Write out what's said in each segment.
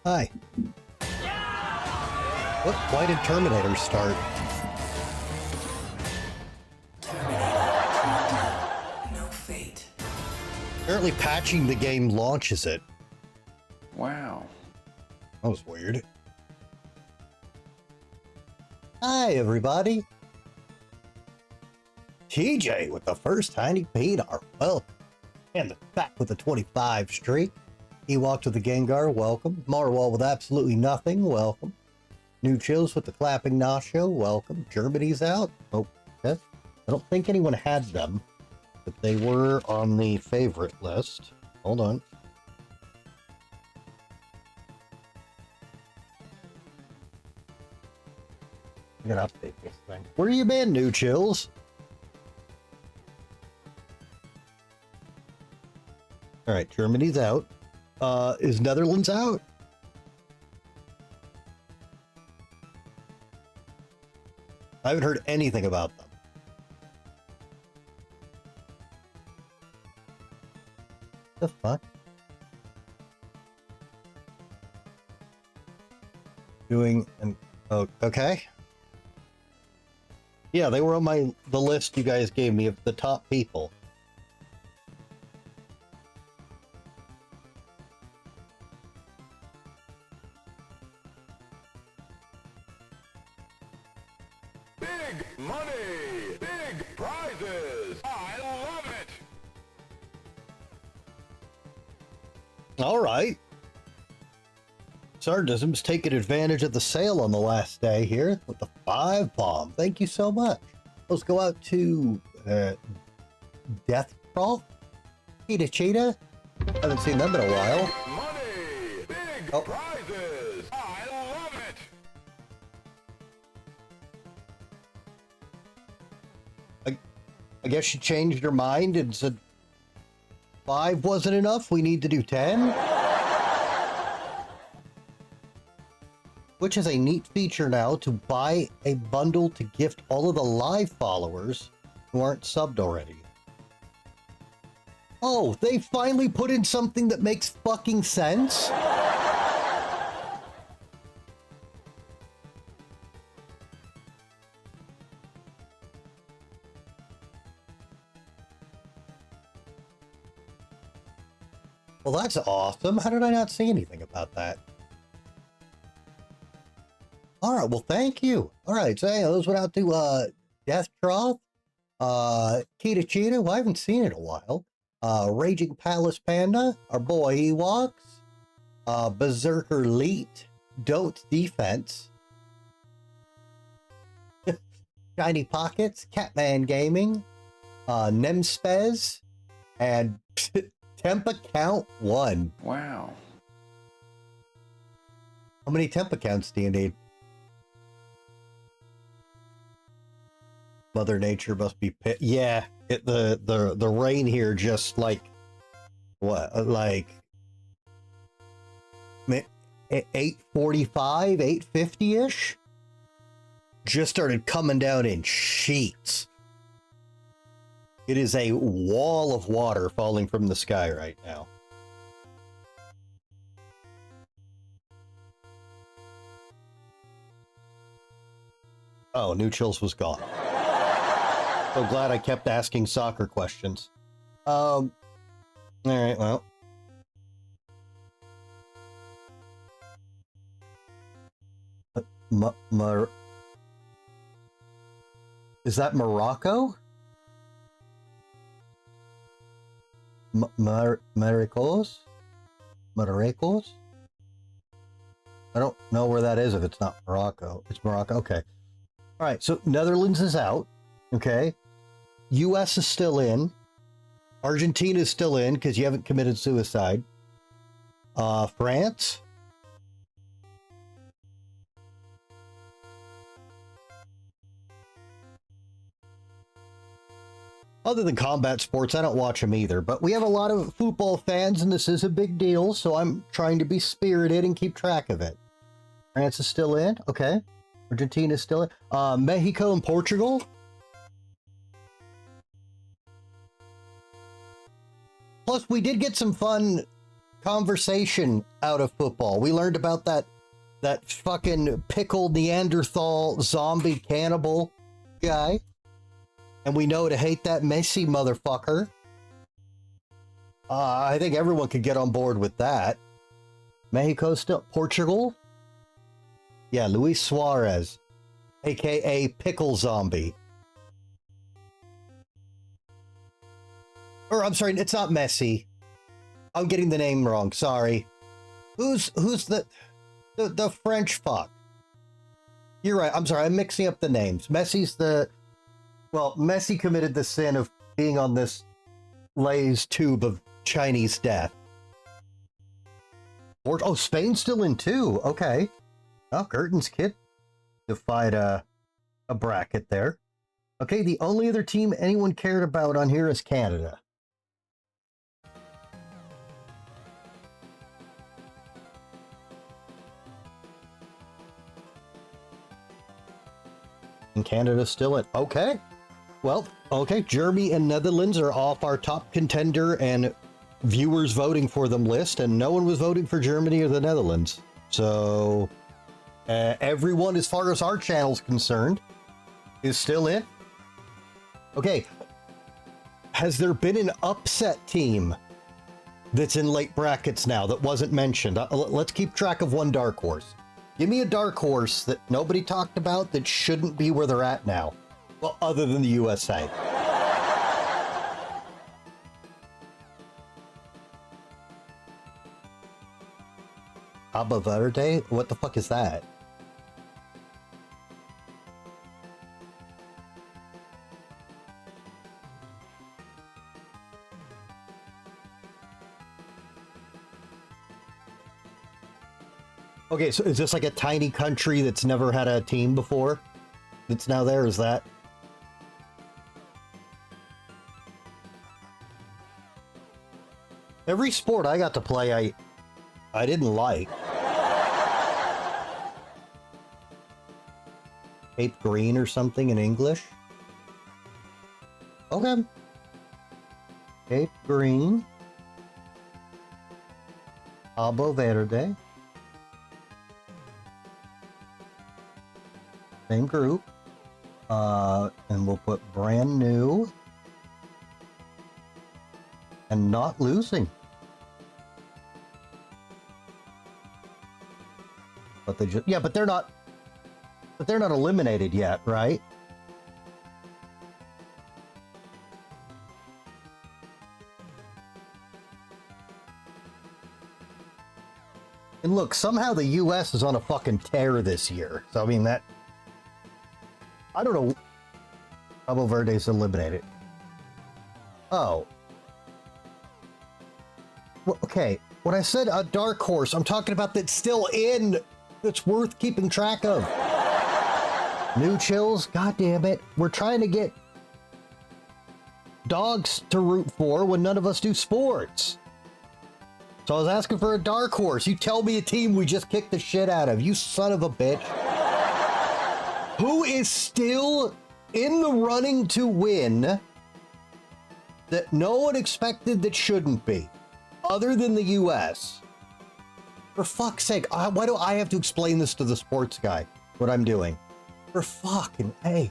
Hi. What? Why did Terminator start? No fate. Apparently patching the game launches it. Wow. That was weird. Hi, everybody. TJ with the first tiny peanut. Welcome. And the back with the 25 streak. Ewok with the Gengar. Welcome. Marwal with absolutely nothing. Welcome. New Chills with the clapping nacho. Welcome. Germany's out. Oh, okay. I don't think anyone had them, but they were on the favorite list. Hold on. I gotta update this thing. Where you been, New Chills? All right, Germany's out. Is Netherlands out? I haven't heard anything about them. The fuck? Doing an okay. Yeah, they were on the list you guys gave me of the top people. Big money! Big prizes! I love it! All right. Sardism's taking advantage of the sale on the last day here with the 5 bomb. Thank you so much. Let's go out to Death Trough. Cheetah. Haven't seen them in a while. Money! Big prizes! I love it! I guess she changed her mind and said 5 wasn't enough. We need to do 10. Which is a neat feature now to buy a bundle to gift all of the live followers who aren't subbed already. Oh, they finally put in something that makes fucking sense? Well, that's awesome. How did I not see anything about that? All right, well, thank you. All right, so hey, those went out to Death Trough, Cheetah, well, I haven't seen it in a while, Raging Palace Panda, our boy Ewoks, Berserker Leet, Dote's Defense, Shiny Pockets, Catman Gaming, Nemspez, and Temp Account 1. Wow. How many temp accounts do you need? Mother Nature must be yeah, the rain here just like what, like 8:45, 8:50-ish just started coming down in sheets. It is a wall of water falling from the sky right now. Oh, New Chills was gone. So glad I kept asking soccer questions. All right, well. Is that Morocco? Maricos? Maricos? I don't know where that is if it's not Morocco. It's Morocco. Okay. All right, so Netherlands is out. Okay. US is still in. Argentina is still in because you haven't committed suicide. France. Other than combat sports, I don't watch them either, but we have a lot of football fans and this is a big deal, so I'm trying to be spirited and keep track of it. France is still in. Okay. Argentina is still in. Mexico and Portugal. Plus, we did get some fun conversation out of football. We learned about that fucking pickled Neanderthal zombie cannibal guy. And we know to hate that Messi motherfucker. I think everyone could get on board with that. Mexico still... Portugal? Yeah, Luis Suarez, a.k.a. Pickle Zombie. Or, I'm sorry, it's not Messi. I'm getting the name wrong, sorry. Who's the French fuck? You're right, I'm sorry, I'm mixing up the names. Messi's the... Well, Messi committed the sin of being on this Lay's tube of Chinese death. Oh, Spain's still in two. Okay. Oh, Gerton's kid defied a bracket there. Okay, the only other team anyone cared about on here is Canada. And Canada's still in. Okay. Well, okay, Germany and Netherlands are off our top contender and viewers voting for them list, and no one was voting for Germany or the Netherlands. So, everyone, as far as our channel's concerned, is still in. Okay, has there been an upset team that's in late brackets now that wasn't mentioned? Let's keep track of one dark horse. Give me a dark horse that nobody talked about that shouldn't be where they're at now. Well, other than the USA. Cabo Verde? What the fuck is that? Okay, so is this like a tiny country that's never had a team before? That's now there, is that? Every sport I got to play, I didn't like. Cape Green or something in English? Okay. Cape Green. Cabo Verde. Same group. And we'll put brand new. And not losing. But they just, yeah, but they're not eliminated yet, right? And look, somehow the US is on a fucking tear this year. So I mean that, I don't know. Cabo Verde's eliminated. Oh. Well, okay. When I said a dark horse, I'm talking about that's still in, that's worth keeping track of. New chills, god damn it. We're trying to get dogs to root for when none of us do sports. So I was asking for a dark horse. You tell me a team we just kicked the shit out of. You son of a bitch. Who is still in the running to win that no one expected that shouldn't be? Other than the US. For fuck's sake, why do I have to explain this to the sports guy, what I'm doing? For fucking A.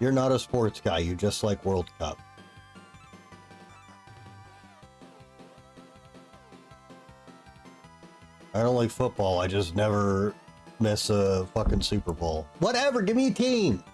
You're not a sports guy, you just like World Cup. I don't like football, I just never miss a fucking Super Bowl. Whatever, give me a team!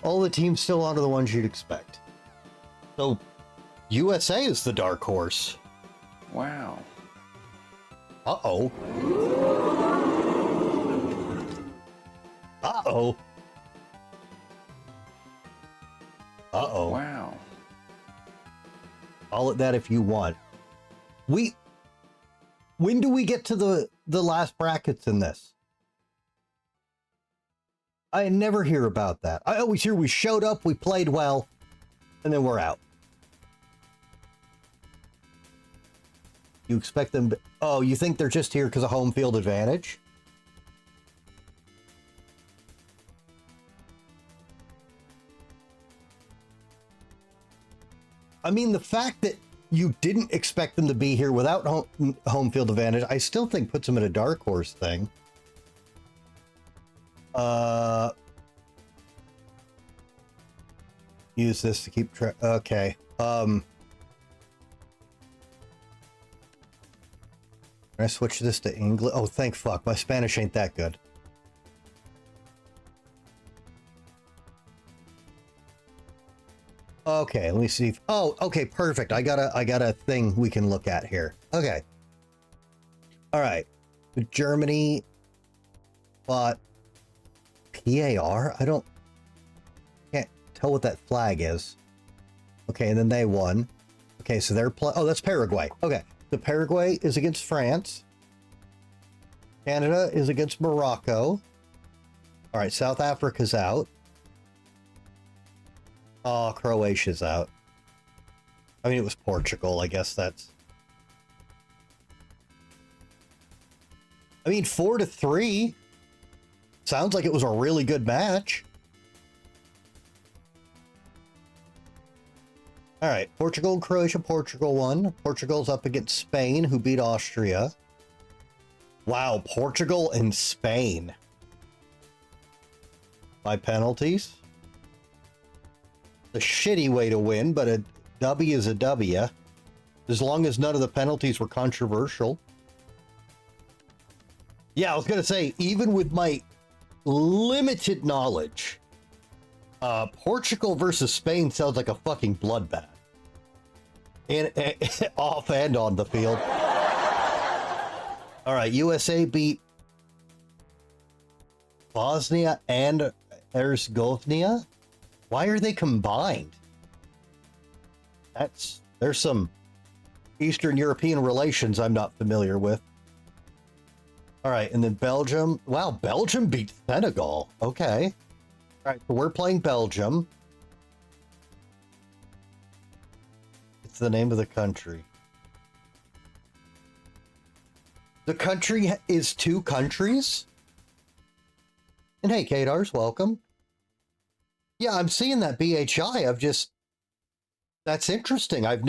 All the teams still on are the ones you'd expect. So, USA is the dark horse. Wow. Uh-oh. Uh-oh. Uh-oh. Wow. Call it that if you want. When do we get to the last brackets in this? I never hear about that. I always hear we showed up, we played well, and then we're out. You expect them to... Oh, you think they're just here because of home field advantage? I mean, the fact that you didn't expect them to be here without home field advantage, I still think puts them in a dark horse thing. Use this to keep track. Okay. Can I switch this to English? Oh, thank fuck. My Spanish ain't that good. Okay, let me see. Oh, okay, perfect. I got a thing we can look at here. Okay. All right. Germany fought PAR. Can't tell what that flag is. Okay, and then they won. Okay, so they're oh, that's Paraguay. Okay. So Paraguay is against France. Canada is against Morocco. All right, South Africa's out. Oh, Croatia's out. I mean, it was Portugal. I guess that's... I mean, 4-3. Sounds like it was a really good match. All right, Portugal and Croatia. Portugal won. Portugal's up against Spain, who beat Austria. Wow, Portugal and Spain. By penalties. A shitty way to win, but a W is a W. As long as none of the penalties were controversial. Yeah, I was going to say, even with my limited knowledge, Portugal versus Spain sounds like a fucking bloodbath. And off and on the field. All right, USA beat Bosnia and Herzegovina. Why are they combined? There's some Eastern European relations I'm not familiar with. All right, and then Belgium. Wow, Belgium beat Senegal. Okay. All right, so we're playing Belgium. It's the name of the country. The country is two countries? And hey, Kadars, welcome. Yeah, I'm seeing that BHI. That's interesting. I've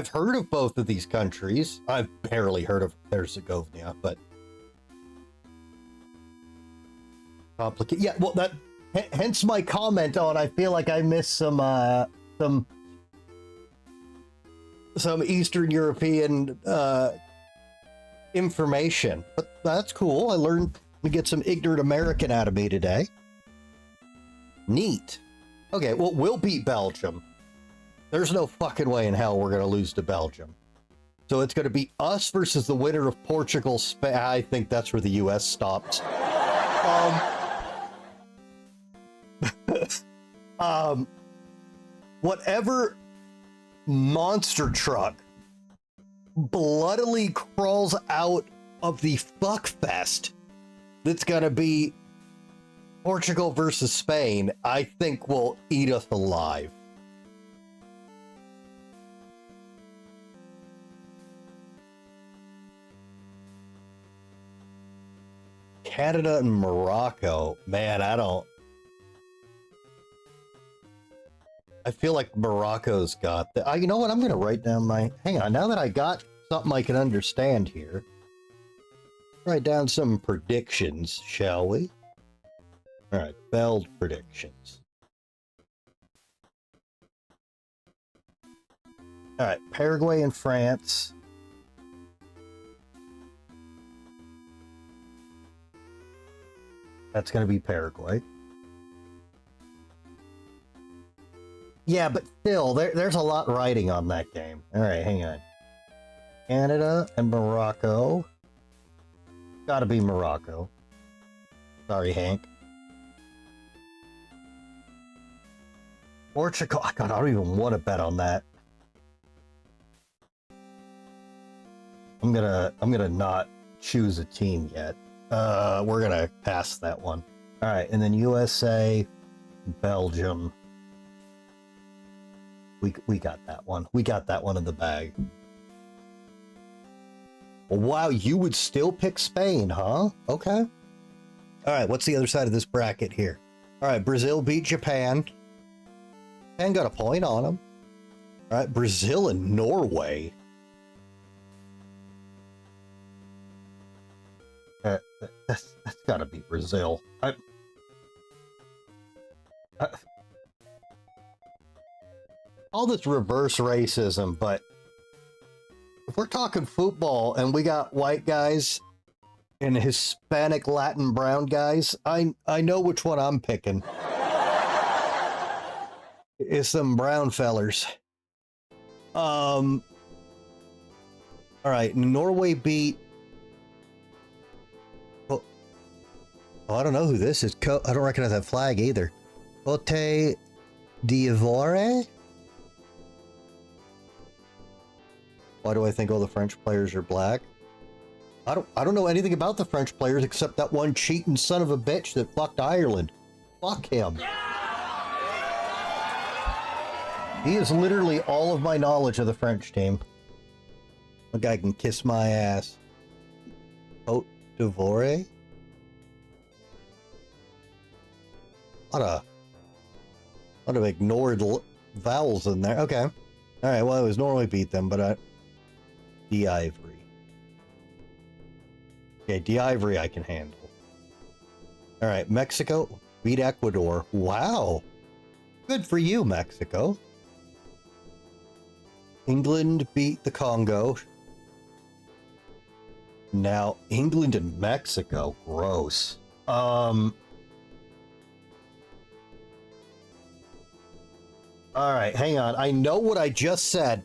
heard of both of these countries. I've barely heard of Herzegovina, but complicated. Yeah, well, hence my comment on. I feel like I missed some Eastern European information, but that's cool. I learned to get some ignorant American out of me today. Neat. Okay, well, we'll beat Belgium. There's no fucking way in hell we're going to lose to Belgium. So it's going to be us versus the winner of Portugal, Spain. I think that's where the U.S. stops. Whatever monster truck bloodily crawls out of the fuckfest that's going to be Portugal versus Spain, I think will eat us alive. Canada and Morocco. Man, I feel like Morocco's got the... you know what? I'm going to write down my... Hang on. Now that I got something I can understand here, write down some predictions, shall we? All right. Beld predictions. All right. Paraguay and France. That's going to be Paraguay. Yeah, but still, there's a lot riding on that game. All right, hang on. Canada and Morocco. Gotta be Morocco. Sorry, Hank. Portugal. God, I don't even want to bet on that. I'm gonna not choose a team yet. We're gonna pass that one. All right, and then USA, Belgium. We got that one. We got that one in the bag. Wow, you would still pick Spain, huh? Okay. All right, what's the other side of this bracket here? All right, Brazil beat Japan. Japan got a point on them. All right, Brazil and Norway. That's got to be Brazil. All this reverse racism, but if we're talking football and we got white guys and Hispanic, Latin, brown guys, I know which one I'm picking. It's them brown fellers. All right, Norway beat. Oh, I don't know who this is. I don't recognize that flag either. Cote d'Ivoire. Why do I think all the French players are black? I don't know anything about the French players except that one cheating son of a bitch that fucked Ireland. Fuck him. He is literally all of my knowledge of the French team. A guy can kiss my ass. Cote d'Ivoire? Lot of ignored vowels in there. Okay. All right. Well, it was Norway beat them, but D'Ivory. Okay, D'Ivory I can handle. All right, Mexico beat Ecuador. Wow. Good for you, Mexico. England beat the Congo. Now, England and Mexico. Gross. All right, hang on. I know what I just said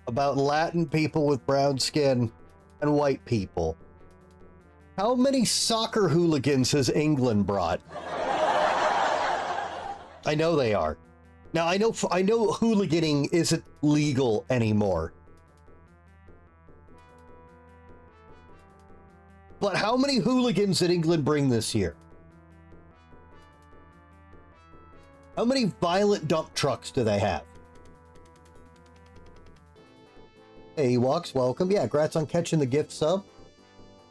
about Latin people with brown skin and white people. How many soccer hooligans has England brought? I know they are. Now, I know hooliganing isn't legal anymore. But how many hooligans did England bring this year? How many violent dump trucks do they have? Hey, Ewoks, welcome. Yeah, congrats on catching the gift sub.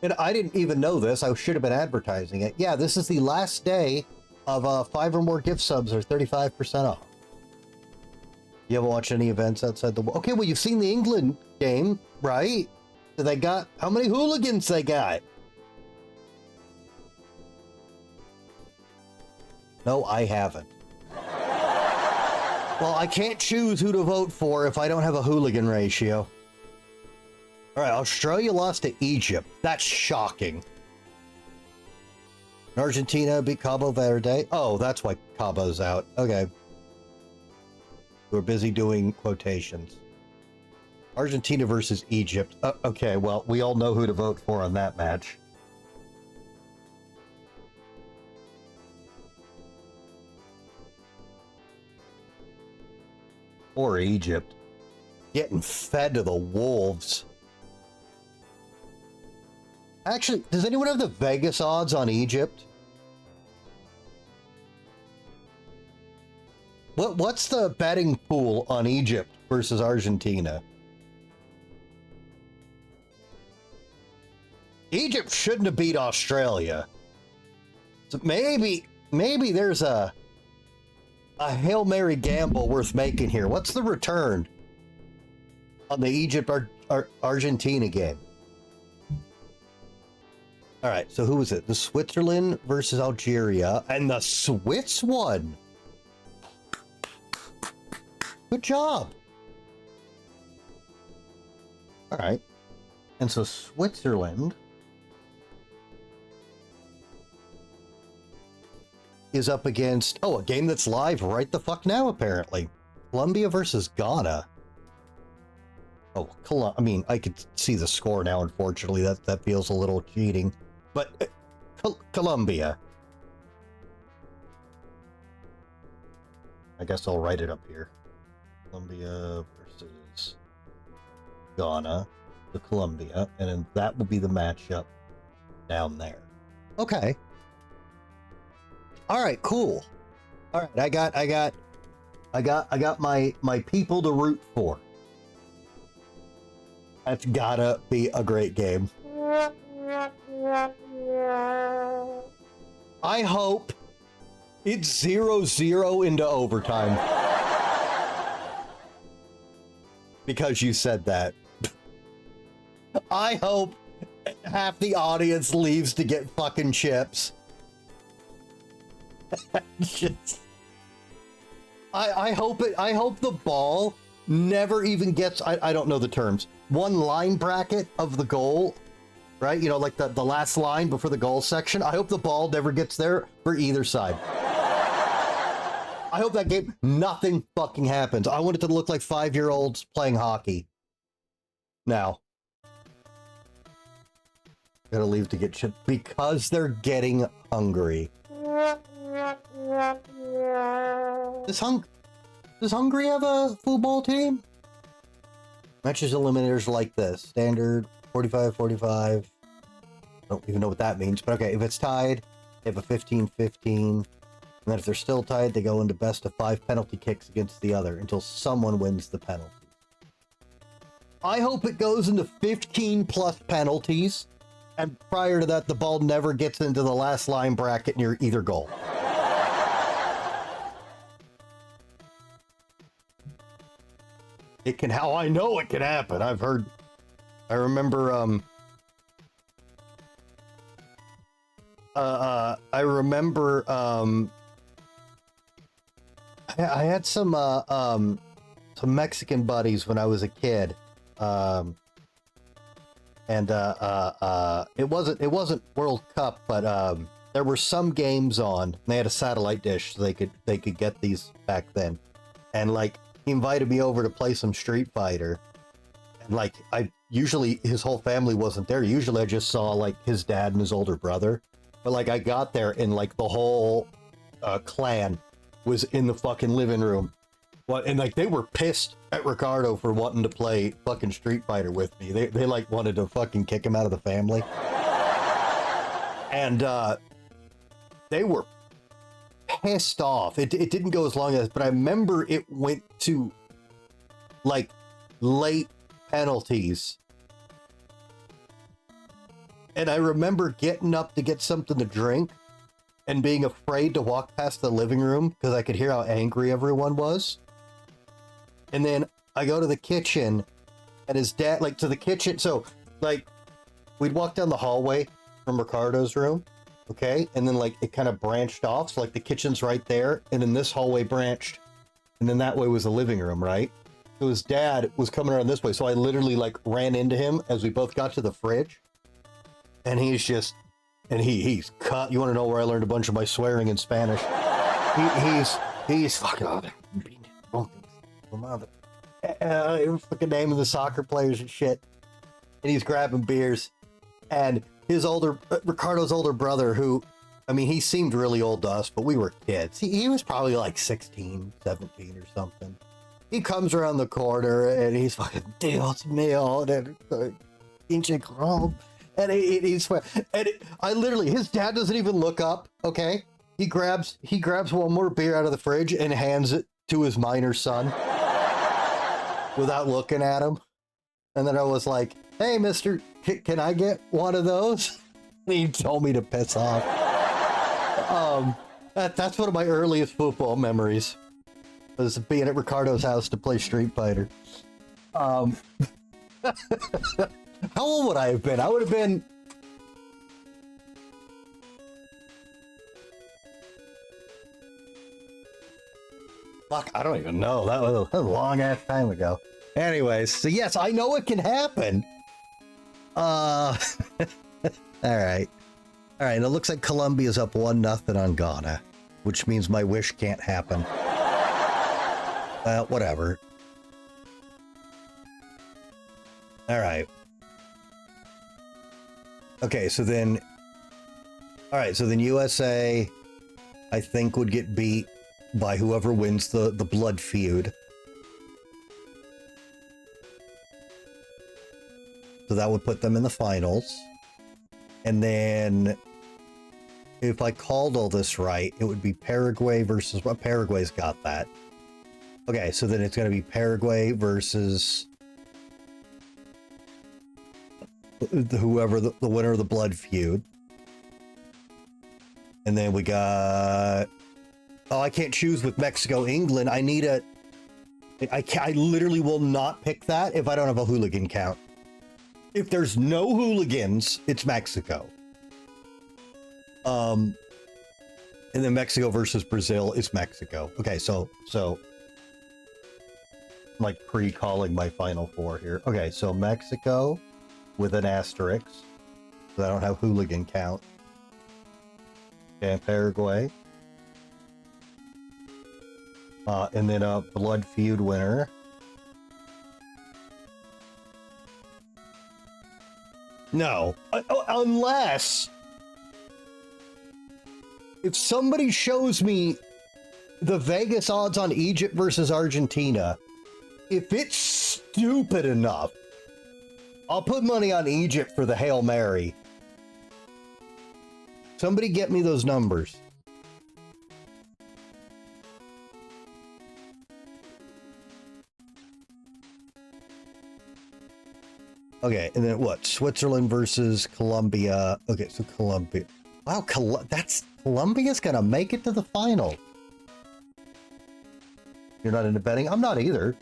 And I didn't even know this. I should have been advertising it. Yeah, this is the last day of 5 or more gift subs are 35% off. You haven't watched any events outside the... Okay, well, you've seen the England game, right? So they got... How many hooligans they got? No, I haven't. Well, I can't choose who to vote for if I don't have a hooligan ratio. All right, Australia lost to Egypt. That's shocking. Argentina beat Cabo Verde. Oh, that's why Cabo's out. Okay. We're busy doing quotations. Argentina versus Egypt. Okay, well, we all know who to vote for on that match. Or Egypt. Getting fed to the wolves. Actually, does anyone have the Vegas odds on Egypt? What's the betting pool on Egypt versus Argentina? Egypt shouldn't have beat Australia. So maybe there's a Hail Mary gamble worth making here. What's the return on the Egypt Argentina game? All right, so who was it? The Switzerland versus Algeria, and the Swiss won. Good job. All right, and so Switzerland is up against, a game that's live right the fuck now, apparently. Colombia versus Ghana. I mean, I could see the score now, unfortunately. That feels a little cheating. But Colombia. I guess I'll write it up here. Colombia versus Ghana to Colombia, and then that will be the matchup down there. Okay. All right, cool. All right, I got my people to root for. That's gotta be a great game. I hope it's 0-0 into overtime. Because you said that. I hope half the audience leaves to get fucking chips. Just, I hope the ball never even gets, I don't know the terms, one line bracket of the goal, right? You know, like the last line before the goal section. I hope the ball never gets there for either side. I hope that game, nothing fucking happens. I want it to look like 5-year-olds playing hockey. Now. Gotta leave to get chips because they're getting hungry. Does Hungary have a football team? Matches eliminators like this. Standard 45-45. Don't even know what that means, but okay, if it's tied, they have a 15-15. And then if they're still tied, they go into best of 5 penalty kicks against the other until someone wins the penalty. I hope it goes into 15 plus penalties, and prior to that, the ball never gets into the last line bracket near either goal. It can, how I know it can happen. I remember, I had some Mexican buddies when I was a kid, and it wasn't World Cup, but there were some games on. And they had a satellite dish, so they could get these back then, and like he invited me over to play some Street Fighter, and like usually his whole family wasn't there. Usually I just saw like his dad and his older brother, but like I got there and like the whole clan was in the fucking living room. What, and like they were pissed at Ricardo for wanting to play fucking Street Fighter with me. They like wanted to fucking kick him out of the family. And they were pissed off. It didn't go as long as, but I remember it went to like late penalties. And I remember getting up to get something to drink and being afraid to walk past the living room because I could hear how angry everyone was. And then I go to the kitchen and his dad, like to the kitchen. So like we'd walk down the hallway from Ricardo's room. Okay. And then like it kind of branched off. So like the kitchen's right there. And then this hallway branched. And then that way was the living room, right? So his dad was coming around this way. So I literally like ran into him as we both got to the fridge. And he's just, and he's cut. You want to know where I learned a bunch of my swearing in Spanish? He's fucking fucking naming the soccer players and shit. And he's grabbing beers. And his Ricardo's older brother, who, I mean, he seemed really old to us, but we were kids. He was probably like 16, 17 or something. He comes around the corner and he's fucking, Dios mío, pinche club. And he's swear. And I literally, his dad doesn't even look up. Okay, he grabs one more beer out of the fridge and hands it to his minor son without looking at him. And then I was like, "Hey, Mister, can I get one of those?" And he told me to piss off. That's one of my earliest football memories, was being at Ricardo's house to play Street Fighter. How old would I have been? I would have been... Fuck, I don't even know. That was a long-ass time ago. Anyways, so yes, I know it can happen. All right. All right, it looks like Colombia's up 1-0 on Ghana, which means my wish can't happen. Whatever. All right. Okay, so then, all right, so then USA, I think, would get beat by whoever wins the blood feud. So that would put them in the finals. And then if I called all this right, it would be Paraguay versus... Well, Paraguay's got that. Okay, so then it's going to be Paraguay versus whoever the winner of the blood feud. And then we got... Oh, I can't choose with Mexico, England. I need a... I literally will not pick that if I don't have a hooligan count. If there's no hooligans, it's Mexico. And then Mexico versus Brazil is Mexico. Okay, so I'm like pre-calling my final four here. Okay, so Mexico with an asterisk. So I don't have hooligan count. Okay, Paraguay. And then a blood feud winner. No, unless if somebody shows me the Vegas odds on Egypt versus Argentina, if it's stupid enough, I'll put money on Egypt for the Hail Mary. Somebody get me those numbers. Okay, and then what? Switzerland versus Colombia. Okay, so Colombia. Wow, Colombia's gonna make it to the final. You're not into betting? I'm not either.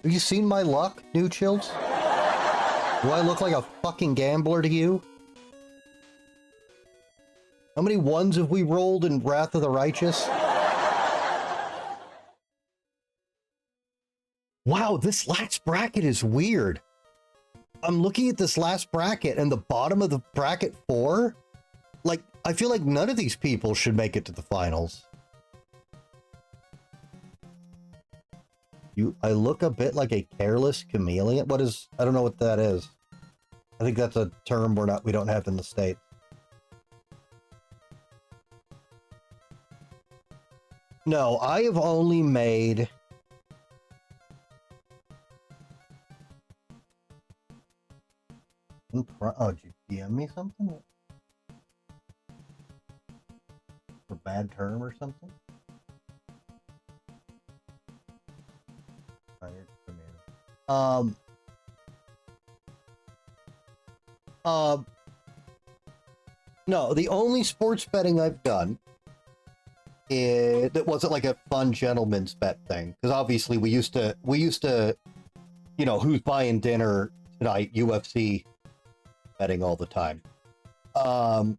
Have you seen my luck, New Chills? Do I look like a fucking gambler to you? How many ones have we rolled in Wrath of the Righteous? Wow, this last bracket is weird. I'm looking at this last bracket and the bottom of the bracket 4. Like, I feel like none of these people should make it to the finals. I look a bit like a careless chameleon. What is, I don't know what that is. I think that's a term we don't have in the States. No, I have only made... Oh, did you DM me something? A bad term or something? No, the only sports betting I've done that wasn't like a fun gentleman's bet thing, because obviously we used to, you know, who's buying dinner tonight, UFC betting all the time. Got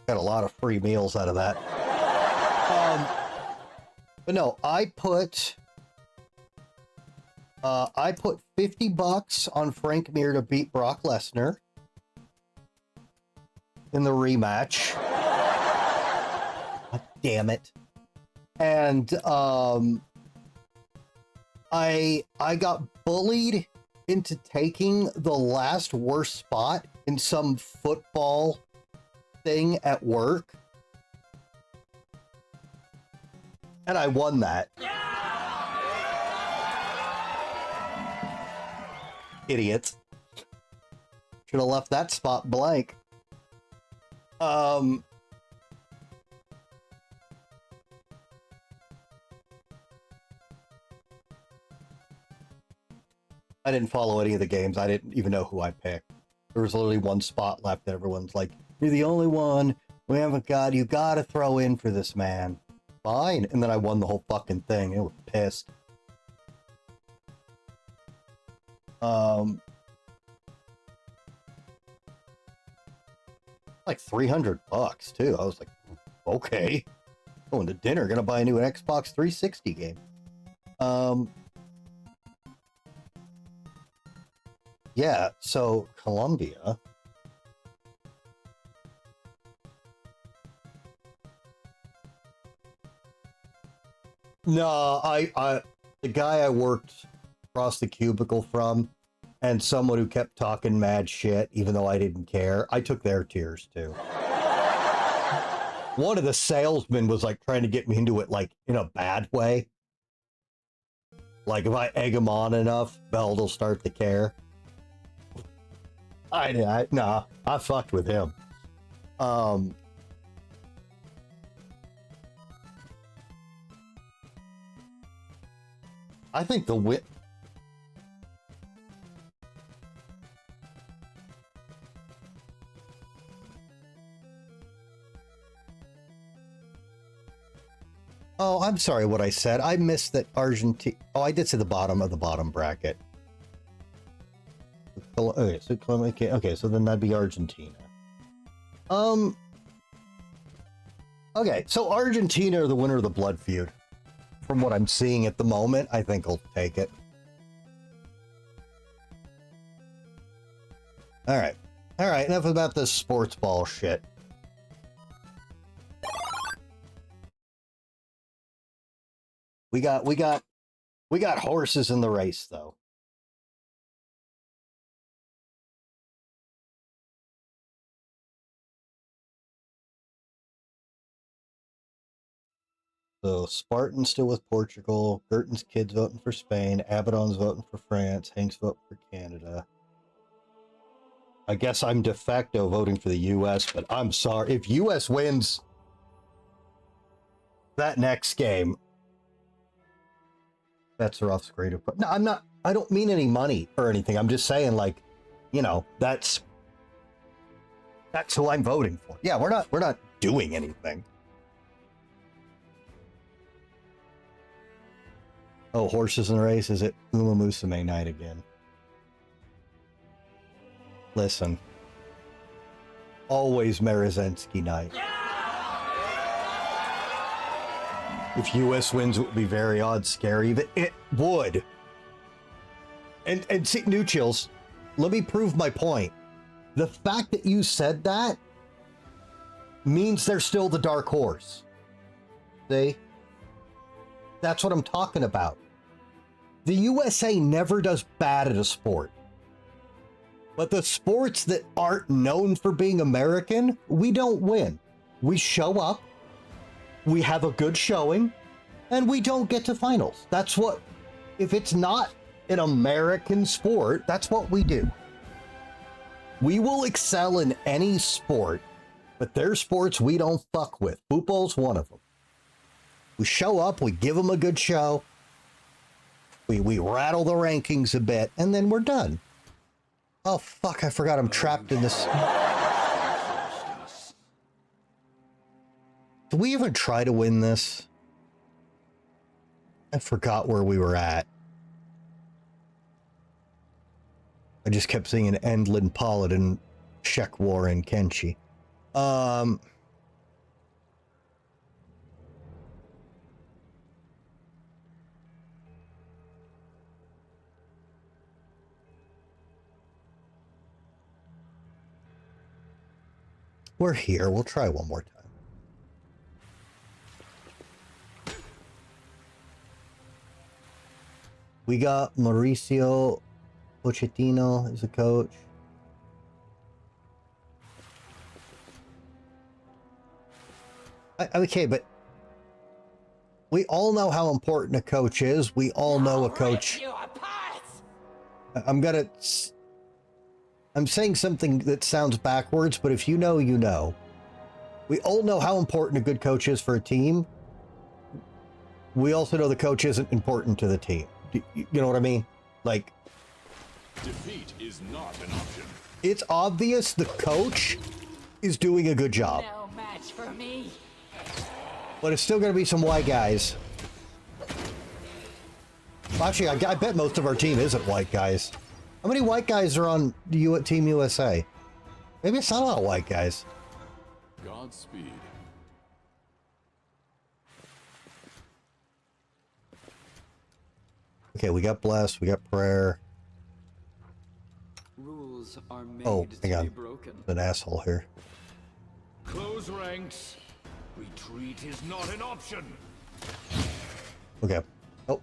a lot of free meals out of that. But no, I put $50 on Frank Mir to beat Brock Lesnar in the rematch. God damn it. And I got bullied into taking the last worst spot in some football thing at work. And I won that. Idiots. Should have left that spot blank. I didn't follow any of the games. I didn't even know who I picked. There was literally one spot left that everyone's like, you're the only one. We haven't got, you gotta throw in for this, man. Fine. And then I won the whole fucking thing. It was pissed. Like $300 too. I was like, okay. Going to dinner, gonna buy a new Xbox 360 game. Yeah, so Colombia. No, the guy I worked across the cubicle from, and someone who kept talking mad shit, even though I didn't care, I took their tears too. One of the salesmen was like trying to get me into it, like in a bad way. Like, if I egg him on enough, Beld will start to care. Nah, I fucked with him. I think the win. Oh, I'm sorry what I said. I missed that Argentina. Oh, I did say the bottom of the bottom bracket. Okay, so okay, so then that'd be Argentina. Okay, so Argentina are the winner of the blood feud. From what I'm seeing at the moment, I think I'll take it. All right, enough about this sports ball shit. We got horses in the race, though. So Spartan's still with Portugal. Gerton's kids voting for Spain. Abaddon's voting for France. Hank's voting for Canada. I guess I'm de facto voting for the U.S., but I'm sorry. If U.S. wins that next game, that's rough. Great. No, I'm not. I don't mean any money or anything. I'm just saying, like, you know, that's who I'm voting for. Yeah, we're not doing anything. Oh, horses in the race. Is it Uma Musume night again? Listen, always Marozensky night. If U.S. wins, it would be very odd, scary. But it would. And see, New Chills, let me prove my point. The fact that you said that means they're still the dark horse. See? That's what I'm talking about. The USA never does bad at a sport. But the sports that aren't known for being American, we don't win. We show up, we have a good showing, and we don't get to finals. That's what, if it's not an American sport, that's what we do. We will excel in any sport, but there's sports we don't fuck with. Football's one of them. We show up, we give them a good show, we rattle the rankings a bit, and then we're done. Oh, fuck, I forgot I'm trapped in this. Did we even try to win this? I forgot where we were at. I just kept seeing an Endlin Paladin, Shek War, and Kenshi. We're here. We'll try one more time. We got Mauricio Pochettino as a coach. Okay, but we all know how important a coach is. We all know a coach. I'm saying something that sounds backwards, but if you know, you know. We all know how important a good coach is for a team. We also know the coach isn't important to the team. You know what I mean? Like, Defeat is not an option. It's obvious the coach is doing a good job. No match for me. But it's still going to be some white guys. Actually, I bet most of our team isn't white guys. How many white guys are on Team USA? Maybe it's not a lot of white guys. Godspeed. Okay, we got blessed, we got prayer. Rules are made Oh, hang to on. be broken. An asshole here. Close ranks. Retreat is not an option. Okay. Oh.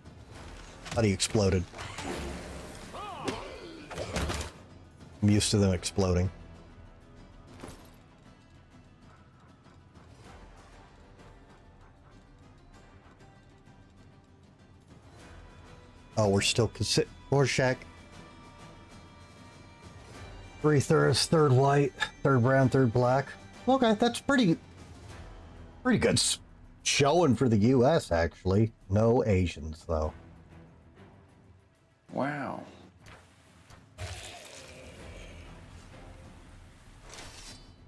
Thought he exploded. I'm used to them exploding. Oh, we're still Rorschach. 3 thirds, third white, third brown, third black. Okay, that's pretty good showing for the U.S. actually. No Asians though. Wow.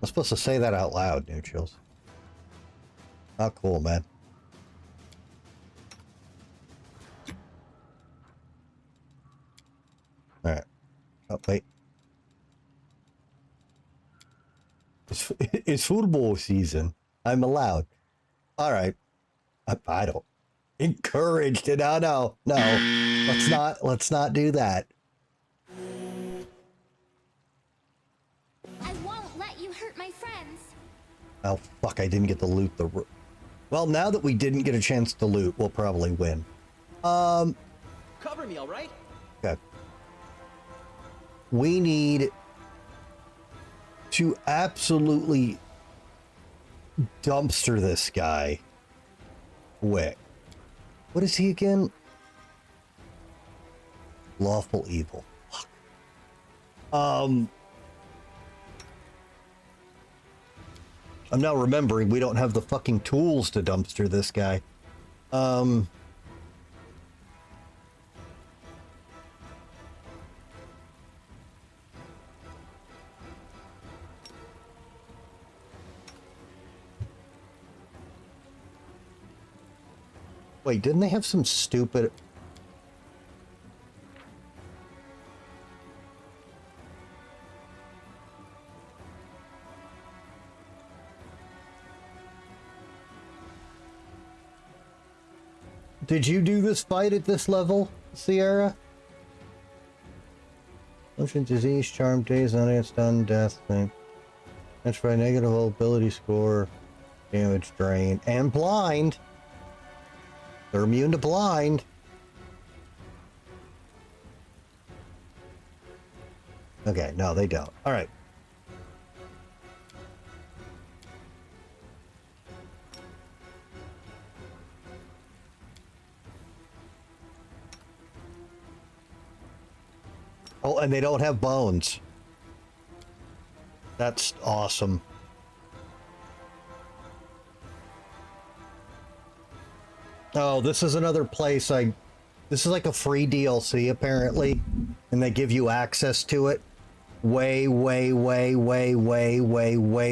I'm supposed to say that out loud, New Chills. Oh, cool, man. All right. Oh, wait. It's football season. I'm allowed. All right. I don't encouraged it. Oh, no. Let's not do that. I won't let you hurt my friends. Oh, fuck. I didn't get to loot the... Well, now that we didn't get a chance to loot, we'll probably win. Cover me, all right? Okay. We need to absolutely dumpster this guy. Quick. What is he again? Lawful evil. Fuck. I'm now remembering we don't have the fucking tools to dumpster this guy. Wait, didn't they have some stupid... Did you do this fight at this level, Sierra? Motion, disease, charm, days, audience, stun, death, thing. That's right, negative ability score, damage, drain, and blind. They're immune to blind. Okay, no, they don't. All right. Oh, and they don't have bones. That's awesome. Oh, this is another place this is like a free DLC apparently, and they give you access to it way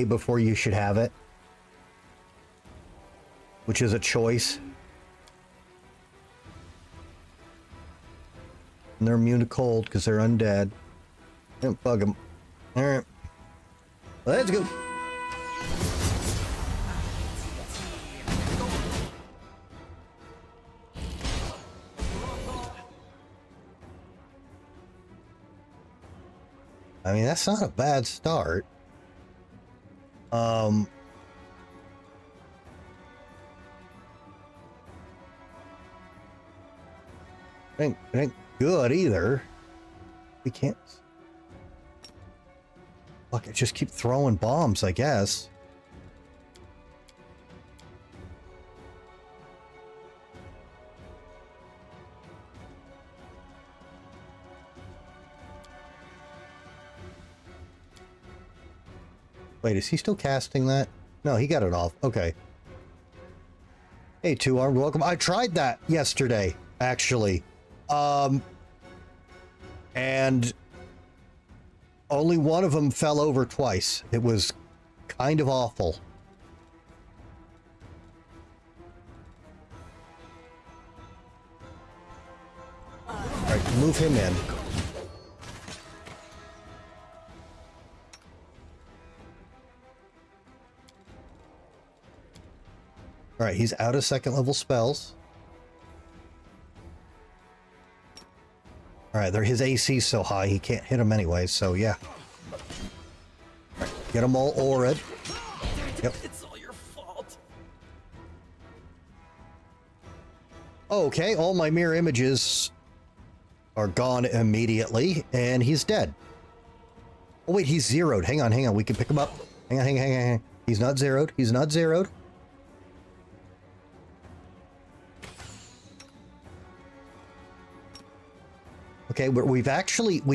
before you should have it, which is a choice. And they're immune to cold because they're undead. Don't bug them. All right, let's go. I mean, that's not a bad start. It ain't good either. We can't. Fuck, I just keep throwing bombs, I guess. Wait, is he still casting that? No, he got it off. Okay. Hey, Two Armed, welcome. I tried that yesterday, actually. And only one of them fell over twice. It was kind of awful. All right, move him in. All right, he's out of second level spells. All right, his AC's so high he can't hit him anyway, so yeah. All right, get them all aura'd. Yep. It's all your fault. Okay, all my mirror images are gone immediately, and he's dead. Oh wait, he's zeroed. Hang on, we can pick him up. Hang on. He's not zeroed. He's not zeroed. Okay, we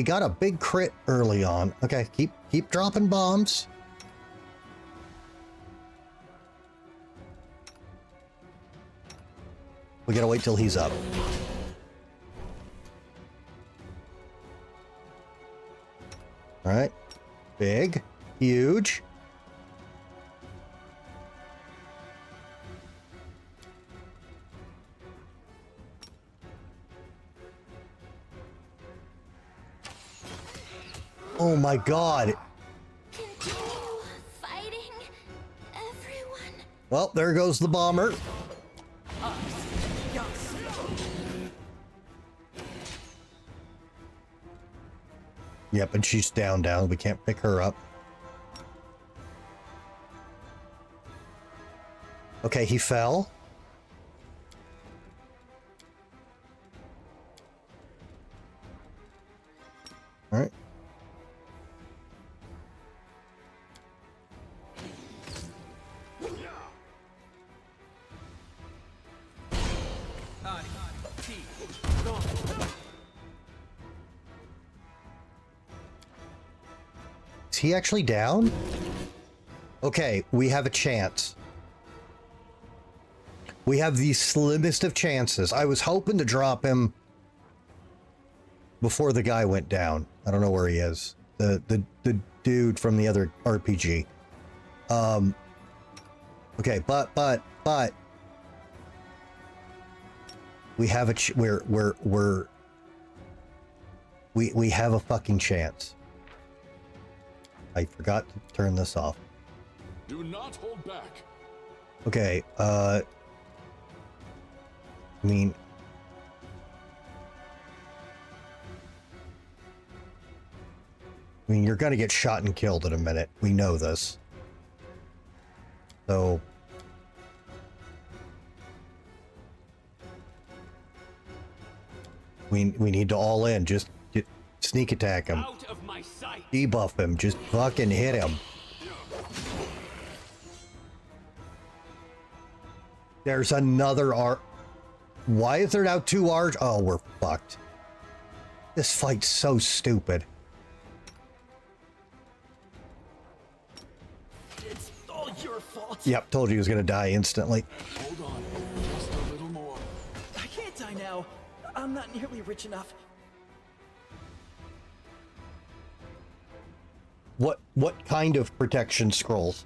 got a big crit early on. Okay, keep dropping bombs. We gotta wait till he's up. All right, big, huge. Oh my God. Continue fighting, everyone. Well, there goes the bomber. Yep, and she's down. We can't pick her up. Okay, he fell. All right. Is he actually down? Okay, we have a chance. We have the slimmest of chances. I was hoping to drop him before the guy went down. I don't know where he is. The dude from the other RPG. Okay, but we have we have a fucking chance. I forgot to turn this off. Do not hold back. Okay, I mean, you're gonna get shot and killed in a minute. We know this. So we need to all in. Just sneak attack him. Out of my sight. Debuff him. Just fucking hit him. There's another R. Why is there now two R's? Oh, we're fucked. This fight's so stupid. It's all your fault. Yep, told you he was gonna die instantly. Hold on. Just a little more. I can't die now. I'm not nearly rich enough. What kind of protection scrolls?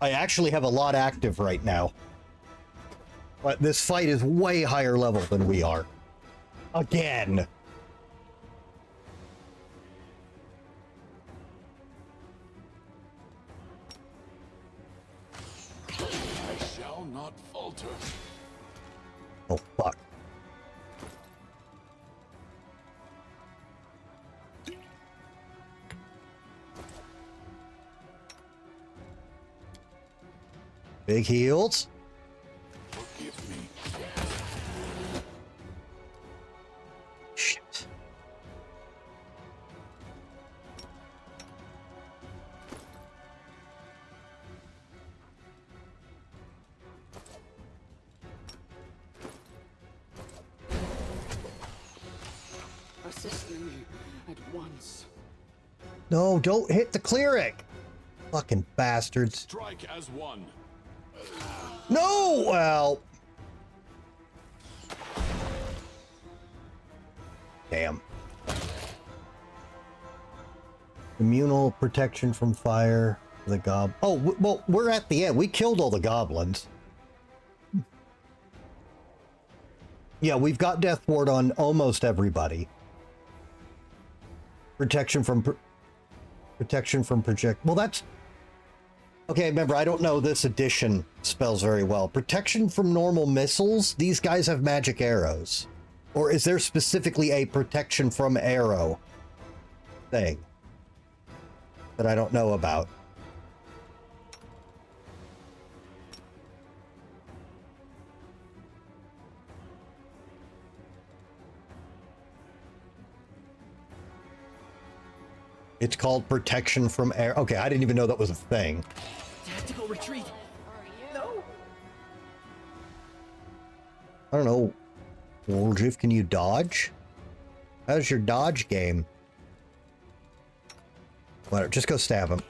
I actually have a lot active right now. But this fight is way higher level than we are. Again. I shall not falter. Oh, fuck. Big heals. Forgive me. Shit. Assist me at once. No, don't hit the cleric. Fucking bastards. Strike as one. No! Well. Damn. Immunal protection from fire. The gob. Oh, well, we're at the end. We killed all the goblins. Yeah, we've got Death Ward on almost everybody. Protection from project. Well, that's okay. Remember, I don't know this edition spells very well. Protection from normal missiles. These guys have magic arrows, or is there specifically a protection from arrow thing that I don't know about? It's called protection from air. Okay, I didn't even know that was a thing. Tactical retreat. No. I don't know. Wolgief, can you dodge? How's your dodge game? Whatever, just go stab him.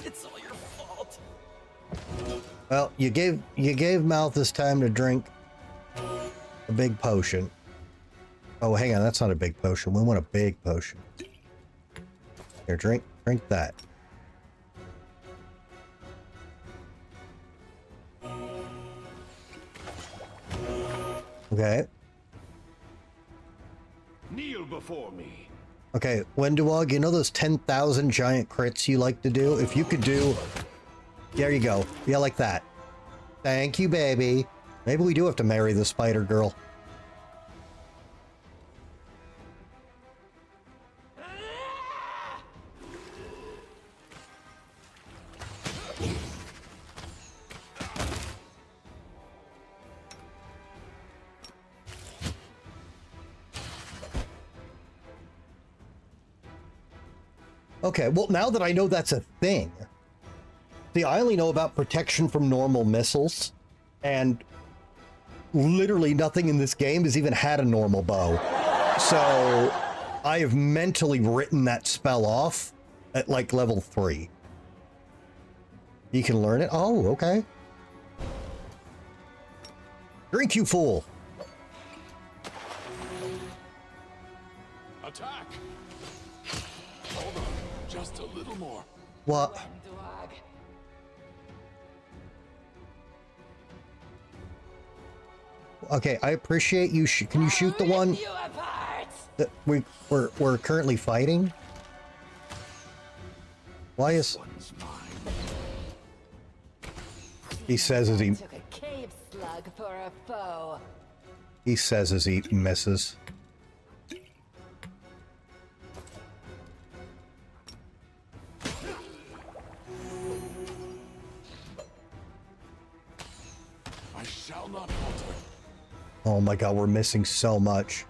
It's all your fault. Well, you gave Malthus time to drink a big potion. Oh, hang on, that's not a big potion. We want a big potion. Here, drink that. Okay. Kneel before me. Okay, Wendewog, you know those 10,000 giant crits you like to do? If you could do... There you go. Yeah, like that. Thank you, baby. Maybe we do have to marry the spider girl. Okay, well, now that I know that's a thing... See, I only know about protection from normal missiles, and literally nothing in this game has even had a normal bow. So, I have mentally written that spell off at, like, level 3. You can learn it? Oh, okay. Drink, you fool! Attack! Hold on, just a little more. What? Okay, I appreciate you. Can you shoot the one that we're currently fighting? Why is he says as he Took a cave slug for a foe. he says as he misses. I shall not falter. Oh my god, we're missing so much.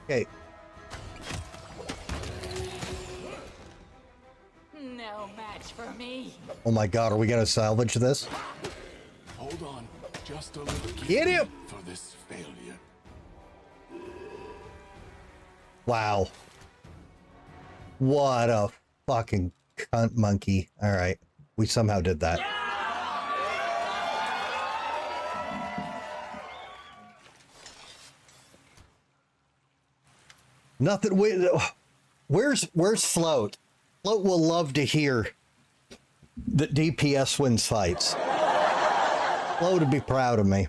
Okay, No match for me. oh my god, are we gonna salvage this? Hold on, just a little. Get him! For this failure. Wow. What a fucking cunt monkey. Alright, we somehow did that. Nothing. Where's Float? Float will love to hear that DPS wins fights. Float would be proud of me.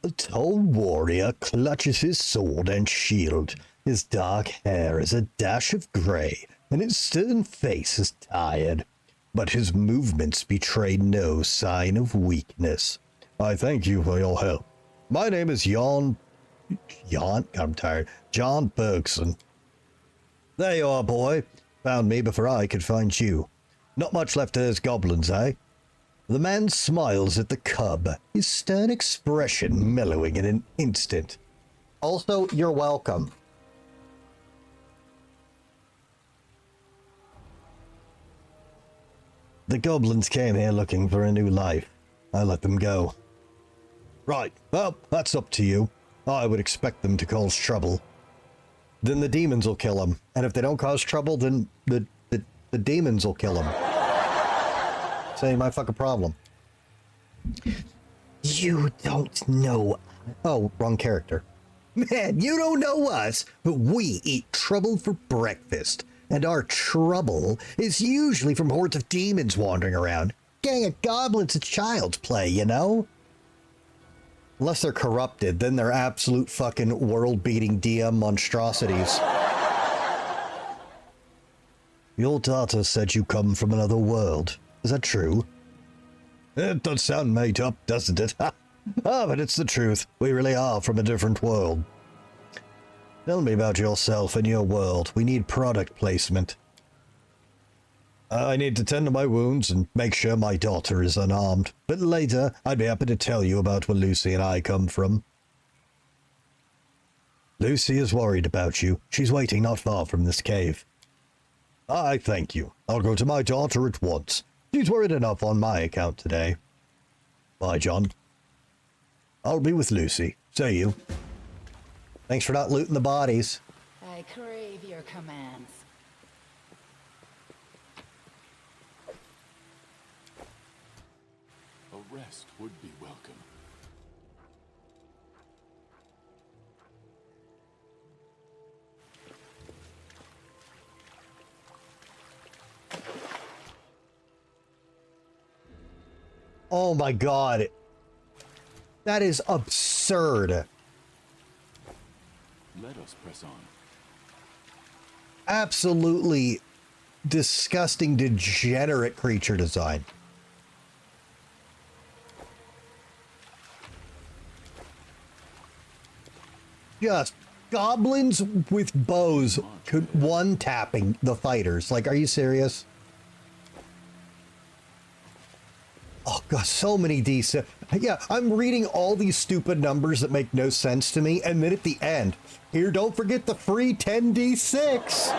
A tall warrior clutches his sword and shield. His dark hair is a dash of gray, and his stern face is tired. But his movements betray no sign of weakness. I thank you for your help. My name is John, I'm tired. John Bergson. There you are, boy. Found me before I could find you. Not much left of those goblins, eh? The man smiles at the cub, his stern expression mellowing in an instant. Also, you're welcome. The goblins came here looking for a new life. I let them go. Right, well, that's up to you. I would expect them to cause trouble. Then the demons will kill them. And if they don't cause trouble, then the demons will kill them. Say my fucking problem. You don't know. Oh, wrong character. Man, you don't know us, but we eat trouble for breakfast. And our trouble is usually from hordes of demons wandering around. Gang of goblins, it's child's play, you know? Unless they're corrupted, then they're absolute fucking world-beating DM monstrosities. Your daughter said you come from another world. Is that true? It does sound made up, doesn't it? Ah, but it's the truth. We really are from a different world. Tell me about yourself and your world. We need product placement. I need to tend to my wounds and make sure my daughter is unarmed. But later, I'd be happy to tell you about where Lucy and I come from. Lucy is worried about you. She's waiting not far from this cave. I thank you. I'll go to my daughter at once. She's worried enough on my account today. Bye, John. I'll be with Lucy. Say you. Thanks for not looting the bodies. I crave your commands. A rest would be welcome. Oh my god. That is absurd. Let us press on. Absolutely disgusting, degenerate creature design. Just goblins with bows one-tapping the fighters. Like, are you serious? Oh god, so many D6. Yeah, I'm reading all these stupid numbers that make no sense to me, and then at the end, here, don't forget the free 10d6.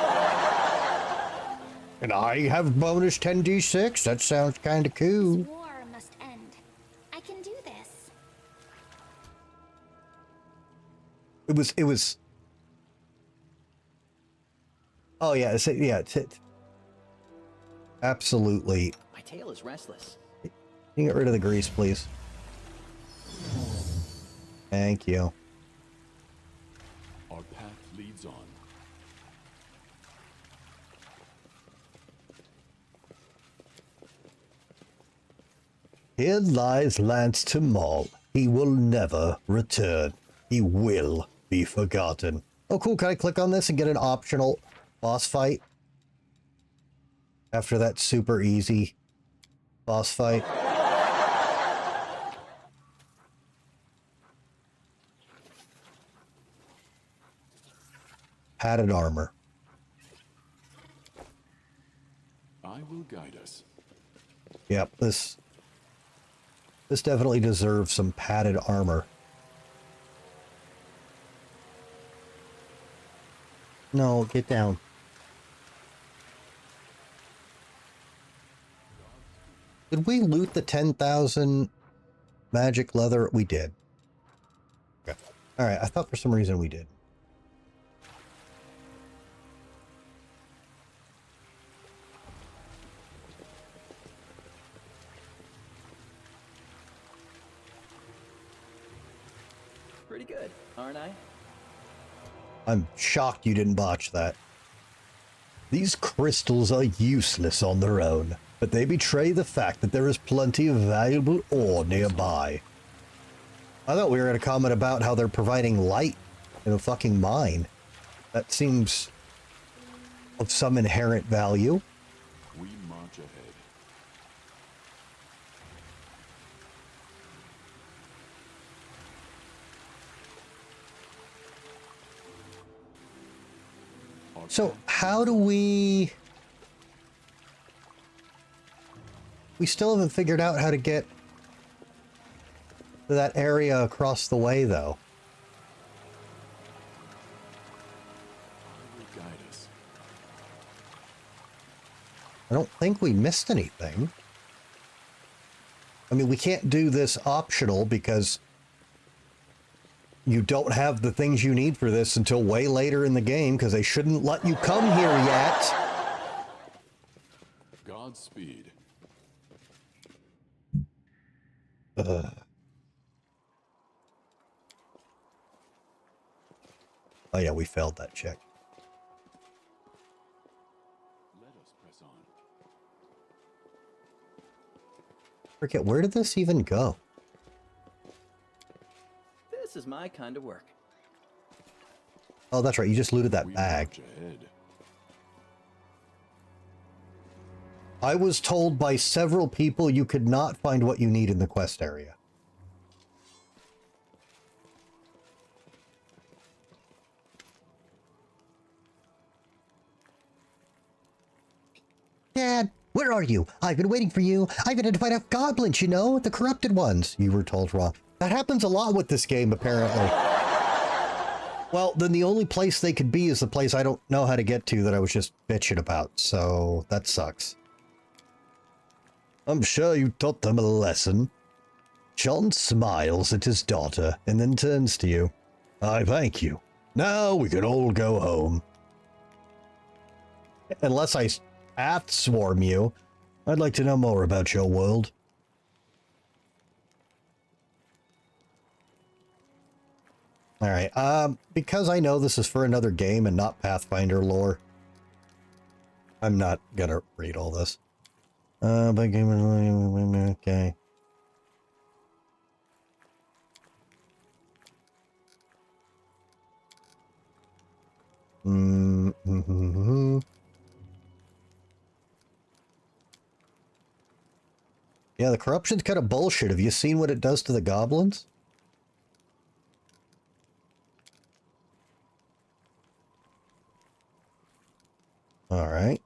And I have bonus 10d6. That sounds kind of cool. This war must end. I can do this. It was. Oh yeah, it's absolutely. My tail is restless. Can you get rid of the grease, please? Thank you. Our path leads on. Here lies Lance to Maul. He will never return. He will be forgotten. Oh, cool. Can I click on this and get an optional boss fight? After that super easy boss fight. Padded armor. I will guide us. Yep, this definitely deserves some padded armor. No, get down. Did we loot the 10,000 magic leather? We did. Okay. All right, I thought for some reason we did. Pretty good, aren't I? I'm shocked you didn't botch that. These crystals are useless on their own, but they betray the fact that there is plenty of valuable ore nearby. I thought we were going to comment about how they're providing light in a fucking mine. That seems of some inherent value. We march ahead. So how do we still haven't figured out how to get to that area across the way, though. Will guide us. I don't think we missed anything. I mean, we can't do this optional because you don't have the things you need for this until way later in the game, because they shouldn't let you come here yet. Godspeed. Oh yeah, we failed that check. Let us press on. Forget, where did this even go? This is my kind of work. Oh, that's right, you just looted that We bag. march ahead. I was told by several people you could not find what you need in the quest area. Dad, where are you? I've been waiting for you. I've identified enough goblins, you know, the corrupted ones. You were told wrong. That happens a lot with this game, apparently. Well, then the only place they could be is the place I don't know how to get to that I was just bitching about, so that sucks. I'm sure you taught them a lesson. John smiles at his daughter and then turns to you. I thank you. Now we can all go home. Unless I swarm you, I'd like to know more about your world. Alright, because I know this is for another game and not Pathfinder lore, I'm not gonna read all this. But game, okay. Yeah, the corruption's kind of bullshit. Have you seen what it does to the goblins? All right.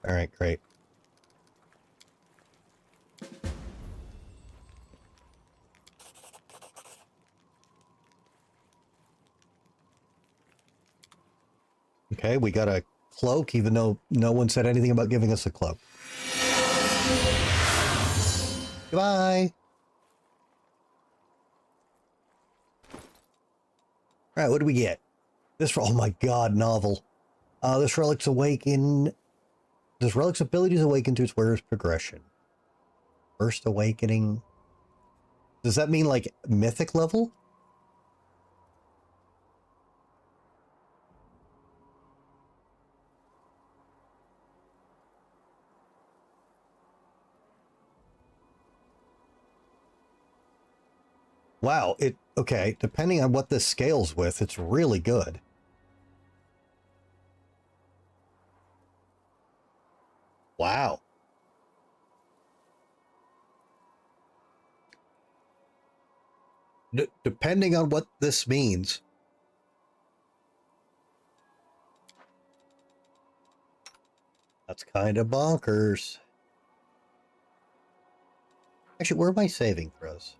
All right, great. Okay, we got a cloak, even though no one said anything about giving us a cloak. Goodbye. All right, what do we get? This, oh my god, novel. This relic's awaken. This relic's abilities awaken to its wearer's progression. First awakening. Does that mean like mythic level? Wow, okay, depending on what this scales with, it's really good. Wow. Depending on what this means. That's kind of bonkers. Actually, where am I saving throws?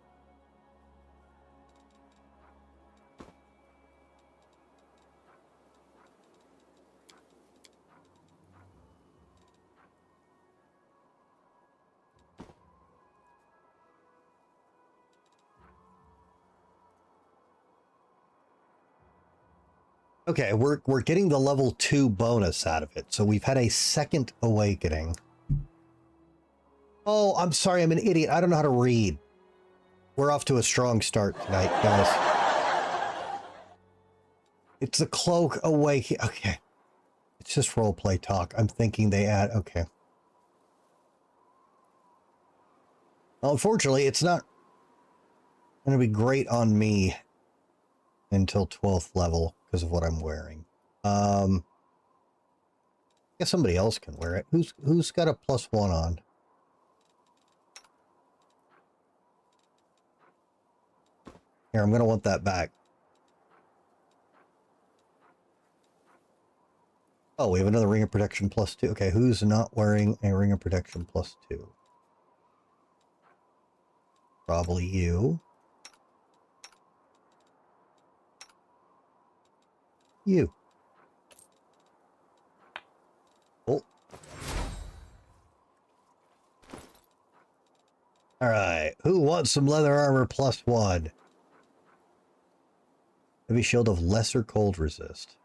Okay, we're getting the level 2 bonus out of it. So we've had a second awakening. Oh, I'm sorry, I'm an idiot. I don't know how to read. We're off to a strong start tonight, guys. It's the cloak awakening. Okay. It's just roleplay talk. I'm thinking they add... Okay. Well, unfortunately, it's not going to be great on me until 12th level because of what I'm wearing. I guess somebody else can wear it. Who's got a +1 on? Here, I'm going to want that back. Oh, we have another ring of protection +2. Okay, who's not wearing a ring of protection +2? Probably you. You. Oh. All right. Who wants some leather armor +1? Heavy shield of lesser cold resist.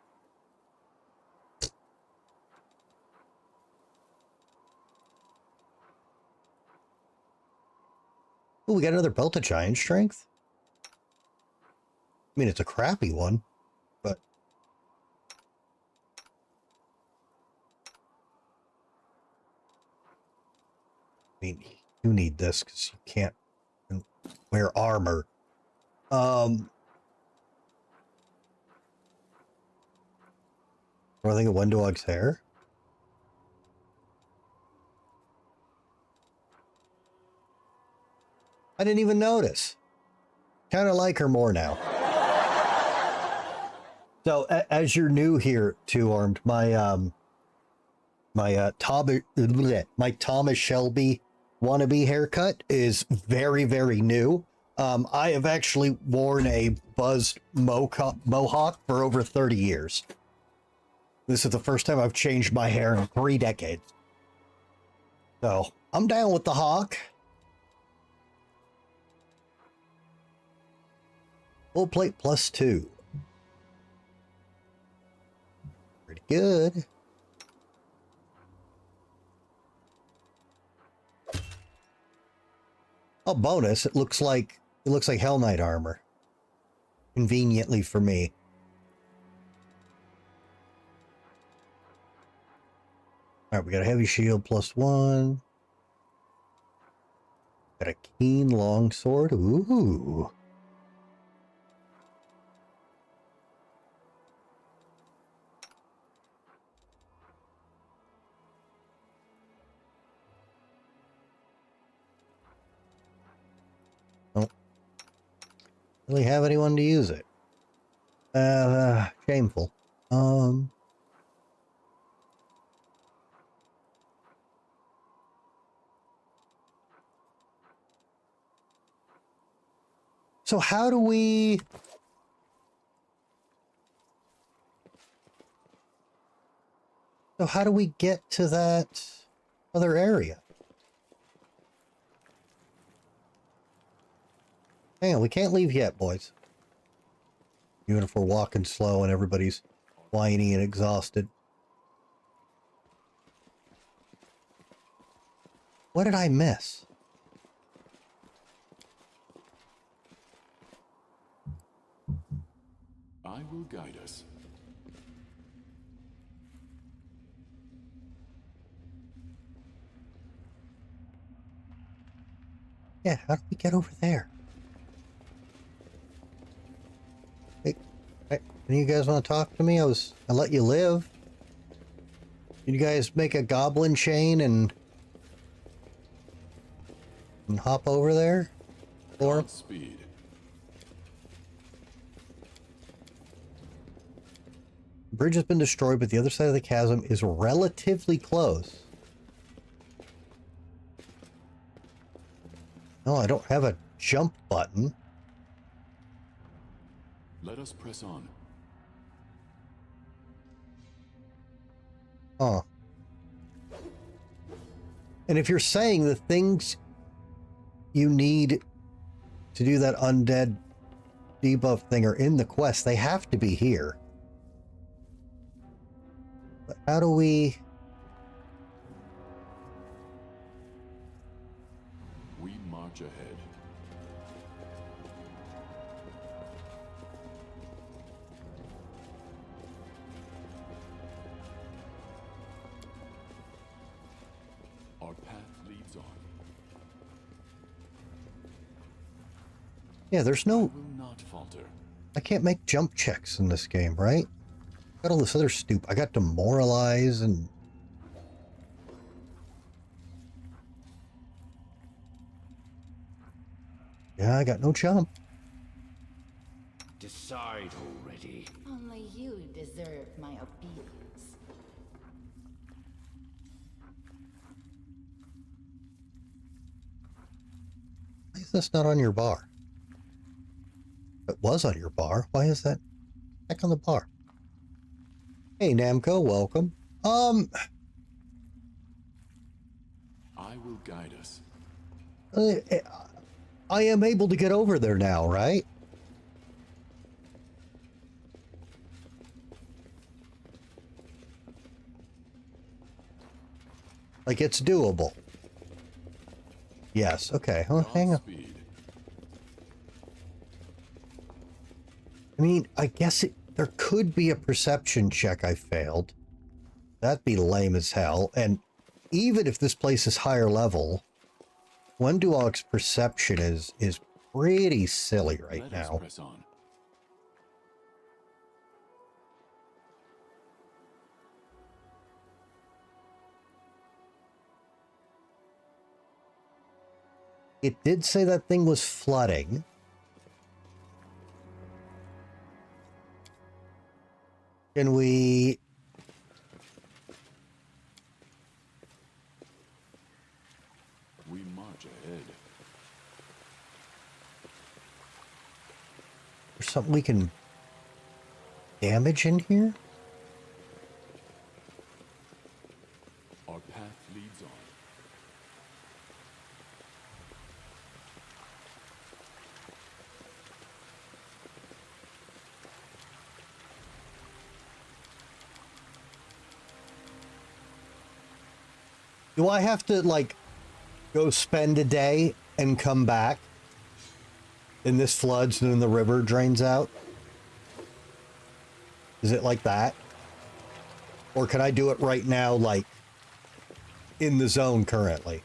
Oh, we got another belt of giant strength. I mean, it's a crappy one, but I mean, you need this because you can't wear armor. What do I think of Wendog's hair? I didn't even notice. Kind of like her more now. So, as you're new here, Two Armed, my My Thomas Shelby wannabe haircut is very, very new. I have actually worn a buzzed mohawk for over 30 years. This is the first time I've changed my hair in 3 decades. So, I'm down with the hawk. Full plate +2. Pretty good. Oh, bonus, it looks like Hell Knight armor. Conveniently for me. Alright, we got a heavy shield +1. Got a keen longsword. Ooh. Don't really have anyone to use it. Shameful. So how do we... So how do we get to that other area? Hang on, we can't leave yet, boys. Even if we're walking slow and everybody's whiny and exhausted. What did I miss? I will guide us. Yeah, how do we get over there? Hey, any of you guys want to talk to me? I let you live. Did you guys make a goblin chain and hop over there? Or Speed. the bridge has been destroyed, but the other side of the chasm is relatively close. No, I don't have a jump button. Let us press on. Huh. And if you're saying the things you need to do that undead debuff thing are in the quest, they have to be here. But how do we... We march ahead. Our path leads on. Yeah, there's no... Will not falter. I can't make jump checks in this game, right? Got all this other I got demoralize and... Yeah, I got no jump. Decide already. Only you deserve my obedience. Why is this not on your bar? It was on your bar. Why is that back on the bar? Hey, Namco, welcome. I will guide us. I am able to get over there now, right? Like, it's doable. Yes, okay. Oh, hang on. Speed. I mean, I guess there could be a perception check I failed. That'd be lame as hell. And even if this place is higher level, Wenduog's perception is pretty silly right Let us now. press on. It did say that thing was flooding. Can we... march ahead. There's something we can damage in here? Our path leads on. Do I have to, like, go spend a day and come back? And this floods and then the river drains out? Is it like that? Or can I do it right now, like, in the zone currently?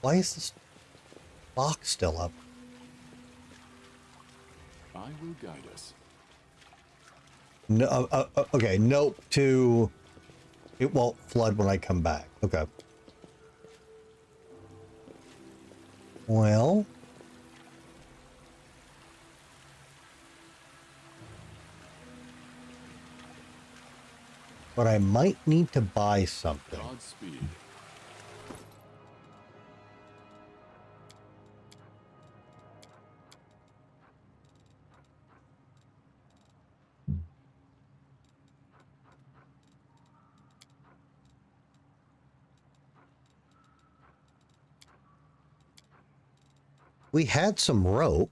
Why is this box still up? I will guide us. No, okay, nope to... It won't flood when I come back. Okay. Well... But I might need to buy something. Godspeed. We had some rope.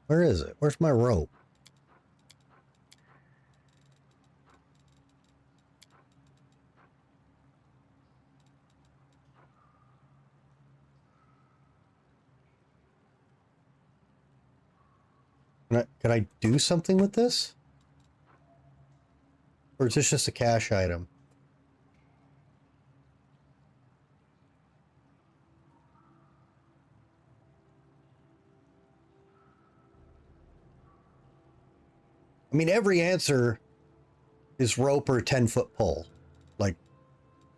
Where is it? Where's my rope? Can I do something with this? Or is this just a cash item? I mean, every answer is rope or 10-foot pole. Like,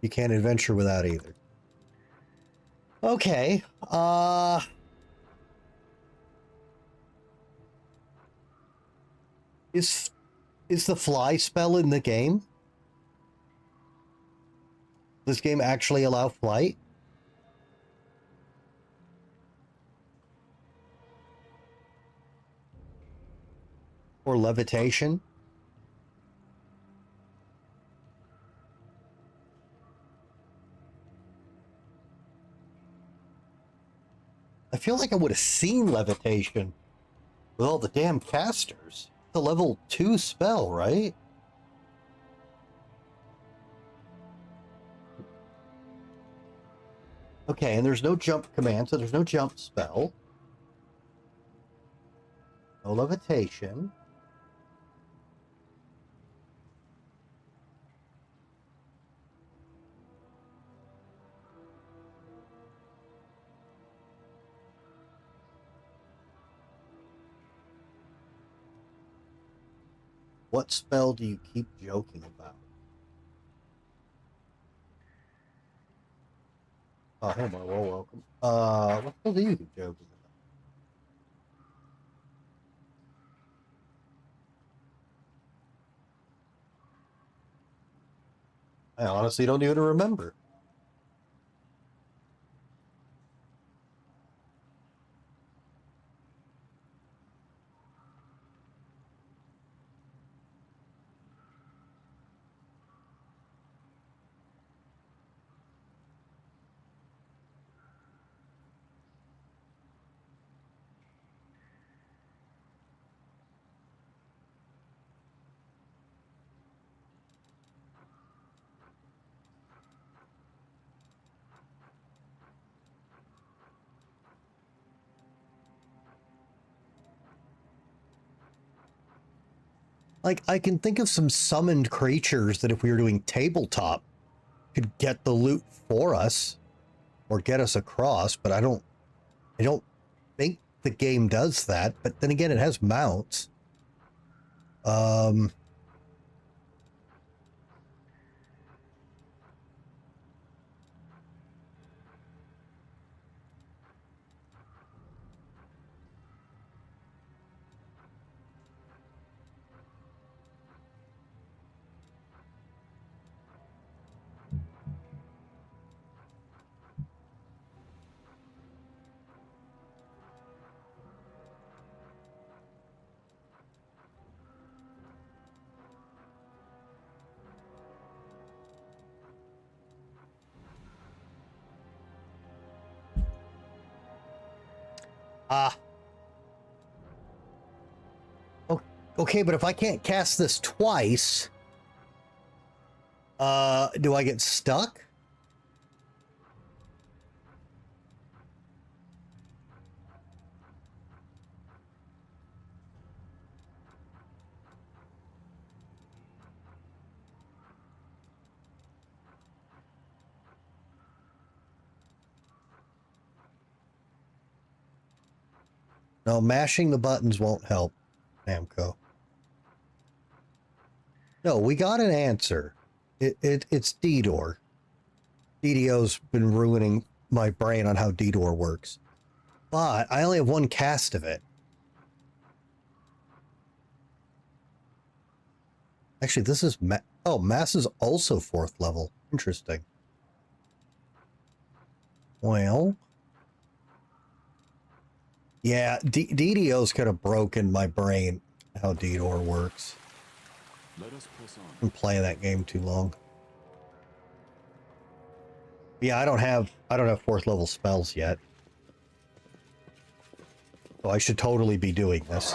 you can't adventure without either. Okay. Is the fly spell in the game? Does this game actually allow flight? Or levitation? I feel like I would have seen levitation with all the damn casters. It's a level 2 spell, right? Okay, and there's no jump command, so there's no jump spell. No levitation. What spell do you keep joking about? Oh, hey, Marlo, welcome. What spell do you keep joking about? I honestly don't even remember. Like, I can think of some summoned creatures that if we were doing tabletop could get the loot for us or get us across, but I don't think the game does that. But then again, it has mounts. Ah. Okay, but if I can't cast this twice, do I get stuck? No, mashing the buttons won't help, Namco. No, we got an answer. It's DDoR. DDO's been ruining my brain on how DDoR works. But I only have one cast of it. Actually, this is... Oh, Mass is also 4th level. Interesting. Well... Yeah, DDO's kind of broken my brain, how DDoR works. Let us press on. I've been playing that game too long. Yeah, I don't have 4th level spells yet. So I should totally be doing this.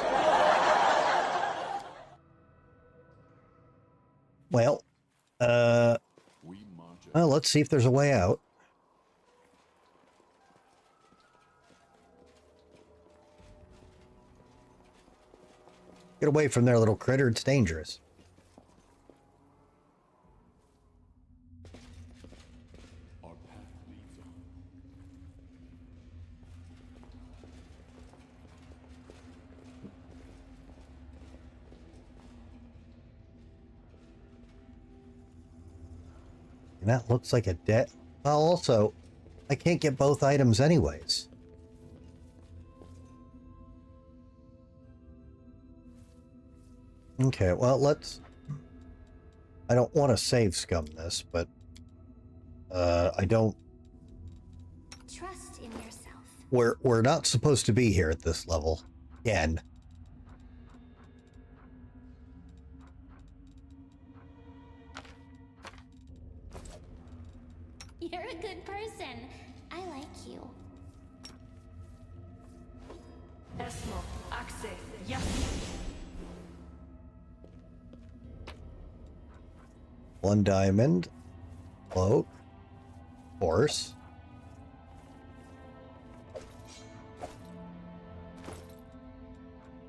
Well, well, let's see if there's a way out. Get away from there, little critter. It's dangerous. Our path leads on. And that looks like a dead... Well, also, I can't get both items anyways. Okay, well, let's... I don't want to save scum this, but... I don't... Trust in yourself. We're not supposed to be here at this level. Again. You're a good person. I like you. Esmo, Axe, yes. One diamond. Cloak. Horse.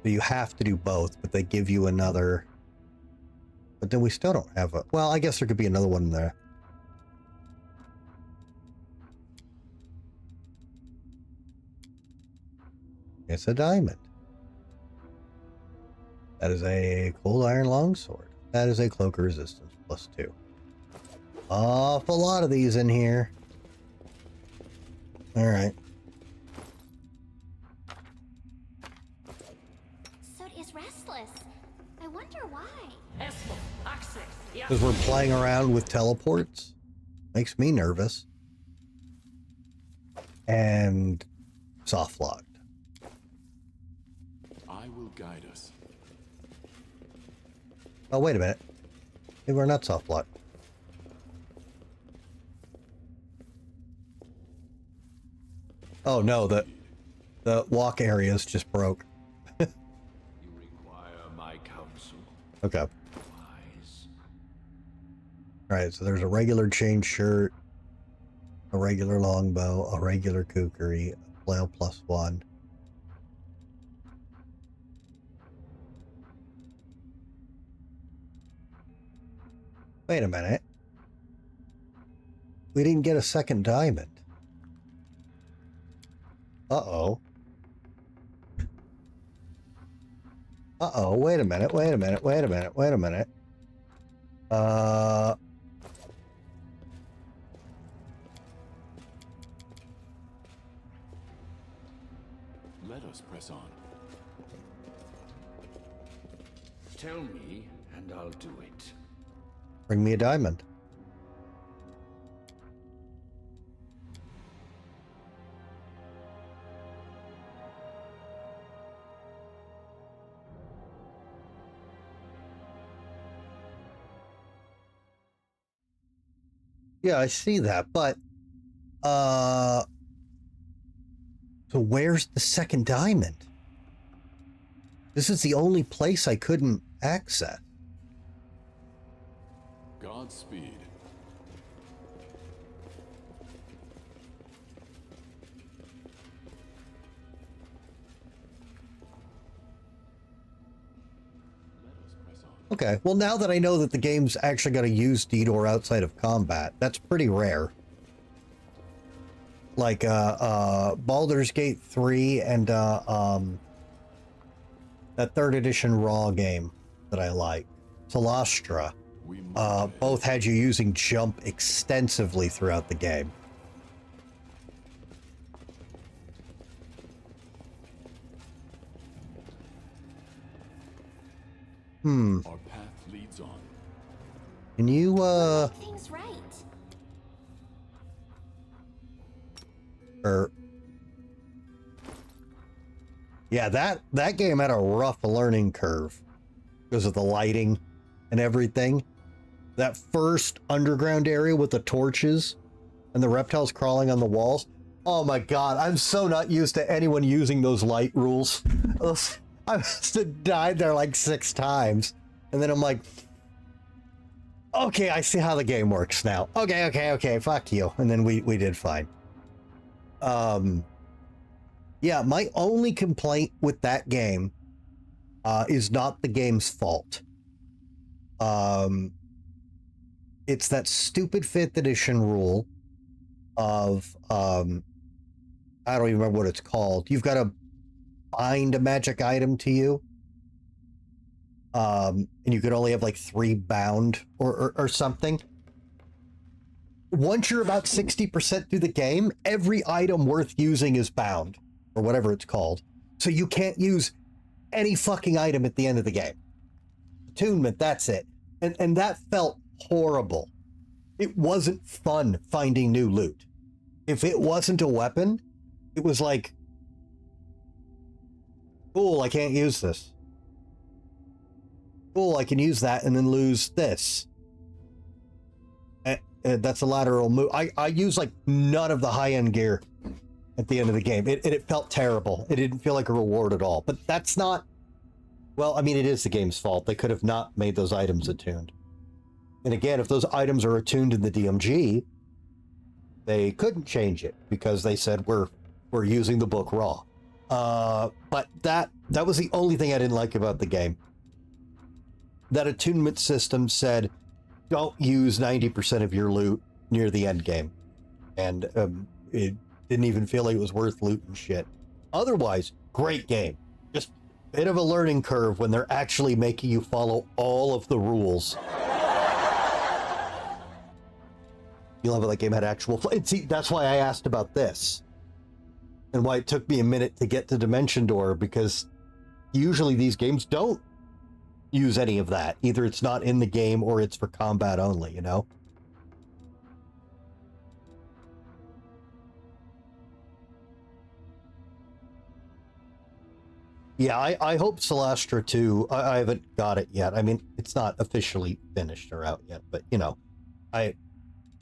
So you have to do both, but they give you another... But then we still don't have a... Well, I guess there could be another one there. It's a diamond. That is a cold iron longsword. That is a cloak of resistance +2. Awful lot of these in here. All right. Sod is restless. I wonder why. Esmo, Axe, yes. Because we're playing around with teleports. Makes me nervous. And soft locked. I will guide us. Oh, wait a minute. Maybe we're not soft locked. Oh no, the walk areas just broke. You require my counsel. Okay. Wise. Alright, so there's a regular chain shirt, a regular longbow, a regular kukri, a flail +1. Wait a minute. We didn't get a second diamond. Uh-oh. Uh-oh, wait a minute, wait a minute, wait a minute, wait a minute. Let us press on. Tell me, and I'll do it. Bring me a diamond. Yeah, I see that, but So where's the second diamond? This is the only place I couldn't access. Godspeed. Okay, well now that I know that the game's actually going to use detour outside of combat, that's pretty rare. Like, Baldur's Gate 3 and, that 3rd edition Raw game that I like, Solastra, both had you using jump extensively throughout the game. Our path leads on. Can you, Things right. Yeah, that game had a rough learning curve because of the lighting and everything. That first underground area with the torches and the reptiles crawling on the walls. Oh my god, I'm so not used to anyone using those light rules. I must have died there like 6 times. And then I'm like, okay, I see how the game works now. Okay, fuck you. And then we did fine. Yeah, my only complaint with that game is not the game's fault. It's that stupid 5th edition rule of, I don't even remember what it's called. You've got to bind a magic item to you. And you can only have like 3 bound or something. Once you're about 60% through the game, every item worth using is bound, or whatever it's called. So you can't use any fucking item at the end of the game. Attunement, that's it. And that felt horrible. It wasn't fun finding new loot. If it wasn't a weapon, it was like, cool, I can't use this. Cool, I can use that and then lose this. That's a lateral move. I use like none of the high-end gear at the end of the game. It felt terrible. It didn't feel like a reward at all. But that's not... Well, I mean, it is the game's fault. They could have not made those items attuned. And again, if those items are attuned in the DMG, they couldn't change it because they said we're using the book raw. But that was the only thing I didn't like about the game. That attunement system said, don't use 90% of your loot near the end game. And it didn't even feel like it was worth loot and shit. Otherwise, great game. Just a bit of a learning curve when they're actually making you follow all of the rules. You love it, that game had actual play. See, that's why I asked about this. And why it took me a minute to get to Dimension Door, because usually these games don't use any of that. Either it's not in the game or it's for combat only, you know? Yeah, I hope Solastra 2, I haven't got it yet. I mean, it's not officially finished or out yet, but, you know, I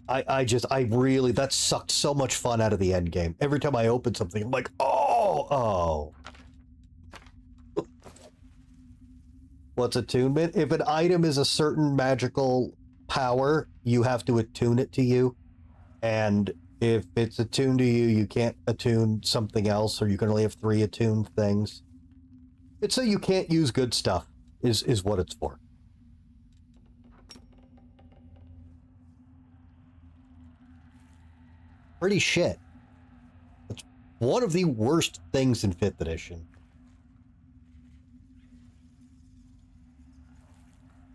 really, that sucked so much fun out of the end game. Every time I open something, I'm like, oh. What's attunement? If an item is a certain magical power, you have to attune it to you. And if it's attuned to you, you can't attune something else, or you can only have 3 attuned things. It's so you can't use good stuff, is what it's for. Pretty shit. It's one of the worst things in 5th edition.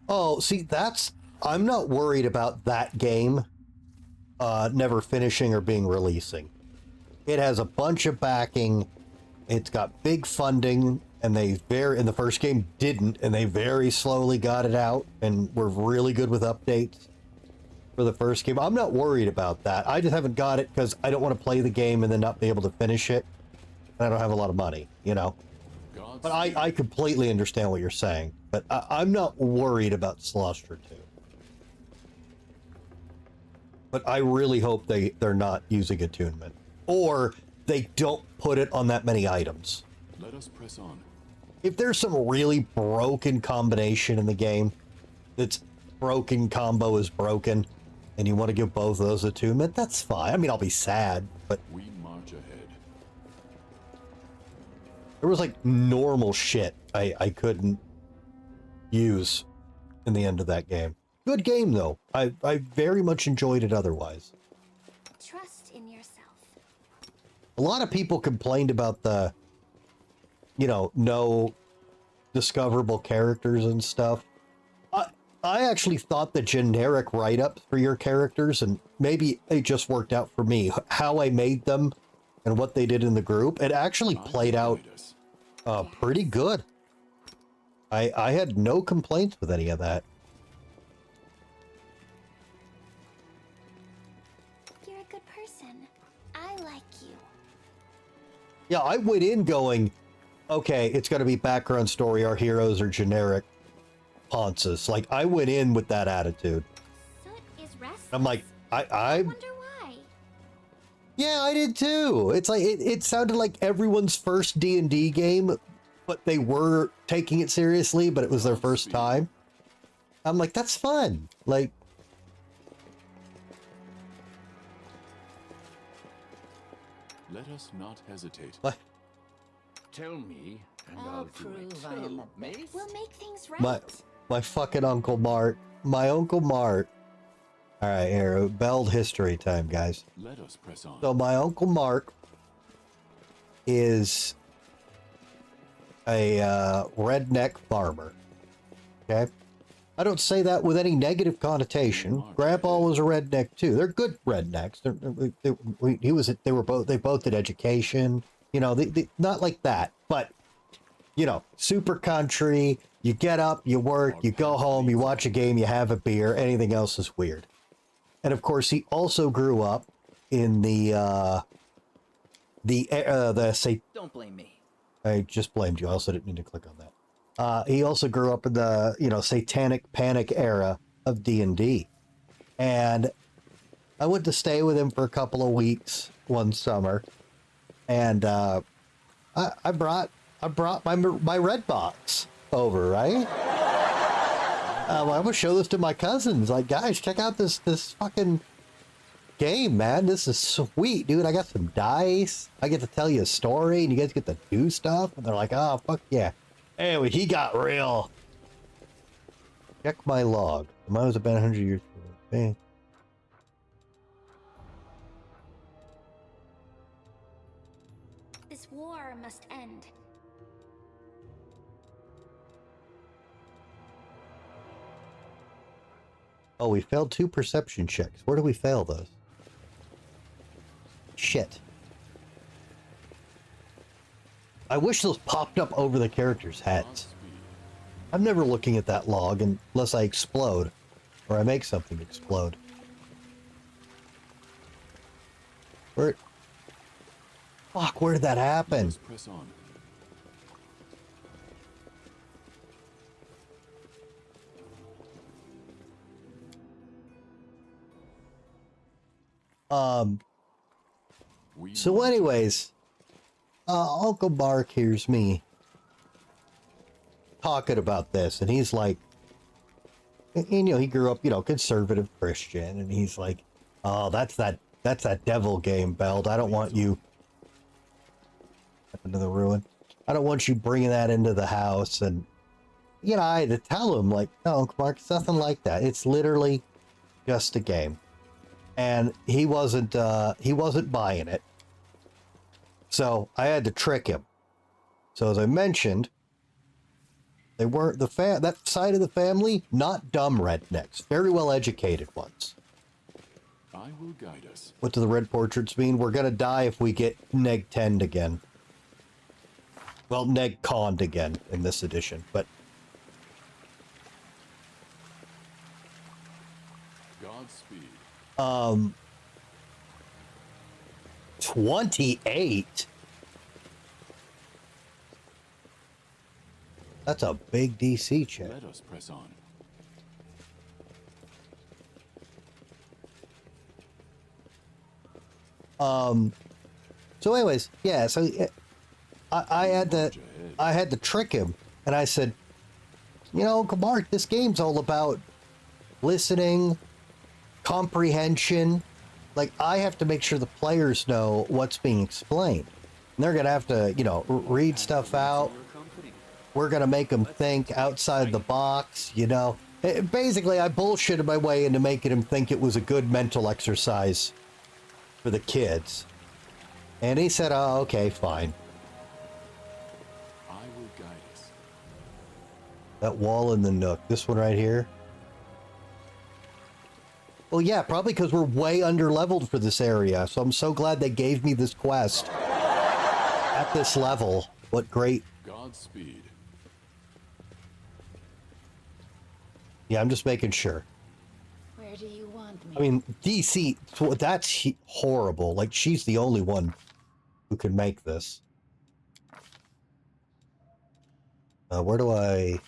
Oh, see, I'm not worried about that game never finishing or being releasing. It has a bunch of backing. It's got big funding, and the first game didn't, and they very slowly got it out, and were really good with updates for the first game. I'm not worried about that. I just haven't got it because I don't want to play the game and then not be able to finish it. And I don't have a lot of money, you know? But I completely understand what you're saying. But I'm not worried about Solastra 2. But I really hope they're not using attunement. Or they don't put it on that many items. Let us press on. If there's some really broken combination in the game, that's broken combo is broken, and you want to give both of those attunement, that's fine. I mean, I'll be sad, but We march ahead. there was like normal shit I couldn't use in the end of that game. Good game though. I very much enjoyed it otherwise. Trust in yourself. A lot of people complained about the, you know, no discoverable characters and stuff. I actually thought the generic write-ups for your characters, and maybe it just worked out for me, how I made them and what they did in the group, it actually played out pretty good. I had no complaints with any of that. You're a good person. I like you. Yeah, I went in going, okay, it's going to be background story. Our heroes are generic ponces. Like, I went in with that attitude. Soot is restless. I'm like, I I wonder why. yeah, I did too. It's like, it sounded like everyone's first D&D game, but they were taking it seriously, but it was their first time. I'm like, that's fun. Like, Let us not hesitate. what? Tell me, and I'll I'll do it. prove I am the best. We'll make things My, right. my fucking Uncle Mark. My Uncle Mark. All right, here, Beld history time, guys. Let us press on. So my Uncle Mark is a redneck farmer. Okay? I don't say that with any negative connotation. Grandpa was a redneck too. They're good rednecks. They both did education. You know, they not like that, but you know, super country. You get up, you work, you go home, you watch a game, you have a beer. Anything else is weird. And of course, he also grew up in say, Don't blame me. I just blamed you. I also didn't mean to click on that. He also grew up in the, you know, satanic panic era of D&D. And I went to stay with him for a couple of weeks one summer. And I brought my red box over, right? I'm gonna show this to my cousins. Like, guys, check out this fucking game, man. This is sweet, dude. I got some dice. I get to tell you a story, and you guys get to do stuff. And they're like, oh, fuck yeah. Anyway, he got real. Check my log. Mine was about 100 years ago. Okay. This war must end. Oh, we failed 2 perception checks. Where do we fail those? Shit. I wish those popped up over the characters' heads. I'm never looking at that log unless I explode. Or I make something explode. Where... Fuck, where did that happen? Let's press on. So anyways, Uncle Mark hears me talking about this, and he's like, and, you know, he grew up, you know, conservative Christian, and he's like, oh, that's that devil game, Beld. I don't want you into the ruin. I don't want you bringing that into the house. And, you know, I had to tell him, like, no, Uncle Mark, it's nothing like that. It's literally just a game. And he wasn't buying it. So I had to trick him. So as I mentioned, they weren't that side of the family, not dumb rednecks, very well educated ones. I will guide us. What do the red portraits mean? We're gonna die if we get neg 10'd again. Well, neg conned again in this edition, but Godspeed. 28. That's a big DC check. Let us press on. So anyways, yeah, so I had to trick him, and I said, you know, Uncle Mark, this game's all about listening, comprehension. Like, I have to make sure the players know what's being explained. And they're going to have to, you know, read stuff out. We're going to make them think outside the box, you know. Basically, I bullshitted my way into making him think it was a good mental exercise for the kids. And he said, oh, okay, fine. I will guide us. That wall in the nook. This one right here. Well, yeah, probably because we're way under-leveled for this area. So I'm so glad they gave me this quest at this level. What great... Godspeed. Yeah, I'm just making sure. Where do you want me? I mean, DC, that's horrible. Like, she's the only one who can make this. Where do I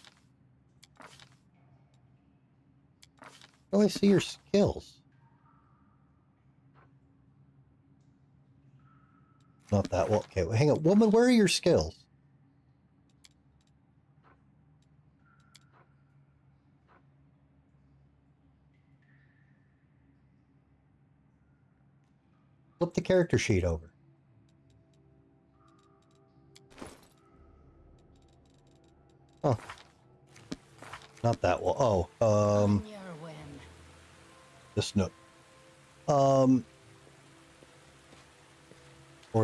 see your skills? Not that one. Okay, well, hang on. Woman, where are your skills? Flip the character sheet over. Oh. Not that one. Oh, On your whim. this nook. Or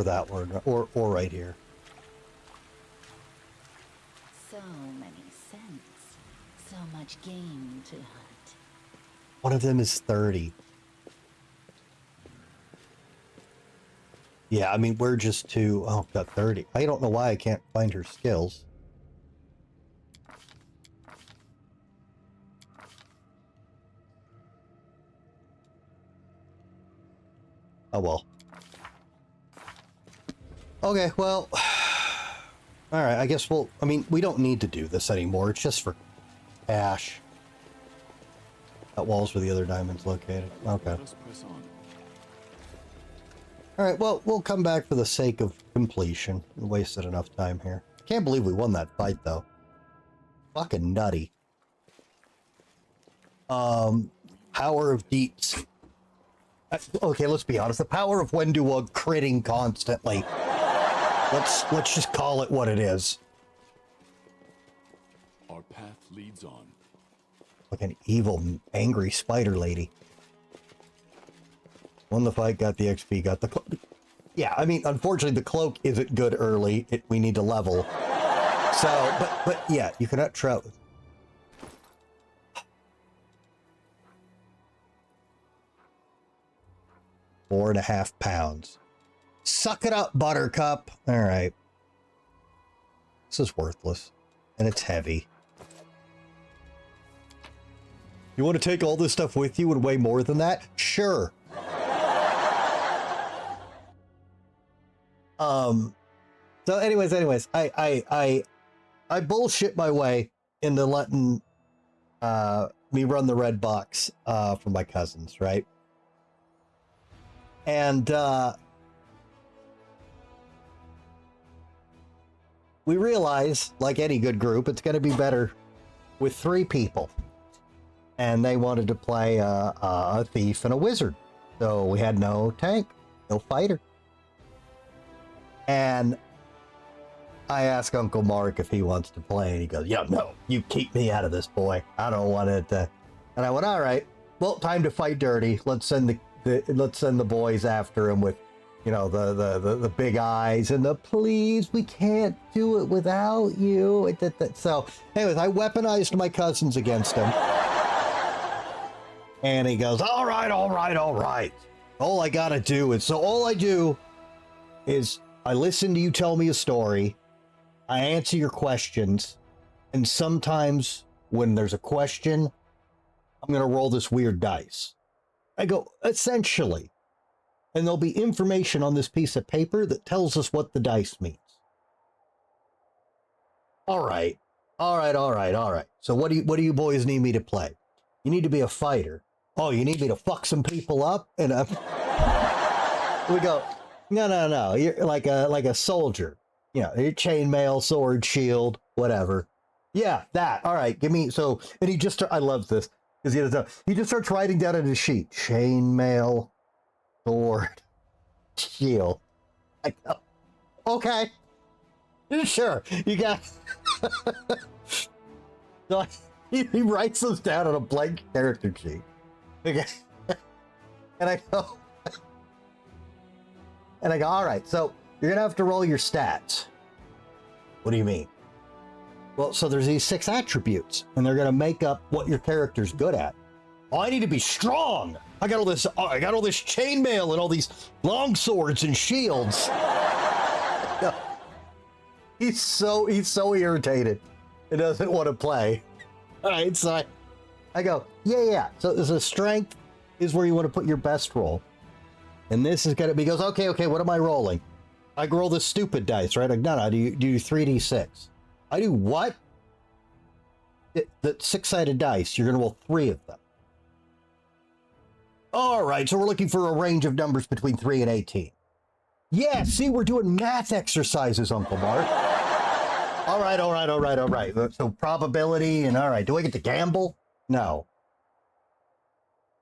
that one, or right here. So many scents. So much game to hunt. One of them is 30. Yeah, I mean, we're just too... Oh, got 30. I don't know why I can't find her skills. Oh, well. Okay, well... Alright, I guess we'll... I mean, we don't need to do this anymore. It's just for cash. That wall's where the other diamond's located. Okay. Let us press on. Alright, well, we'll come back for the sake of completion. We wasted enough time here. Can't believe we won that fight, though. Fucking nutty. Power of deeps. Okay, let's be honest. The power of Wenduog critting constantly. Let's just call it what it is. Our path leads on. Like an evil, angry spider lady. Won the fight, got the XP, got the cloak. Yeah, I mean, unfortunately, the cloak isn't good early. We need to level. So, but yeah, you cannot trout. 4.5 pounds. Suck it up, Buttercup. All right. This is worthless, and it's heavy. You want to take all this stuff with you and weigh more than that? Sure. So anyways, I bullshit my way into letting me run the red box for my cousins, right? And we realize, like any good group, it's going to be better with 3 people. And they wanted to play a thief and a wizard. So we had no tank, no fighter. And I asked Uncle Mark if he wants to play, and he goes, yeah, no, you keep me out of this, boy. I don't want it to... And I went, all right, well, time to fight dirty. Let's send the boys after him with, you know, the big eyes and the please, we can't do it without you. So anyways, I weaponized my cousins against him. And he goes, all right. All I gotta do is I listen to you tell me a story. I answer your questions. And sometimes when there's a question, I'm going to roll this weird dice. I go, essentially. And there'll be information on this piece of paper that tells us what the dice means. All right. So what do you boys need me to play? You need to be a fighter. Oh, you need me to fuck some people up? And we go, No. You're like a soldier. You know, your chainmail, sword, shield, whatever. Yeah, that. All right, give me. So, and he just. I love this because he just starts writing down on his sheet: chainmail, sword, shield. I go, okay, sure. You got. So he writes those down on a blank character sheet. Okay. And I go, all right, so you're going to have to roll your stats. What do you mean? Well, so there's these 6 attributes, and they're going to make up what your character's good at. Oh, I need to be strong. I got all this chainmail and all these long swords and shields. He's so irritated. He doesn't want to play. All right, so I go, yeah. So the strength is where you want to put your best roll. And this is going to be, he goes, okay, what am I rolling? I roll the stupid dice, right? Like, no, do you do 3d6? I do what? The 6-sided dice, you're going to roll 3 of them. All right, so we're looking for a range of numbers between 3 and 18. Yeah, see, we're doing math exercises, Uncle Mark. All right. So probability and all right. Do I get to gamble? No.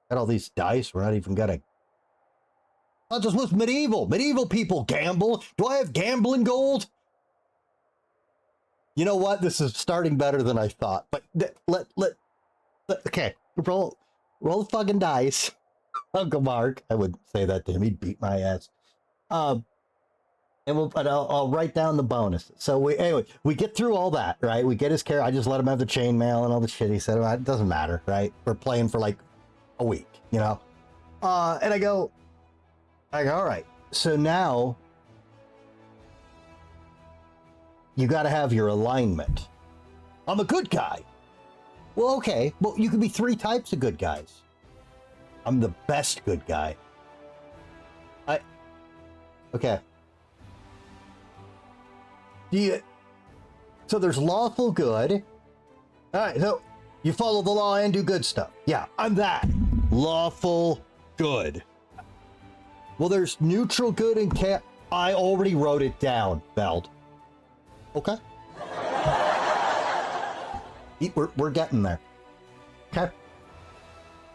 Got all these dice. We're not even gonna. Oh, this was medieval. Medieval people gamble. Do I have gambling gold? You know what? This is starting better than I thought. But okay. Roll the fucking dice, Uncle Mark. I wouldn't say that to him. He'd beat my ass. And I'll write down the bonuses. So we get through all that, right? We get his character. I just let him have the chainmail and all the shit he said. It doesn't matter, right? We're playing for like a week, you know? And I go, all right. So now you got to have your alignment. I'm a good guy. Well, okay. Well, you can be 3 types of good guys. I'm the best good guy. Okay. So there's lawful good. All right, so you follow the law and do good stuff. Yeah, I'm that. Lawful good. Well, there's neutral good and I already wrote it down, Beld. Okay. We're getting there. Okay.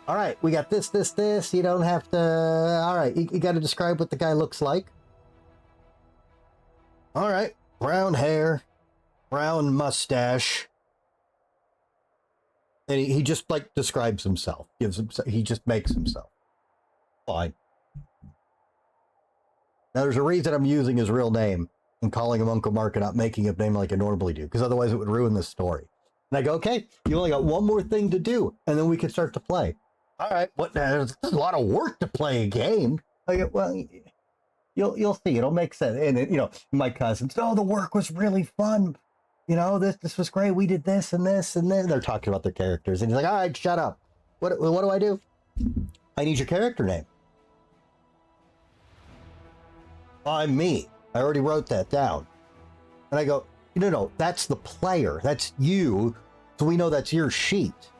All right, we got this. You don't have to... All right, you got to describe what the guy looks like. All right. Brown hair, brown mustache, and he just like describes himself. He just makes himself. Fine. Now there's a reason I'm using his real name and calling him Uncle Mark and not making a name like I normally do, because otherwise it would ruin the story. And I go, okay, you only got one more thing to do, and then we can start to play. All right, there's a lot of work to play a game. I go, well. You'll see. It'll make sense. And you know, my cousins, the work was really fun. You know, this was great. We did this and this and then they're talking about their characters. And he's like, all right, shut up. What do I do? I need your character name. I'm me. I already wrote that down. And I go, no, that's the player. That's you. So we know that's your sheet.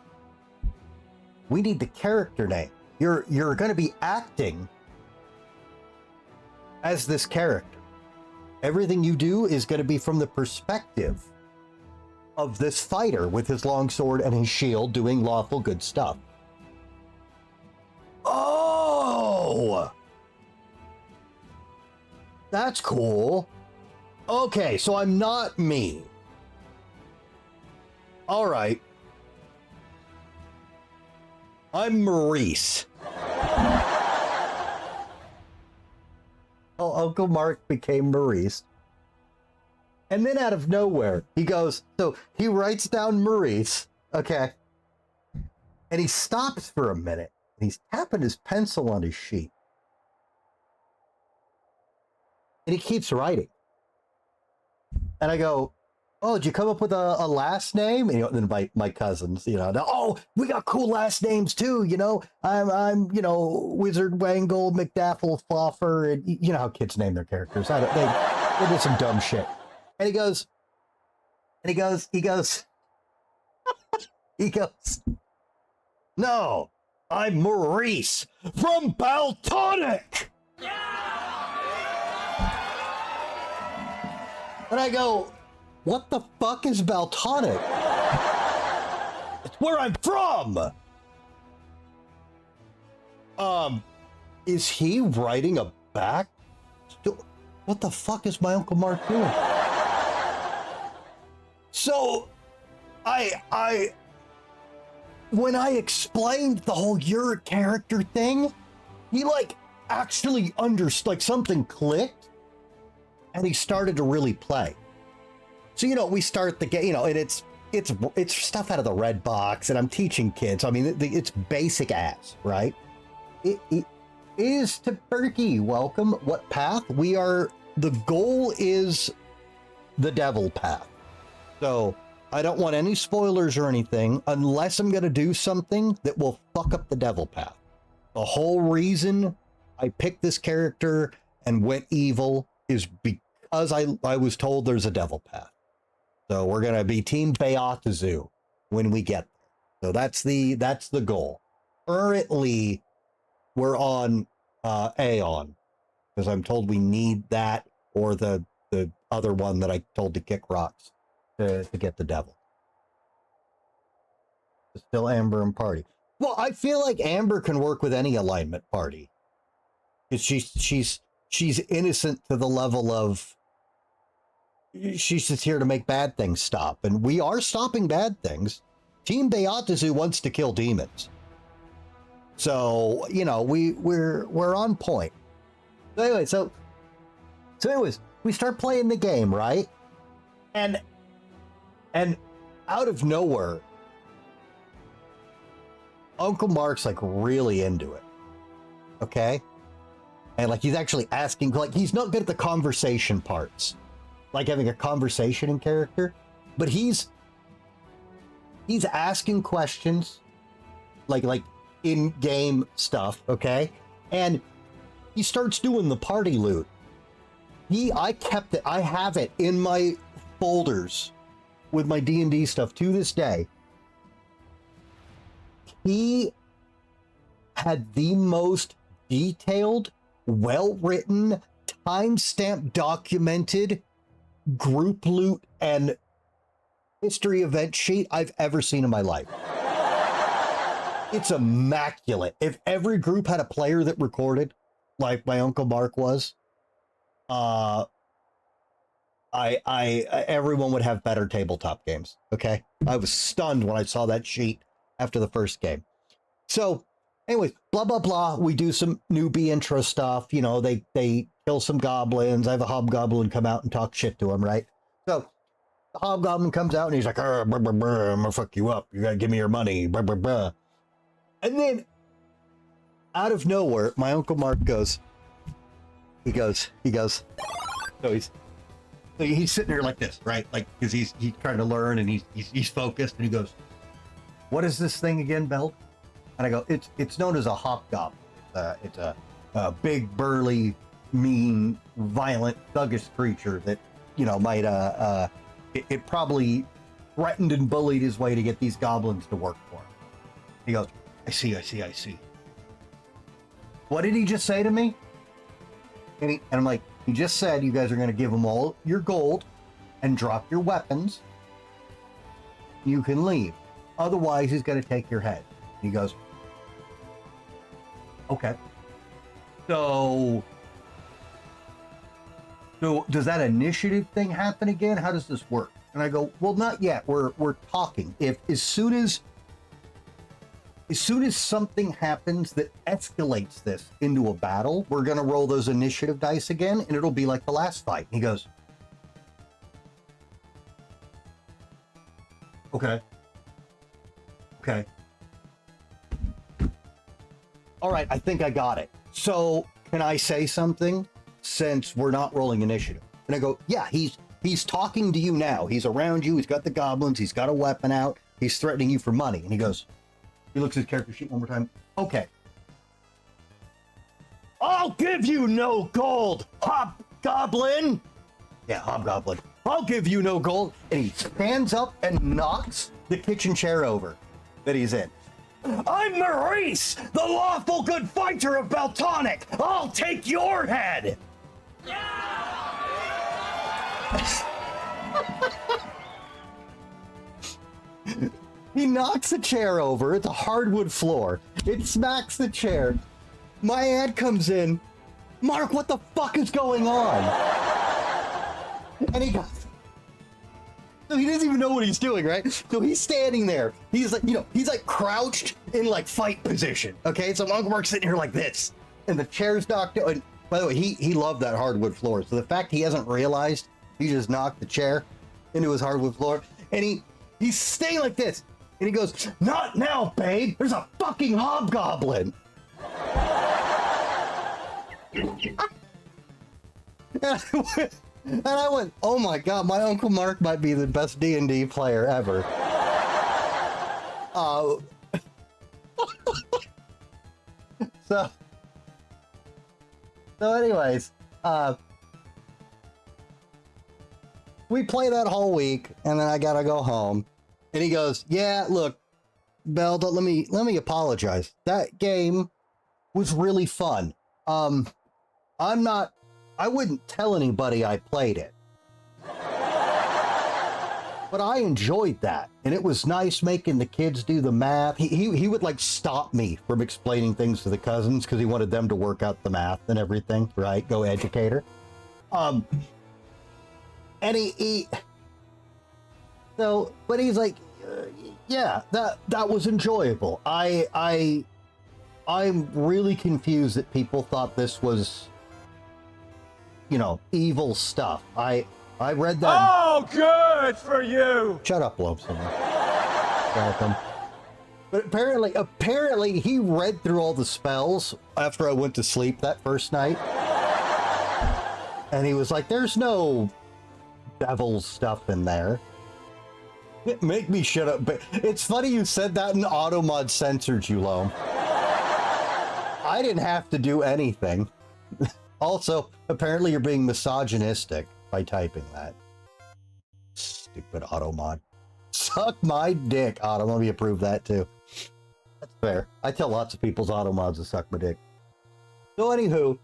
We need the character name. You're going to be acting as this character. Everything you do is going to be from the perspective of this fighter with his longsword and his shield doing lawful good stuff. Oh! That's cool. Okay, so I'm not me. All right. I'm Maurice. Uncle Mark became Maurice. And then out of nowhere, he goes, so he writes down Maurice, okay, and he stops for a minute, and he's tapping his pencil on his sheet. And he keeps writing. And I go, oh, did you come up with a last name? And, then my cousins, we got cool last names too, I'm Wizard Wangle, McDaffle, Floffer, and you know how kids name their characters. They did some dumb shit. And he goes, no, I'm Maurice from Baltonic. And I go, what the fuck is Baltonic? It's where I'm from. Is he writing a back? What the fuck is my Uncle Mark doing? So, when I explained the whole you're a character thing, he like actually understood, like something clicked, and he started to really play. So, we start the game, and it's stuff out of the red box, and I'm teaching kids. I mean, it's basic ass, right? It is to Berkey. Welcome. What path? The goal is the devil path. So I don't want any spoilers or anything unless I'm going to do something that will fuck up the devil path. The whole reason I picked this character and went evil is because I was told there's a devil path. So we're going to be Team Beatazu when we get there. So that's the goal. Currently, we're on Aeon because I'm told we need that or the other one that I told to kick rocks to get the devil. It's still Amber and Party. Well, I feel like Amber can work with any alignment party. She's innocent to the level of she's just here to make bad things stop, and we are stopping bad things. Team Beatazu wants to kill demons, so we're on point. So anyway, so anyways, we start playing the game, right? And out of nowhere, Uncle Mark's like really into it. Okay? And like he's actually asking, like he's not good at the conversation parts. Like having a conversation in character, but he's asking questions like in-game stuff, okay? And he starts doing the party loot. I kept it, I have it in my folders with my D&D stuff to this day. He had the most detailed, well-written, timestamp documented group loot and history event sheet I've ever seen in my life. It's immaculate. If every group had a player that recorded like my Uncle Mark was, everyone would have better tabletop games. Okay. I was stunned when I saw that sheet after the first game. So anyways, blah, blah, blah. We do some newbie intro stuff. They kill some goblins. I have a hobgoblin come out and talk shit to him, right? So the hobgoblin comes out and he's like, I'm gonna fuck you up. You gotta give me your money. Blah, blah, blah. And then out of nowhere, my Uncle Mark goes, he goes, so he's sitting there like this, right? Like, because he's trying to learn and he's focused, and he goes, what is this thing again, Belt? And I go, it's known as a hobgoblin. It's a big, burly, mean, violent, thuggish creature that, might, it probably threatened and bullied his way to get these goblins to work for him. He goes, I see. What did he just say to me? And I'm like, he just said you guys are going to give him all your gold and drop your weapons. You can leave. Otherwise, he's going to take your head. He goes, okay. So does that initiative thing happen again? How does this work? And I go, well, not yet. We're talking. If as soon as something happens that escalates this into a battle, we're going to roll those initiative dice again, and it'll be like the last fight. And he goes, okay. All right, I think I got it. So can I say something since we're not rolling initiative? And I go, yeah, he's talking to you now. He's around you. He's got the goblins. He's got a weapon out. He's threatening you for money. And he goes, he looks at his character sheet one more time. Okay. I'll give you no gold, hobgoblin. Yeah, hobgoblin. I'll give you no gold. And he stands up and knocks the kitchen chair over that he's in. I'm Maurice, the lawful good fighter of Baltonic. I'll take your head. He knocks the chair over. It's a hardwood floor. It smacks the chair. My aunt comes in. Mark, what the fuck is going on? And he goes, so he doesn't even know what he's doing, right? So he's standing there. He's like, he's like crouched in like fight position. Okay, so Uncle Mark's sitting here like this, and the chair's knocked out. And by the way, he loved that hardwood floor. So the fact he hasn't realized he just knocked the chair into his hardwood floor, and he's staying like this, and he goes, "Not now, babe. There's a fucking hobgoblin." And I went, oh my god, my Uncle Mark might be the best D&D player ever. So anyways, we play that whole week, and then I gotta go home. And he goes, yeah, look, Belle, let me apologize. That game was really fun. I wouldn't tell anybody I played it. But I enjoyed that. And it was nice making the kids do the math. He would like stop me from explaining things to the cousins because he wanted them to work out the math and everything, right? Go educator. And but he's like, yeah, that was enjoyable. I'm really confused that people thought this was, evil stuff. I read that. Oh, good for you! Shut up, Lobson. Welcome. But apparently he read through all the spells after I went to sleep that first night. And he was like, there's no devil stuff in there. Make me shut up. But it's funny you said that and Automod censored you, Loam. I didn't have to do anything. Also, apparently you're being misogynistic by typing that. Stupid Automod. Suck my dick, Auto. Let me approve that too. That's fair. I tell lots of people's Automods to suck my dick. So anywho,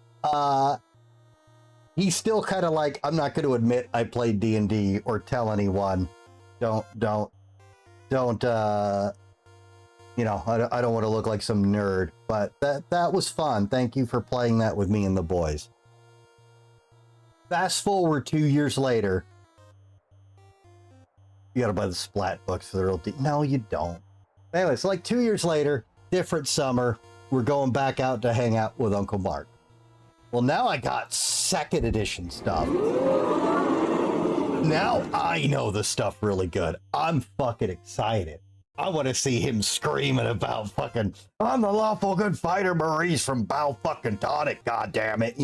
he's still kind of like, I'm not going to admit I played D&D or tell anyone. I don't want to look like some nerd, but that was fun. Thank you for playing that with me and the boys. Fast forward 2 years later. You gotta buy the Splat books for the real deal. No, you don't. Anyway, so like 2 years later, different summer, we're going back out to hang out with Uncle Mark. Well, now I got second edition stuff. Now I know the stuff really good. I'm fucking excited. I want to see him screaming about fucking, I'm the lawful good fighter Maurice from Bow fucking Tonic, god damn it.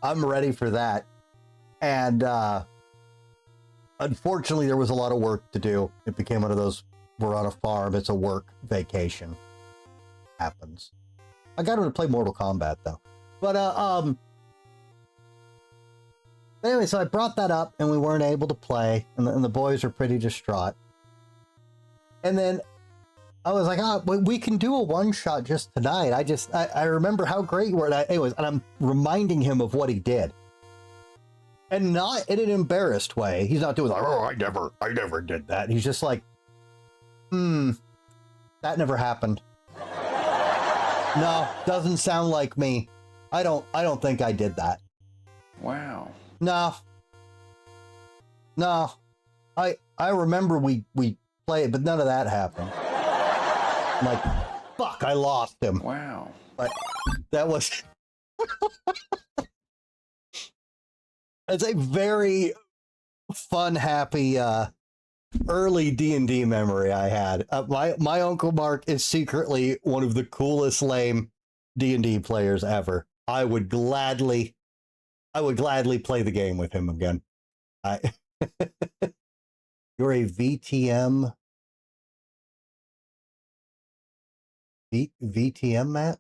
I'm ready for that. And unfortunately there was a lot of work to do. It became one of those, we're on a farm, it's a work vacation. Happens. I got him to play Mortal Kombat though. But anyway, so I brought that up and we weren't able to play, and the boys are pretty distraught. And then I was like, we can do a one-shot just tonight. I remember how great you were. Anyways, and I'm reminding him of what he did. And not in an embarrassed way. He's not doing like, oh, I never did that. He's just like, that never happened. No, doesn't sound like me. I don't think I did that. Wow. No. I remember we played, but none of that happened. I'm like, fuck, I lost him. Wow. But that was it's a very fun, happy early D&D memory I had. My Uncle Mark is secretly one of the coolest lame D&D players ever. I would gladly play the game with him again. You're a VTM. VTM, Matt?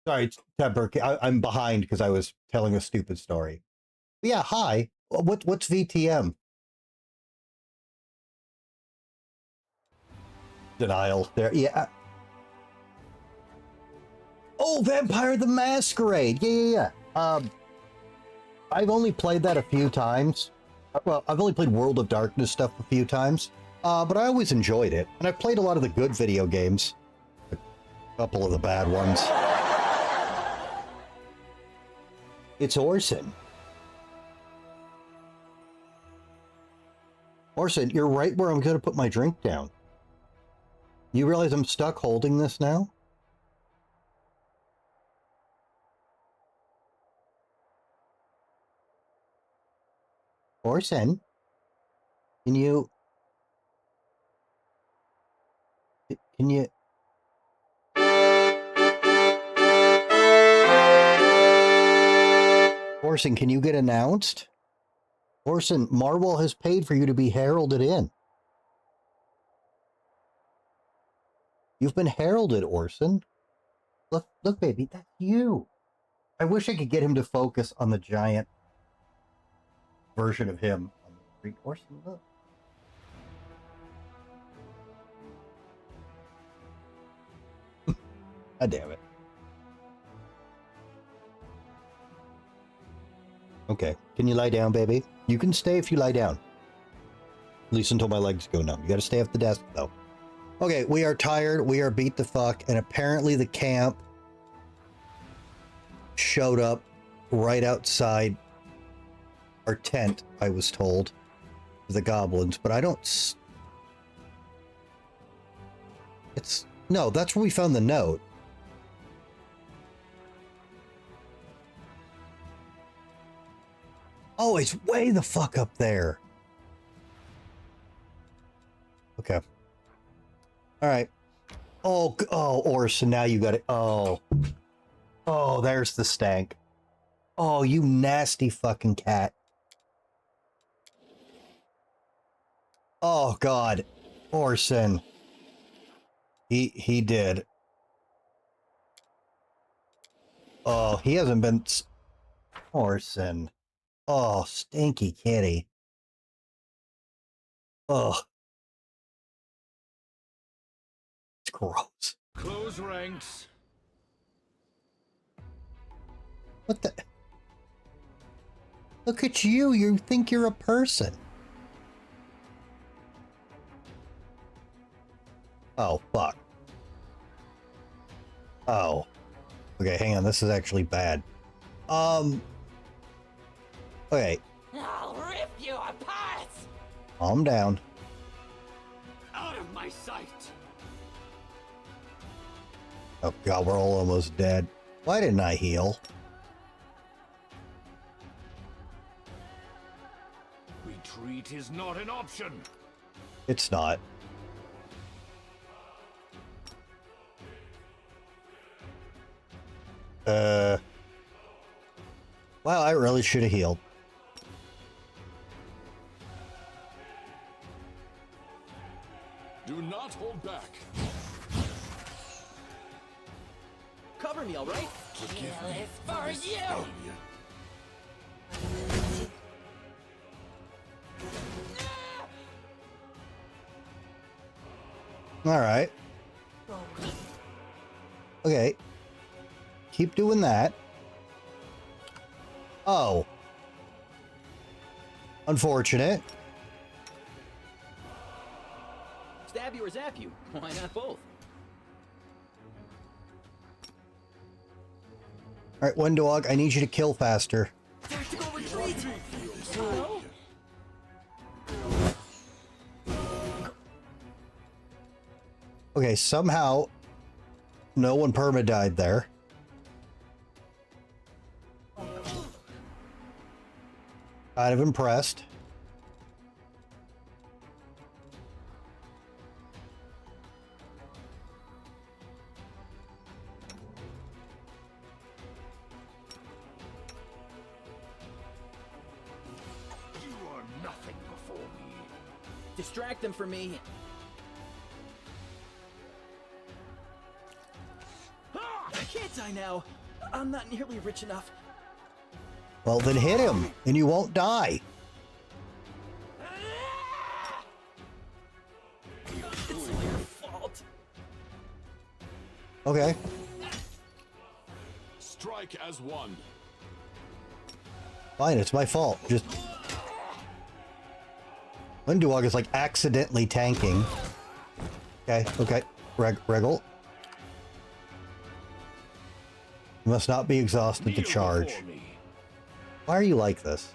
Sorry, Temper. I'm behind because I was telling a stupid story. But yeah, hi. What's VTM? Denial there. Yeah. Oh, Vampire the Masquerade. Yeah. I've only played that a few times. Well, I've only played World of Darkness stuff a few times, but I always enjoyed it. And I've played a lot of the good video games. A couple of the bad ones. It's Orson. Orson, you're right where I'm going to put my drink down. You realize I'm stuck holding this now? Orson, can you... Can you... Orson, can you get announced? Orson, Marvel has paid for you to be heralded in. You've been heralded, Orson. Look, baby, that's you. I wish I could get him to focus on the giant version of him on the screen. Orson, look. God damn it. Okay, can you lie down, baby? You can stay if you lie down. At least until my legs go numb. You gotta stay at the desk, though. Okay, we are tired. We are beat the fuck. And apparently the camp showed up right outside our tent, I was told. The goblins. But I don't... No, that's where we found the note. Oh, it's way the fuck up there. Okay. All right. Oh, Orson, now you got it. Oh, there's the stank. Oh, you nasty fucking cat. Oh, God. Orson. He did. Oh, he hasn't been... Orson. Oh, stinky kitty. Oh. It's gross. Close ranks. What the? Look at you. You think you're a person. Oh, fuck. Oh. Okay, hang on. This is actually bad. Okay. I'll rip you apart! Calm down. Out of my sight. Oh, God, we're all almost dead. Why didn't I heal? Retreat is not an option. It's not. Wow, I really should have healed. Do not hold back. Cover me, all right? Kill is for you! All right. Okay. Keep doing that. Oh. Unfortunate. Stab you or zap you? Why not both? All right, one dog. I need you to kill faster. Tactical retreat! No? Okay, somehow no one perma died there. Kind of impressed. You are nothing before me. Distract them for me. I can't die now. I'm not nearly rich enough. Well, then hit him, and you won't die. It's your fault. Okay. Strike as one. Fine, it's my fault. Just... Unduog is like accidentally tanking. Okay, okay. Wriggle. You must not be exhausted to Kneel charge. before me. Why are you like this?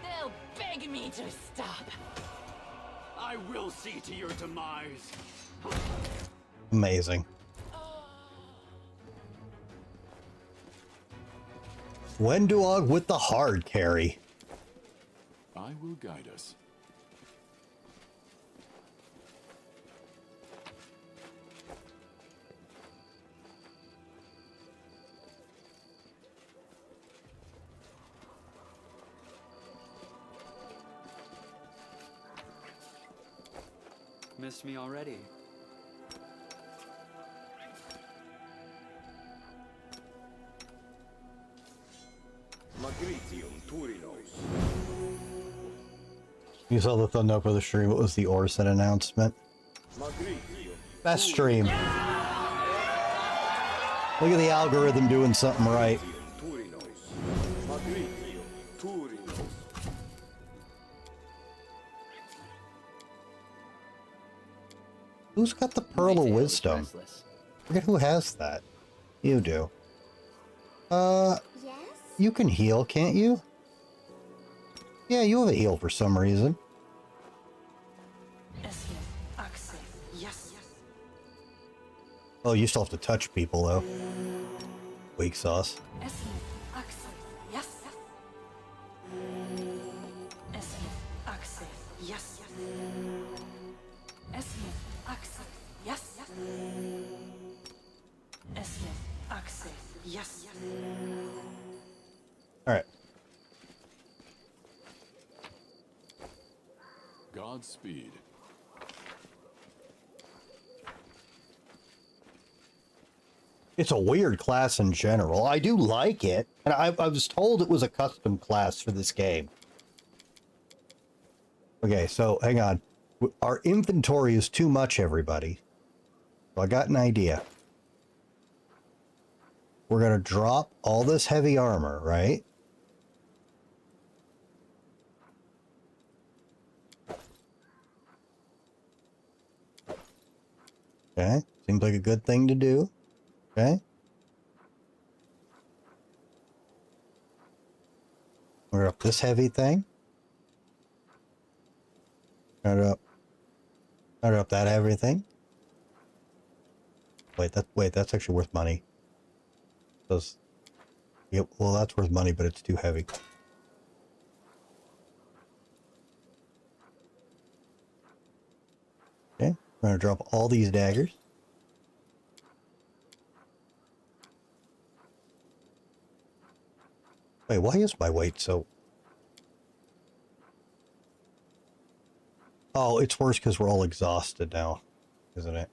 They'll beg me to stop. I will see to your demise. Amazing. Wenduog with the hard carry. I will guide us. Missed me already. You saw the thumbnail for the stream. What was the Orson announcement? Best stream. Look at the algorithm doing something right. Who's got the Pearl of Wisdom? Forget who has that. You do. Yes? You can heal, can't you? Yeah, you have a heal for some reason. Oh, you still have to touch people, though. Weak sauce. Alright. Godspeed. It's a weird class in general. I do like it. And I was told it was a custom class for this game. Okay, so hang on. Our inventory is too much, everybody. So I got an idea. We're going to drop all this heavy armor, right? Okay, seems like a good thing to do. Okay. We're up this heavy thing. Start up that heavy thing. Wait, that's actually worth money. Yep, well, that's worth money, but it's too heavy. Okay, I'm gonna drop all these daggers. Wait, why is my weight so... Oh, it's worse because we're all exhausted now, isn't it?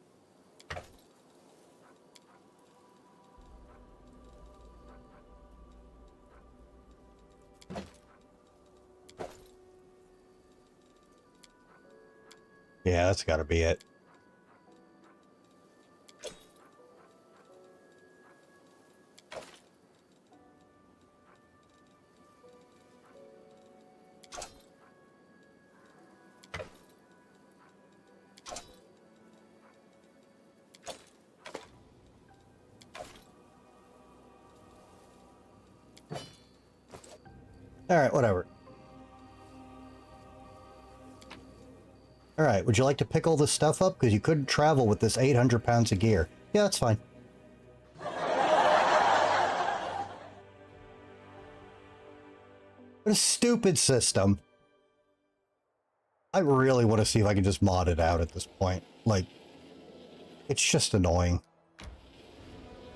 Yeah, that's gotta be it. All right, whatever. All right, would you like to pick all this stuff up? Because you couldn't travel with this 800 pounds of gear. Yeah, that's fine. What a stupid system. I really want to see if I can just mod it out at this point. Like, it's just annoying.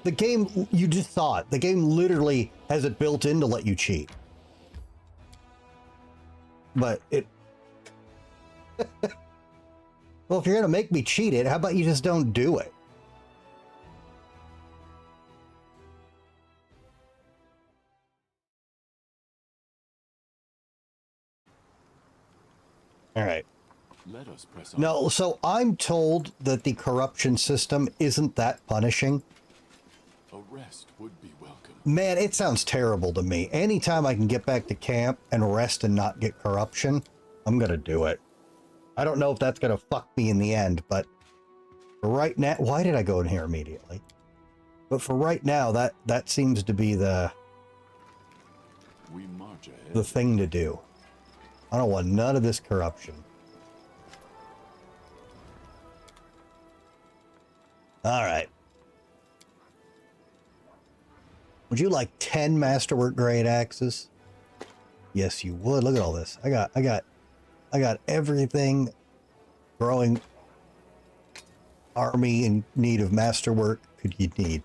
The game, you just saw it. The game literally has it built in to let you cheat. But it... Well, if you're going to make me cheat it, how about you just don't do it? All right. Let us press on. No, so I'm told that the corruption system isn't that punishing. A rest would be welcome. Man, it sounds terrible to me. Anytime I can get back to camp and rest and not get corruption, I'm gonna do it. I don't know if that's gonna fuck me in the end, but for right now, why did I go in here immediately? But for right now, that seems to be the We march ahead. the thing to do. I don't want none of this corruption. All right. Would you like 10 masterwork grade axes? Yes, you would. Look at all this. I got everything growing army in need of masterwork could you need.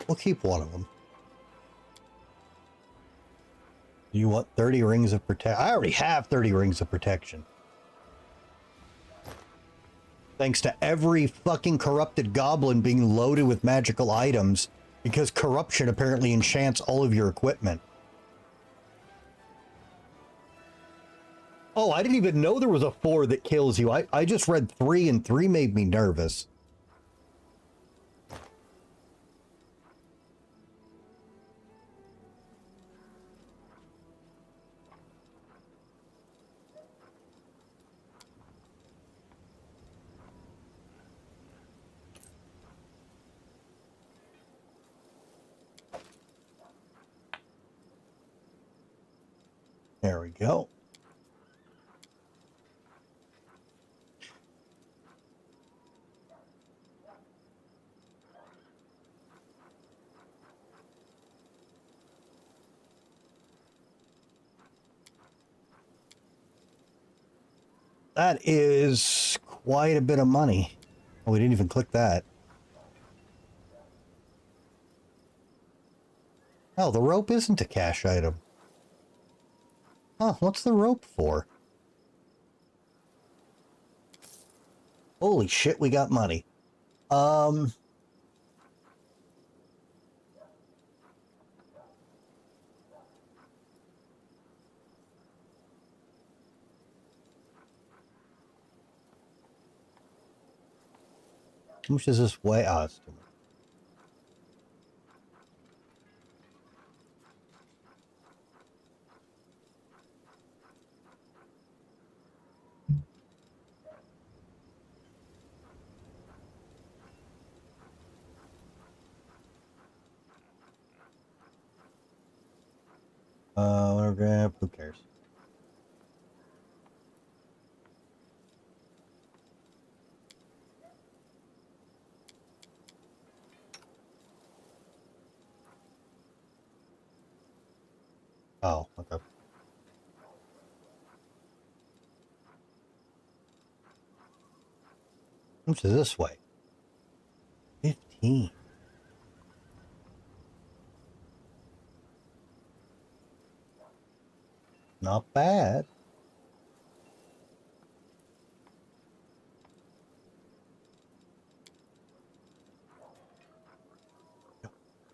We'll keep one of them. You want 30 rings of protection? I already have 30 rings of protection. Thanks to every fucking corrupted goblin being loaded with magical items, because corruption apparently enchants all of your equipment. Oh, I didn't even know there was a 4 that kills you. I just read 3 and 3 made me nervous. There we go. That is quite a bit of money. Oh, we didn't even click that. Oh, the rope isn't a cash item. Huh, what's the rope for? Holy shit, we got money. How much does this weigh? Oh, it's too much. Whatever, who cares? Oh, okay. How much is this weigh? 15. Not bad.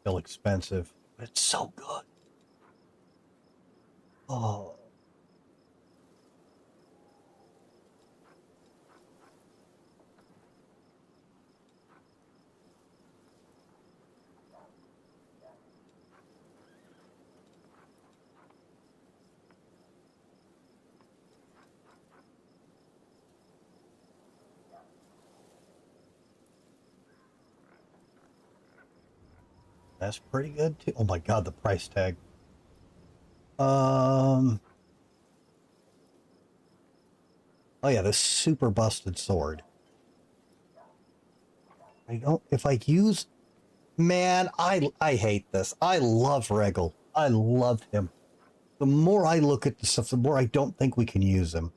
Still expensive, but it's so good. Oh. That's pretty good too. Oh my god, the price tag. Oh yeah, this super busted sword. I don't, if I use, man, I hate this. I love Regal. I love him. The more I look at the stuff, the more I don't think we can use him.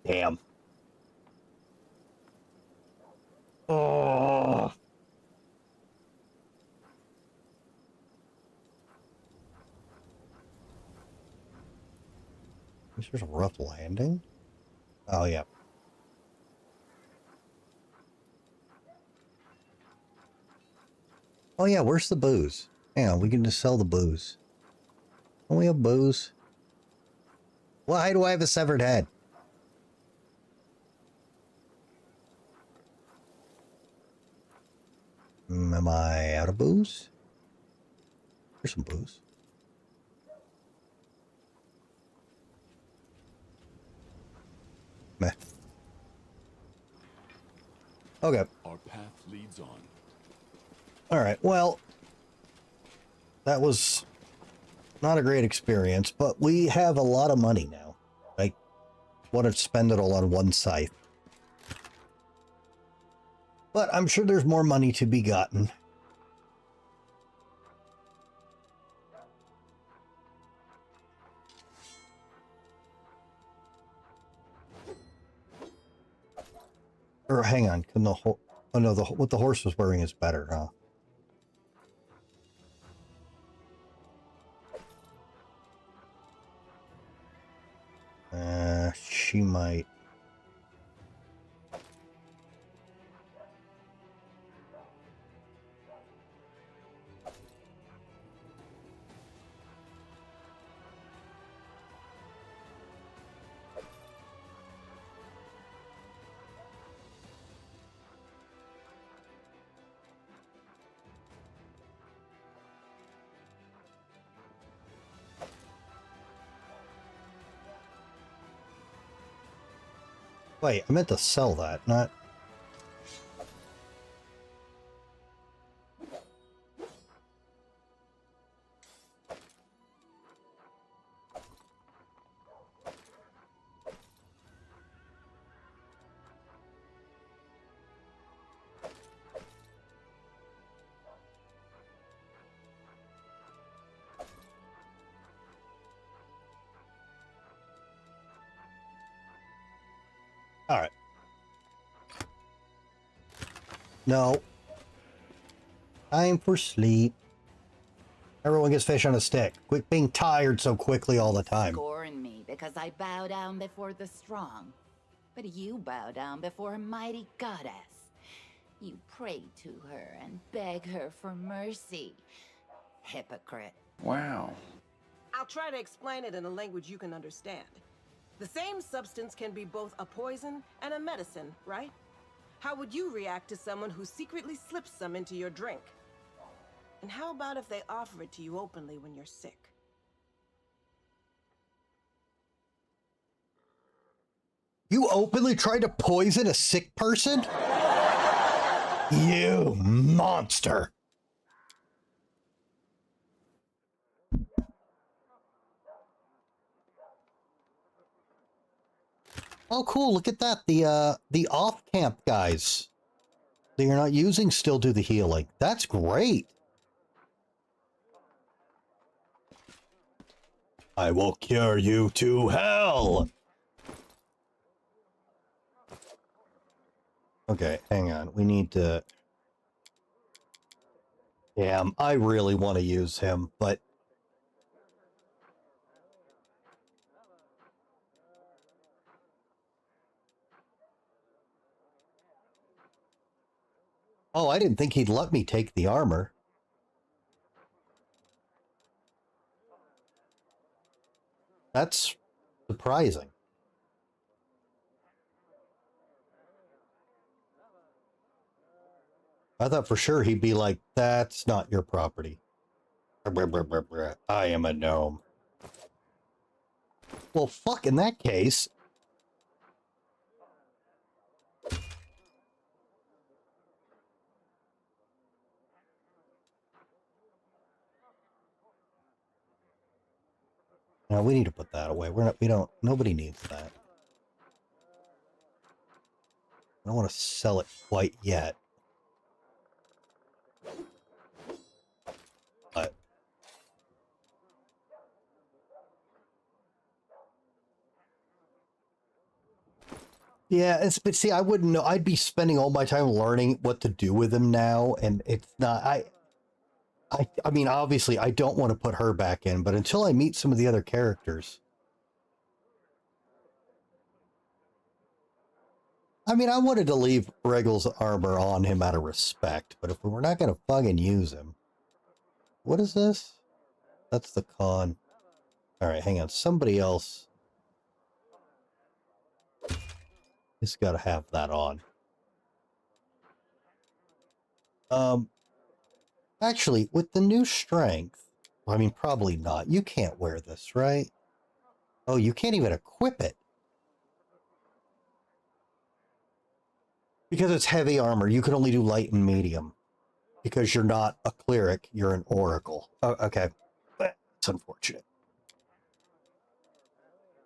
Damn. Oh. Is there a rough landing? Oh, yeah. Oh, yeah, where's the booze? Hang on, we can just sell the booze. Don't we have booze? Why do I have a severed head? Am I out of booze? There's some booze. Meh. Okay. Our path leads on. All right. Well, that was not a great experience, but we have a lot of money now. I want to spend it all on one scythe. But I'm sure there's more money to be gotten. Or hang on, can the oh no, what the horse was wearing is better, huh? She might. Wait, I meant to sell that, not. All right. No. Time for sleep. Everyone gets fish on a stick. Quit being tired so quickly all the time. Scorn me because I bow down before the strong. But you bow down before a mighty goddess. You pray to her and beg her for mercy. Hypocrite. Wow. I'll try to explain it in a language you can understand. The same substance can be both a poison and a medicine, right? How would you react to someone who secretly slips some into your drink? And how about if they offer it to you openly when you're sick? You openly tried to poison a sick person? You monster. Oh, cool. Look at that. The off-camp guys that you're not using still do the healing. That's great. I will cure you to hell. Okay, hang on. We need to... Damn, I really want to use him, but... Oh, I didn't think he'd let me take the armor. That's surprising. I thought for sure he'd be like, that's not your property. I am a gnome. Well, fuck, in that case... No, we need to put that away. Nobody needs that. I don't want to sell it quite yet. But... Yeah, but see, I wouldn't know. I'd be spending all my time learning what to do with him now, and it's not. I mean, obviously, I don't want to put her back in, but until I meet some of the other characters, I mean, I wanted to leave Regal's armor on him out of respect, but if we're not going to fucking use him, what is this? That's the con. All right, hang on. Somebody else has got to have that on. Actually, with the new strength, I mean, probably not. You can't wear this, right? Oh, you can't even equip it. Because it's heavy armor, you can only do light and medium. Because you're not a cleric, you're an oracle. Oh, okay. It's unfortunate.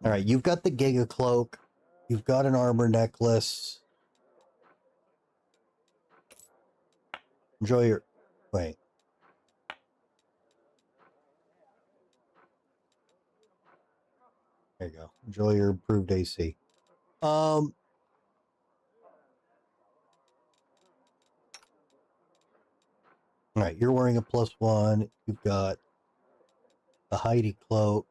All right, you've got the Giga Cloak. You've got an armor necklace. Enjoy your... Wait. There you go. Enjoy your improved AC. All right, you're wearing a +1. You've got the Heidi Cloak.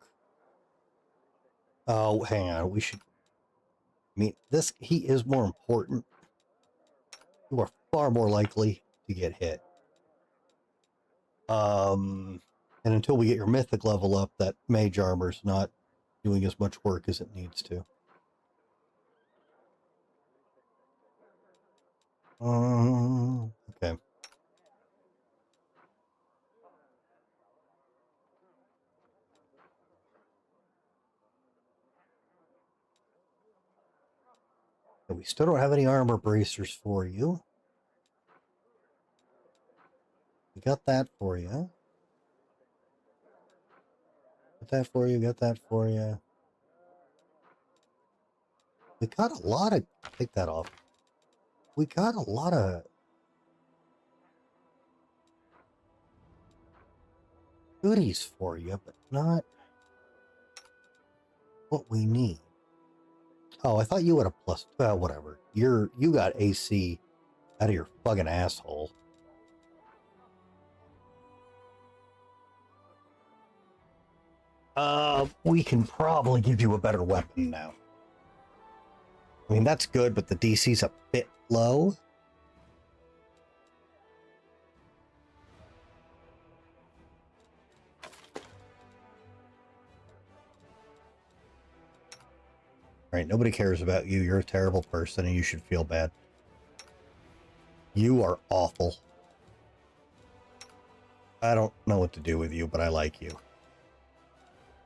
Oh, hang on. We should... I mean, this... He is more important. You are far more likely to get hit. And until we get your mythic level up, that mage armor's not doing as much work as it needs to. Okay. We still don't have any armor bracers for you. We got that for you. Got that for you, got that for you. We got a lot of... Take that off. We got a lot of... goodies for you, but not what we need. Oh, I thought you had a plus... Well, whatever. You got AC out of your fucking asshole. We can probably give you a better weapon now. I mean, that's good, but the DC's a bit low. Right, nobody cares about you. You're a terrible person and you should feel bad. You are awful. I don't know what to do with you, but I like you.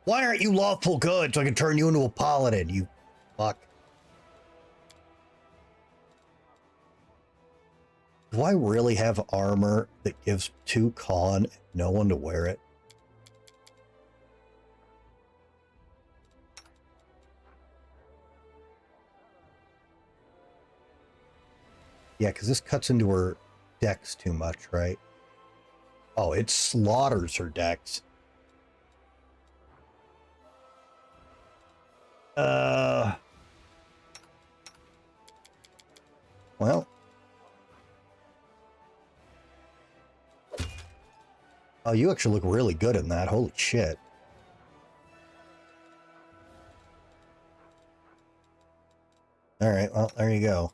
Why aren't you lawful good so I can turn you into a paladin, you fuck? Do I really have armor that gives 2 con and no one to wear it? Yeah, because this cuts into her dex too much, right? Oh, it slaughters her dex. Well. Oh, you actually look really good in that. Holy shit. All right, well, there you go.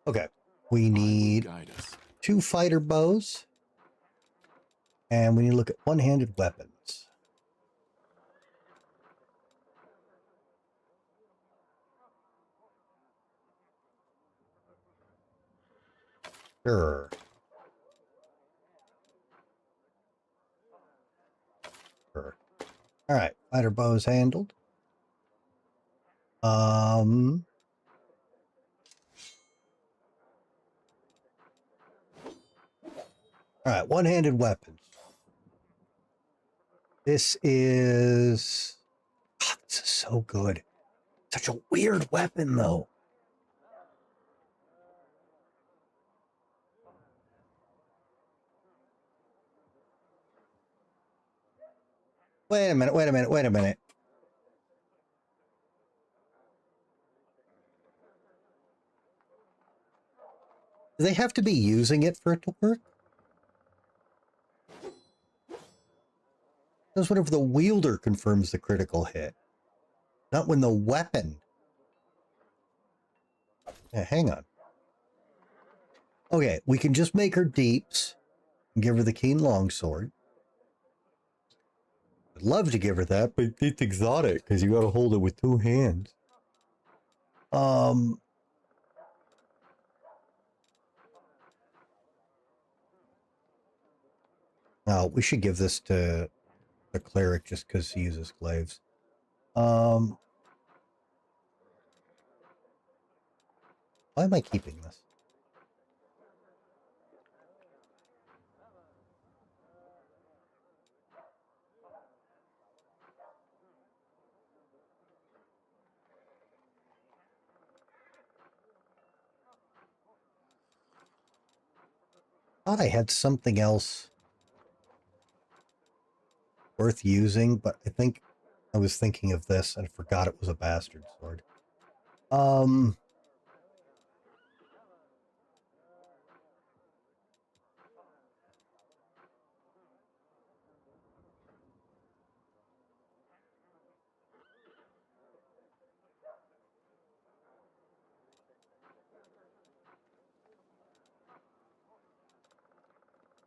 Okay, we need 2 fighter bows, and we need to look at one-handed weapons. Sure. Sure. All right, fighter bows handled. All right, one-handed weapons. This is... God, this is so good. Such a weird weapon, though. Wait a minute, wait a minute, wait a minute. Do they have to be using it for it to work? That's whenever the wielder confirms the critical hit. Not when the weapon. Yeah, hang on. Okay, we can just make her deeps and give her the keen longsword. I'd love to give her that, but it's exotic because you got to hold it with two hands. Oh, we should give this to the cleric just because he uses glaives. Why am I keeping this? Thought I had something else worth using, but I think I was thinking of this and forgot it was a bastard sword.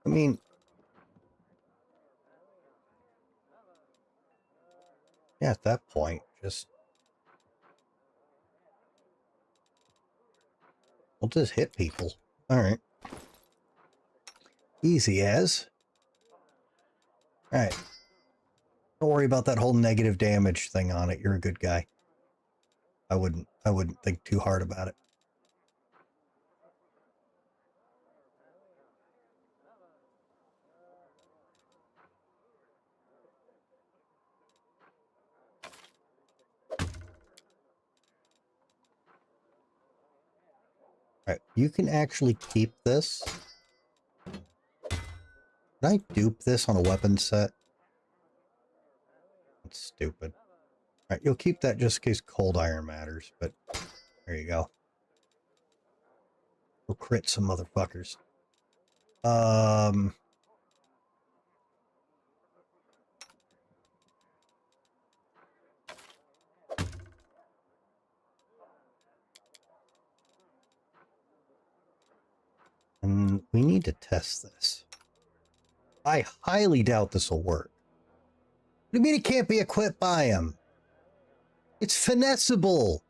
I mean, yeah, at that point, just we'll just hit people. All right. Easy as. All right. Don't worry about that whole negative damage thing on it. You're a good guy. I wouldn't think too hard about it. All right, you can actually keep this. Can I dupe this on a weapon set? That's stupid. All right, you'll keep that just in case cold iron matters, but there you go. We'll crit some motherfuckers. And we need to test this. I highly doubt this will work. What do you mean it can't be equipped by him? It's finessable.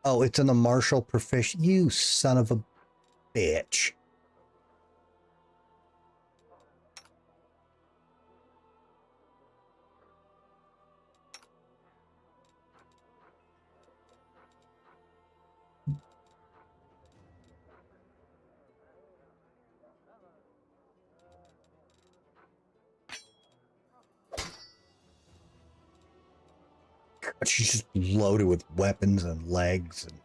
Oh, it's in the martial proficient. You son of a bitch. God, she's just loaded with weapons and legs and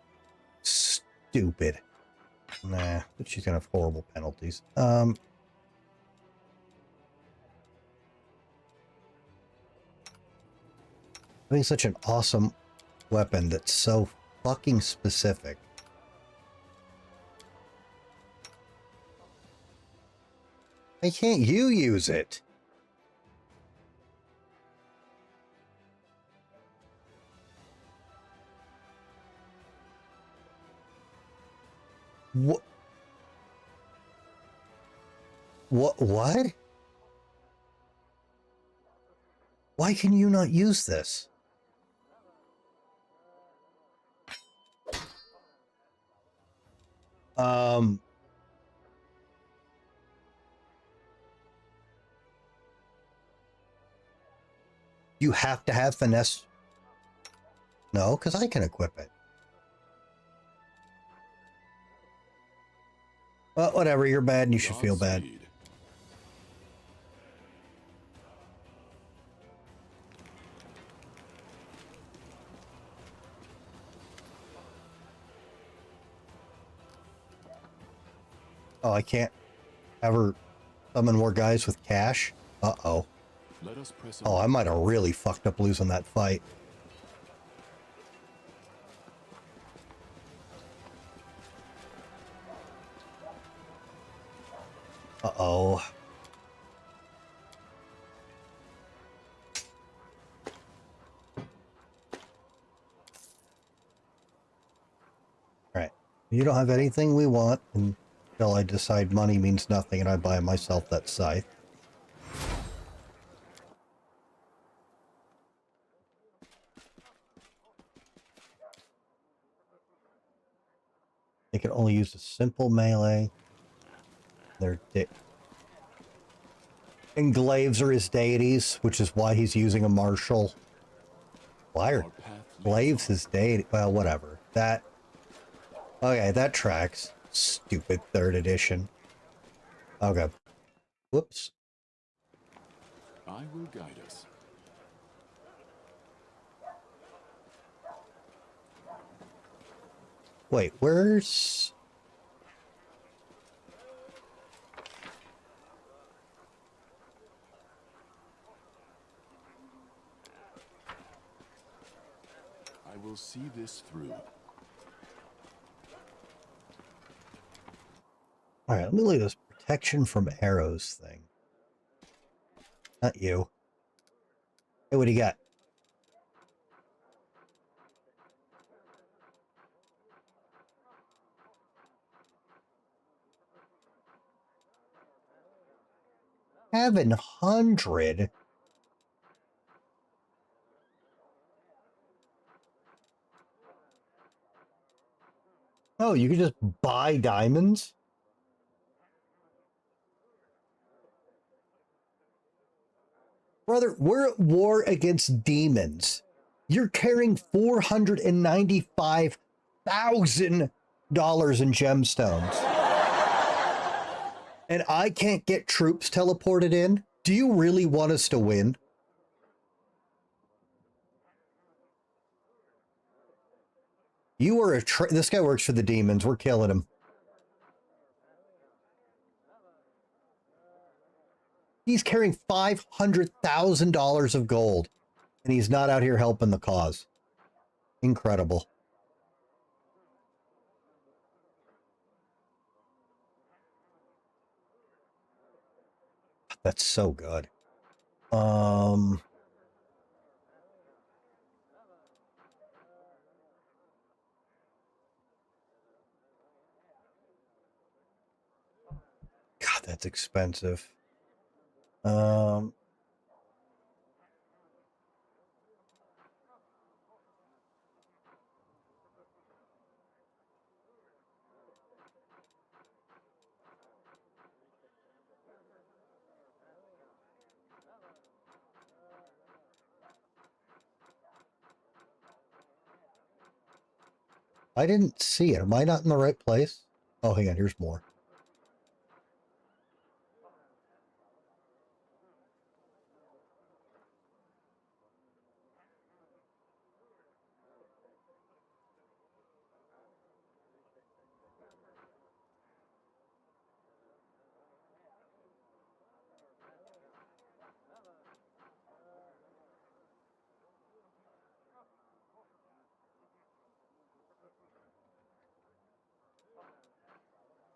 stupid. Nah, but she's gonna have horrible penalties. Having such an awesome weapon that's so fucking specific. Why can't you use it? What? What? Why can you not use this? You have to have finesse. No, because I can equip it. Well, whatever, you're bad and you should feel bad. Godspeed. Oh, I can't ever summon more guys with cash? Uh-oh. Let us press Oh, on. I might have really fucked up losing that fight. Uh-oh. Alright. You don't have anything we want until I decide money means nothing and I buy myself that scythe. They can only use a simple melee. They're and glaives are his deities, which is why he's using a martial. Why are Our path leads glaives on. his deity? Well, whatever. That... Okay, that tracks. Stupid 3rd edition. Okay. Whoops. I will guide us. Wait, where's... I will see this through. Alright, let me look at this protection from arrows thing. Not you. Hey, what do you got? $700? Oh, you can just buy diamonds? Brother, we're at war against demons. You're carrying $495,000 in gemstones. And I can't get troops teleported in? Do you really want us to win? You are this guy works for the demons. We're killing him. He's carrying $500,000 of gold. And he's not out here helping the cause. Incredible. That's so good. God, that's expensive. I didn't see it. Am I not in the right place? Oh, hang on. Here's more.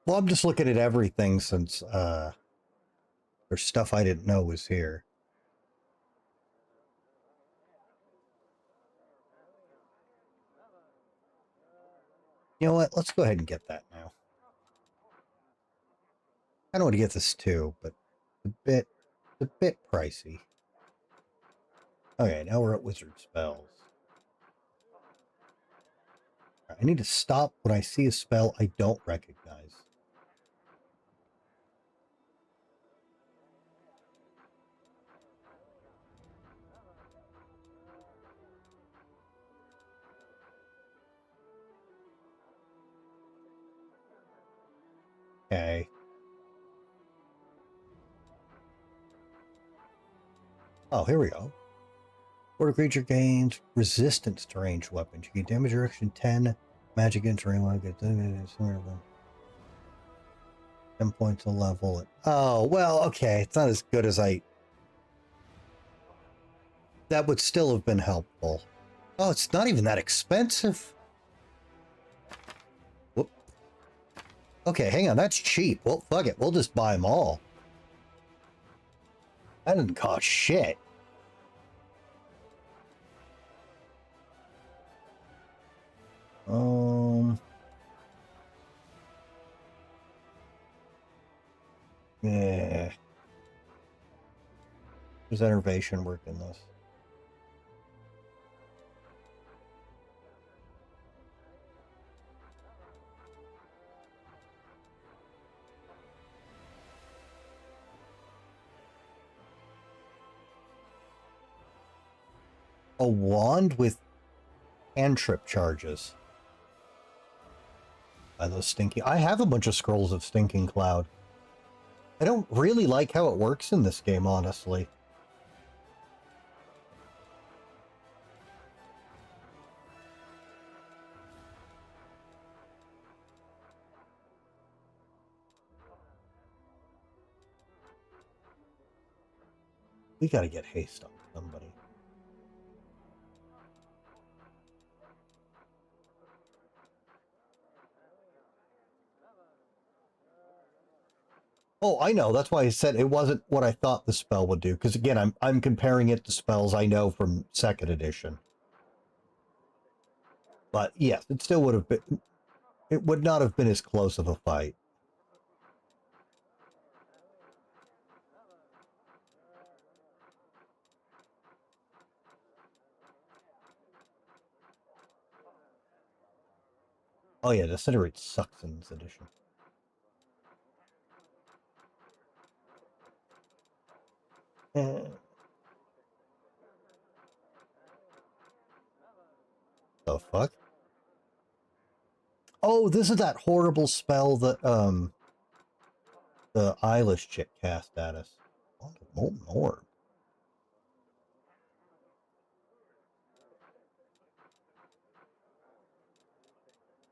Well, I'm just looking at everything since there's stuff I didn't know was here. You know what? Let's go ahead and get that now. I don't want to get this too, but it's a bit pricey. Okay, now we're at wizard spells. I need to stop when I see a spell I don't recognize. Okay. Oh, here we go. Order creature gains resistance to ranged weapons. You gain damage reduction 10, magic against range weapons. 10 points a level. Oh, well, okay. It's not as good as I... That would still have been helpful. Oh, it's not even that expensive. Whoop. Okay, hang on. That's cheap. Well, fuck it. We'll just buy them all. That didn't cost shit. Yeah. Does enervation work in this? A wand with cantrip charges. By those stinking... I have a bunch of scrolls of Stinking Cloud. I don't really like how it works in this game, honestly. We gotta get haste on somebody. Oh, I know. That's why I said it wasn't what I thought the spell would do. Because again, I'm comparing it to spells I know from 2nd edition. But yes, it still would have been... It would not have been as close of a fight. Oh yeah, Disintegrate sucks in this edition. The fuck? Oh, this is that horrible spell that the Eilish chick cast at us. Molten Orb.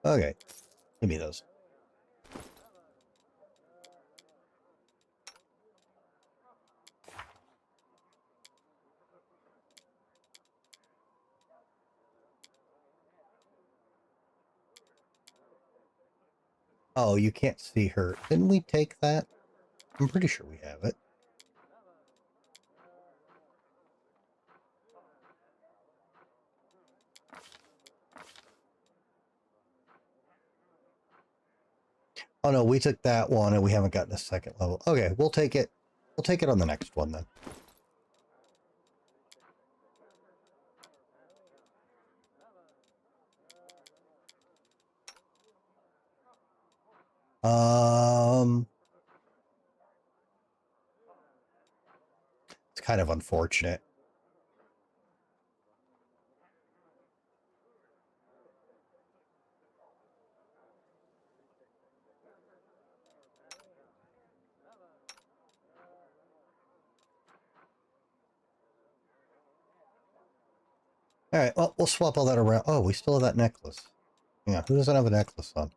Okay, give me those. Oh, you can't see her. Didn't we take that? I'm pretty sure we have it. Oh no, we took that one and we haven't gotten a 2nd level. Okay, we'll take it. We'll take it on the next one then. It's kind of unfortunate. All right, well, we'll swap all that around. Oh, we still have that necklace. Yeah, who doesn't have a necklace on?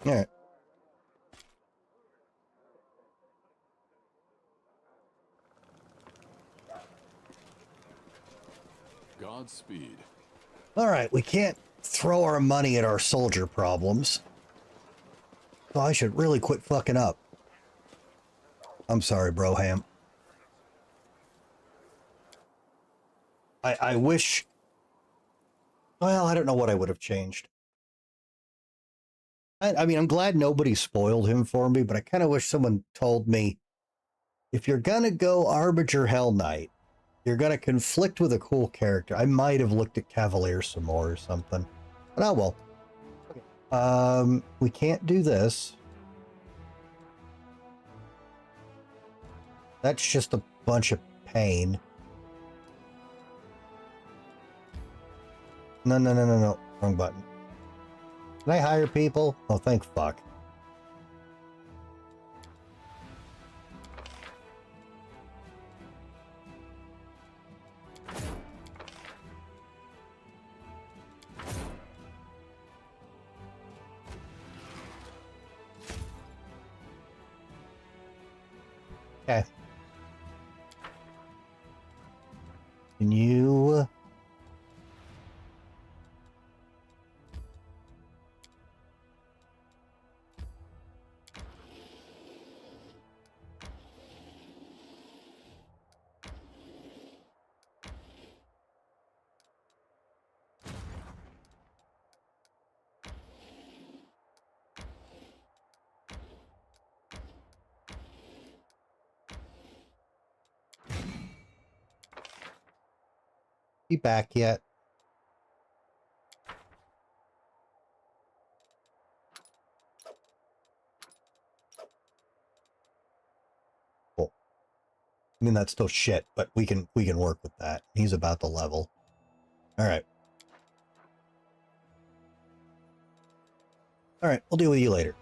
All right. Godspeed. All right, we can't throw our money at our soldier problems. So I should really quit fucking up. I'm sorry, Broham. I wish... Well, I don't know what I would have changed. I mean, I'm glad nobody spoiled him for me, but I kind of wish someone told me, if you're gonna go Arbiter Hell Knight, you're gonna conflict with a cool character. I might have looked at Cavalier some more or something. But oh well. Okay. We can't do this. That's just a bunch of pain. No. Wrong button. Can I hire people? Oh, thank fuck. Okay. Can you... be back yet? Cool. I mean, that's still shit, but we can work with that. He's about to level. All right. All right, we'll deal with you later.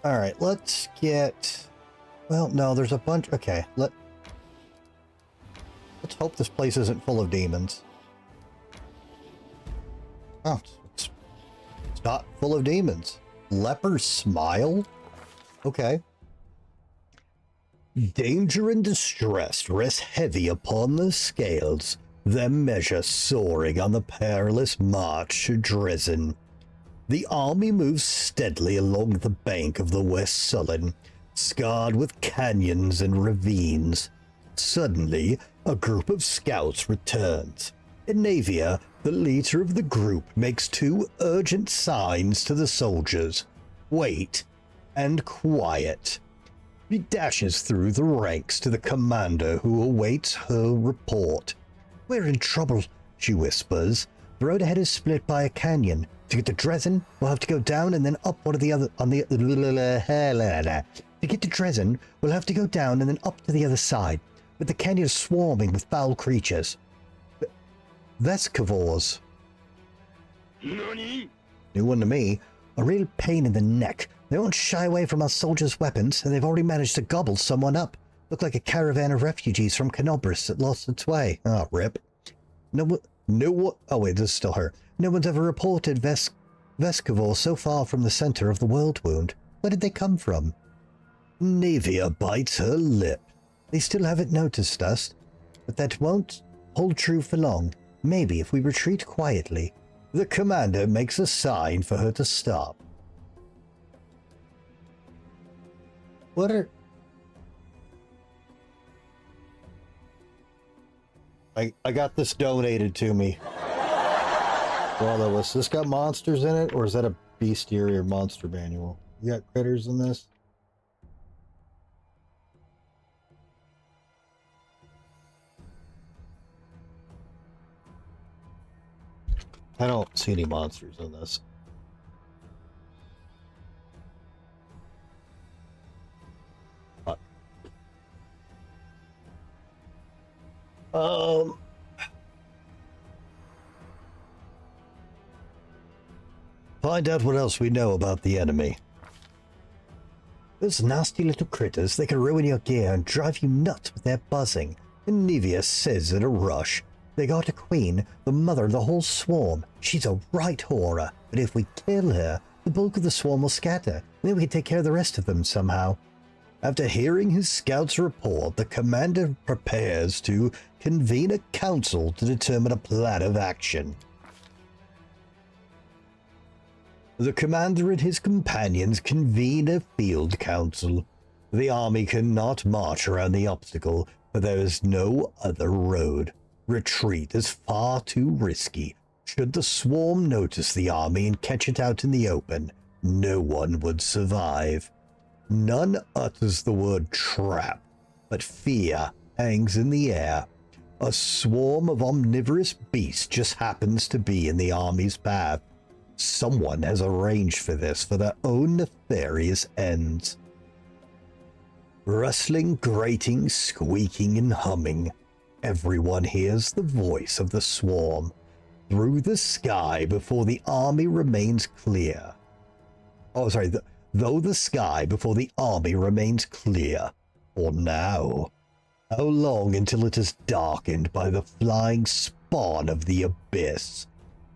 All right, let's get... Well, no, there's a bunch... Okay, let's hope this place isn't full of demons. Oh, it's not full of demons. Leper's smile? Okay. Danger and distress rest heavy upon the scales, their measure soaring on the perilous march to Dresden. The army moves steadily along the bank of the West Sullen, scarred with canyons and ravines. Suddenly, a group of scouts returns. Navia, the leader of the group, makes two urgent signs to the soldiers: wait and quiet. She dashes through the ranks to the commander, who awaits her report. We're in trouble, she whispers. The road ahead is split by a canyon. To get to Dresden, we'll have to go down and then up one of the other... To get to Dresden, we'll have to go down and then up to the other side. But the canyon is swarming with foul creatures. Vescivores. New one to me. A real pain in the neck. They won't shy away from our soldiers' weapons, and they've already managed to gobble someone up. Look like a caravan of refugees from Canobris that lost its way. Oh, rip. Oh wait, this is still her. No one's ever reported Vescivore so far from the center of the world wound. Where did they come from? Navia bites her lip. They still haven't noticed us, but that won't hold true for long. Maybe if we retreat quietly. The commander makes a sign for her to stop. What are... I got this donated to me. Well, this got monsters in it, or is that a bestiary or monster manual? You got critters in this? I don't see any monsters in this. Fuck. Find out what else we know about the enemy. Those nasty little critters, they can ruin your gear and drive you nuts with their buzzing. And Nivea says in a rush. They got a queen, the mother of the whole swarm. She's a right horror, but if we kill her, the bulk of the swarm will scatter. Then we can take care of the rest of them somehow. After hearing his scout's report, the commander prepares to convene a council to determine a plan of action. The commander and his companions convene a field council. The army cannot march around the obstacle, but there is no other road. Retreat is far too risky. Should the swarm notice the army and catch it out in the open, no one would survive. None utters the word trap, but fear hangs in the air. A swarm of omnivorous beasts just happens to be in the army's path. Someone has arranged for this for their own nefarious ends. Rustling, grating, squeaking, and humming. Everyone hears the voice of the swarm through the sky before the army remains clear. Oh, sorry. Though the sky before the army remains clear. For now. How long until it is darkened by the flying spawn of the abyss?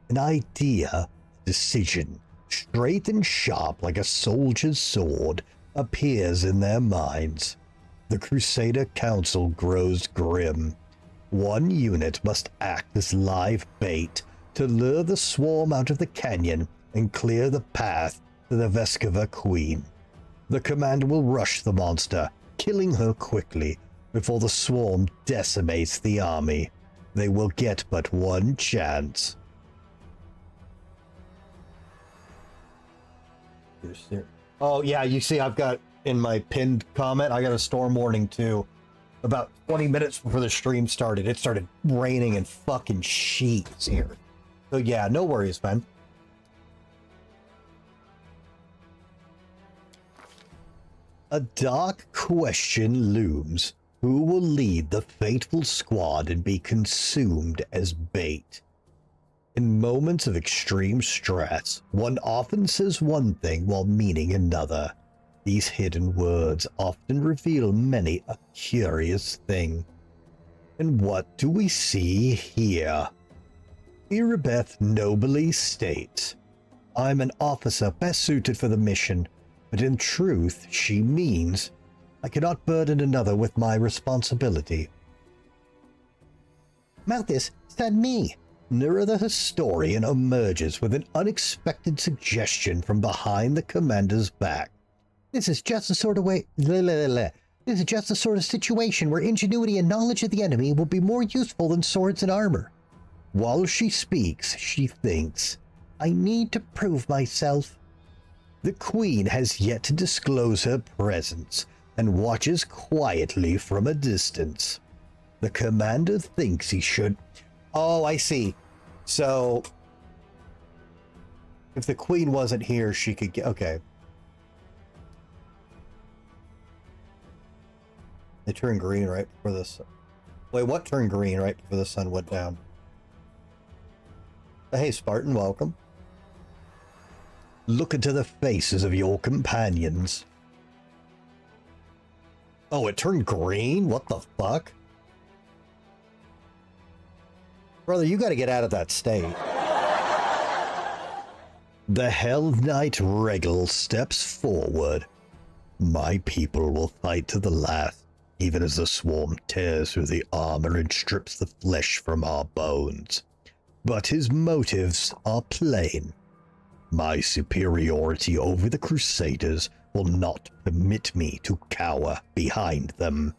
An idea, decision, straight and sharp like a soldier's sword, appears in their minds. The Crusader Council grows grim. One unit must act as live bait to lure the swarm out of the canyon and clear the path to the Veskova Queen. The commander will rush the monster, killing her quickly before the swarm decimates the army. They will get but one chance. Oh yeah, you see I've got in my pinned comment, I got a storm warning too. About 20 minutes before the stream started, it started raining in fucking sheets here. So yeah, no worries, man. A dark question looms. Who will lead the fateful squad and be consumed as bait? In moments of extreme stress, one often says one thing while meaning another. These hidden words often reveal many a curious thing. And what do we see here? Irabeth nobly states, "I'm an officer best suited for the mission," but in truth she means, "I cannot burden another with my responsibility." Malthus, stand me! Nura the historian emerges with an unexpected suggestion from behind the commander's back. This is just the sort of This is just the sort of situation where ingenuity and knowledge of the enemy will be more useful than swords and armor. While she speaks, she thinks, I need to prove myself. The queen has yet to disclose her presence and watches quietly from a distance. The commander thinks he should... Oh, I see. So, if the queen wasn't here, she could get... Okay. They turned green right before this... Wait, what turned green right before the sun went down? Hey, Spartan, welcome. Look into the faces of your companions. Oh, it turned green? What the fuck? Brother, you gotta get out of that state. The Hell Knight Regal steps forward. My people will fight to the last, even as the swarm tears through the armor and strips the flesh from our bones. But his motives are plain. My superiority over the Crusaders will not permit me to cower behind them.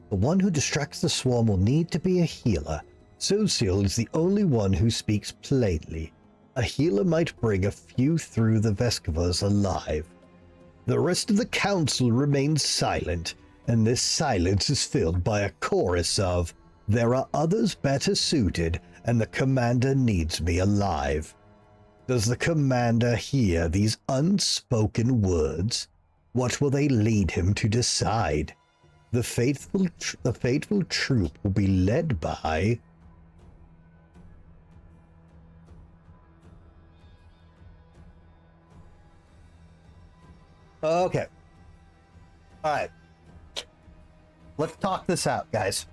The one who distracts the swarm will need to be a healer. Sociel is the only one who speaks plainly. A healer might bring a few through the Veskovas alive. The rest of the council remains silent, and this silence is filled by a chorus of, there are others better suited, and the commander needs me alive. Does the commander hear these unspoken words? What will they lead him to decide? The fateful troop will be led by... Okay. All right. Let's talk this out, guys.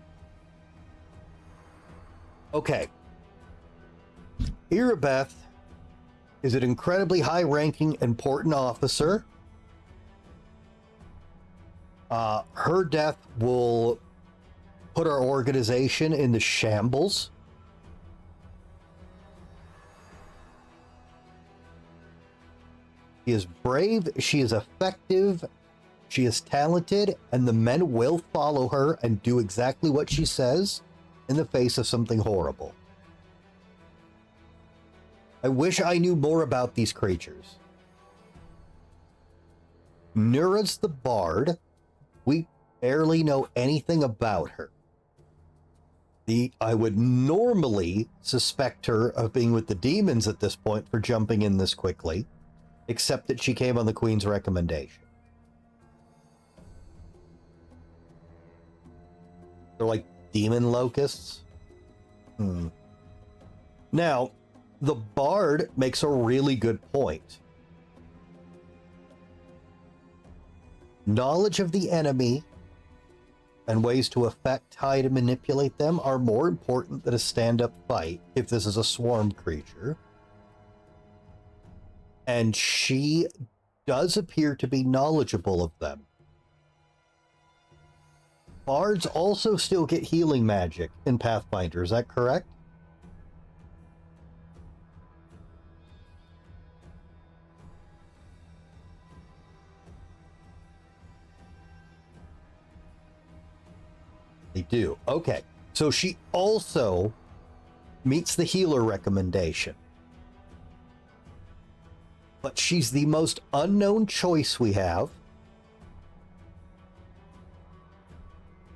Okay. Irabeth is an incredibly high-ranking, important officer. Her death will put our organization in the shambles. She is brave, she is effective, she is talented, and the men will follow her and do exactly what she says in the face of something horrible. I wish I knew more about these creatures. Nura's the bard. We barely know anything about her. I would normally suspect her of being with the demons at this point for jumping in this quickly, except that she came on the Queen's recommendation. They're like demon locusts. Now, the Bard makes a really good point. Knowledge of the enemy and ways to affect, hide, and manipulate them are more important than a stand-up fight if this is a swarm creature. And she does appear to be knowledgeable of them. Bards also still get healing magic in Pathfinder, is that correct? They do. Okay. So she also meets the healer recommendation. But she's the most unknown choice we have.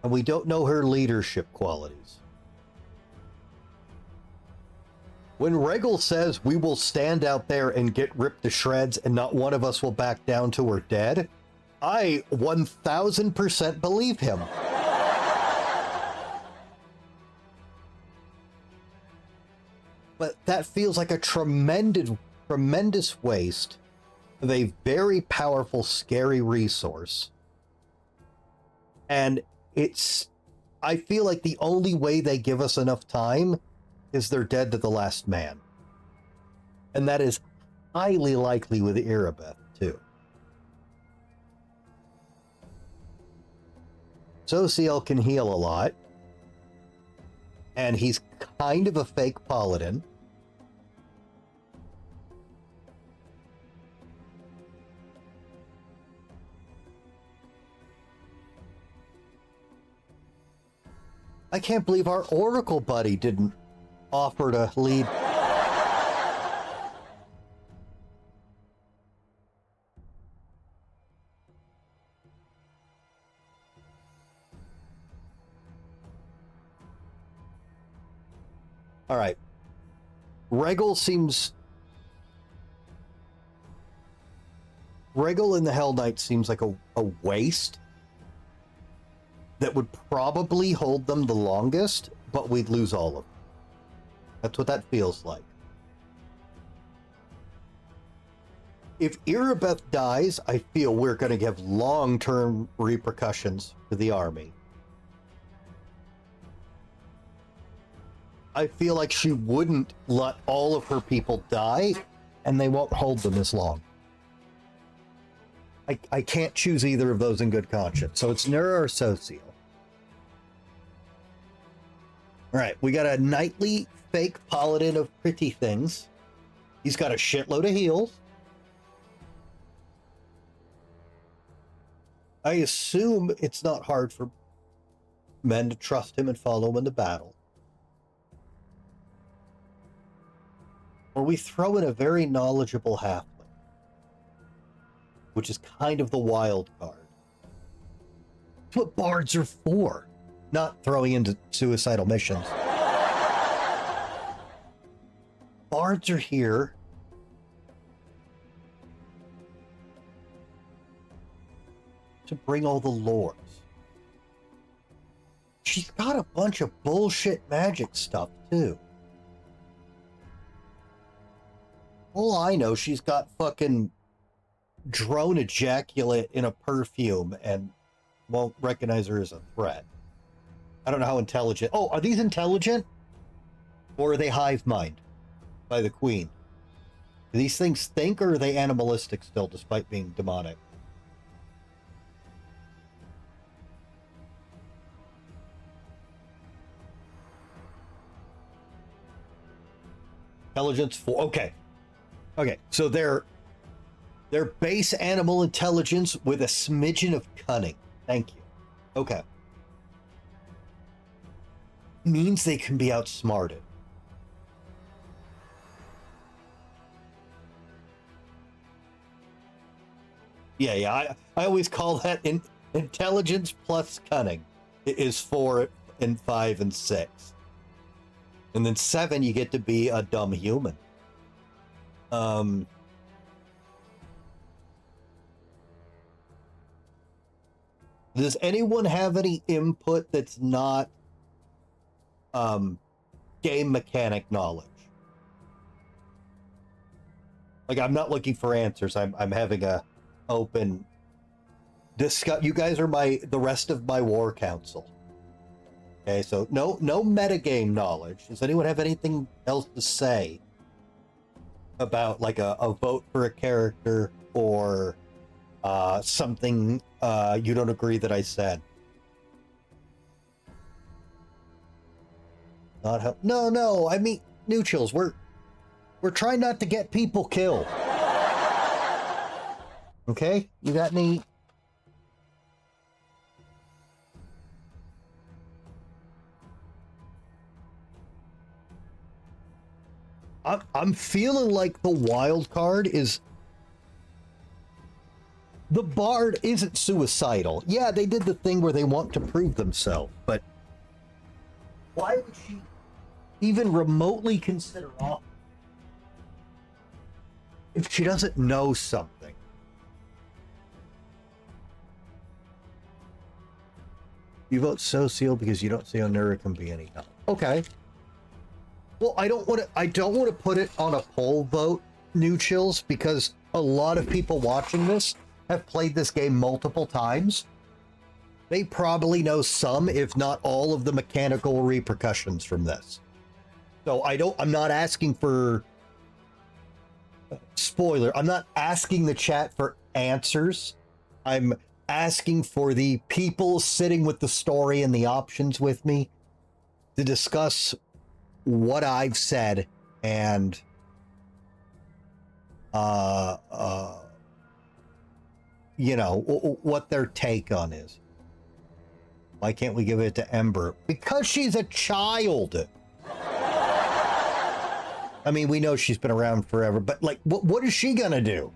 And we don't know her leadership qualities. When Regal says we will stand out there and get ripped to shreds and not one of us will back down till we're dead, I 1000% believe him. But that feels like a tremendous waste of a very powerful, scary resource. And I feel like the only way they give us enough time is they're dead to the last man. And that is highly likely with Erebeth, too. Sociel can heal a lot. And he's kind of a fake paladin. I can't believe our Oracle buddy didn't offer to lead. All right. Regal in the Hell Knight seems like a waste that would probably hold them the longest, but we'd lose all of them. That's what that feels like. If Erebeth dies, I feel we're going to have long-term repercussions for the army. I feel like she wouldn't let all of her people die, and they won't hold them as long. I can't choose either of those in good conscience, so it's Nura or Sociel. All right, we got a knightly fake paladin of pretty things. He's got a shitload of heals. I assume it's not hard for men to trust him and follow him into battle. Or we throw in a very knowledgeable halfling, which is kind of the wild card. That's what bards are for. Not throwing into suicidal missions. Bards are here to bring all the lores. She's got a bunch of bullshit magic stuff, too. All I know, she's got fucking drone ejaculate in a perfume and won't recognize her as a threat. I don't know how intelligent. Oh, are these intelligent? Or are they hive mind by the queen? Do these things think, or are they animalistic still, despite being demonic? Intelligence 4. Okay. Okay, so they're base animal intelligence with a smidgen of cunning. Thank you. Okay. Means they can be outsmarted. Yeah. I always call that intelligence plus cunning is 4 and 5 and 6. And then 7, you get to be a dumb human. Does anyone have any input that's not game mechanic knowledge? Like, I'm not looking for answers. I'm having a open discuss. You guys are the rest of my war council. Okay, so no metagame knowledge. Does anyone have anything else to say about like a vote for a character or something you don't agree that I said? Not help. No. I mean, New Chills. We're trying not to get people killed. Okay, you got any? I'm feeling like the wild card is the bard isn't suicidal. Yeah, they did the thing where they want to prove themselves, but why would she even remotely consider off if she doesn't know something? You vote socio because you don't see how Nura can be any help. Okay. Well, I don't want to put it on a poll vote, New Chills, because a lot of people watching this have played this game multiple times. They probably know some, if not all, of the mechanical repercussions from this. So I'm not asking for spoiler. I'm not asking the chat for answers. I'm asking for the people sitting with the story and the options with me to discuss what I've said and you know what their take on is. Why can't we give it to Ember? Because she's a child. I mean, we know she's been around forever, but like, what is she gonna do?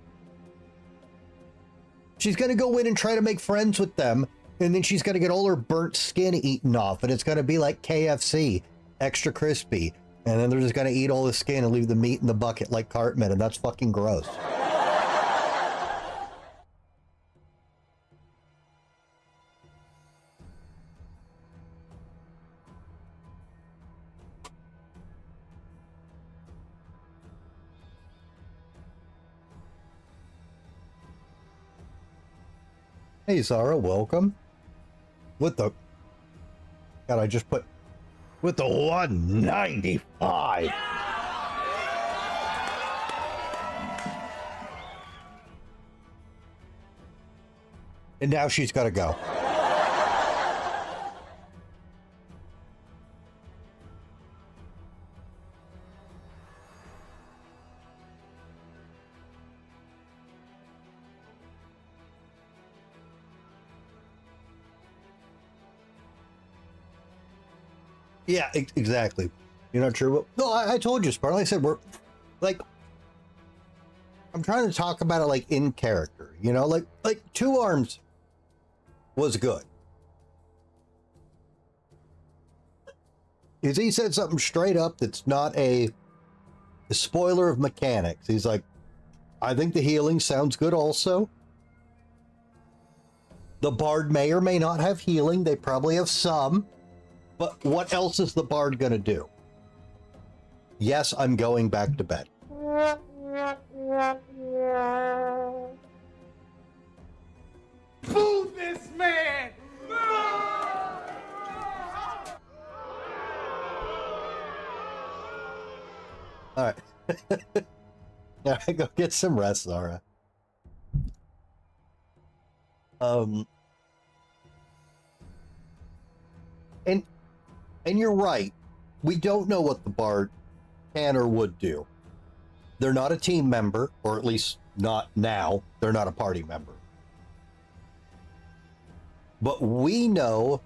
She's gonna go in and try to make friends with them, and then she's gonna get all her burnt skin eaten off, and it's gonna be like KFC, extra crispy, and then they're just gonna eat all the skin and leave the meat in the bucket like Cartman, and that's fucking gross. Hey Zara, welcome. With the God, I just put with the 195. And now she's got to go. Yeah, exactly. You're not sure what? No, I told you, Spartan. I said we're like, I'm trying to talk about it like in character. You know, like Two Arms was good. He said something straight up that's not a spoiler of mechanics. He's like, I think the healing sounds good also. The bard may or may not have healing. They probably have some. But what else is the bard gonna do? Yes, I'm going back to bed. Boo this man! All right. All right, go get some rest, Zara. And you're right. We don't know what the bard can or would do. They're not a team member, or at least not now. They're not a party member. But we know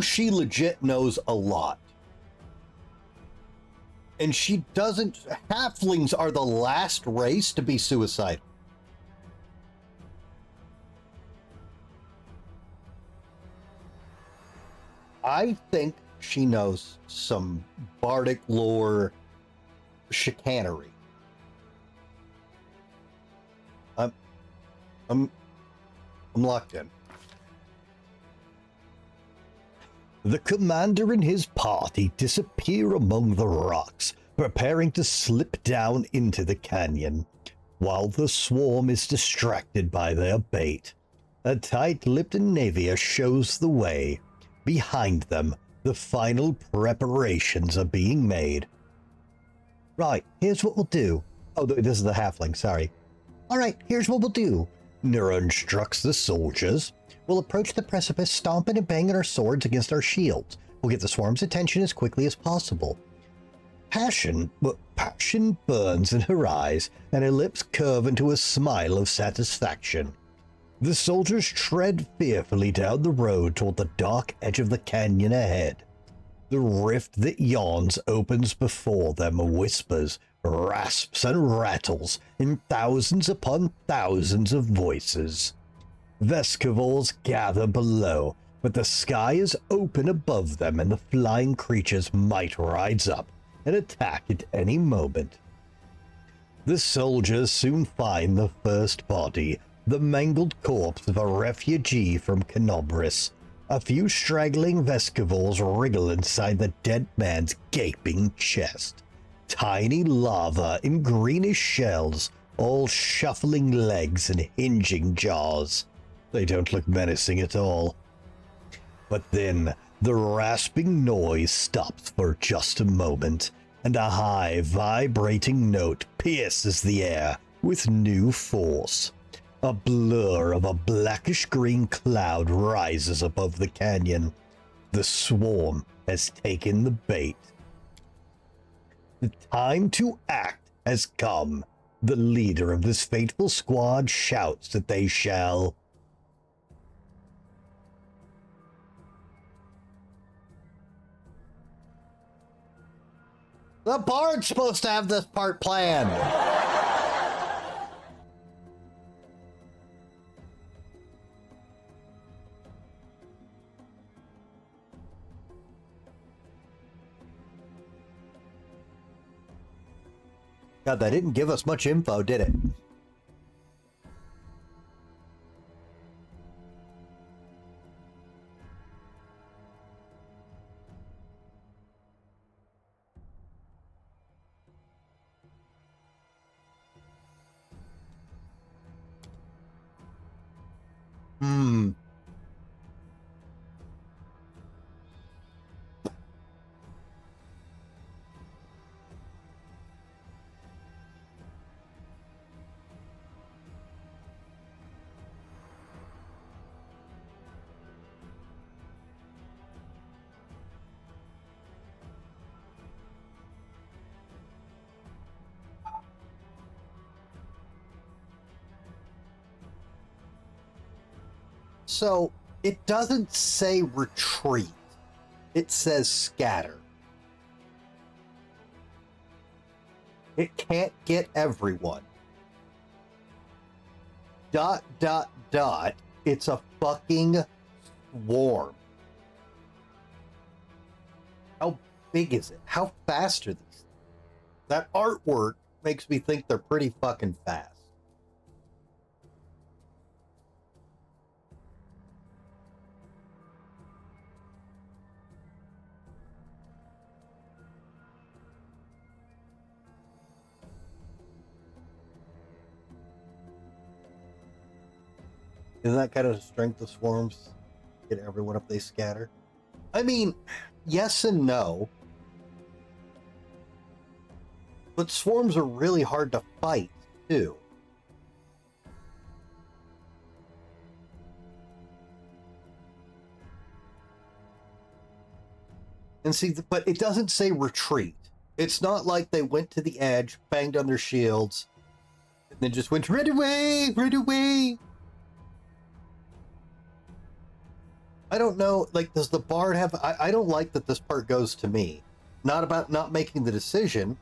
she legit knows a lot. And she doesn't. Halflings are the last race to be suicidal. I think she knows some bardic lore chicanery. I'm locked in. The commander and his party disappear among the rocks, preparing to slip down into the canyon, while the swarm is distracted by their bait. A tight-lipped Navia shows the way. Behind them, the final preparations are being made. Right, here's what we'll do. Oh, this is the halfling, sorry. Alright, here's what we'll do. Nura instructs the soldiers. We'll approach the precipice, stomping and banging our swords against our shields. We'll get the swarm's attention as quickly as possible. Passion burns in her eyes, and her lips curve into a smile of satisfaction. The soldiers tread fearfully down the road toward the dark edge of the canyon ahead. The rift that yawns opens before them, whispers, rasps, and rattles in thousands upon thousands of voices. Vescivals gather below, but the sky is open above them, and the flying creatures might rise up and attack at any moment. The soldiers soon find the first body, the mangled corpse of a refugee from Canobris. A few straggling Vescivals wriggle inside the dead man's gaping chest. Tiny larvae in greenish shells, all shuffling legs and hinging jaws. They don't look menacing at all. But then, the rasping noise stops for just a moment, and a high, vibrating note pierces the air with new force. A blur of a blackish-green cloud rises above the canyon. The swarm has taken the bait. The time to act has come. The leader of this fateful squad shouts that they shall... The bard's supposed to have this part planned. God, that didn't give us much info, did it? So, it doesn't say retreat. It says scatter. It can't get everyone. ... It's a fucking swarm. How big is it? How fast are these? That artwork makes me think they're pretty fucking fast. Isn't that kind of the strength of swarms? Get everyone if they scatter? I mean, yes and no. But swarms are really hard to fight, too. And see, but it doesn't say retreat. It's not like they went to the edge, banged on their shields, and then just went, right away, right away. I don't know, like, does the bard have... I don't like that this part goes to me. Not about not making the decision.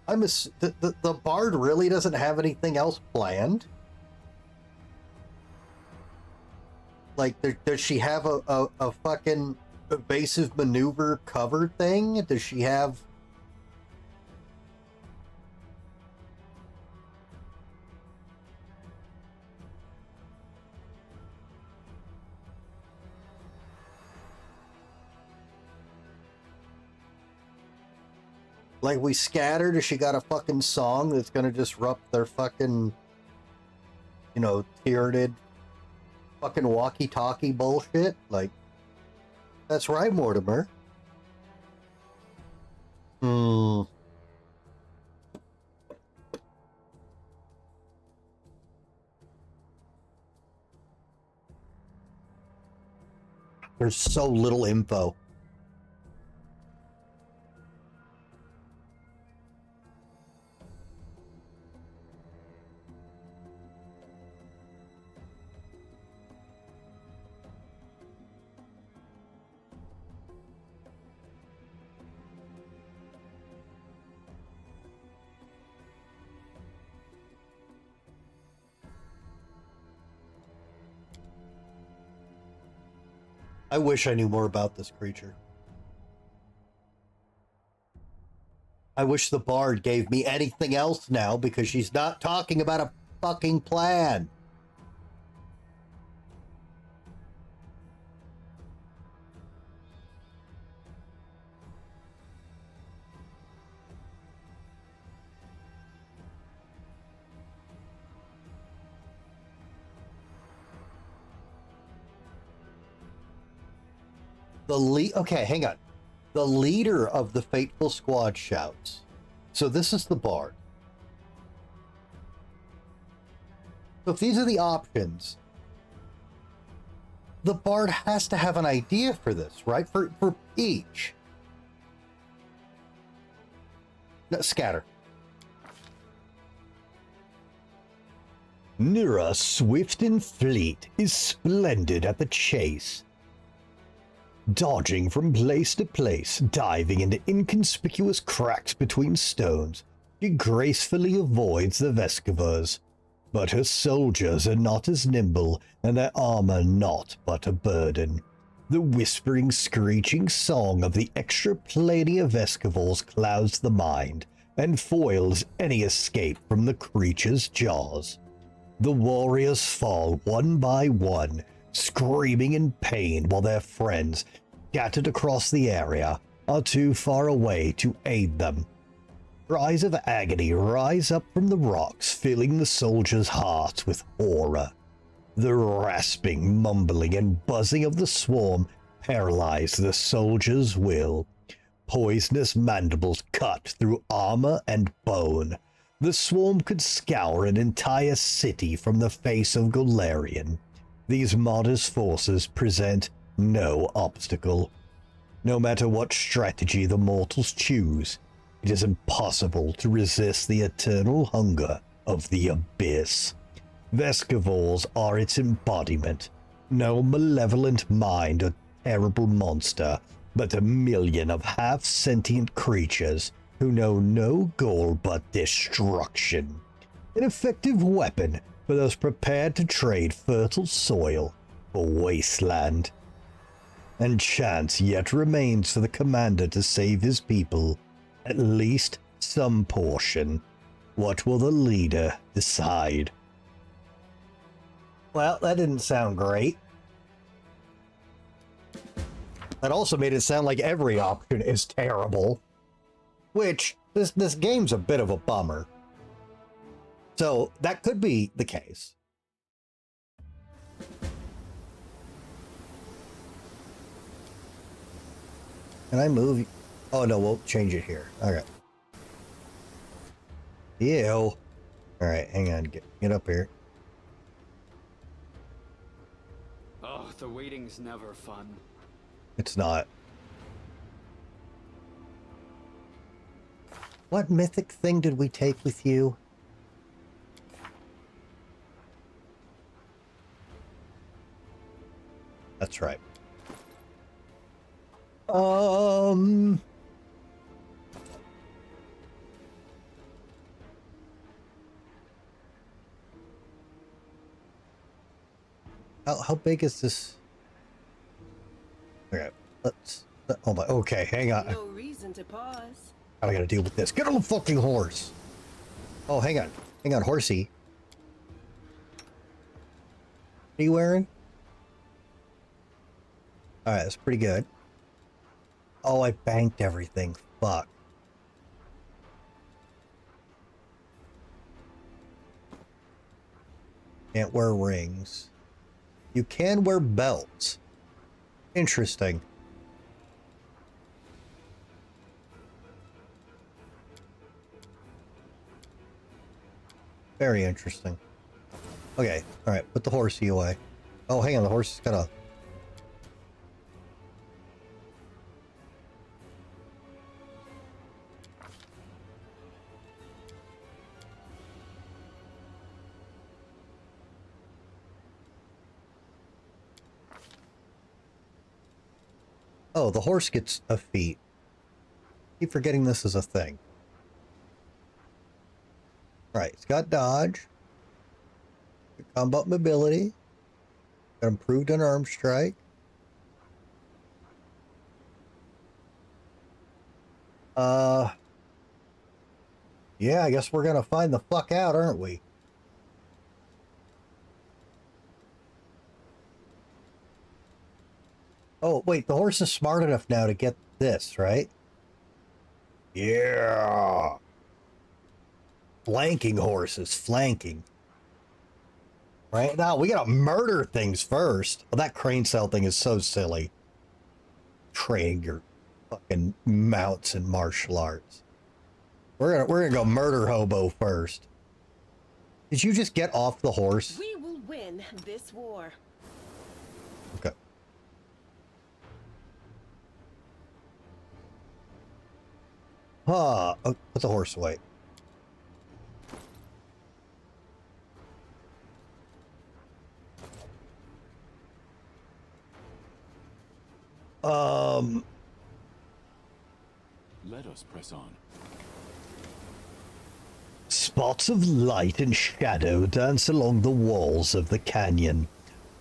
The bard really doesn't have anything else planned? Like, does she have a fucking evasive maneuver cover thing? Does she have... Like, we scattered, does she got a fucking song that's gonna disrupt their fucking, you know, tiered fucking walkie-talkie bullshit? Like, that's right, Mortimer. There's so little info. I wish I knew more about this creature. I wish the bard gave me anything else now, because she's not talking about a fucking plan. Okay, hang on. The leader of the Fateful Squad shouts. So this is the bard. So if these are the options, the bard has to have an idea for this, right? For each. No, scatter. Nira, swift and fleet, is splendid at the chase. Dodging from place to place, diving into inconspicuous cracks between stones, she gracefully avoids the Vescovers. But her soldiers are not as nimble, and their armor not but a burden. The whispering, screeching song of the extraplania Vescovals clouds the mind, and foils any escape from the creature's jaws. The warriors fall one by one, screaming in pain, while their friends, scattered across the area, are too far away to aid them. Cries of agony rise up from the rocks, filling the soldiers' hearts with horror. The rasping, mumbling, and buzzing of the swarm paralyze the soldiers' will. Poisonous mandibles cut through armor and bone. The swarm could scour an entire city from the face of Golarion. These martyrs' forces present no obstacle. No matter what strategy the mortals choose, it is impossible to resist the eternal hunger of the abyss. Vescovals are its embodiment. No malevolent mind or terrible monster, but a million of half-sentient creatures who know no goal but destruction. An effective weapon for those prepared to trade fertile soil for wasteland. And chance yet remains for the commander to save his people, at least some portion. What will the leader decide? Well, that didn't sound great. That also made it sound like every option is terrible. Which, this game's a bit of a bummer. So, that could be the case. Can I move? Oh no, we'll change it here. Okay. Ew. Alright, hang on. Get up here. Oh, the waiting's never fun. It's not. What mythic thing did we take with you? That's right. How big is this? Okay. Let's... Oh my... Okay, hang on. No reason to pause. I gotta deal with this. Get on the fucking horse! Oh, hang on. Hang on, horsey. What are you wearing? Alright, that's pretty good. Oh, I banked everything. Fuck. Can't wear rings. You can wear belts. Interesting. Very interesting. Okay, alright, put the horsey away. Oh, hang on, the horse is gotta... Oh, the horse gets a feat. Keep forgetting this is a thing. Alright, it's got dodge. Combat mobility. Got improved on arm strike. Yeah, I guess we're gonna find the fuck out, aren't we? Oh, wait, the horse is smart enough now to get this, right? Yeah. Flanking horses, flanking. Right now, we gotta murder things first. Well, that crane cell thing is so silly. Training your fucking mounts in martial arts. We're gonna go murder hobo first. Did you just get off the horse? We will win this war. Okay. Oh, put the horse away. Let us press on. Spots of light and shadow dance along the walls of the canyon.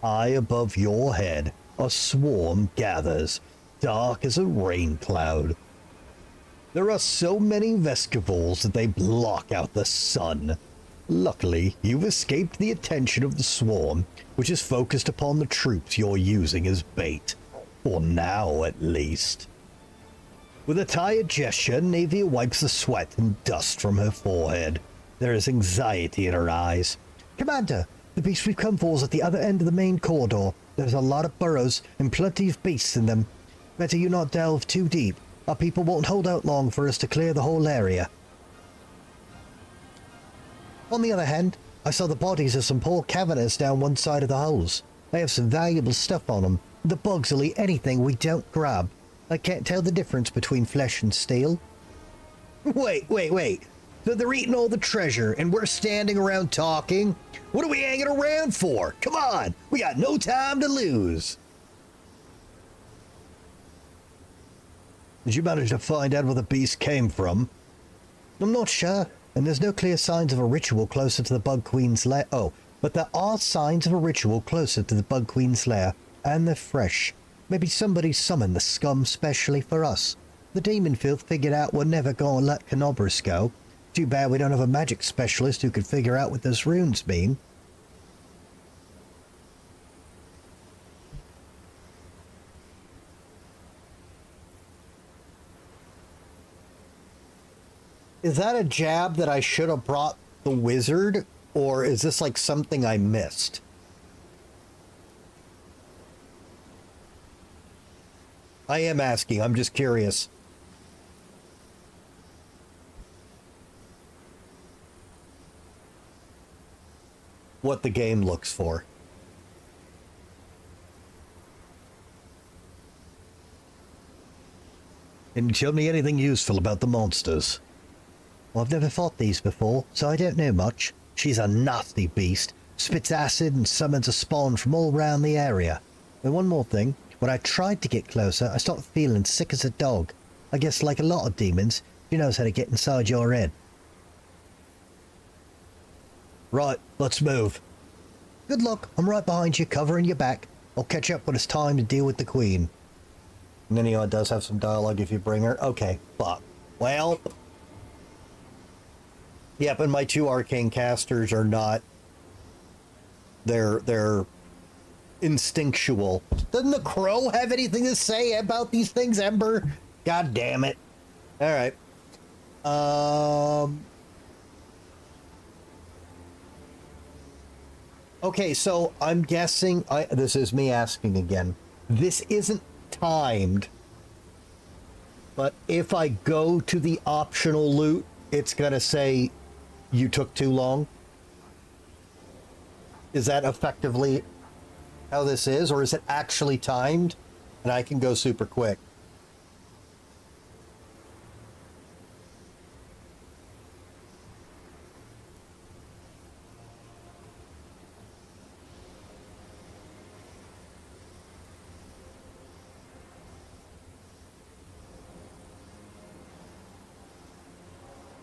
High above your head, a swarm gathers, dark as a rain cloud. There are so many vegetables that they block out the sun. Luckily, you've escaped the attention of the swarm, which is focused upon the troops you're using as bait. For now, at least. With a tired gesture, Navia wipes the sweat and dust from her forehead. There is anxiety in her eyes. Commander, the beast we've come for is at the other end of the main corridor. There's a lot of burrows and plenty of beasts in them. Better you not delve too deep. Our people won't hold out long for us to clear the whole area. On the other hand, I saw the bodies of some poor caverners down one side of the holes. They have some valuable stuff on them. The bugs will eat anything we don't grab. I can't tell the difference between flesh and steel. Wait. So they're eating all the treasure and we're standing around talking? What are we hanging around for? Come on, we got no time to lose. Did you manage to find out where the beast came from? I'm not sure, and there's no clear signs of a ritual closer to the Bug Queen's lair. Oh, but there are signs of a ritual closer to the Bug Queen's lair, and they're fresh. Maybe somebody summoned the scum specially for us. The demon filth figured out we're never gonna let Canobras go. Too bad we don't have a magic specialist who could figure out what those runes mean. Is that a jab that I should have brought the wizard, or is this like something I missed? I am asking, I'm just curious. What the game looks for. Can you tell me anything useful about the monsters? Well, I've never fought these before, so I don't know much. She's a nasty beast, spits acid and summons a spawn from all around the area. And one more thing, when I tried to get closer, I started feeling sick as a dog. I guess like a lot of demons, she knows how to get inside your head. Right, let's move. Good luck, I'm right behind you, covering your back. I'll catch up when it's time to deal with the Queen. And then, it does have some dialogue if you bring her. Okay, fuck. Well. Yep, and my 2 arcane casters are not... They're instinctual. Doesn't the crow have anything to say about these things, Ember? God damn it. Alright. Okay, so I'm guessing... this is me asking again. This isn't timed. But if I go to the optional loot, it's going to say you took too long. Is that effectively how this is? Or is it actually timed? And I can go super quick.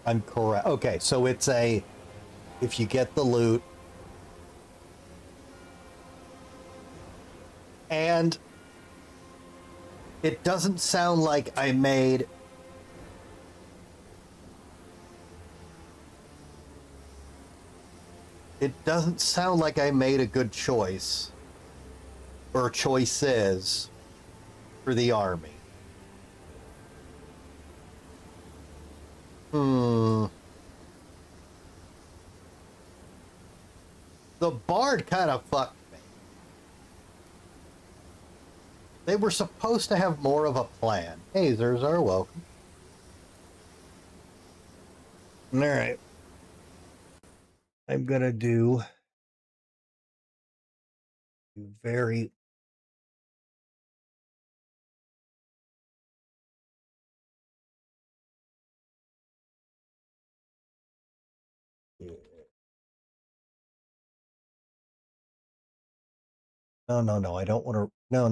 I'm correct. Okay, so it's a... If you get the loot... And... It doesn't sound like I made... It doesn't sound like I made a good choice. Or choices for the army. The bard kind of fucked me. They were supposed to have more of a plan. Hazers are welcome. Alright. I'm gonna do very... No, I don't want to... No.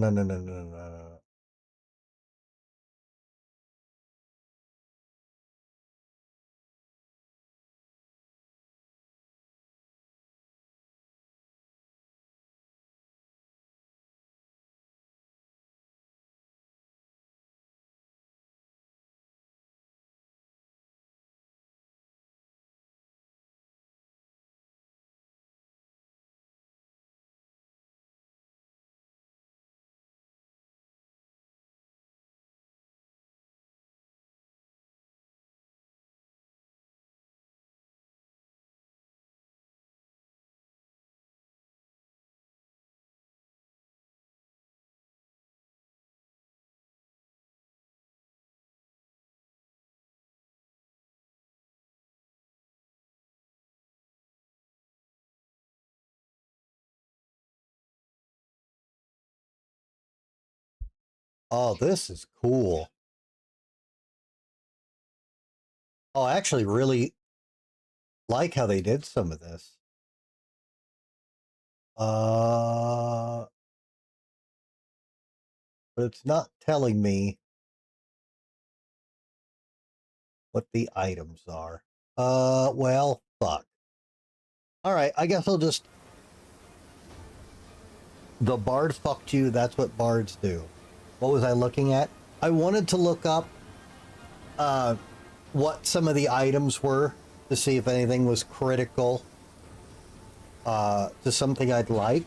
Oh, this is cool. Oh, I actually really like how they did some of this. But it's not telling me what the items are. Well, fuck. Alright, I guess I'll just... The bard fucked you, that's what bards do. What was I looking at? I wanted to look up what some of the items were to see if anything was critical to something I'd like.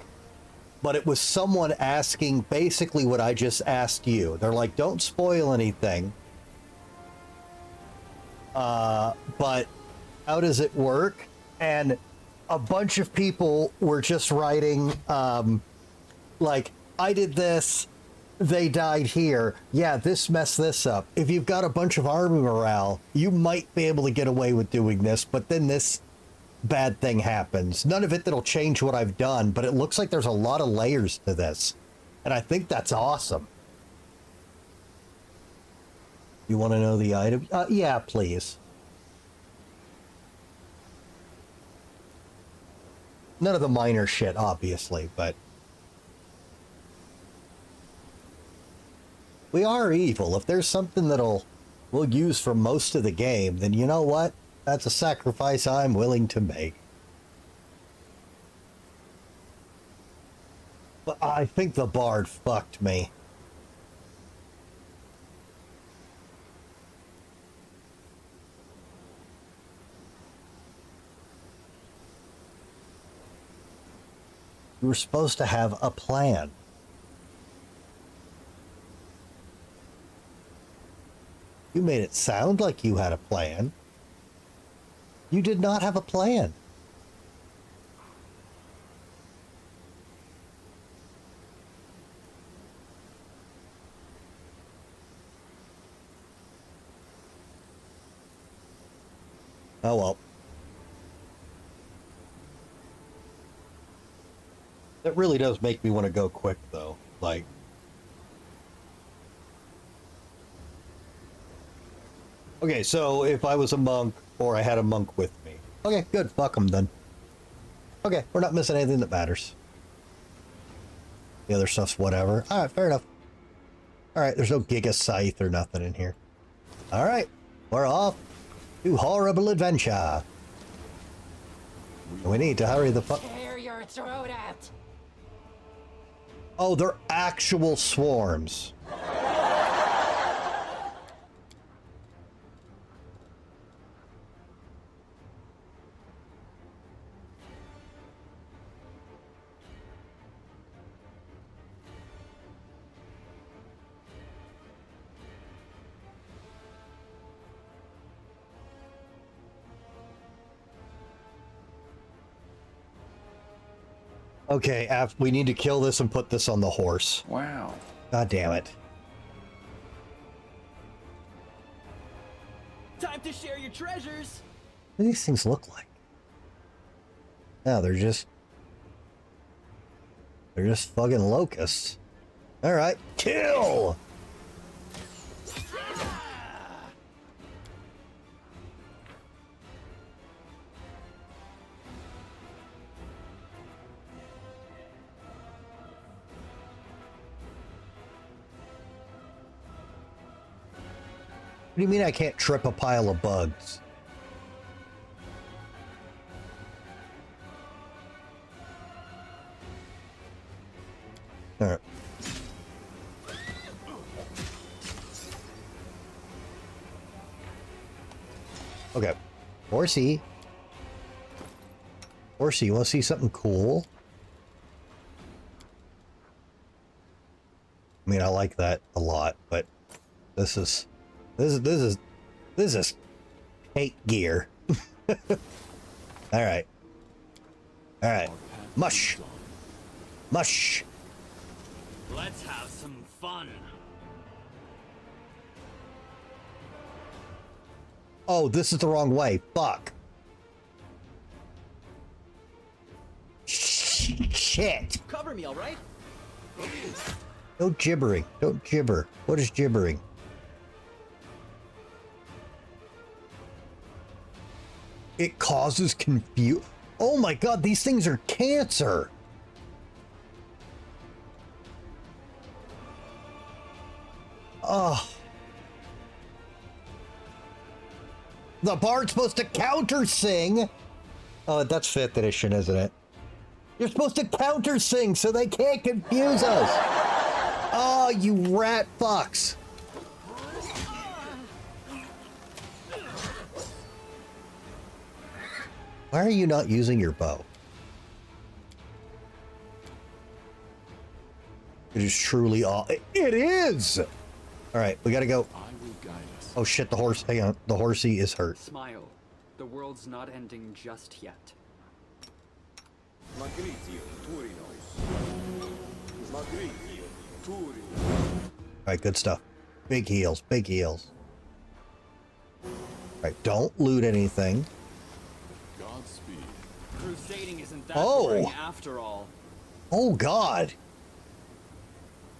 But it was someone asking basically what I just asked you. They're like, don't spoil anything. But how does it work? And a bunch of people were just writing, like, I did this, they died here. Yeah, this messed this up. If you've got a bunch of army morale, you might be able to get away with doing this, but then this bad thing happens. None of it that'll change what I've done, but it looks like there's a lot of layers to this. And I think that's awesome. You want to know the item? Yeah, please. None of the minor shit, obviously, but... We are evil. If there's something we'll use for most of the game, then you know what? That's a sacrifice I'm willing to make. But I think the bard fucked me. You were supposed to have a plan. You made it sound like you had a plan. You did not have a plan. Oh well. That really does make me want to go quick, though. Like, okay, so if I was a monk or I had a monk with me. Okay, good. Fuck them then. Okay, we're not missing anything that matters. The other stuff's whatever. All right, fair enough. All right, there's no Giga Scythe or nothing in here. All right, we're off to horrible adventure. We need to hurry the fuck. Tear your throat out. Oh, they're actual swarms. Okay, we need to kill this and put this on the horse. Wow. God damn it. Time to share your treasures. What do these things look like? No, they're just fucking locusts. All right, kill. What do you mean I can't trip a pile of bugs? All right. Okay. Horsey. Horsey, you want to see something cool? I mean, I like that a lot, but this is hate gear. All right. All right. Mush. Mush. Let's have some fun. Oh, this is the wrong way. Fuck. Shit. Cover me, all right? No gibbering. Don't gibber. What is gibbering? It causes confusion. Oh my god, these things are cancer. Oh. The bard's supposed to counter sing. Oh, that's 5th edition, isn't it? You're supposed to counter sing so they can't confuse us. Oh, you rat fucks. Why are you not using your bow? It is truly all. It is! Alright, we gotta go. I will guide us. Oh shit, the horse. Hang on. The horsey is hurt. Smile. The world's not ending just yet. Alright, good stuff. Big heals, big heals. Alright, don't loot anything. Godspeed. Crusading isn't that Oh. boring after all. Oh god.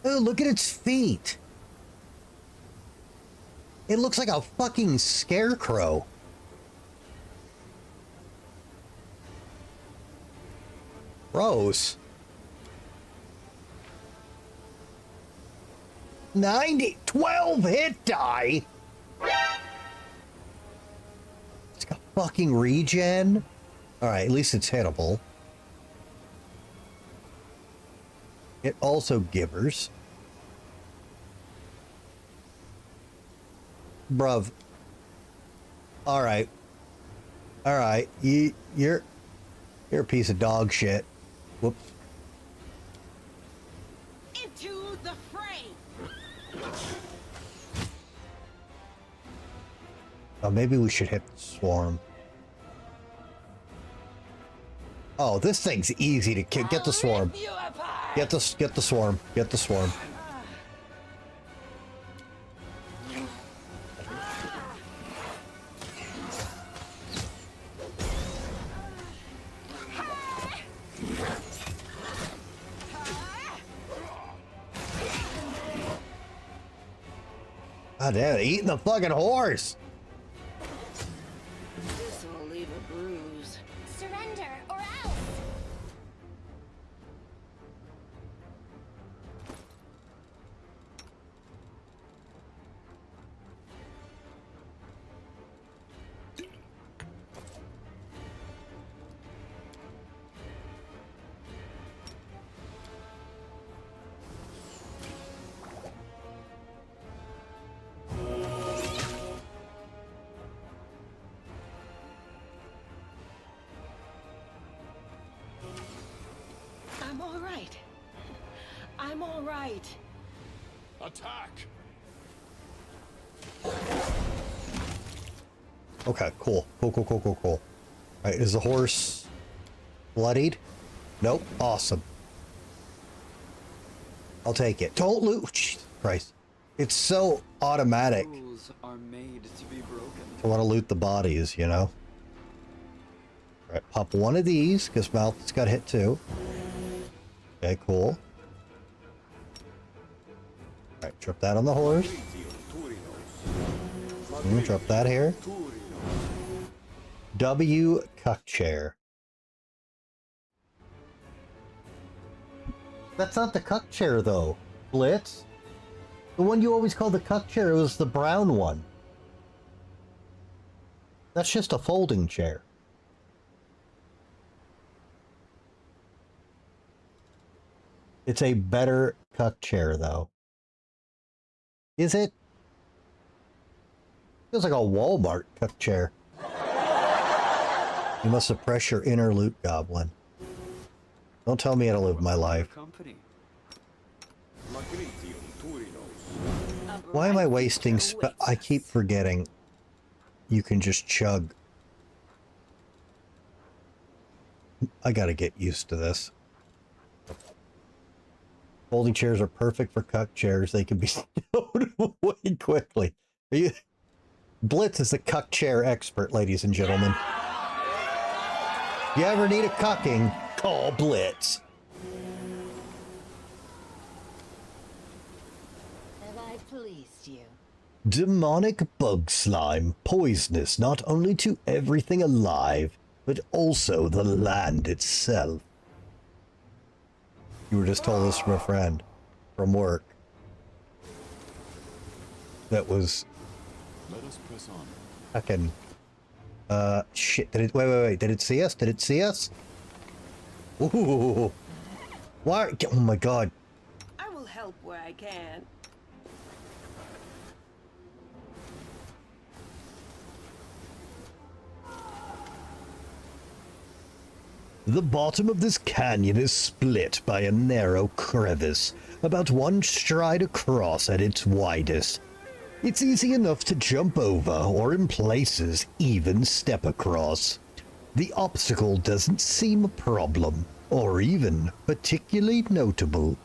Oh, look at its feet. It looks like a fucking scarecrow. Gross. 12 hit die. It's got fucking regen. All right, at least it's hittable. It also gibbers. Bruv. All right. All right. You're a piece of dog shit. Whoops. Oh, maybe we should hit the swarm. Oh, this thing's easy to kill. Get the swarm. Get the swarm. Get the swarm. God damn it, eating the fucking horse! This'll leave a bruise. Surrender or else. I'm all right. I'm all right. Attack! Okay, cool. Cool. Alright, is the horse bloodied? Nope. Awesome. I'll take it. Don't loot. Jesus Christ. It's so automatic. Rules are made to be broken. I want to loot the bodies, you know? Alright, pop one of these, because Malthus got hit too. Okay, cool. Alright, drop that on the horse. Drop that here. W cuck chair. That's not the cuck chair though, Blitz. The one you always call the cuck chair was the brown one. That's just a folding chair. It's a better cuck chair though. Is it? Feels like a Walmart cuck chair. You must suppress your inner loot goblin. Don't tell me how to live my life. Company. Why am I wasting I keep forgetting you can just chug. I gotta get used to this. Folding chairs are perfect for cuck chairs. They can be stowed away quickly. Are you... Blitz is the cuck chair expert, ladies and gentlemen. You ever need a cucking, call Blitz. Have I pleased you? Demonic bug slime, poisonous not only to everything alive, but also the land itself. You were just told this from a friend from work. That was Let us press on. fucking shit. Did it wait, did it see us? Did it see us? Ooh. Why? Oh my god. I will help where I can. The bottom of this canyon is split by a narrow crevice, about one stride across at its widest. It's easy enough to jump over, or in places, even step across. The obstacle doesn't seem a problem, or even particularly notable.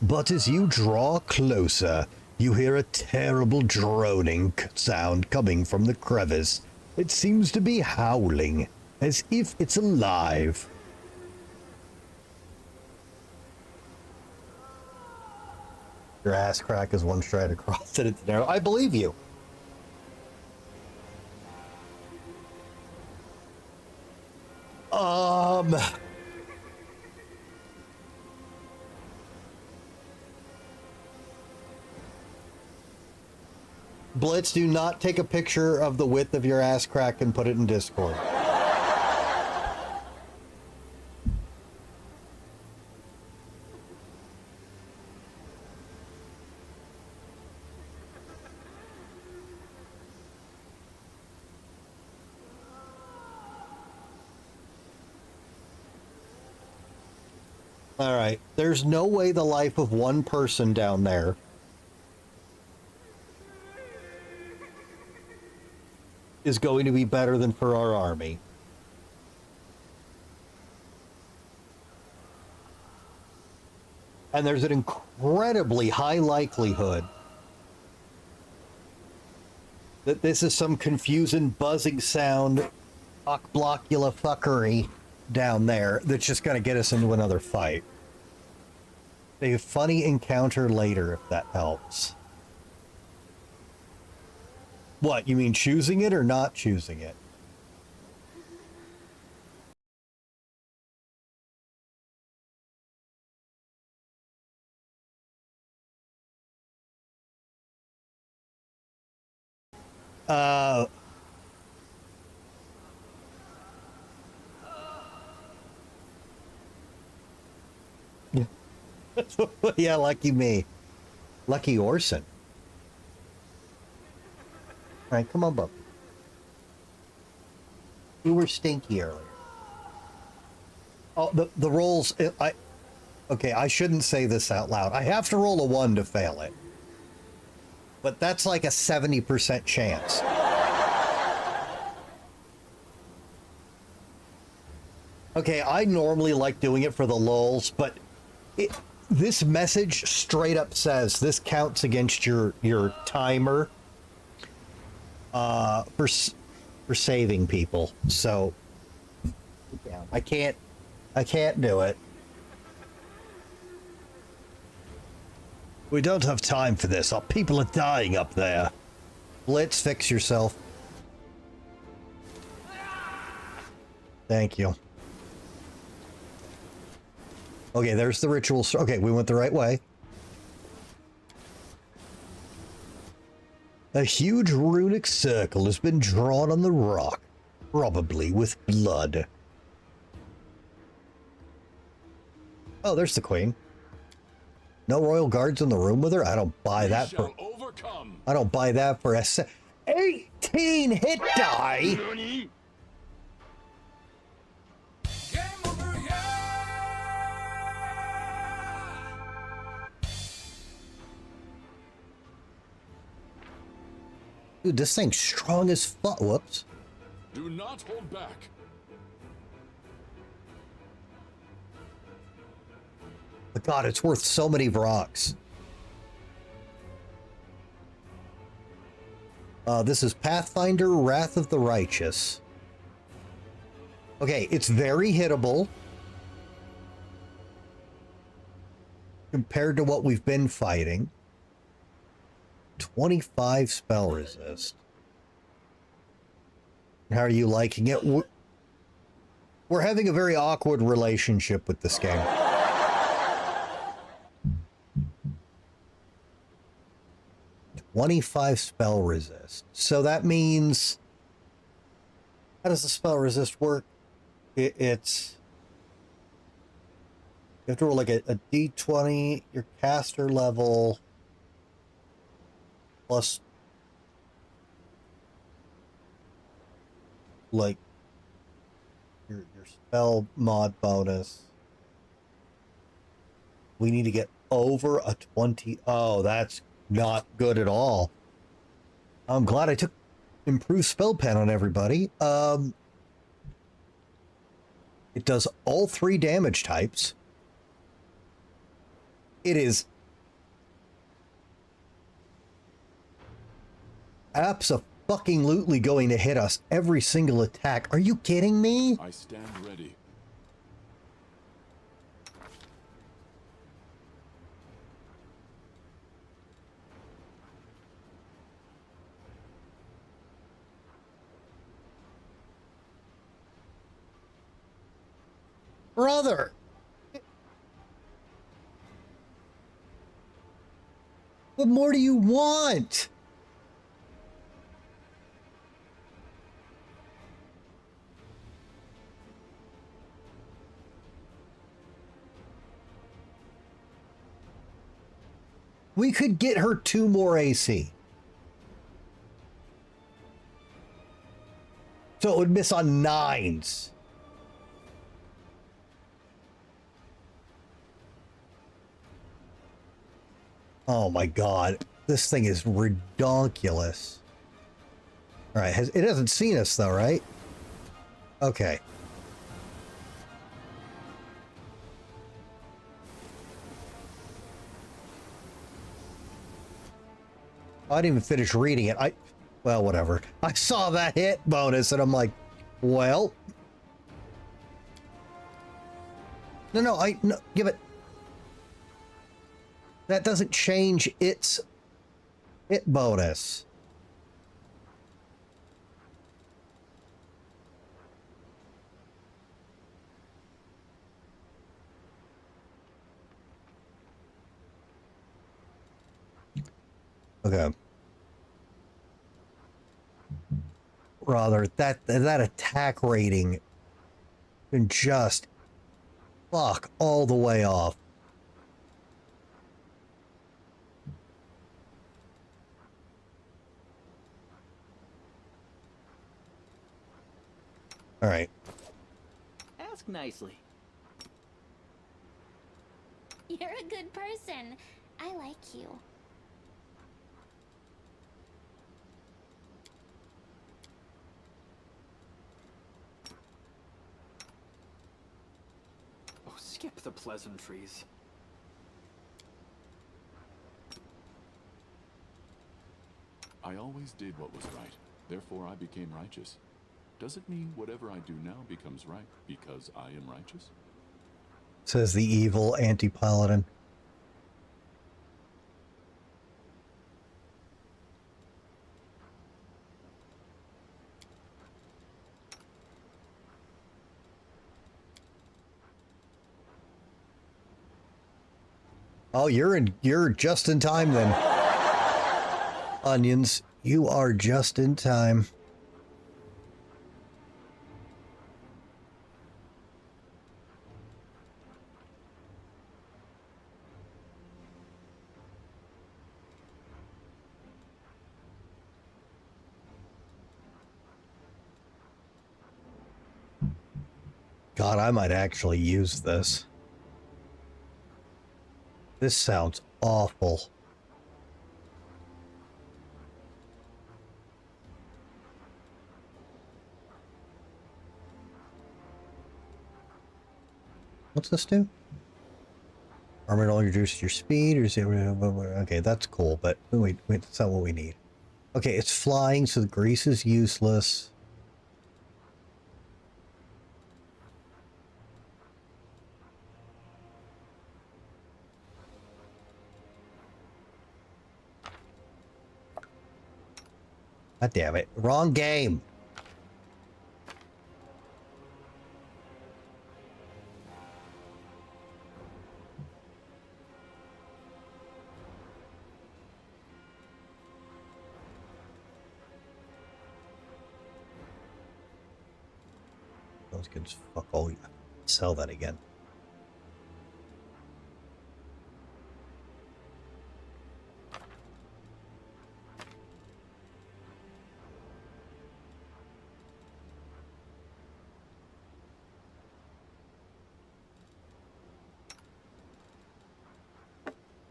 But as you draw closer, you hear a terrible droning sound coming from the crevice. It seems to be howling, as if it's alive. Your ass crack is one stride across and it's narrow. I believe you. Blitz, do not take a picture of the width of your ass crack and put it in Discord. All right, there's no way the life of one person down there is going to be better than for our army. And there's an incredibly high likelihood that this is some confusing buzzing sound, blockula fuckery down there that's just going to get us into another fight. A funny encounter later, if that helps. What, you mean choosing it or not choosing it? Yeah, lucky me. Lucky Orson. All right, come on, bub. You were stinky earlier. Oh, the rolls. Okay, I shouldn't say this out loud. I have to roll a 1 to fail it. But that's like a 70% chance. Okay, I normally like doing it for the lulz, but this message straight up says this counts against your timer for saving people. So yeah, I can't do it. We don't have time for this. Our people are dying up there. Blitz, fix yourself. Thank you. Okay, there's the ritual. Okay, we went the right way. A huge runic circle has been drawn on the rock, probably with blood. Oh, there's the queen. No royal guards in the room with her? I don't buy that for... I don't buy that for a 18 hit die? Dude, this thing's strong as fuck. Whoops. Do not hold back. But God, it's worth so many rocks. This is Pathfinder, Wrath of the Righteous. Okay, it's very hittable compared to what we've been fighting. 25 spell resist. How are you liking it? We're having a very awkward relationship with this game. 25 spell resist. So that means... How does the spell resist work? It's... You have to roll like a d20, your caster level, plus... like... your spell mod bonus. We need to get over a 20... Oh, that's not good at all. I'm glad I took improved spell pen on everybody. It does all 3 damage types. It is abso-fucking-lutely going to hit us every single attack. Are you kidding me? I stand ready. Brother! What more do you want? We could get her 2 more AC. So it would miss on 9s. Oh my God, this thing is redonkulous. All right, it hasn't seen us though, right? Okay. I didn't even finish reading it. Well, whatever. I saw that hit bonus and I'm like, well. No, give it. That doesn't change its hit bonus. Okay. Rather, that attack rating can just fuck all the way off. All right. Ask nicely. You're a good person. I like you. Oh, skip the pleasantries. I always did what was right. Therefore, I became righteous. Does it mean whatever I do now becomes right because I am righteous? Says the evil anti-paladin. Oh, you're just in time then. Onions, you are just in time. God, I might actually use this. This sounds awful. What's this do? Armor only reduces your speed, or is it? Okay, that's cool, but wait, that's not what we need. Okay, it's flying, so the grease is useless. God damn it. Wrong game. Those kids, fuck all. Sell that again.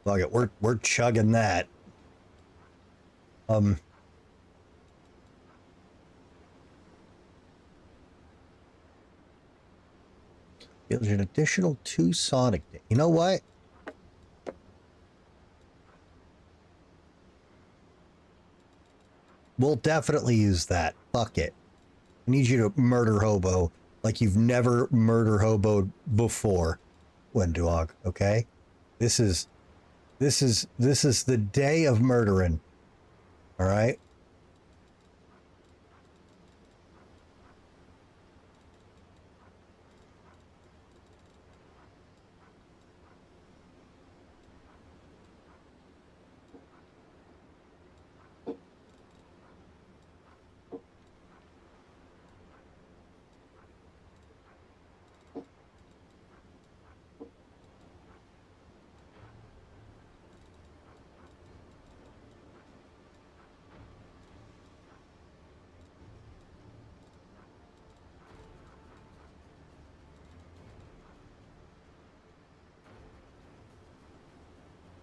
Fuck it, we're chugging that. Gives you an additional 2 Sonic. You know what? We'll definitely use that. Fuck it. I need you to murder hobo like you've never murder hoboed before, Wendog, okay? This is the day of murdering. All right?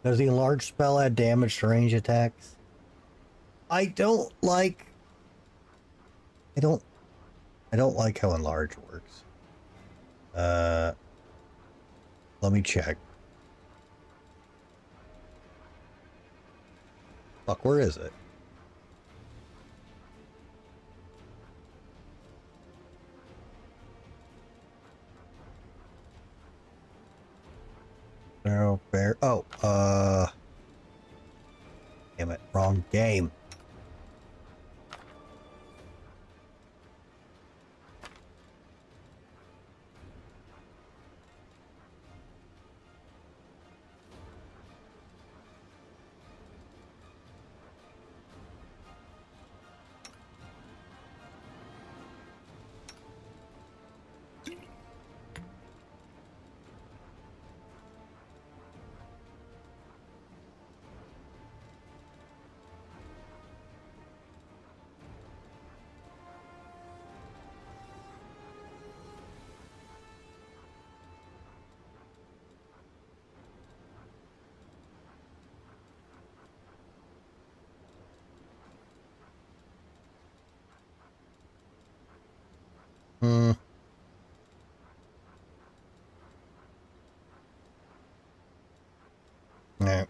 Does the enlarged spell add damage to range attacks? I don't like I don't like how enlarge works. Let me check. Fuck, where is it? Narrow bear. Oh, damn it, wrong game. Hmm. Yeah.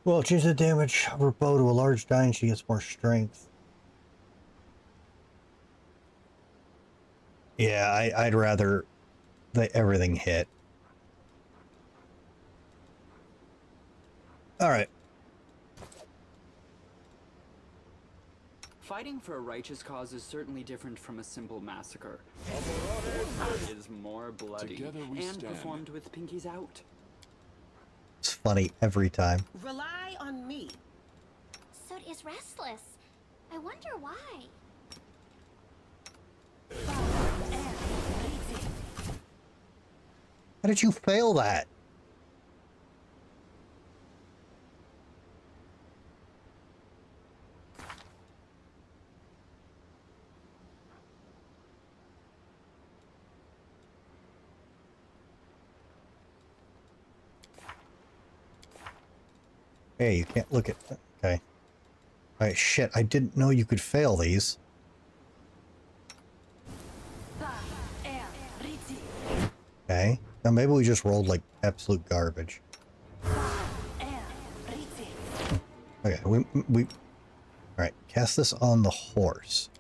Well, change the damage of her bow to a large die and she gets more strength. Yeah, I'd rather that everything hit. All right. Fighting for a righteous cause is certainly different from a simple massacre. It is more bloody Together we and stand. performed with pinkies out. It's funny every time. Rely on me. Sud is restless. I wonder why. How did you fail that? Hey, you can't look at... Okay. Alright, shit, I didn't know you could fail these. Okay. Now maybe we just rolled like absolute garbage. Okay, we... Alright, cast this on the horse.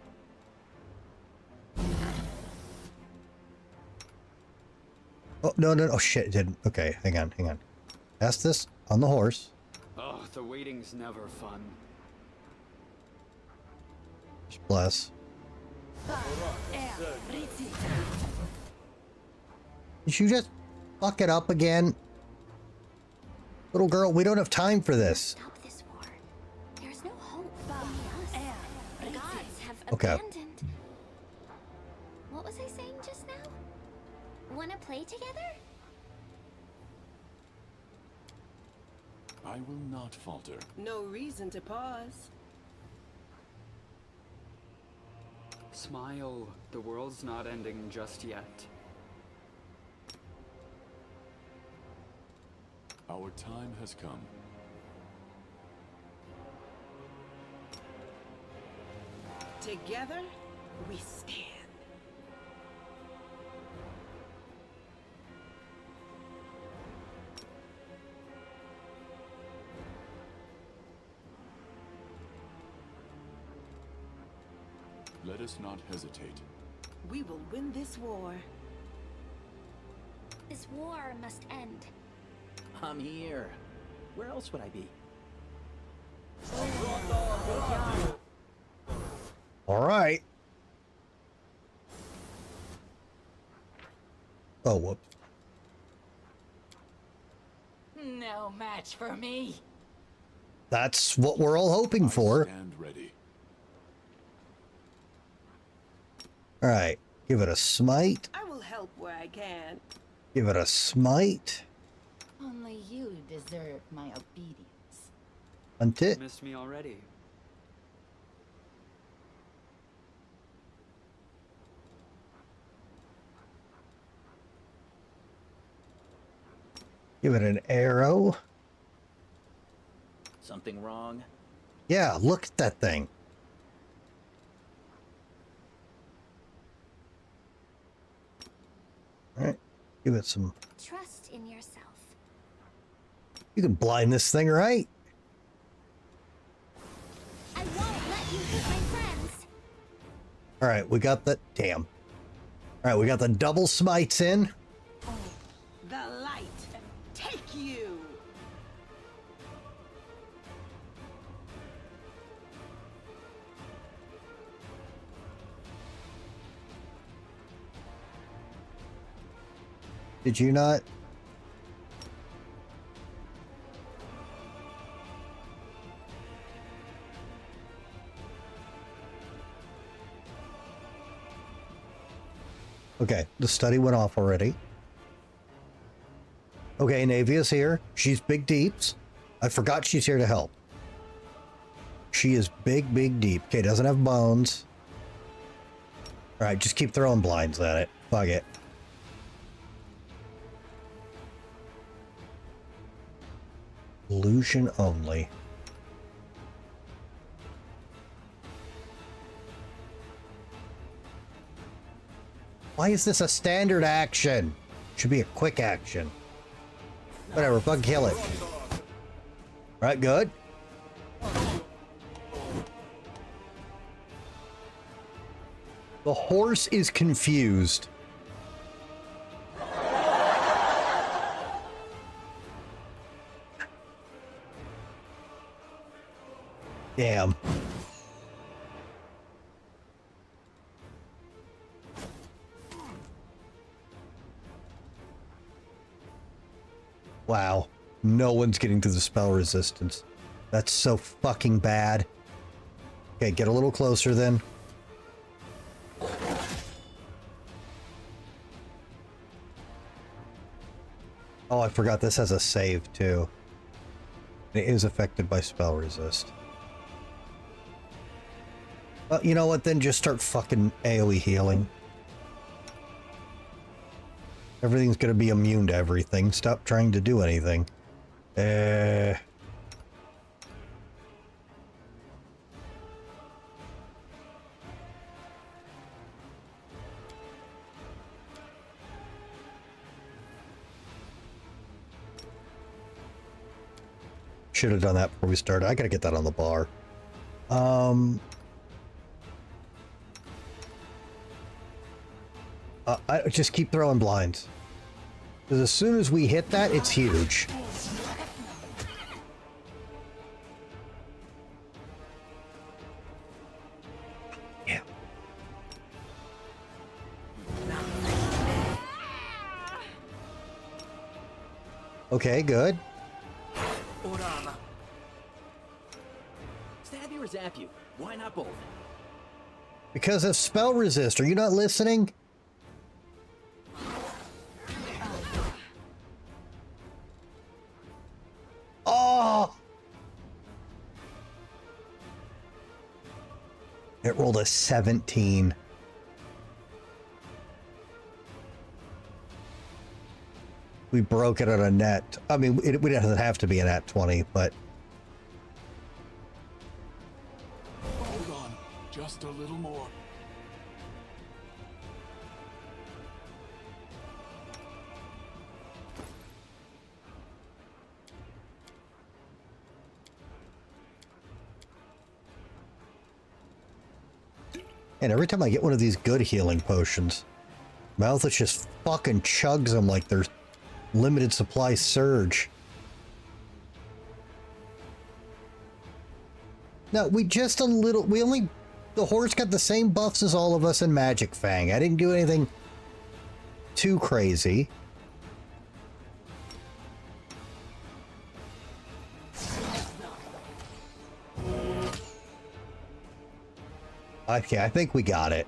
Oh, no, no, oh shit, it didn't. Okay, hang on, hang on. Cast this on the horse. Oh, the waiting's never fun. Just bless. Did you just fuck it up again? Little girl, we don't have time for this. Stop this war. There's no hope. Only us. The gods have Okay. abandoned. What was I saying just now? Wanna play together? I will not falter. No reason to pause. Smile. The world's not ending just yet. Our time has come. Together, we stand. Let us not hesitate. We will win this war. This war must end. I'm here. Where else would I be? All right. Oh, whoops. No match for me. That's what we're all hoping I for. stand ready. All right. Give it a smite. I will help where I can. Give it a smite. Only you deserve my obedience. Hunt it. Missed me already. Give it an arrow. Something wrong? Yeah, look at that thing. All right, give it some. Trust in yourself. You can blind this thing, right? I won't let you hit my friends. All right, we got the damn. All right, we got the double smites in. The light. Take you. Did you not? Okay, the study went off already. Okay, Navia's here. She's big deeps. I forgot she's here to help. She is big, big deep. Okay, doesn't have bones. All right, just keep throwing blinds at it. Fuck it. Illusion only. Why is this a standard action? Should be a quick action. Whatever, bug kill it. Right, good. The horse is confused. Damn. Wow. No one's getting through the spell resistance. That's so fucking bad. Okay, get a little closer then. Oh, I forgot this has a save too. It is affected by spell resist. Well, you know what? Then just start fucking AoE healing. Everything's gonna be immune to everything. Stop trying to do anything. Should have done that before we started. I gotta get that on the bar. I just keep throwing blinds. Because as soon as we hit that, it's huge. Yeah. Okay, good. Stab you or zap you? Why not both? Because of spell resist. Are you not listening? Oh! It rolled a 17. We broke it at a net. I mean, it doesn't have to be a nat 20, but... Hold on, just a little more. And every time I get one of these good healing potions, Malthus just fucking chugs them like they're limited supply surge. No, we only, the horse got the same buffs as all of us in Magic Fang. I didn't do anything too crazy. Okay, I think we got it.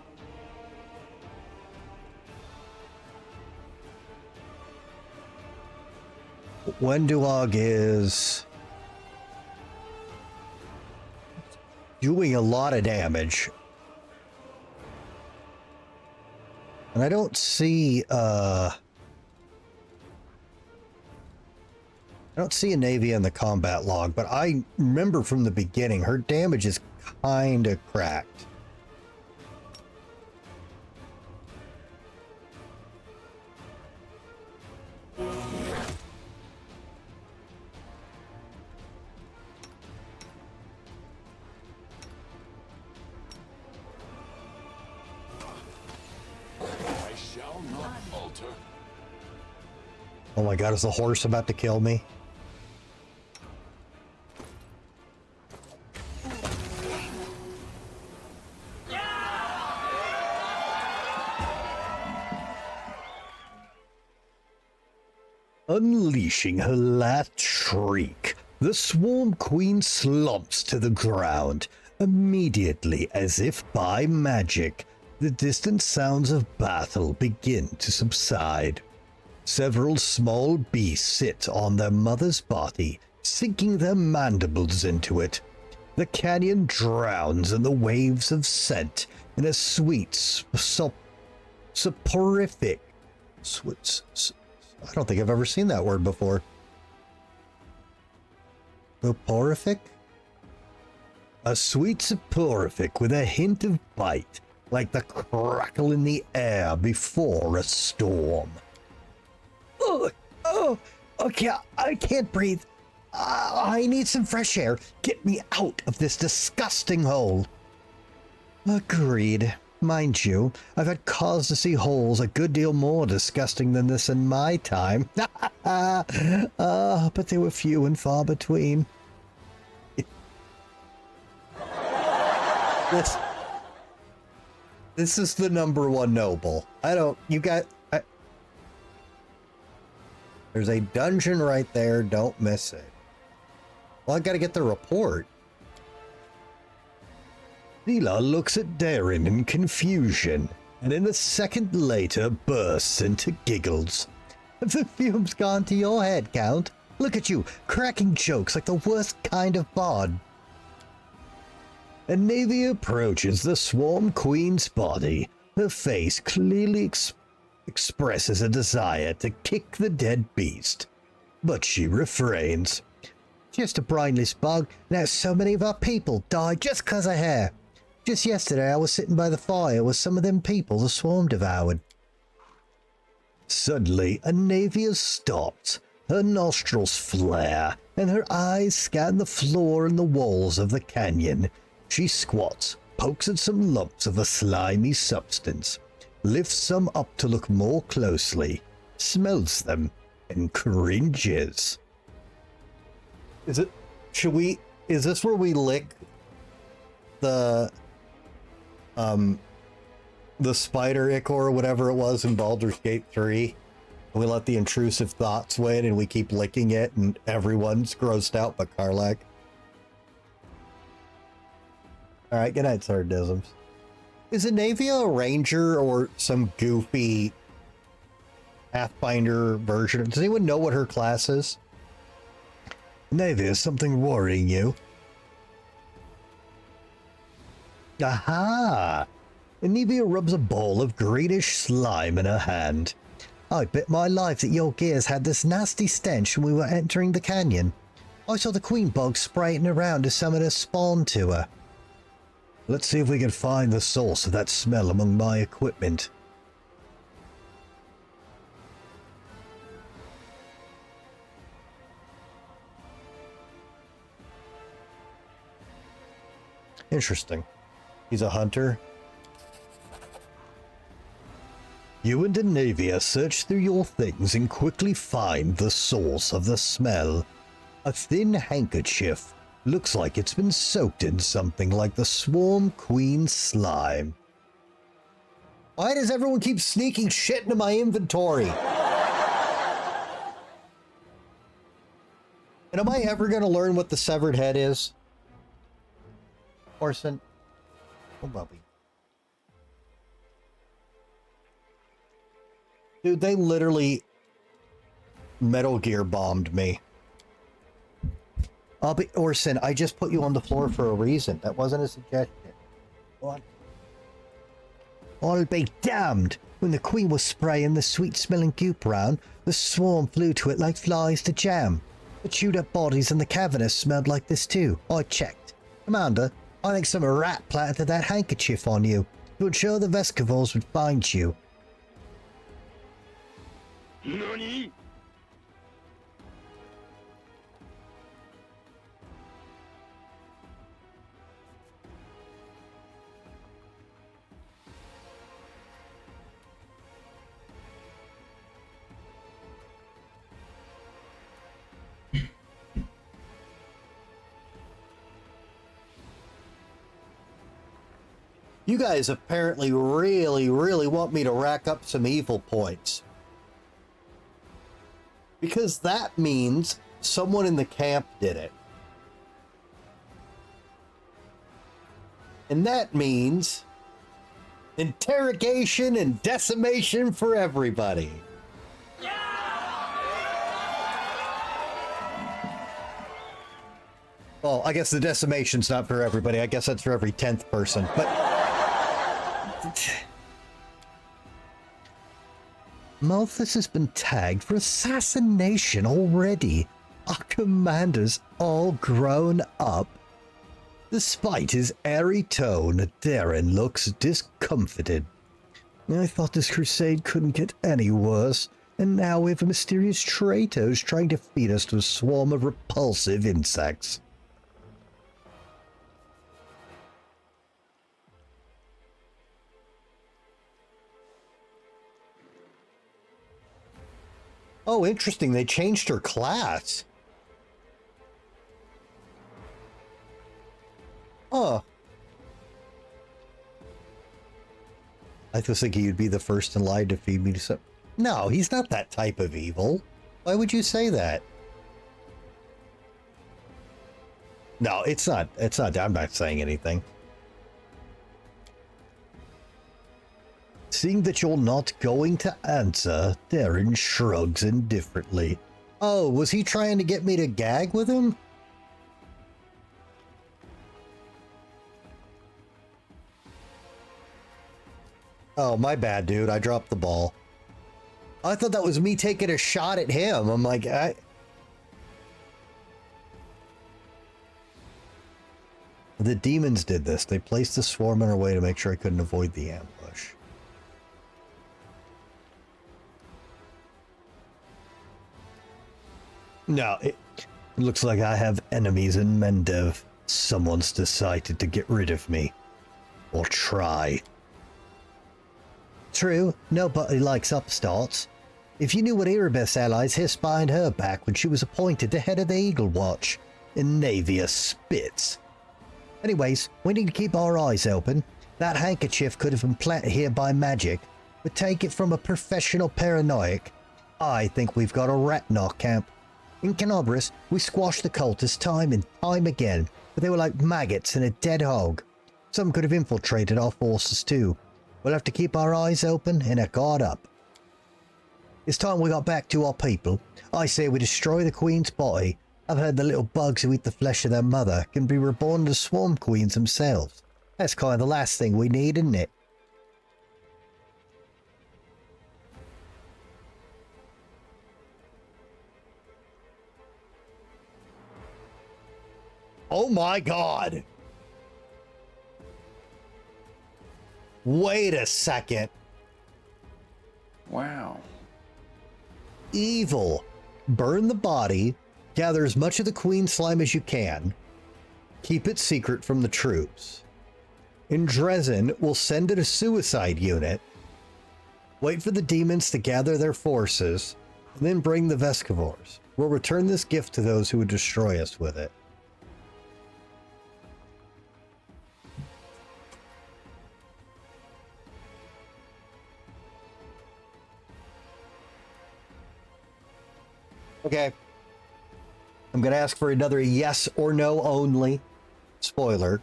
Wenduog is doing a lot of damage. And I don't see a Navy in the combat log, but I remember from the beginning her damage is kind of cracked. Alter. Oh my god, is the horse about to kill me? Unleashing her last shriek, the Swarm Queen slumps to the ground. Immediately, as if by magic, the distant sounds of battle begin to subside. Several small beasts sit on their mother's body, sinking their mandibles into it. The canyon drowns in the waves of scent in a sweet, soporific. I don't think I've ever seen that word before. Soporific? A sweet soporific with a hint of bite, like the crackle in the air before a storm. Okay, I can't breathe. I need some fresh air. Get me out of this disgusting hole. Agreed. Mind you, I've had cause to see holes a good deal more disgusting than this in my time. But they were few and far between. This is the number one noble. There's a dungeon right there. Don't miss it. Well, I gotta get the report. Leela looks at Darren in confusion, and in a second later bursts into giggles. Have the fumes gone to your head, Count? Look at you, cracking jokes like the worst kind of bard. And Navy approaches the Swarm Queen's body. Her face clearly expresses a desire to kick the dead beast, but she refrains. Just a brainless bug. Now so many of our people died just 'cause of hair. Just yesterday I was sitting by the fire with some of them people the swarm devoured. Suddenly, Anavia stops. Her nostrils flare, and her eyes scan the floor and the walls of the canyon. She squats, pokes at some lumps of a slimy substance, lifts some up to look more closely, smells them, and cringes. Is this where we lick the spider ichor or whatever it was in Baldur's Gate 3? We let the intrusive thoughts win and we keep licking it and everyone's grossed out but Karlak. Alright, good night, Sardisms. Is Anavia a ranger or some goofy Pathfinder version? Does anyone know what her class is? Anavia, is something worrying you? Aha! Anavia rubs a ball of greenish slime in her hand. I bet my life that your gears had this nasty stench when we were entering the canyon. I saw the queen bug spraying around as some of us spawned to her. Let's see if we can find the source of that smell among my equipment. Interesting. He's a hunter. You and Anavia search through your things and quickly find the source of the smell. A thin handkerchief. Looks like it's been soaked in something like the Swarm Queen slime. Why does everyone keep sneaking shit into my inventory? And am I ever going to learn what the severed head is? Orson. Oh, Bubby. Dude, they literally Metal Gear bombed me. Orson, I just put you on the floor for a reason. That wasn't a suggestion. What? I'll be damned. When the queen was spraying the sweet-smelling goop around, the swarm flew to it like flies to jam. The chewed-up bodies in the cavernous smelled like this too. I checked. Commander, I think some rat planted that handkerchief on you to ensure the Vescavors would find you. NANI?! You guys apparently really, really want me to rack up some evil points. Because that means someone in the camp did it. And that means interrogation and decimation for everybody. Well, I guess the decimation's not for everybody. I guess that's for every 10th person. But Malthus has been tagged for assassination already. Our commander's all grown up. Despite his airy tone, Darren looks discomfited. I thought this crusade couldn't get any worse, and now we have a mysterious traitor who's trying to feed us to a swarm of repulsive insects. Oh, interesting. They changed her class. Huh. I was thinking you'd be the first in line to feed me to some... No, he's not that type of evil. Why would you say that? No, it's not. It's not. I'm not saying anything. Seeing that you're not going to answer, Darren shrugs indifferently. Oh, was he trying to get me to gag with him? Oh, my bad, dude. I dropped the ball. I thought that was me taking a shot at him. I'm like, The demons did this. They placed the swarm in our way to make sure I couldn't avoid the ambush. No, it looks like I have enemies in Mendev. Someone's decided to get rid of me. Or try. True, nobody likes upstarts. If you knew what Erebus allies hissed behind her back when she was appointed the head of the Eagle Watch, Inavia spits. Anyways, we need to keep our eyes open. That handkerchief could have been planted here by magic, but take it from a professional paranoiac. I think we've got a rat in our camp. In Canobras, we squashed the cultists time and time again, but they were like maggots in a dead hog. Some could have infiltrated our forces too. We'll have to keep our eyes open and our guard up. It's time we got back to our people. I say we destroy the queen's body. I've heard the little bugs who eat the flesh of their mother can be reborn as swarm queens themselves. That's kind of the last thing we need, isn't it? Oh my God. Wait a second. Wow. Evil. Burn the body, gather as much of the queen slime as you can, keep it secret from the troops. In Dresden, we'll send it a suicide unit, wait for the demons to gather their forces, and then bring the Vescivores. We'll return this gift to those who would destroy us with it. Okay. I'm going to ask for another yes or no only. Spoiler.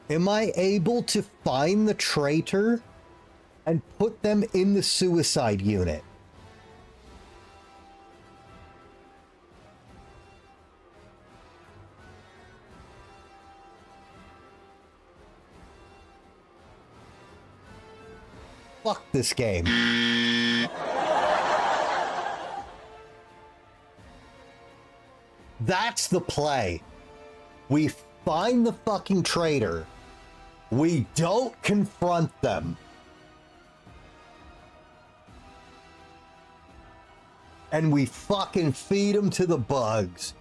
Am I able to find the traitor and put them in the suicide unit? Fuck this game. That's the play. We find the fucking traitor. We don't confront them. And we fucking feed them to the bugs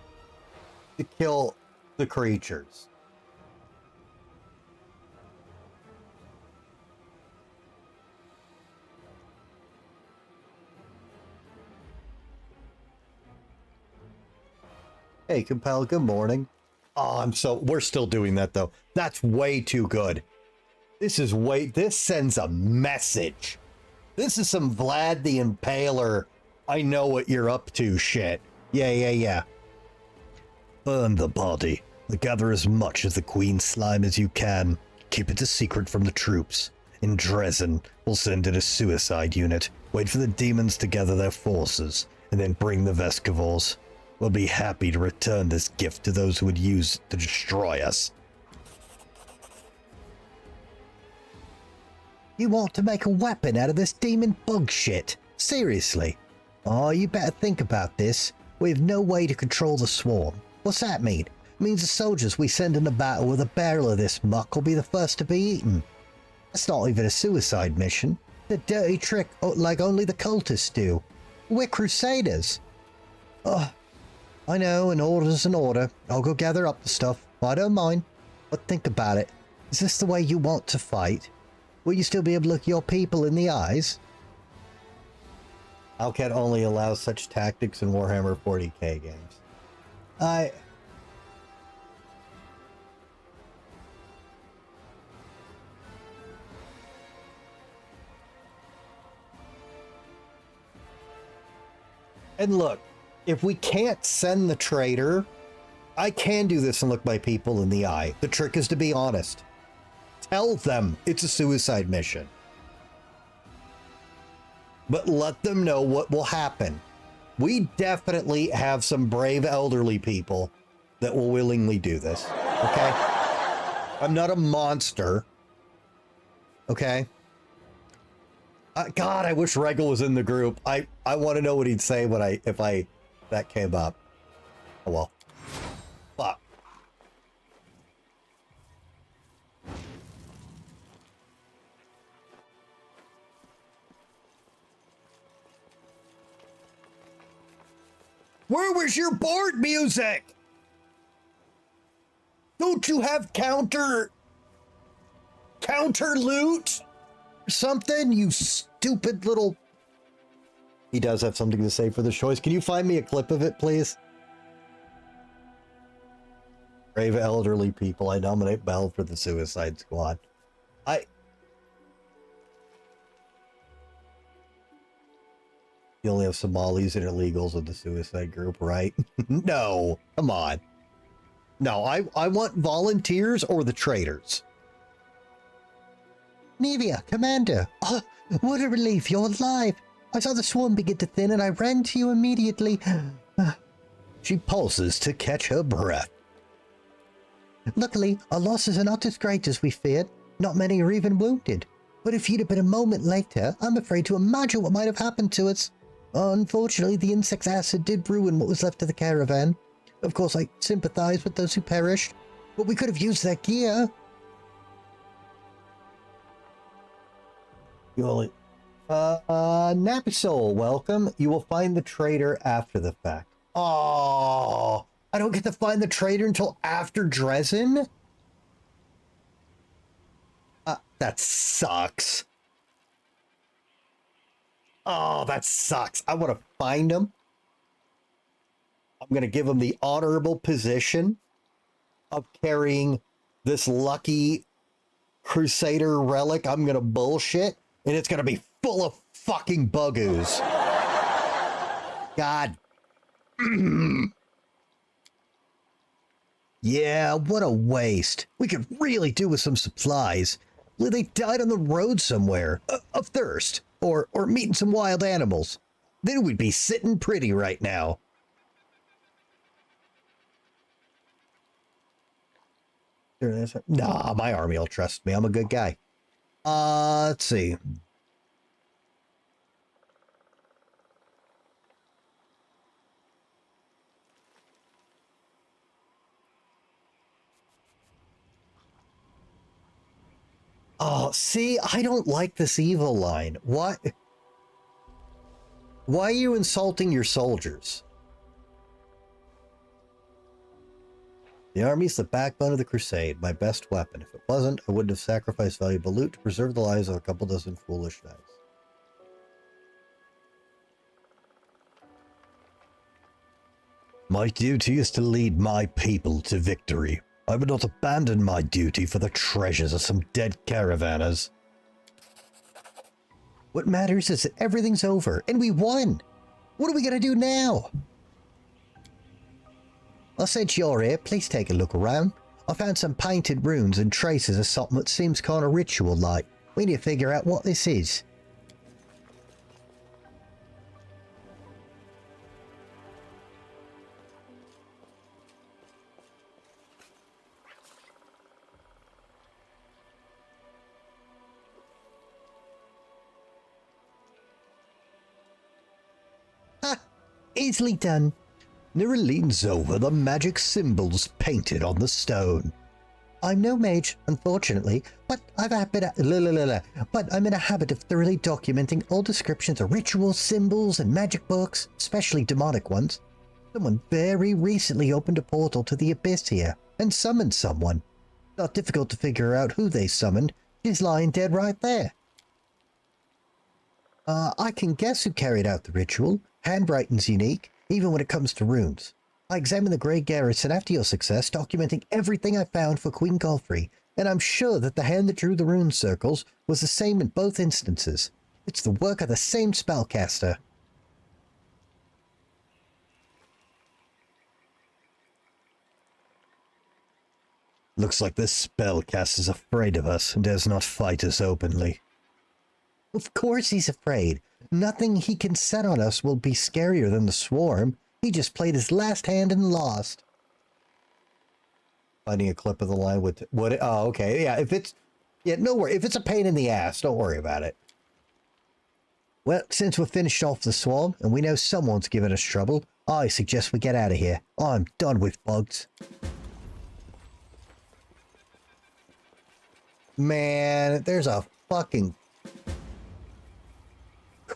to kill the creatures. Hey, Compel, good morning. Oh, we're still doing that though. That's way too good. This sends a message. This is some Vlad the Impaler, I know what you're up to shit. Yeah. Burn the body. Gather as much of the queen slime as you can. Keep it a secret from the troops. In Dresden, we'll send in a suicide unit. Wait for the demons to gather their forces, and then bring the Vescivals. We'll be happy to return this gift to those who would use it to destroy us. You want to make a weapon out of this demon bug shit? Seriously? Oh, you better think about this. We have no way to control the swarm. What's that mean? It means the soldiers we send into battle with a barrel of this muck will be the first to be eaten. That's not even a suicide mission. The dirty trick like only the cultists do. We're crusaders. Oh, I know, an order's an order. I'll go gather up the stuff. I don't mind. But think about it. Is this the way you want to fight? Will you still be able to look your people in the eyes? Alcat only allows such tactics in Warhammer 40k games. And look, if we can't send the traitor, I can do this and look my people in the eye. The trick is to be honest. Tell them it's a suicide mission. But let them know what will happen. We definitely have some brave elderly people that will willingly do this. Okay? I'm not a monster. Okay? God, I wish Regal was in the group. I want to know what he'd say when if that came up. Oh well. Fuck. Where was your board music? Don't you have counter loot? Something, you stupid little... He does have something to say for the choice. Can you find me a clip of it, please? Brave elderly people, I nominate Bell for the Suicide Squad. You only have Somalis and illegals in the suicide group, right? No, come on. No, I want volunteers or the traitors. Nevia, Commander. Oh, what a relief, you're alive. I saw the swarm begin to thin and I ran to you immediately. She pulses to catch her breath. Luckily, our losses are not as great as we feared. Not many are even wounded. But if you'd have been a moment later, I'm afraid to imagine what might have happened to us. Unfortunately, the insect's acid did ruin what was left of the caravan. Of course, I sympathize with those who perished, but we could have used their gear. Nappy Soul, welcome. You will find the traitor after the fact. Oh, I don't get to find the traitor until after Dresden? That sucks. Oh, that sucks. I want to find him. I'm going to give him the honorable position of carrying this lucky Crusader relic. I'm going to bullshit, and it's going to be full of fucking bugoos. God. Yeah, what a waste. We could really do with some supplies. They died on the road somewhere, of thirst, or meeting some wild animals. Then we'd be sitting pretty right now. Nah, my army will trust me. I'm a good guy. Let's see. Oh, see, I don't like this evil line. What? Why are you insulting your soldiers? The army's the backbone of the crusade, my best weapon. If it wasn't, I wouldn't have sacrificed valuable loot to preserve the lives of a couple dozen foolish knights. My duty is to lead my people to victory. I would not abandon my duty for the treasures of some dead caravanners. What matters is that everything's over, and we won! What are we gonna do now? Well, since you're here, please take a look around. I found some painted runes and traces of something that seems kind of ritual-like. We need to figure out what this is. Ha! Easily done. Nira leans over the magic symbols painted on the stone. I'm no mage, unfortunately, but I'm in a habit of thoroughly documenting all descriptions of rituals, symbols, and magic books, especially demonic ones. Someone very recently opened a portal to the abyss here and summoned someone. Not difficult to figure out who they summoned. She's lying dead right there. I can guess who carried out the ritual. Handwriting's unique, even when it comes to runes. I examined the Grey Garrison after your success, documenting everything I found for Queen Godfrey, and I'm sure that the hand that drew the rune circles was the same in both instances. It's the work of the same spellcaster. Looks like this spellcaster's afraid of us and does not fight us openly. Of course he's afraid. Nothing he can set on us will be scarier than the swarm. He just played his last hand and lost. Finding a clip of the line with what? Oh, okay. Yeah, no worry. If it's a pain in the ass, don't worry about it. Well, since we've finished off the swarm and we know someone's giving us trouble, I suggest we get out of here. I'm done with bugs. Man, there's a fucking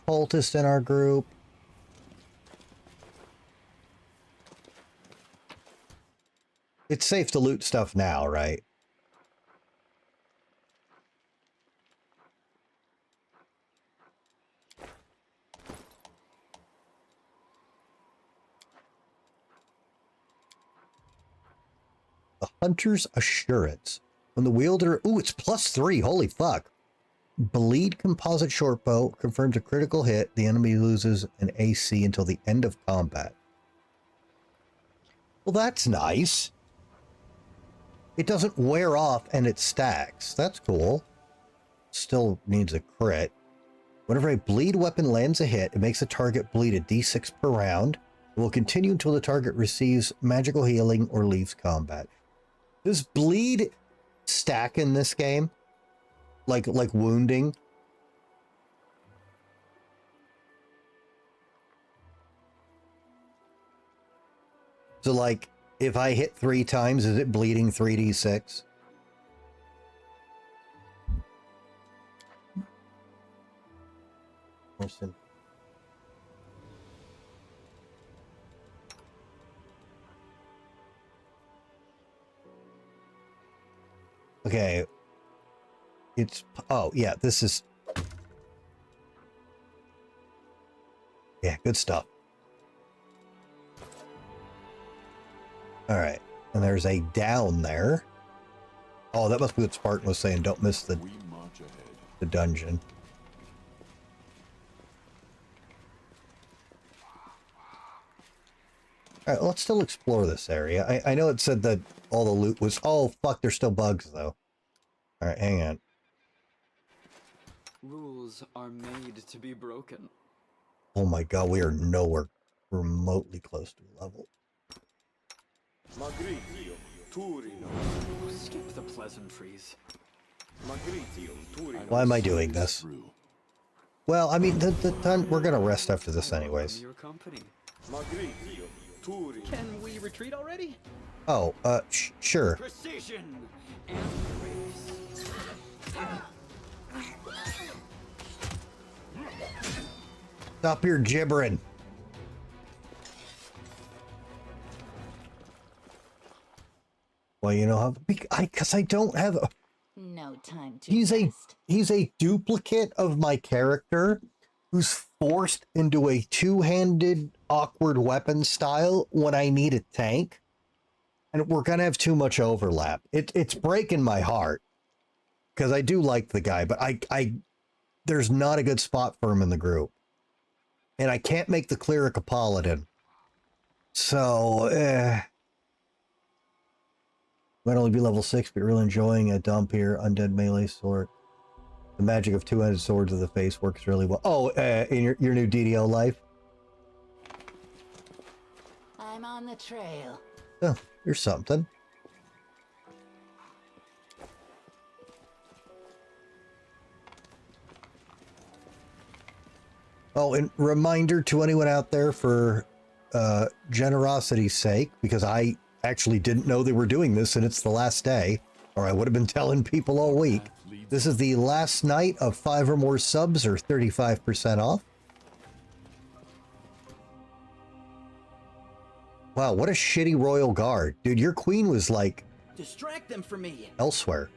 cultist in our group. It's safe to loot stuff now, right? The Hunter's Assurance. When the wielder... Ooh, it's +3. Holy fuck. Bleed composite shortbow confirms a critical hit. The enemy loses an AC until the end of combat. Well, that's nice. It doesn't wear off and it stacks. That's cool. Still needs a crit. Whenever a bleed weapon lands a hit, it makes the target bleed a d6 per round. It will continue until the target receives magical healing or leaves combat. Does bleed stack in this game? Like wounding? So like, if I hit 3 times, is it bleeding 3d6? Listen. Okay. It's... Oh, yeah, this is... Yeah, good stuff. Alright. And there's a down there. Oh, that must be what Spartan was saying. Don't miss the dungeon. Alright, let's still explore this area. I know it said that all the loot was... Oh, fuck, there's still bugs, though. Alright, hang on. Rules are made to be broken. Oh my god, we are nowhere remotely close to a level. Skip the pleasantries. Why am I doing this? Well, I mean, we're gonna rest after this anyways. Your company. Can we retreat already? Oh, sure. Precision and grace. Stop your gibbering. Well, you know how... Because I don't have... No time to He's a duplicate of my character who's forced into a two-handed awkward weapon style when I need a tank. And we're going to have too much overlap. It's breaking my heart because I do like the guy, but there's not a good spot for him in the group. And I can't make the cleric a paladin. So, might only be level 6, but really enjoying a dump here. Undead melee sword. The magic of two-handed swords to the face works really well. Oh, in your new DDO life? I'm on the trail. Oh, you're something. Oh, and reminder to anyone out there for generosity's sake, because I actually didn't know they were doing this and it's the last day, or I would have been telling people all week. This is the last night of 5 or more subs or 35% off. Wow, what a shitty royal guard. Dude, your queen was like... Distract them from me. Elsewhere.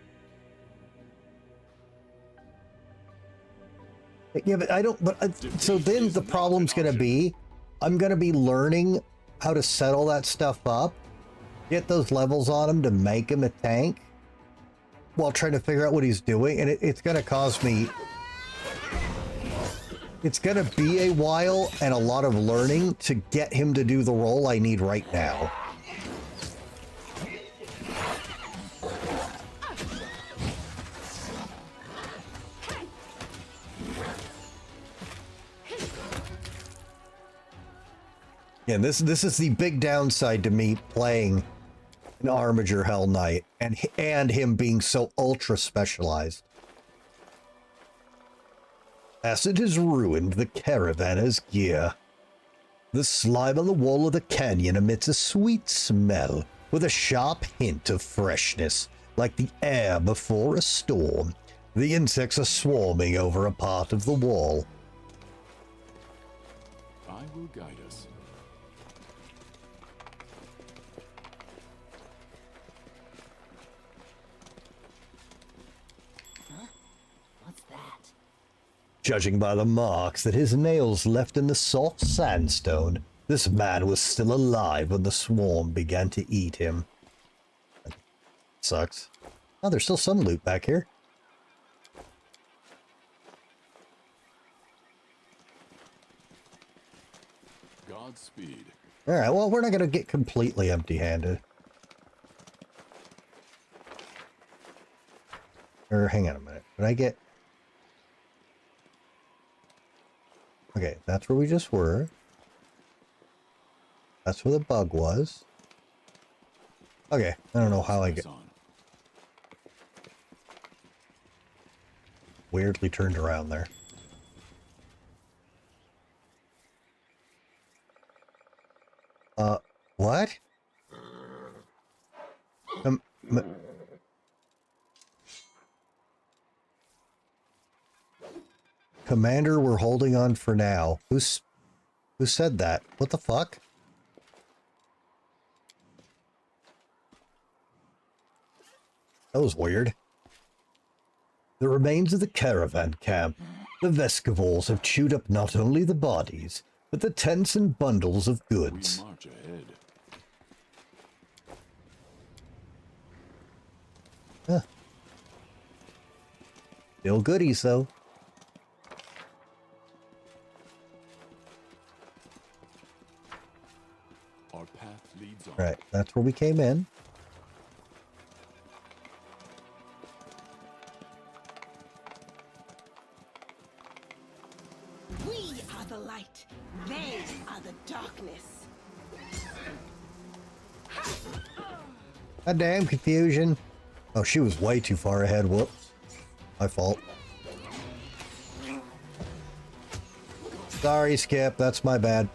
Yeah, but I don't... But so then the problem's going to be... I'm going to be learning how to set all that stuff up. Get those levels on him to make him a tank. While trying to figure out what he's doing. And it's going to cause me... It's going to be a while and a lot of learning to get him to do the role I need right now. Yeah, this is the big downside to me playing an Armiger Hell Knight and him being so ultra specialized. Acid has ruined the caravanner's gear. The slime on the wall of the canyon emits a sweet smell with a sharp hint of freshness, like the air before a storm. The insects are swarming over a part of the wall. I will guide us. What's that? Judging by the marks that his nails left in the soft sandstone, this man was still alive when the swarm began to eat him. Sucks. Oh, there's still some loot back here. Godspeed. Alright, well, we're not going to get completely empty-handed. Or, hang on a minute. Did I get... Okay, that's where we just were. That's where the bug was. Okay, I don't know how I get... Weirdly turned around there. What? Commander, we're holding on for now. Who said that? What the fuck? That was weird. The remains of the caravan camp. The Vescivores have chewed up not only the bodies, but the tents and bundles of goods. We march ahead. Huh. Still goodies, though. Our path leads on. Right, that's where we came in. We are the light. They are the darkness. God damn confusion. Oh, she was way too far ahead. Whoops. My fault. Sorry, Skip. That's my bad.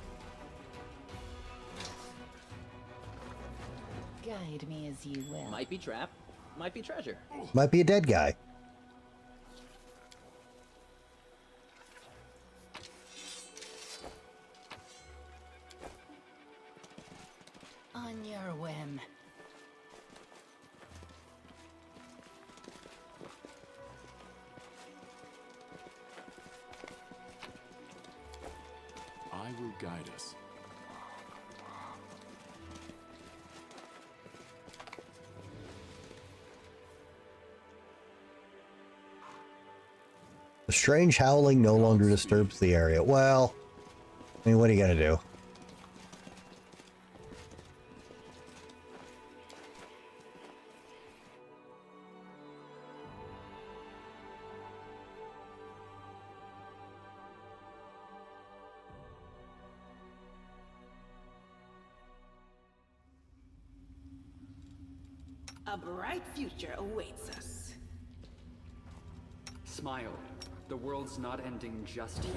Guide me as you will. Might be trap, might be treasure. Might be a dead guy. On your whim. I will guide us. The strange howling no longer disturbs the area. Well, I mean, what are you gonna do? A bright future awaits us. Smile. The world's not ending just yet.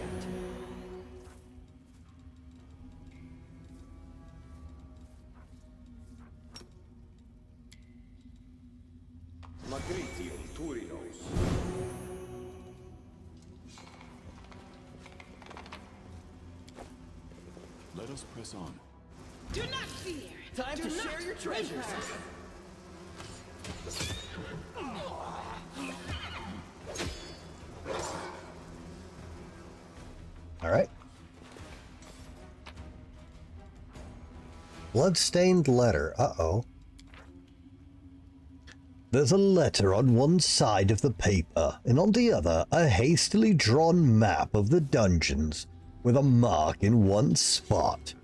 Let us press on. Do not fear. Time to share your treasures. All right. Bloodstained letter. Uh-oh. There's a letter on one side of the paper, and on the other, a hastily drawn map of the dungeons, with a mark in one spot.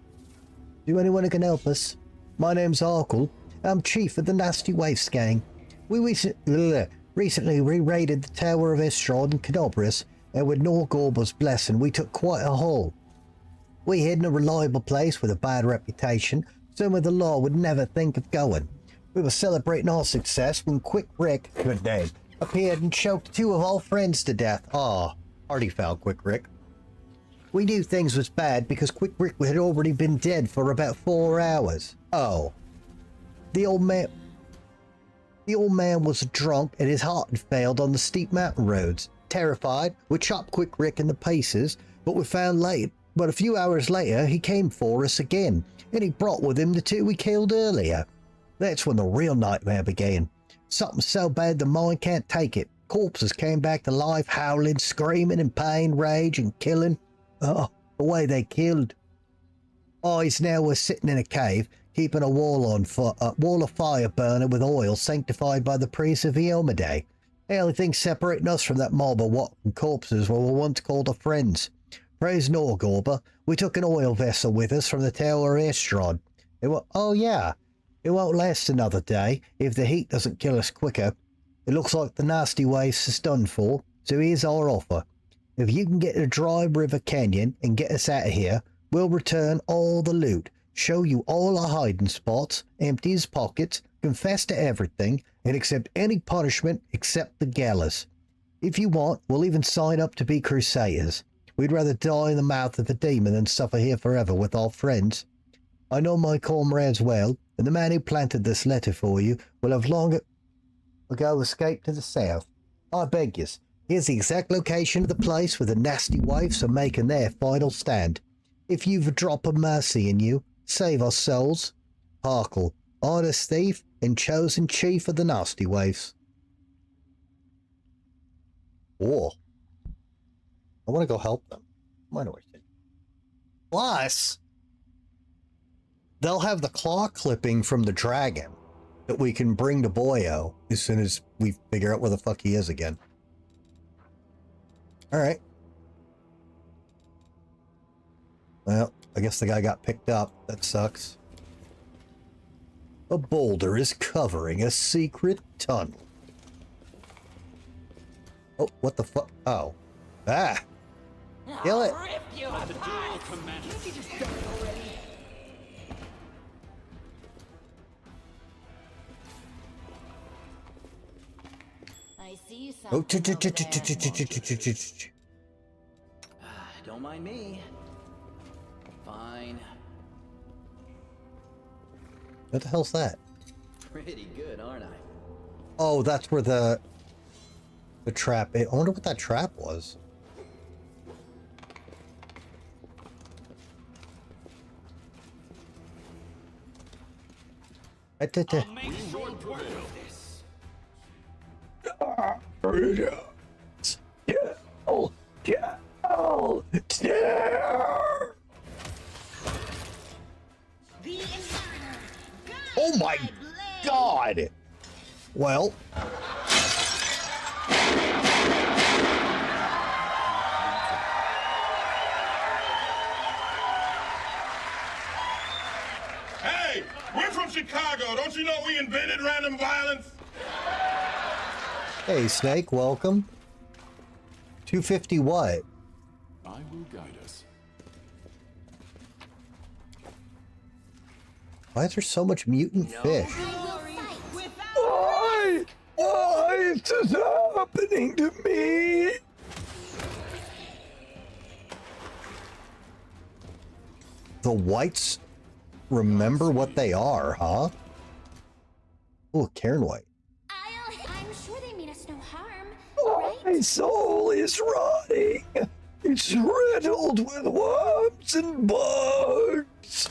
Do anyone who can help us? My name's Arkle. I'm chief of the Nasty Waifs gang. We recently re-raided the Tower of Estrad and Canobris, and with Norgorber's blessing, we took quite a haul. We hid in a reliable place with a bad reputation, somewhere the law would never think of going. We were celebrating our success when Quick Rick, good name, appeared and choked two of our friends to death. Ah, already found Quick Rick. We knew things was bad because Quick Rick had already been dead for about 4 hours. Oh. The old man was drunk and his heart had failed on the steep mountain roads. Terrified, we chopped Quick Rick into pieces, but a few hours later he came for us again, and he brought with him the two we killed earlier. That's when the real nightmare began. Something so bad the mind can't take it. Corpses came back to life, howling, screaming in pain, rage, and killing. Oh, the way they killed. He's now was sitting in a cave, keeping a wall of fire burning with oil sanctified by the priests of Eomade. The only thing separating us from that mob of walking corpses were once called our friends. Praise Norgorber, we took an oil vessel with us from the Tower of Estrad. It won't last another day if the heat doesn't kill us quicker. It looks like the Nasty Waifs is done for, so here's our offer. If you can get to Dry River Canyon and get us out of here, we'll return all the loot, show you all our hiding spots, empty his pockets, confess to everything, and accept any punishment except the gallows. If you want, we'll even sign up to be crusaders. We'd rather die in the mouth of a demon than suffer here forever with our friends. I know my comrades well, and the man who planted this letter for you will have long ago escaped to the south. I beg you, here's the exact location of the place where the Nasty Waifs are making their final stand. If you've a drop of mercy in you, save our souls. Arkle, honest thief and chosen chief of the Nasty Waifs. Oh. I want to go help them. Plus, they'll have the claw clipping from the dragon that we can bring to Boyo as soon as we figure out where the fuck he is again. Alright. Well, I guess the guy got picked up. That sucks. A boulder is covering a secret tunnel. Oh, what the fuck? Oh. Ah! Kill it! Rip you apart! I see Oh, something over there. Don't mind me. Fine. What the hell's that? Pretty good, aren't I? Oh, that's where the trap. I wonder what that trap was. I'll make short work of this. Oh my god! Well. from Chicago. Don't you know we invented random violence? Hey, Snake, welcome. 250 what? I will guide us. Why is there so much mutant fish? Why? Why is this happening to me? The wights remember what they are, huh? Oh, Karen White. I'm sure they mean us no harm, My right? soul is rotting. It's riddled with worms and bugs.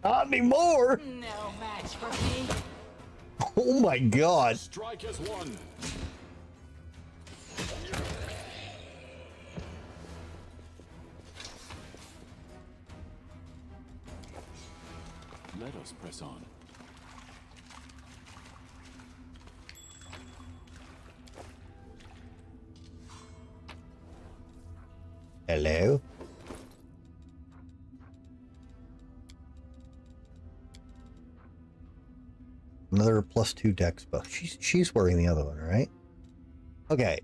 Not anymore. No match for me. Oh my god. Strike as one. Let us press on. Hello? Another +2 dex buff. She's wearing the other one, right? Okay.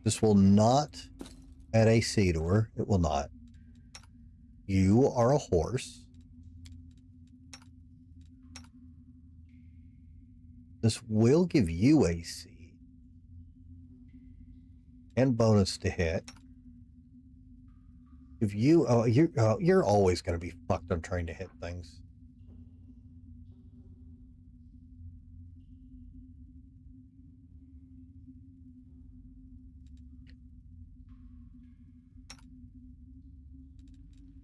This will not add AC to her. It will not. You are a horse. This will give you AC. And bonus to hit. If you, you're always going to be fucked on trying to hit things.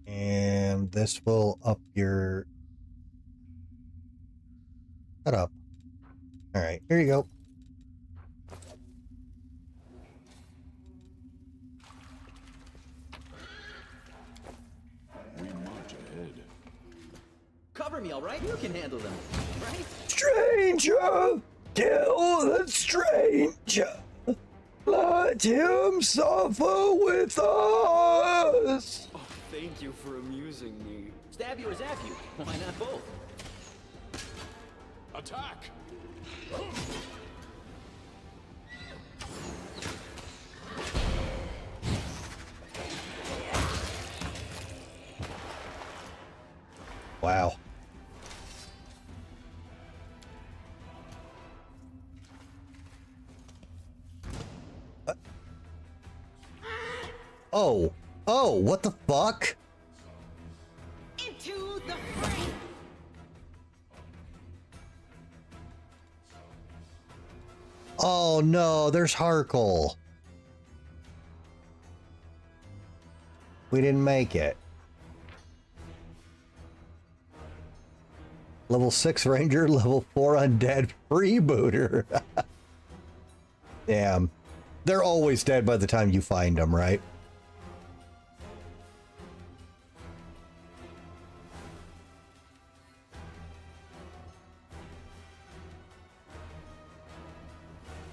And this will up your... Shut up. Alright, here you go. We march ahead. Cover me, all right? You can handle them, right? Stranger! Kill the stranger! Let him suffer with us! Oh, thank you for amusing me. Stab you or zap you? Why not both? Attack! Wow. Oh. Oh, what the fuck? Into the frame. Oh no, there's Harkle. We didn't make it. Level 6 Ranger, level 4 Undead Freebooter. Damn. They're always dead by the time you find them, right?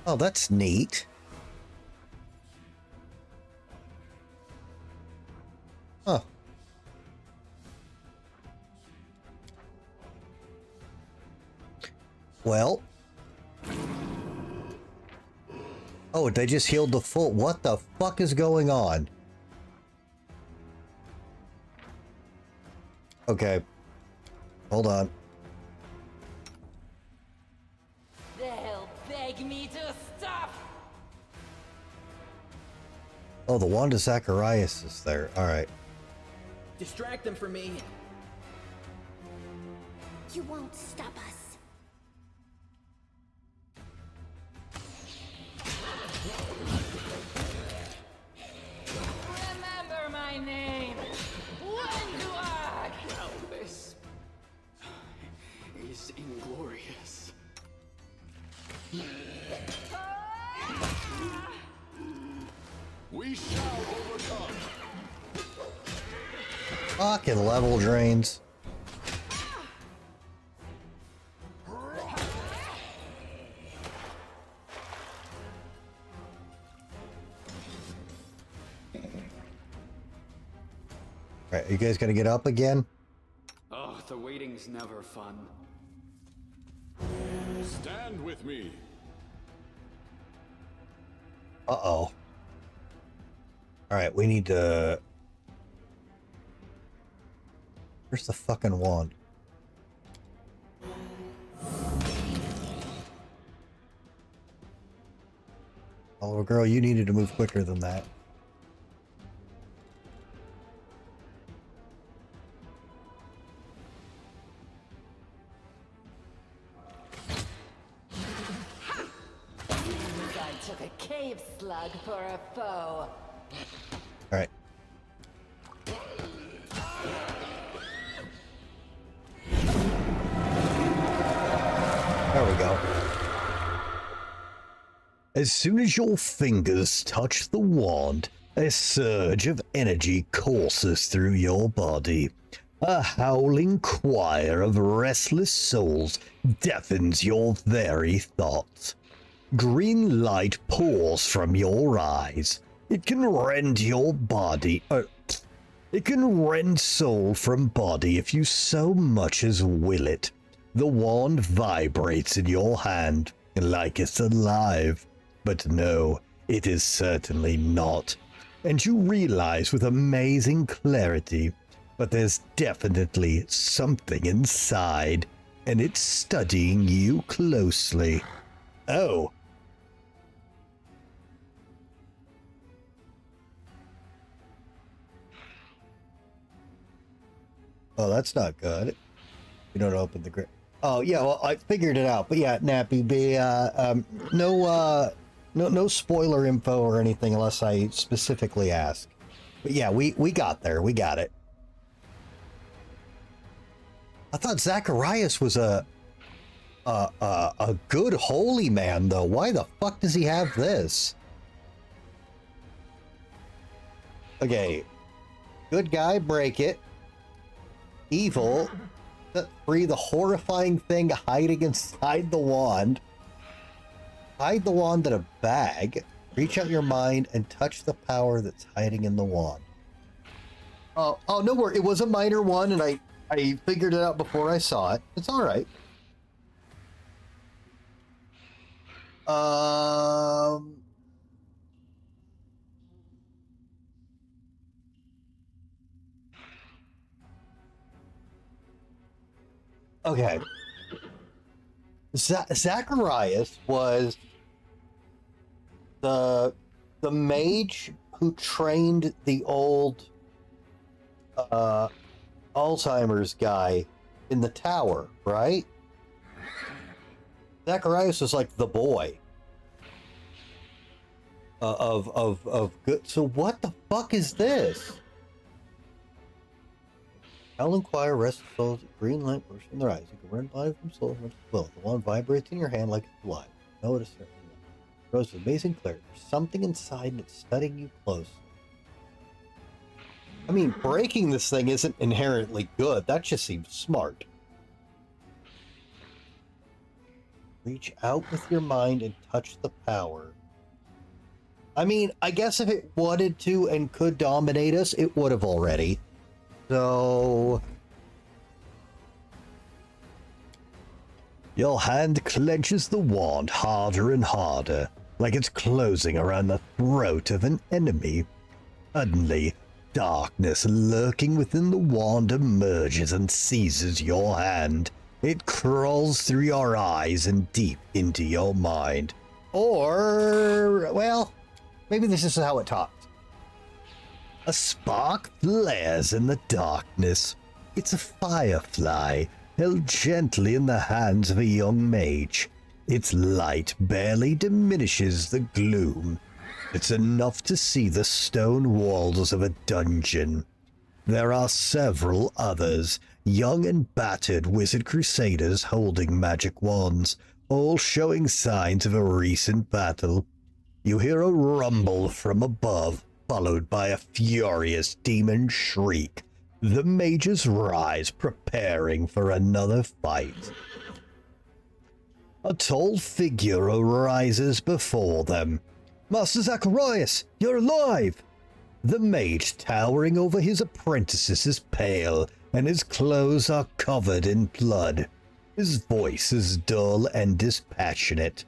Oh, that's neat. Huh. Well. Oh, they just healed the full... What the fuck is going on? Okay. Hold on. They'll beg me to stop. Oh, the Wanda Zacharias is there. All right. Distract them for me. You won't stop us. Remember my name. When do I? Well, this is inglorious. We shall overcome. Fucking level drains. Alright, are you guys gonna get up again? Oh, the waiting's never fun. Stand with me. Uh-oh. Alright, we need to... Where's the fucking wand? Oh, girl, you needed to move quicker than that. I took a cave slug for a foe. Alright. There we go. As soon as your fingers touch the wand, a surge of energy courses through your body. A howling choir of restless souls deafens your very thoughts. Green light pours from your eyes. It can rend your body. It can rend soul from body if you so much as will it. The wand vibrates in your hand like it's alive. But no, it is certainly not. And you realize with amazing clarity, but there's definitely something inside, and it's studying you closely. Oh. Oh, that's not good. You don't open the grip. Oh, yeah, well, I figured it out. But yeah, Nappy B, no spoiler info or anything unless I specifically ask. But yeah, we got there. We got it. I thought Zacharias was a good holy man, though. Why the fuck does he have this? Okay. Good guy, break it. Evil, set free the horrifying thing hiding inside the wand. Hide the wand in a bag. Reach out your mind and touch the power that's hiding in the wand. Oh, no worry. It was a minor one, and I figured it out before I saw it. It's all right. Okay. Zacharias was the mage who trained the old Alzheimer's guy in the tower, right? Zacharias was like the boy of good. So what the fuck is this? Howling choir rests souls at green light bursts from their eyes. You can run body from soul from will. The wand vibrates in your hand like it's alive. No, it is certainly not. It grows with amazing clarity. There's something inside and it's studying you close. I mean, breaking this thing isn't inherently good. That just seems smart. Reach out with your mind and touch the power. I mean, I guess if it wanted to and could dominate us, it would have already. So... Your hand clenches the wand harder and harder, like it's closing around the throat of an enemy. Suddenly, darkness lurking within the wand emerges and seizes your hand. It crawls through your eyes and deep into your mind. Or, well, maybe this is how it talks. A spark flares in the darkness. It's a firefly, held gently in the hands of a young mage. Its light barely diminishes the gloom. It's enough to see the stone walls of a dungeon. There are several others, young and battered wizard crusaders holding magic wands, all showing signs of a recent battle. You hear a rumble from above, followed by a furious demon shriek. The mages rise, preparing for another fight. A tall figure arises before them. Master Zacharias, you're alive! The mate towering over his apprentices is pale, and his clothes are covered in blood. His voice is dull and dispassionate.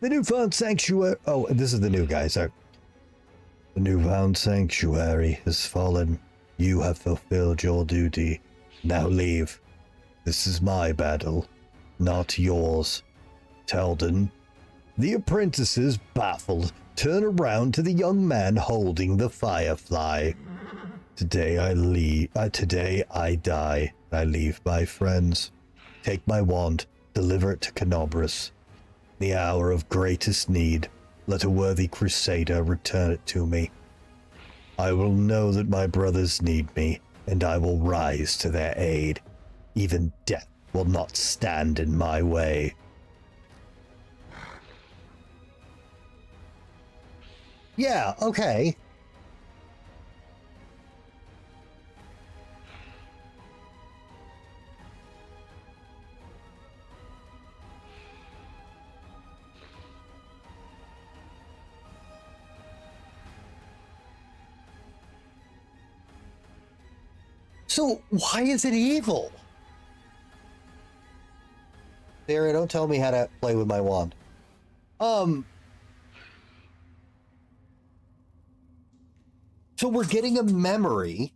The newfound sanctuary... Oh, this is the new guy, sorry. The newfound sanctuary has fallen. You have fulfilled your duty. Now leave. This is my battle, not yours. Talden. The apprentices, baffled, turn around to the young man holding the firefly. Today I die. I leave my friends. Take my wand, deliver it to Canobras. The hour of greatest need, let a worthy crusader return it to me. I will know that my brothers need me, and I will rise to their aid. Even death will not stand in my way. Yeah, okay. So, why is it evil? Sarah, don't tell me how to play with my wand. So we're getting a memory.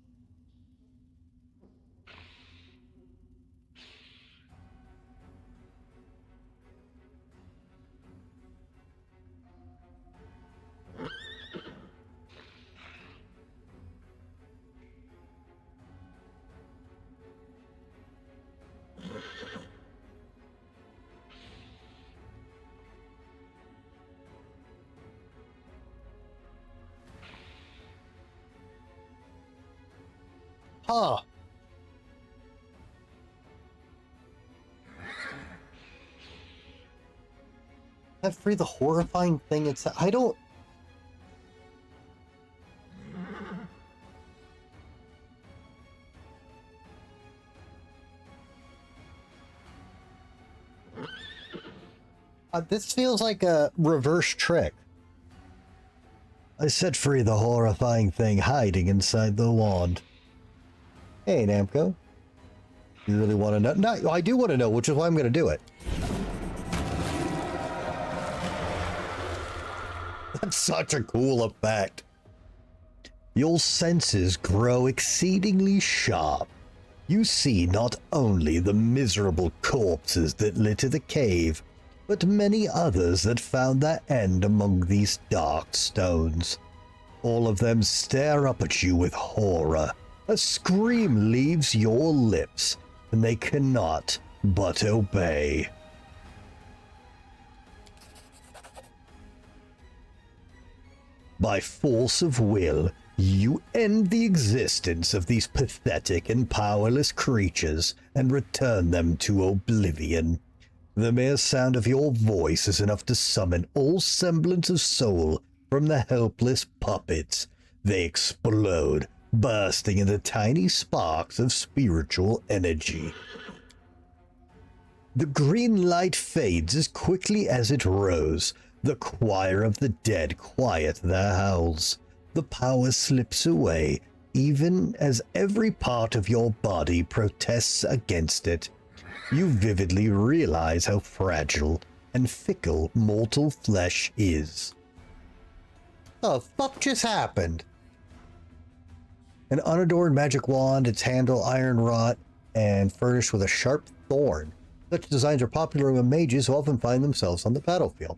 Huh. That free the horrifying thing inside. I don't. This feels like a reverse trick. I set free the horrifying thing hiding inside the wand. Hey, Namco. You really want to know? No, I do want to know, which is why I'm going to do it. That's such a cool effect. Your senses grow exceedingly sharp. You see not only the miserable corpses that litter the cave, but many others that found their end among these dark stones. All of them stare up at you with horror. A scream leaves your lips, and they cannot but obey. By force of will, you end the existence of these pathetic and powerless creatures and return them to oblivion. The mere sound of your voice is enough to summon all semblance of soul from the helpless puppets. They explode, bursting into tiny sparks of spiritual energy. The green light fades as quickly as it rose. The choir of the dead quiet their howls. The power slips away, even as every part of your body protests against it. You vividly realize how fragile and fickle mortal flesh is. The fuck just happened? An unadorned magic wand, its handle iron wrought and furnished with a sharp thorn. Such designs are popular among mages who often find themselves on the battlefield.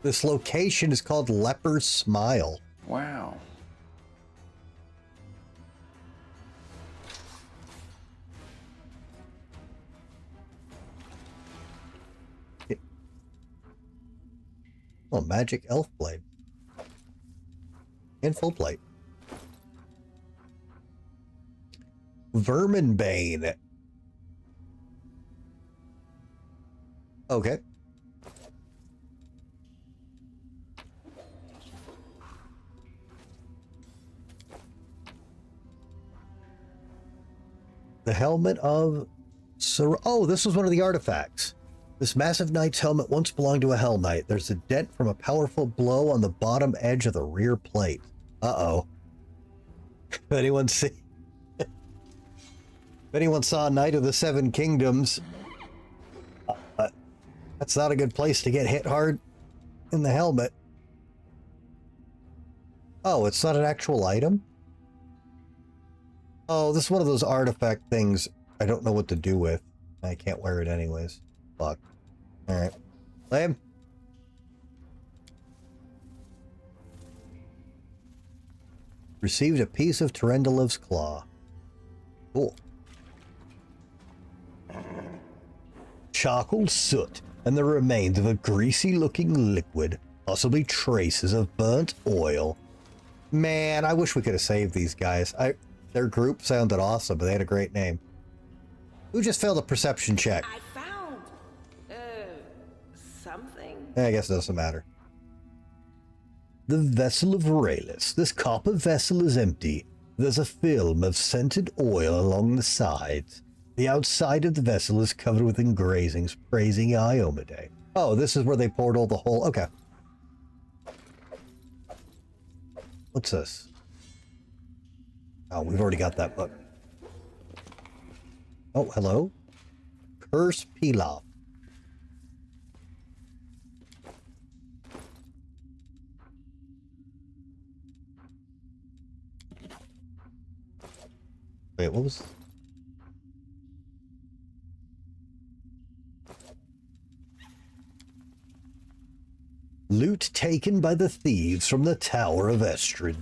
This location is called Leper's Smile. Wow. Oh, magic elf blade. And full plate. Verminbane. Okay. The helmet of Sir. Oh, this was one of the artifacts. This massive knight's helmet once belonged to a Hell Knight. There's a dent from a powerful blow on the bottom edge of the rear plate. Uh-oh. If anyone saw Knight of the Seven Kingdoms, that's not a good place to get hit hard in the helmet. Oh, it's not an actual item? Oh, this is one of those artifact things I don't know what to do with. I can't wear it anyways. Fuck. Alright. Lame. Received a piece of Tyrandalov's claw. Cool. Charcoal soot and the remains of a greasy-looking liquid, possibly traces of burnt oil. Man, I wish we could have saved these guys. Their group sounded awesome, but they had a great name. Who just failed a perception check? I found, something. I guess it doesn't matter. The vessel of Raylus. This copper vessel is empty. There's a film of scented oil along the sides. The outside of the vessel is covered with engravings praising Iomade. Oh, this is where they poured all the whole... Okay. What's this? Oh, we've already got that book. Oh, hello? Curse Pilaf. Wait, what was... Loot taken by the thieves from the Tower of Estrid.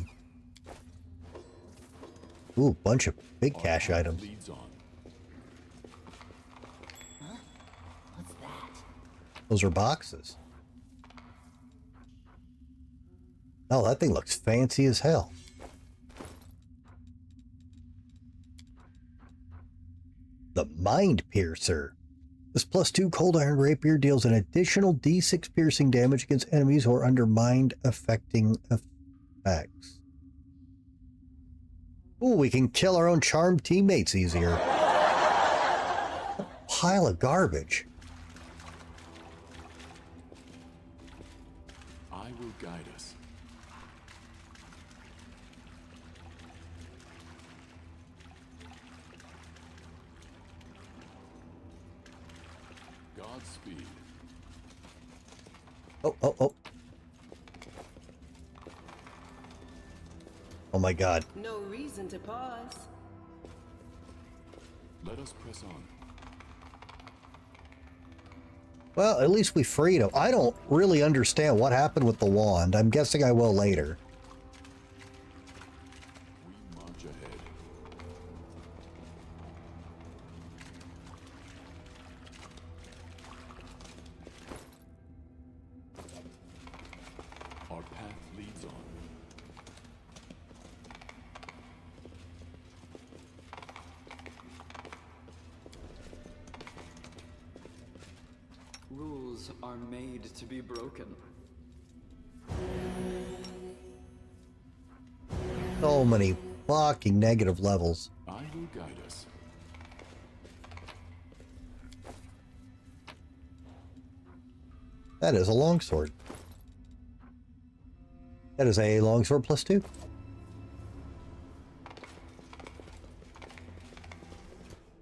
Ooh, bunch of big cash items. Huh? What's that? Those are boxes. Oh, that thing looks fancy as hell. The Mind Piercer. This +2 Cold Iron Rapier deals an additional D6 piercing damage against enemies or under mind-affecting effects. Ooh, we can kill our own charmed teammates easier. A pile of garbage. I will guide us. Godspeed. Oh, oh, oh. Oh my god. No reason to pause. Let us press on. Well, at least we freed him. I don't really understand what happened with the wand. I'm guessing I will later. We march ahead. Our path leads on. Rules are made to be broken. So many fucking negative levels. I will guide us. That is a longsword. That is a longsword +2.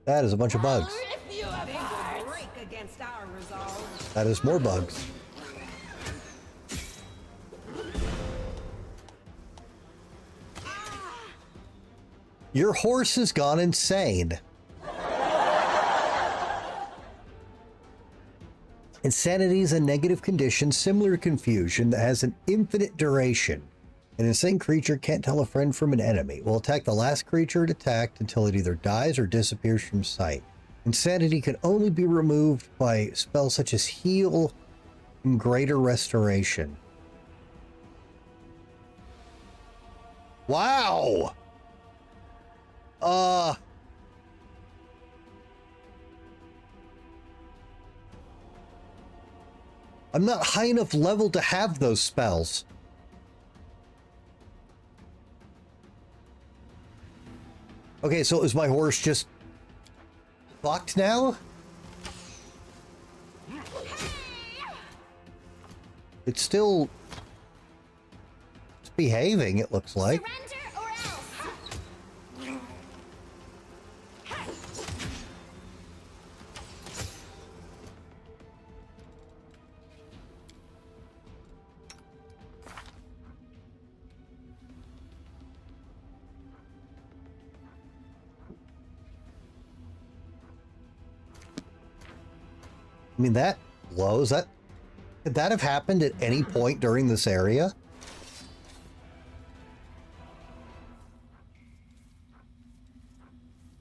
That is a bunch of bugs. Break against our resolve. That is more bugs. Your horse has gone insane. Insanity is a negative condition similar to confusion that has an infinite duration. An insane creature can't tell a friend from an enemy. Will attack the last creature it attacked until it either dies or disappears from sight. Insanity can only be removed by spells such as Heal and Greater Restoration. Wow! I'm not high enough level to have those spells. Okay, so is my horse just fucked now? It's still... It's behaving, it looks like. Surrender or else. I mean, that blows. That could that have happened at any point during this area?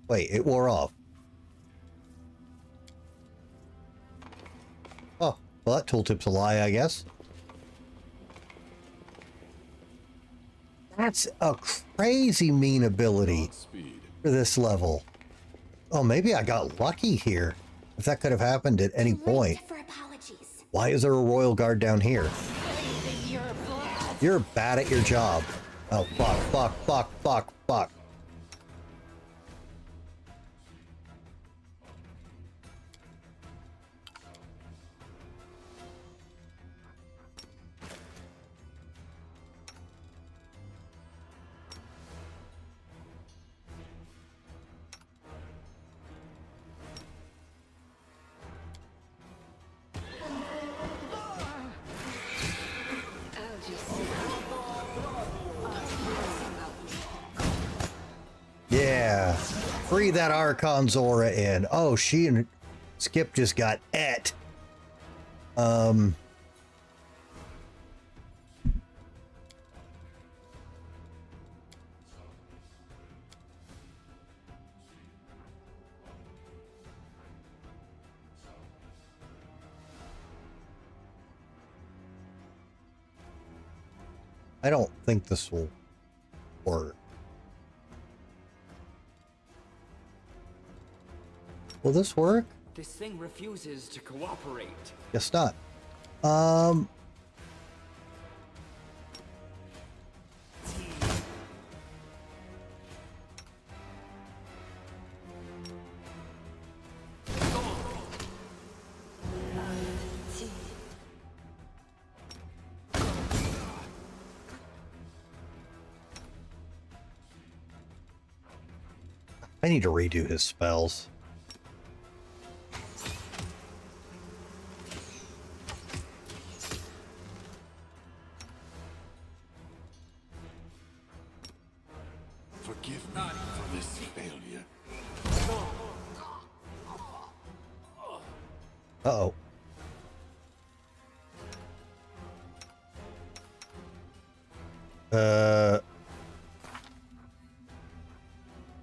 Wait, it wore off. Oh, well, that tooltip's a lie, I guess. That's a crazy mean ability for this level. Oh, maybe I got lucky here. If that could have happened at any point. For apologies. Why is there a royal guard down here? You're bad at your job. Oh, fuck, fuck, fuck, fuck, fuck. Yeah, breathe that Archon's aura in. Oh, she and Skip just got et. I don't think this will work. Will this work? This thing refuses to cooperate. Guess not. I need to redo his spells. Forgive me for this failure. Uh-oh.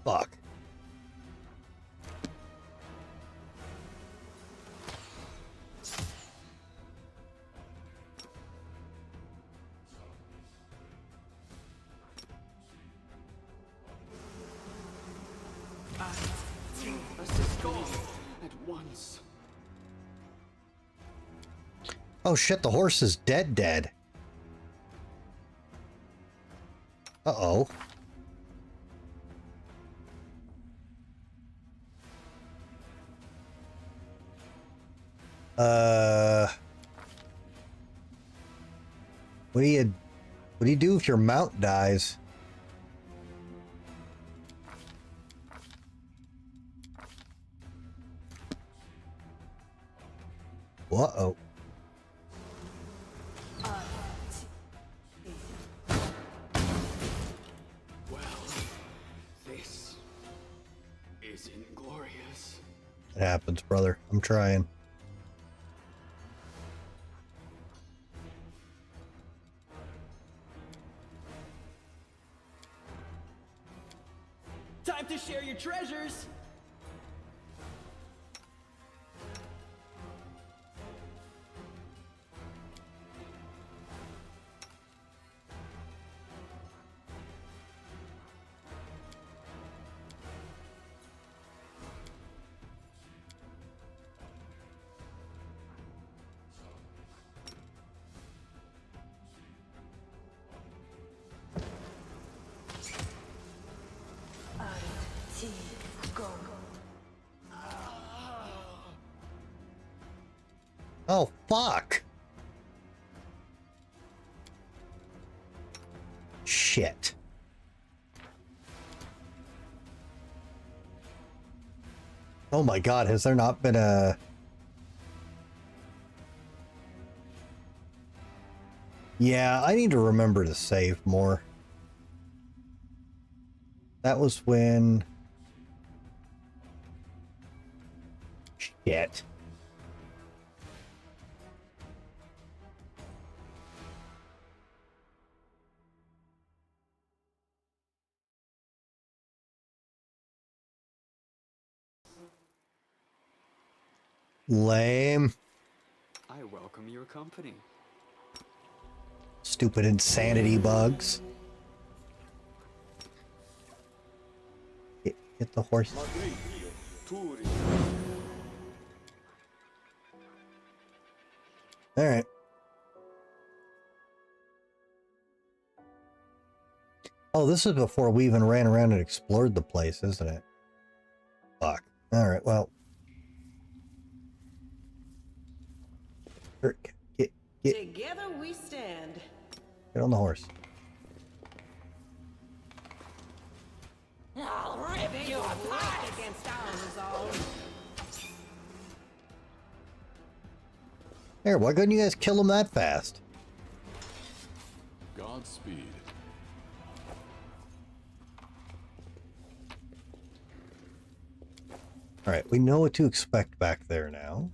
Fuck. Assist go at once. Oh shit, the horse is dead. Uh-oh. What do you do if your mount dies? Uh-oh. Well, this is inglorious. It happens, brother. I'm trying. Time to share your treasures! Go. Oh, fuck. Shit. Oh my god, has there not been a... Yeah, I need to remember to save more. That was when... Shit. Lame. I welcome your company. Stupid insanity bugs. Hit the horse. Alright. Oh, this is before we even ran around and explored the place, isn't it? Fuck. Alright, well. Get Together we stand. on the horse. I'll rip you apart! Against our resolve. There, why couldn't you guys kill him that fast? Godspeed. Alright, we know what to expect back there now.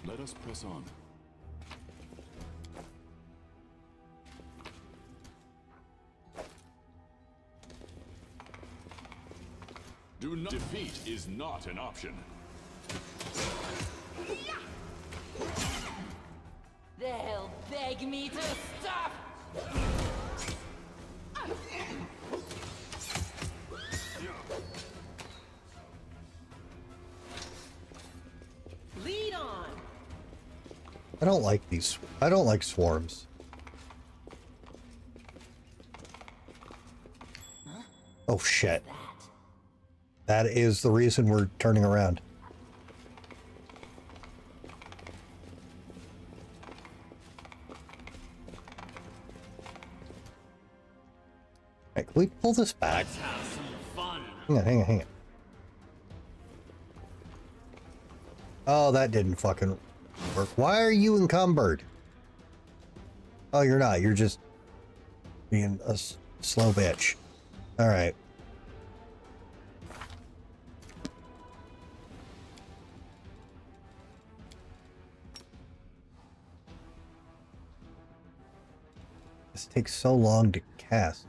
Let us press on. Do not defeat is not an option. They'll beg me to stop! Lead on. I don't like these. I don't like swarms. Oh shit. That is the reason we're turning around. Right, can we pull this back? Let's have some fun. Hang on. Oh, that didn't fucking work. Why are you encumbered? Oh, you're not. You're just being a slow bitch. All right. This takes so long to cast.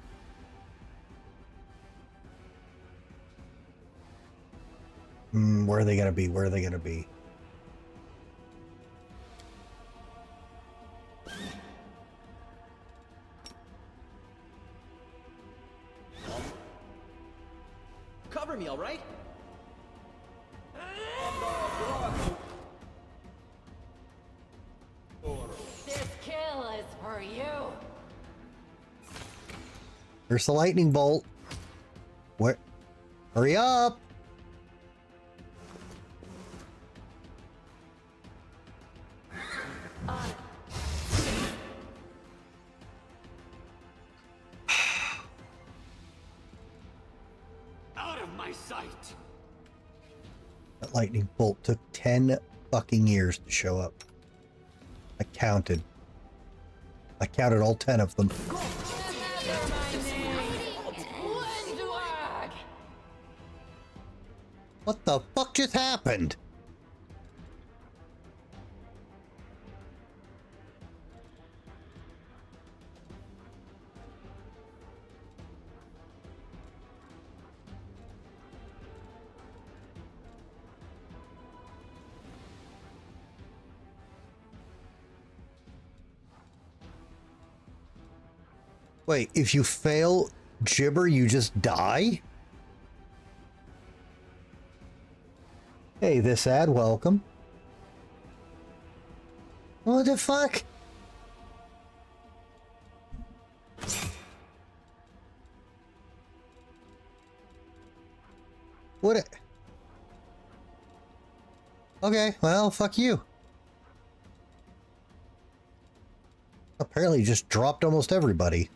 Where are they gonna be? Where are they gonna be? Cover me, all right? This kill is for you. There's the lightning bolt. What? Hurry up! Out of my sight. That lightning bolt took 10 fucking years to show up. I counted. I counted all 10 of them. Remember my name. Windwag. What the fuck just happened? Wait, if you fail Gibber, you just die? Hey, this ad, welcome. What the fuck? What? Okay, well, fuck you. Apparently just dropped almost everybody.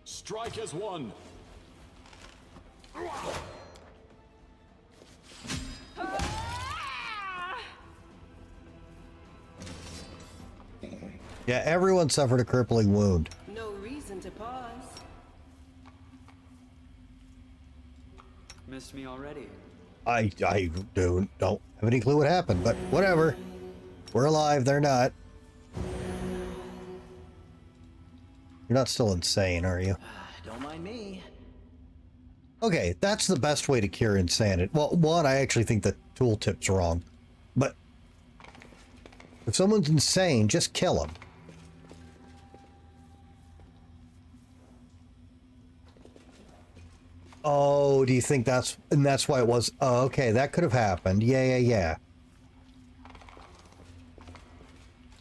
Strike as one. Yeah, everyone suffered a crippling wound. No reason to pause. Missed me already. I don't have any clue what happened, but whatever. We're alive, they're not. You're not still insane, are you? Don't mind me. Okay, that's the best way to cure insanity. Well, one, I actually think the tooltip's wrong. But if someone's insane, just kill them. Oh, do you think that's... And that's why it was... Oh, okay, that could have happened. Yeah.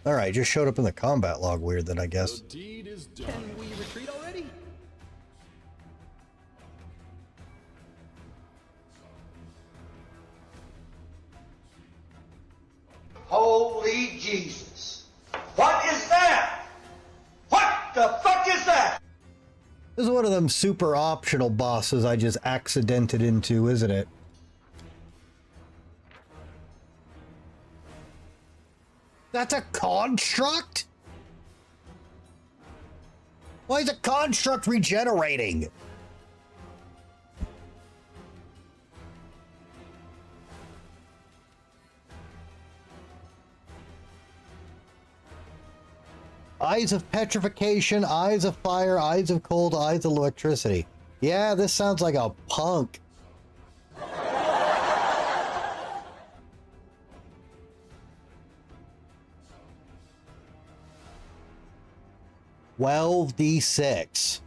Alright, just showed up in the combat log weird then, I guess. The deed is done. Can we retreat already? Holy Jesus. What is that? What the fuck is that? This is one of them super optional bosses I just accidented into, isn't it? That's a construct? Why is a construct regenerating? Eyes of petrification, eyes of fire, eyes of cold, eyes of electricity. Yeah, this sounds like a punk. $12d6.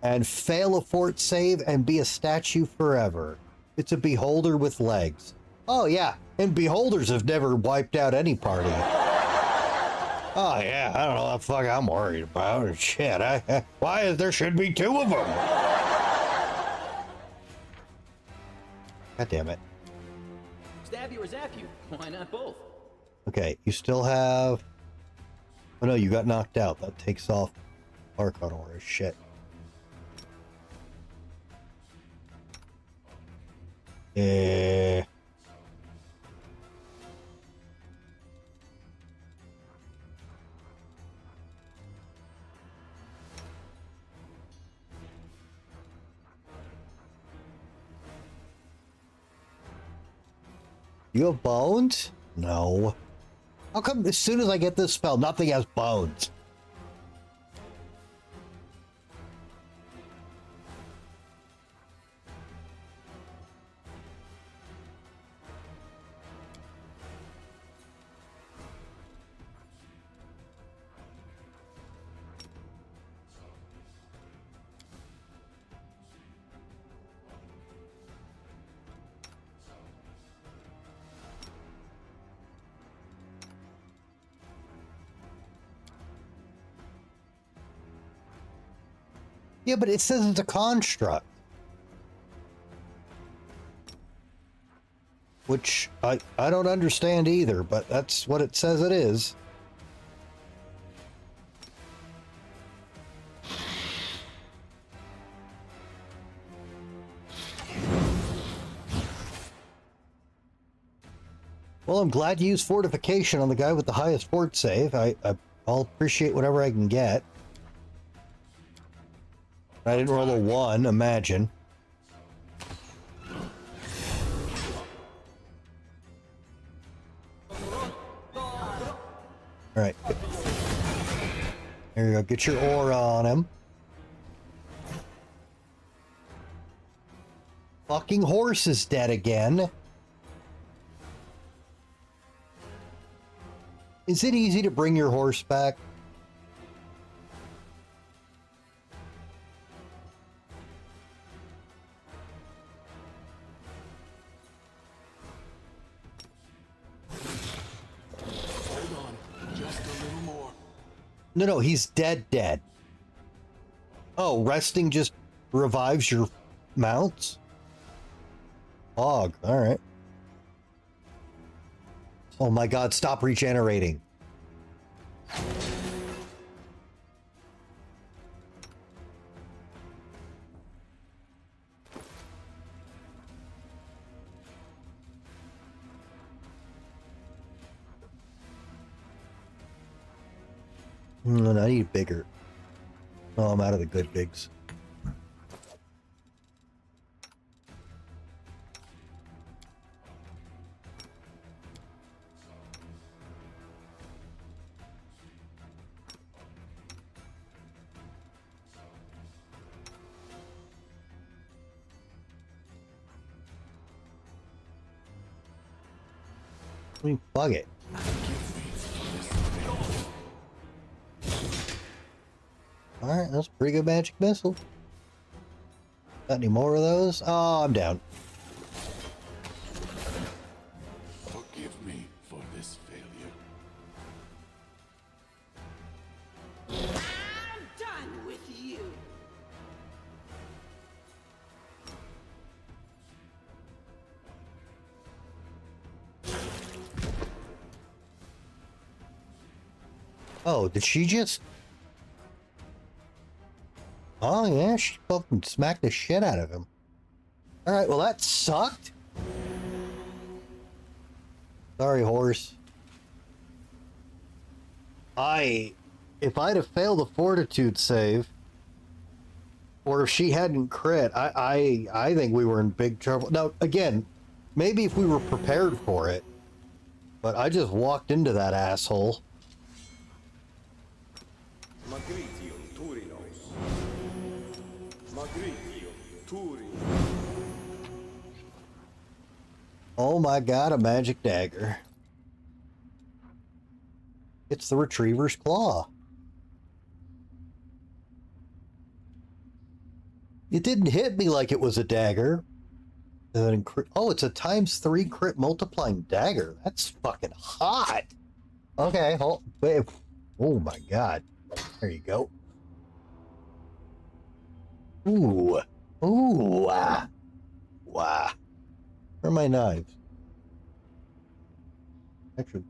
And fail a fort save and be a statue forever. It's a beholder with legs. Oh yeah, and beholders have never wiped out any party. Oh yeah, I don't know what the fuck I'm worried about. Shit, why is there should be two of them? God damn it. Stab you or zap you? Why not both? Okay, you still have... Oh no, you got knocked out. That takes off Archon Aura. Shit. Yeah. You have bones? No. How come as soon as I get this spell, nothing has bones? Yeah, but it says it's a construct. Which I don't understand either, but that's what it says it is. Well, I'm glad you used fortification on the guy with the highest fort save. I'll appreciate whatever I can get. I didn't roll a 1, imagine. Alright. There you go. Get your aura on him. Fucking horse is dead again. Is it easy to bring your horse back? Hold on, just a little more. No, he's dead. Oh, resting just revives your mounts? Fog, alright. Oh my god, stop regenerating. I need bigger. Oh, I'm out of the good bigs. I mean, bug it. Alright, that's a pretty good magic missile. Got any more of those? Oh, I'm down. Forgive me for this failure. I'm done with you. Oh, did she just... Oh, yeah, she fucking smacked the shit out of him. Alright, well, that sucked. Sorry, horse. If I'd have failed a fortitude save, or if she hadn't crit, I think we were in big trouble. Now, again, maybe if we were prepared for it, but I just walked into that asshole. Oh my god, a magic dagger. It's the Retriever's Claw. It didn't hit me like it was a dagger. Oh, it's a ×3 crit multiplying dagger. That's fucking hot. Okay, hold, wait. Oh my god. There you go. Ooh. Ooh. Wow. Wow. Where are my knives? Actually,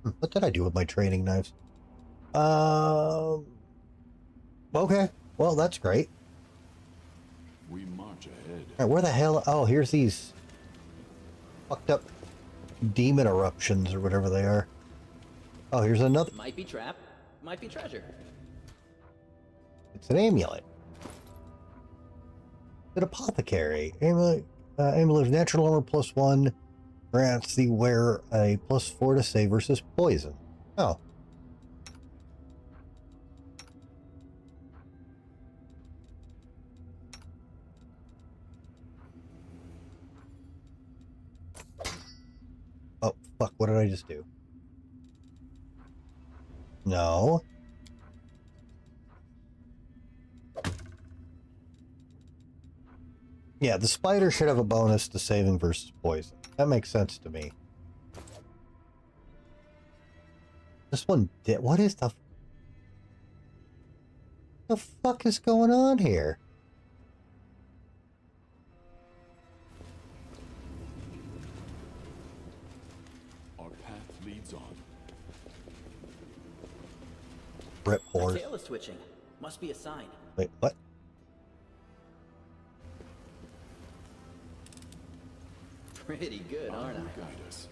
what did I do with my training knives? Okay. Well, that's great. We march ahead. All right, where the hell? Oh, here's these fucked up demon eruptions or whatever they are. Oh, here's another. Might be trap, might be treasure. It's an amulet. An apothecary. Amulet of natural armor +1 grants the wearer a +4 to save versus poison. Oh. Oh, fuck, what did I just do? No. Yeah, the spider should have a bonus to saving versus poison. That makes sense to me. This one did. What is the fuck is going on here? Our path leads on. Rip My horse. tail is twitching. Must be a sign. Wait, what? Pretty good, aren't I? Guide us.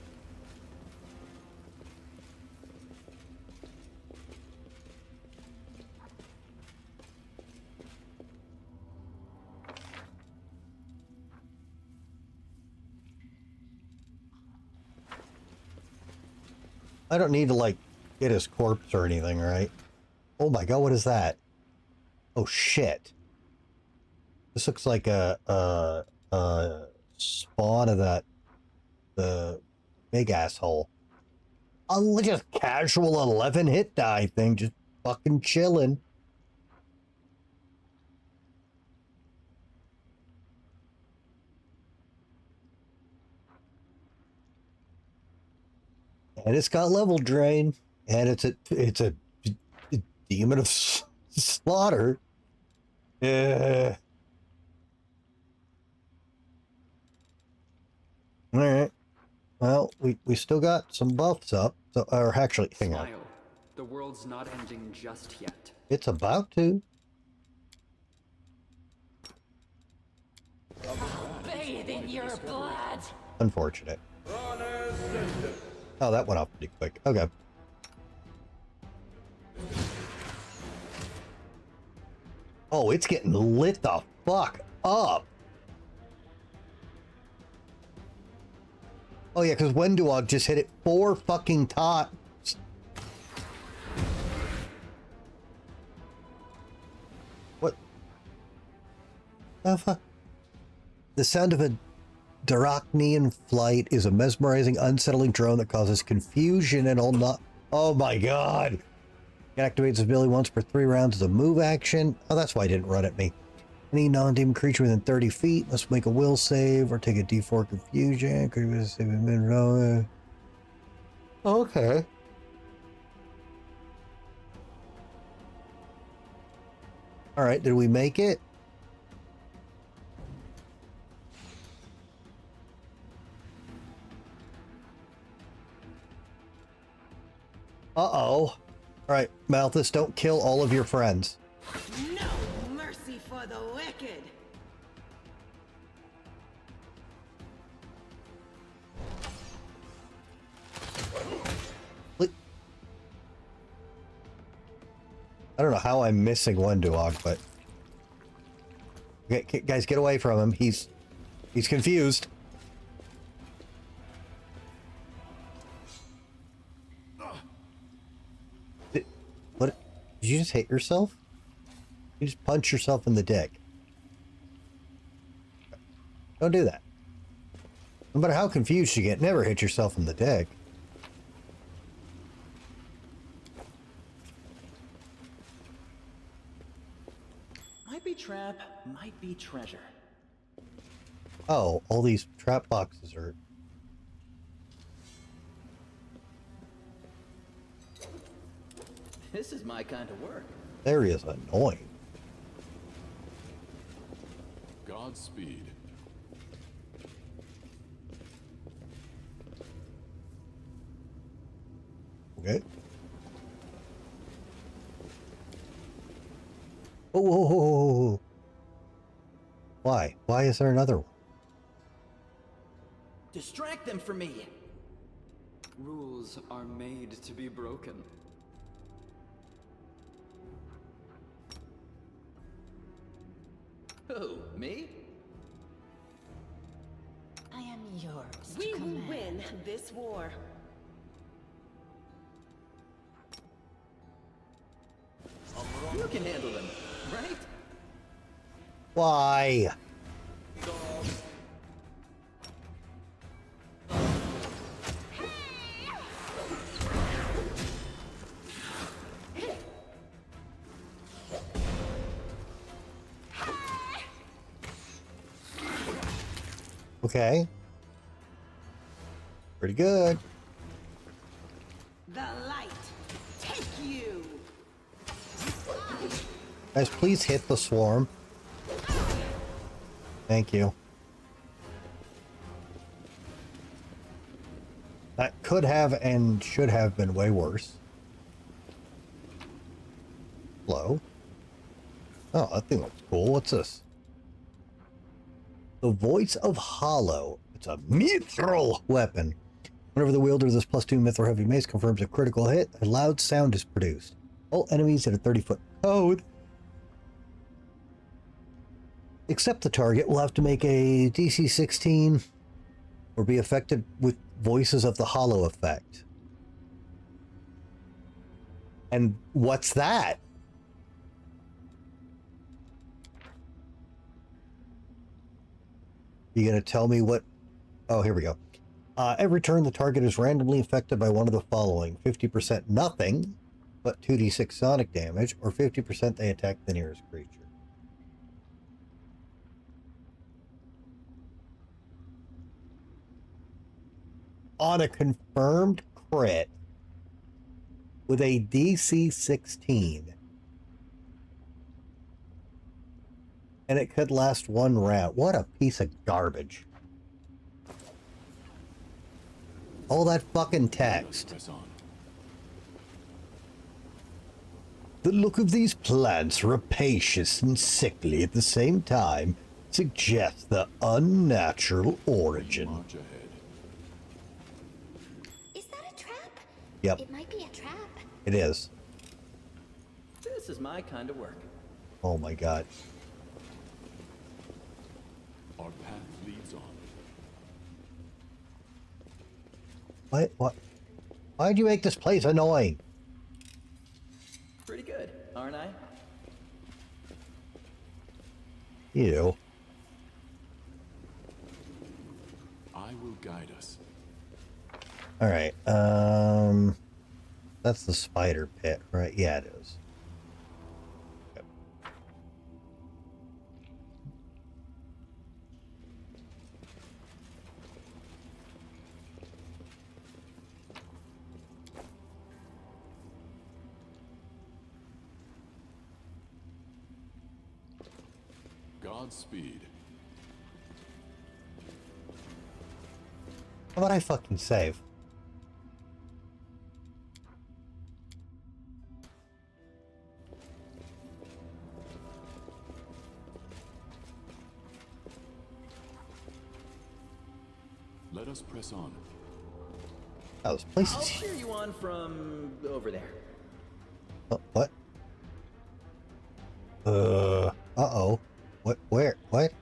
I don't need to, like, get his corpse or anything, right? Oh my god, what is that? Oh shit. This looks like a spawn of the big asshole. A just casual 11 hit die thing, just fucking chilling. And it's got level drain, and it's a demon of slaughter. Yeah. All right. Well, we still got some buffs up. So, or actually, hang on. Smile. The world's not ending just yet. It's about to. Bathe in your blood. Unfortunate. Oh, that went off pretty quick. Okay. Oh, it's getting lit the fuck up. Oh yeah, because Wenduog just hit it 4 fucking times. What? The fuck? The sound of a Darachnian flight is a mesmerizing, unsettling drone that causes confusion and all not. Oh my god! It activates its ability once per 3 rounds as a move action. Oh, that's why it didn't run at me. Any non-demon creature within 30 feet must make a will save or take a D4 confusion. Okay. Alright, did we make it? Uh-oh. Alright, Malthus, don't kill all of your friends. No mercy for the wicked. I don't know how I'm missing Wenduog, but... Okay, guys, get away from him. He's confused. What? Did you just hit yourself? You just punch yourself in the dick. Don't do that. No matter how confused you get, never hit yourself in the dick. Might be trap, might be treasure. Oh, all these trap boxes are... This is my kind of work. There is annoying. Godspeed. Okay. Oh, whoa, whoa, whoa, whoa. Why? Why is there another one? Distract them from me. Rules are made to be broken. Who, me? I am yours. We to will command. win this war. You can handle them, right? Why? Okay. Pretty good. The light, take you. Guys, please hit the swarm. Thank you. That could have and should have been way worse. Hello? Oh, that thing looks cool. What's this? The Voice of Hollow. It's a mithril weapon. Whenever the wielder of this +2 mithril heavy mace confirms a critical hit, a loud sound is produced. All enemies at a 30-foot code, except the target, will have to make a DC 16 or be affected with Voices of the Hollow effect. And what's that? You gonna tell me what? Oh, here we go. Every turn, the target is randomly affected by one of the following: 50% nothing, but 2d6 sonic damage, or 50% they attack the nearest creature. On a confirmed crit with a DC 16, and it could last one round. What a piece of garbage. All that fucking text. The look of these plants, rapacious and sickly at the same time, suggests the unnatural origin. Is that a trap? Yep. It might be a trap. It is. This is my kind of work. Oh my god. Our path leads on. What? Why'd you make this place annoying? Pretty good, aren't I? Ew. I will guide us. Alright, that's the spider pit, right? Yeah, it is. Yep. Godspeed. How about I fucking save? Let us press on. Those I'll places. cheer you on from over there. Oh, what? Uh-oh. What? Where? What?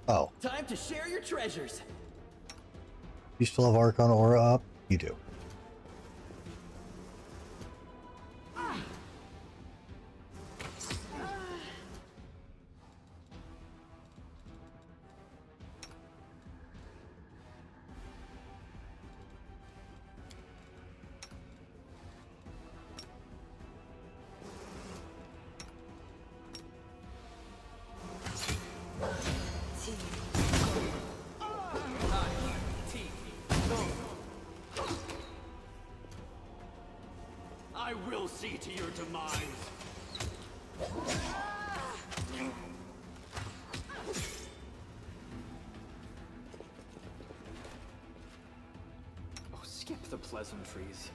Oh. Time to share your treasures. You still have Archon Aura up? You do. I will see to your demise. Oh, skip the pleasantries.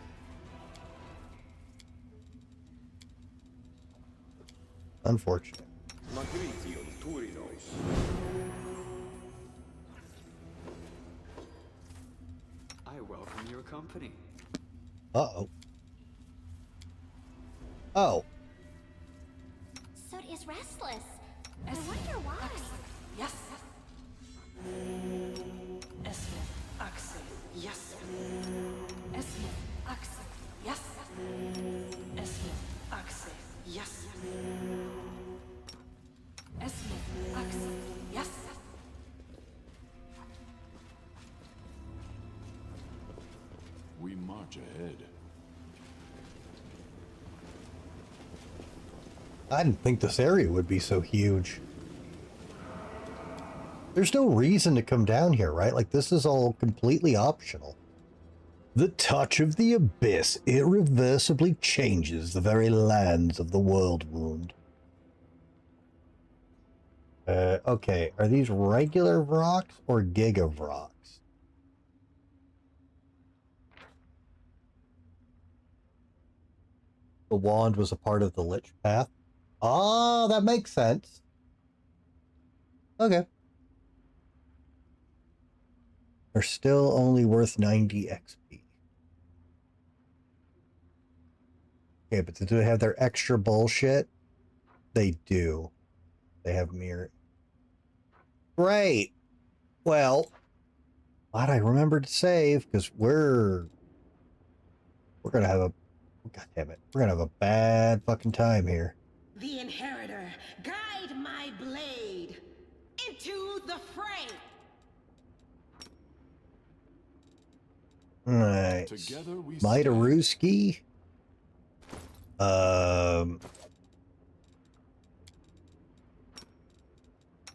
Unfortunate. I welcome your company. Uh-oh. Oh. Sodi is restless. I wonder why. Yes. Esmith, Axel, yes. Esmith, Axel, yes. Esmith, Axel, yes. Esmith, Axel, yes. We march ahead. I didn't think this area would be so huge. There's no reason to come down here, right? Like, this is all completely optional. The touch of the abyss irreversibly changes the very lands of the world wound. Okay, are these regular rocks or giga rocks? The wand was a part of the Lich Path. Ah, that makes sense. Okay. They're still only worth 90 XP. Okay, but do they have their extra bullshit? They do. They have mirror. Great. Well, glad I remembered to save, because we're gonna have a God damn it. We're gonna have a bad fucking time here. The Inheritor, guide my blade into the fray. Alright. Together we Mitaruski.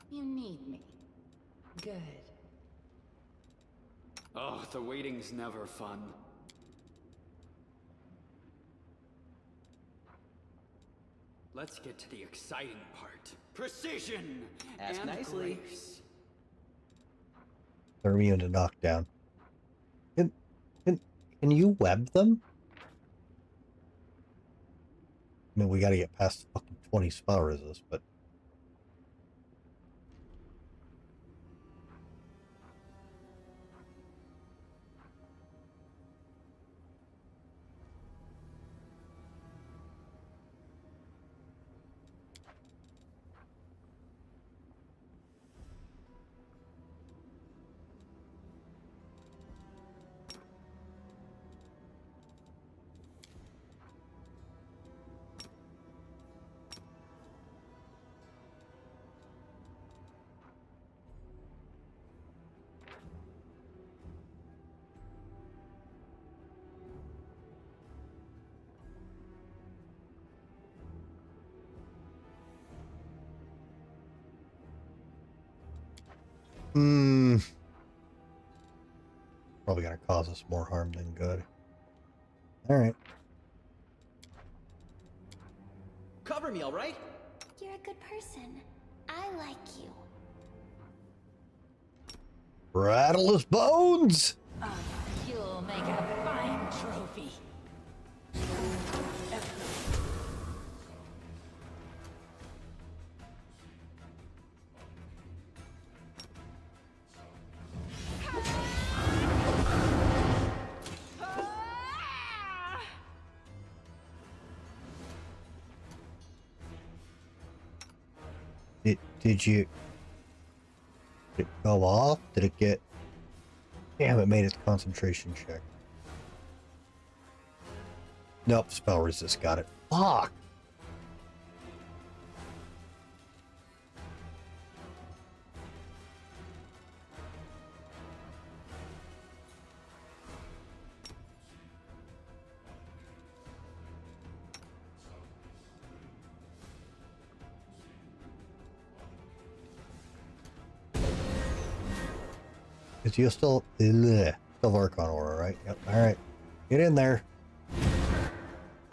You need me. Good. Oh, the waiting's never fun. Let's get to the exciting part. Precision! Ask and nicely. grace. They're immune to knockdown. Can you web them? I mean, we gotta get past fucking 20 spell resist, but... Probably gonna cause us more harm than good. Alright. Cover me, all right? You're a good person. I like you. Rattle his bones! You'll make a fine trophy. Did you... Did it go off? Did it get... Damn, it made its concentration check. Nope, spell resist got it. Fuck! Is you still... Ugh, still Archon Aura, right? Yep, alright. Get in there.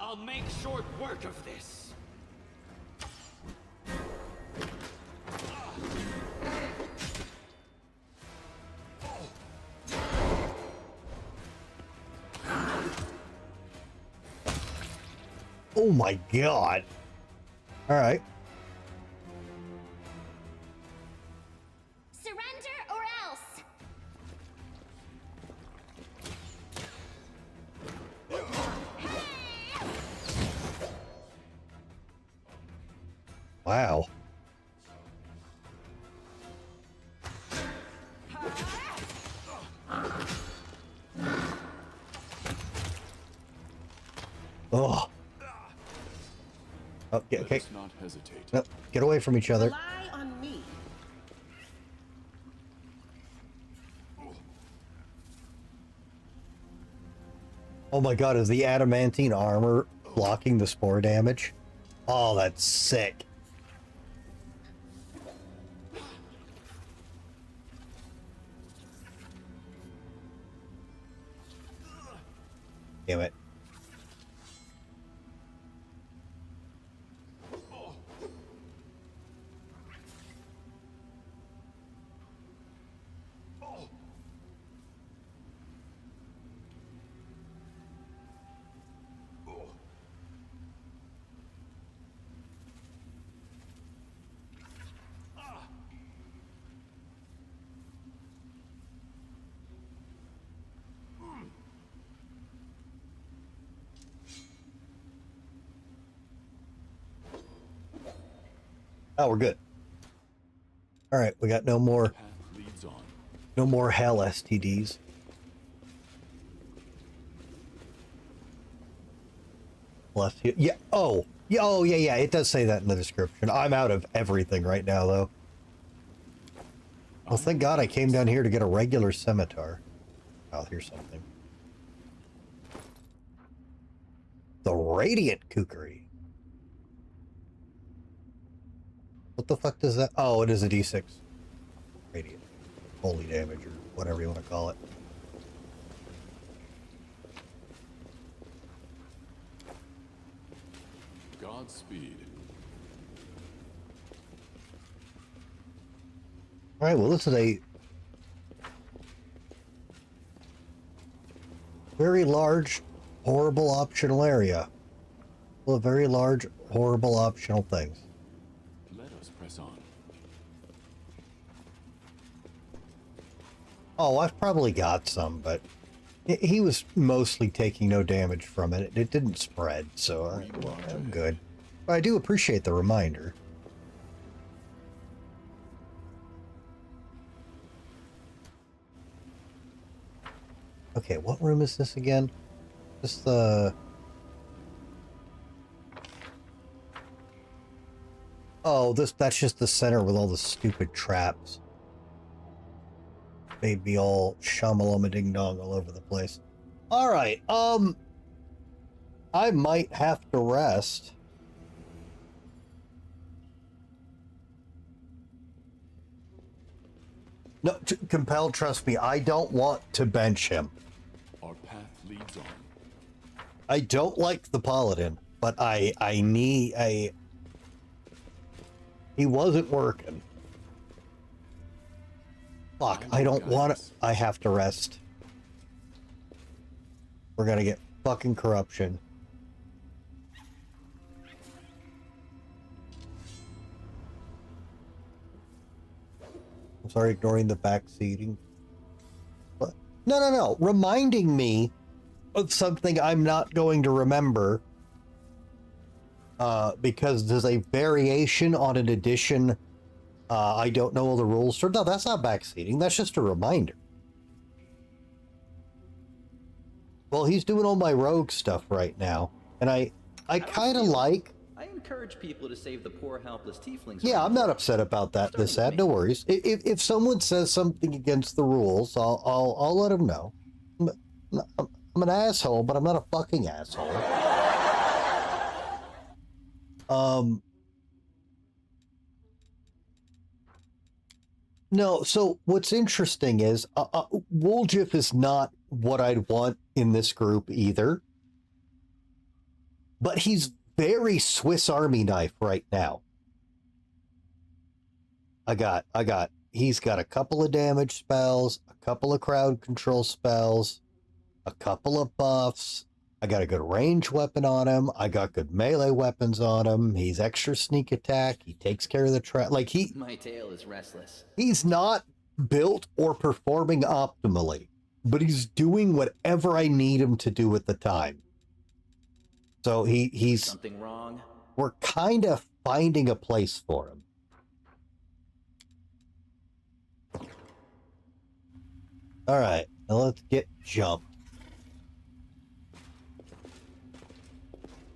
I'll make short work of this. Oh my god. Alright. Surrender or else. Wow. Oh. Oh, yeah, okay. Let us not hesitate. No, get away from each other. Rely on me. Oh my god, is the adamantine armor blocking the spore damage? Oh, that's sick. Damn it. Oh, we're good. All right, we got no more hell STDs. plus. Yeah. Oh. Yeah. Oh, yeah, yeah. It does say that in the description. I'm out of everything right now, though. Well, thank God I came down here to get a regular scimitar. Oh, here's something. The Radiant Kukri. What the fuck does that? Oh, it is a D6. Radiant. Holy damage, or whatever you want to call it. Godspeed. Alright, well, this is a very large, horrible optional area. Full of very large, horrible optional things. Let us press on. Oh, I've probably got some, but he was mostly taking no damage from it. It didn't spread, so I'm good. But I do appreciate the reminder. Okay, what room is this again? Just the... Oh, that's just the center with all the stupid traps. They'd be all shamalama ding dong all over the place. Alright, I might have to rest. No, Compel, trust me, I don't want to bench him. Our path leads on. I don't like the Paladin, but I need a... He wasn't working. Fuck, I don't want to... I have to rest. We're gonna get fucking corruption. I'm sorry, ignoring the back seating. But no. Reminding me of something I'm not going to remember. Because there's a variation on an edition. I don't know all the rules. No, that's not backseating. That's just a reminder. Well, he's doing all my rogue stuff right now. And I kind of like... I encourage people to save the poor, helpless tieflings. Yeah, I'm not upset about that, this ad. No worries. If someone says something against the rules, I'll let them know. I'm an asshole, but I'm not a fucking asshole. No, so what's interesting is Woljif is not what I'd want in this group either. But he's very Swiss Army knife right now. He's got a couple of damage spells, a couple of crowd control spells, a couple of buffs. I got a good range weapon on him. I got good melee weapons on him. He's extra sneak attack. He takes care of the trap. Like My tail is restless. He's not built or performing optimally, but he's doing whatever I need him to do at the time. So he's something wrong. We're kind of finding a place for him. All right, now let's get jumped.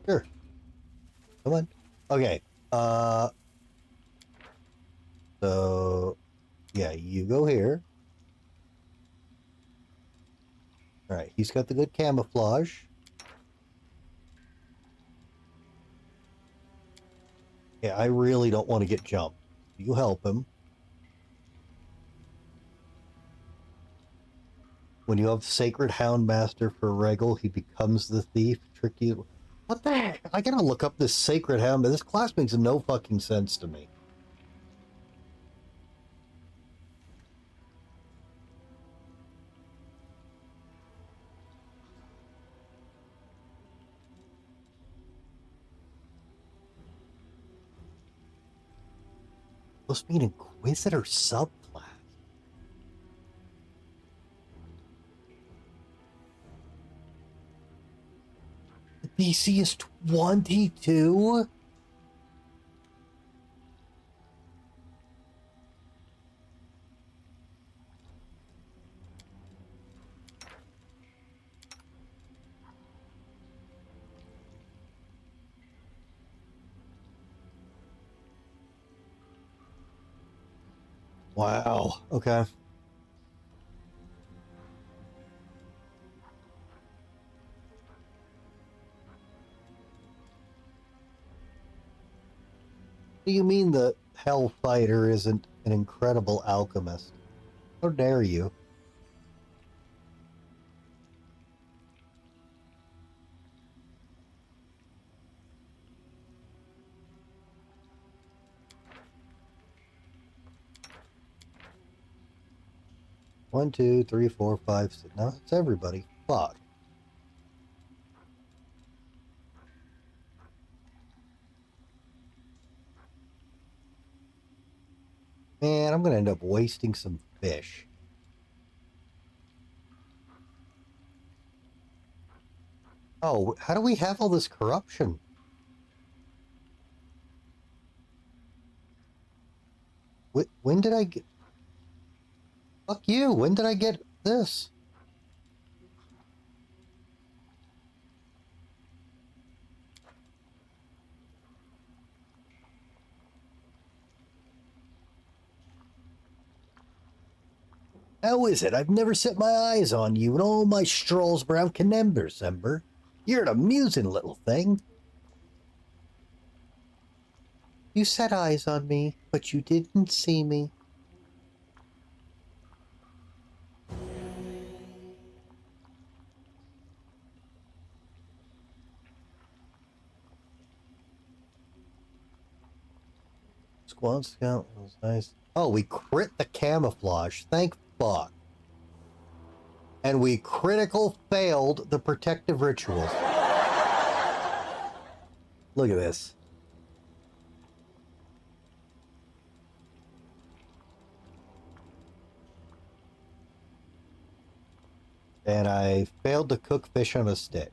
Sure. Come on. Okay. So yeah, you go here. All right, he's got the good camouflage. Yeah, I really don't want to get jumped. You help him. When you have Sacred Houndmaster for Regal, he becomes the thief. Tricky. What the heck? I gotta look up this Sacred Hound. This class makes no fucking sense to me. Supposed to be an Inquisitor subclass. The DC is 22? Wow. Okay. What do you mean the Hellfighter isn't an incredible alchemist? How dare you? One, two, three, four, five, six. No, it's everybody. Fuck. Man, I'm gonna end up wasting some fish. Oh, how do we have all this corruption? When did I get... Fuck you, when did I get this? How is it? I've never set my eyes on you in all my strolls around Canembers, Ember. You're an amusing little thing. You set eyes on me, but you didn't see me. Squad Scout was nice. Oh, we crit the camouflage. Thank fuck. And we critical failed the protective rituals. Look at this. And I failed to cook fish on a stick.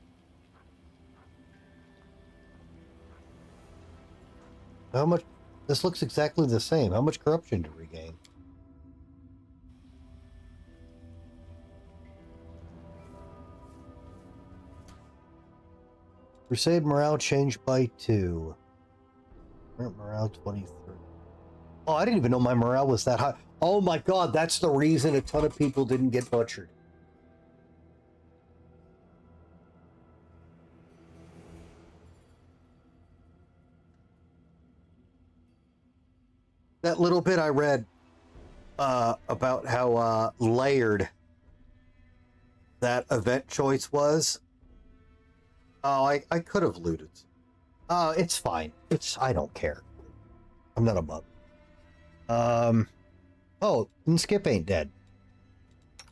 How much? This looks exactly the same. How much corruption to regain? Crusade morale changed by 2. Current morale 23. Oh, I didn't even know my morale was that high. Oh my god, that's the reason a ton of people didn't get butchered. That little bit I read about how layered that event choice was. Oh, I could have looted. It's fine. I don't care. I'm not a bug. Oh, and Skip ain't dead.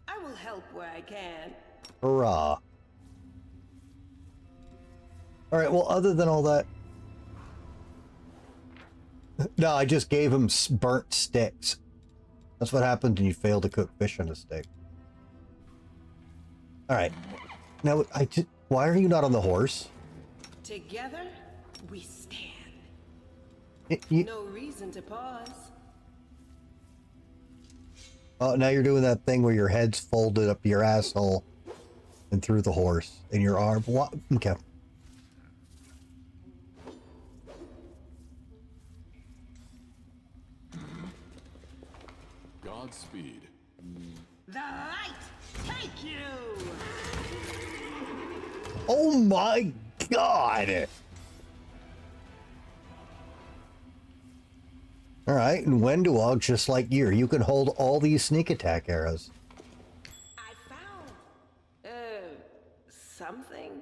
I will help where I can. Hurrah. Alright, well, other than all that... No, I just gave him burnt sticks. That's what happens when you fail to cook fish on a stick. Alright. Now, why are you not on the horse? Together, we stand. No reason to pause. Oh, now you're doing that thing where your head's folded up your asshole and through the horse in your arm. What? Okay. Godspeed. The light take you! Oh my god! Alright, and Wenduog, just like you can hold all these sneak attack arrows. I found... something?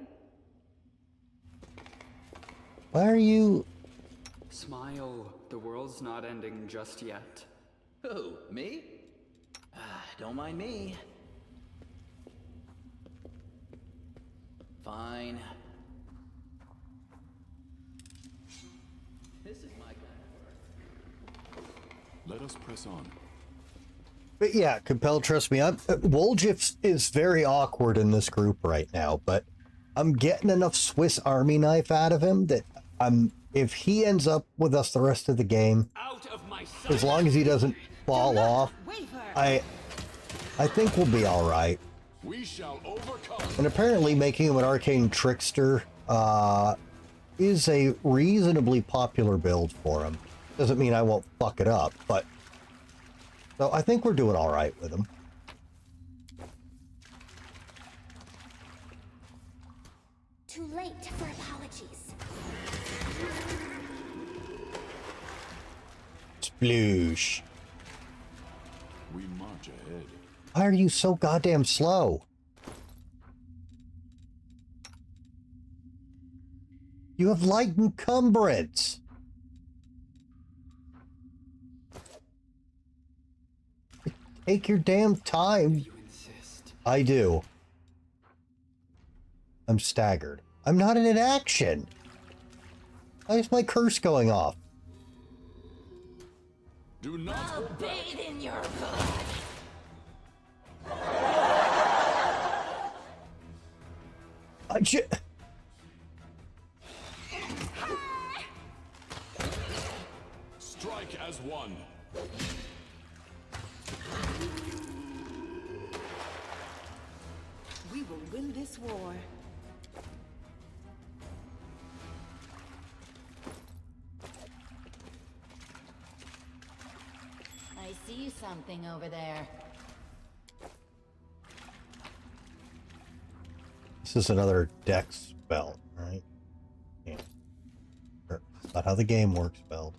Why are you... Smile. The world's not ending just yet. Who, me? Don't mind me. Fine. This is my kind of work. Let us press on. But yeah, Compel, trust me, Woljif is very awkward in this group right now, but I'm getting enough Swiss Army knife out of him that if he ends up with us the rest of the game, as long as he doesn't fall off, I think we'll be all right. We shall overcome. And apparently making him an arcane trickster is a reasonably popular build for him. Doesn't mean I won't fuck it up, but So I think we're doing all right with him. Too late for apologies. Sploosh. We march ahead. Why are you so goddamn slow? You have light encumbrance. Take your damn time. You insist. I do. I'm staggered. I'm not in an action. Why is my curse going off? Do not I'll hold back. bathe in your blood. Strike as one. We will win this war. I see something over there. This is another dex spell, right? Yeah. That's not how the game works, spelled.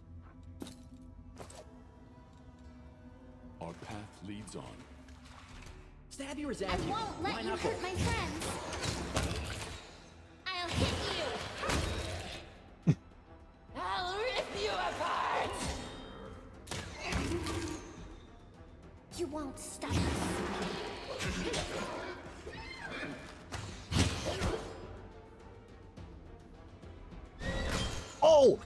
Our path leads on. Stab you or I zap you? won't Why let you not hurt both? my friends. I'll hit you. I'll rip you apart! You won't stop us. Oh!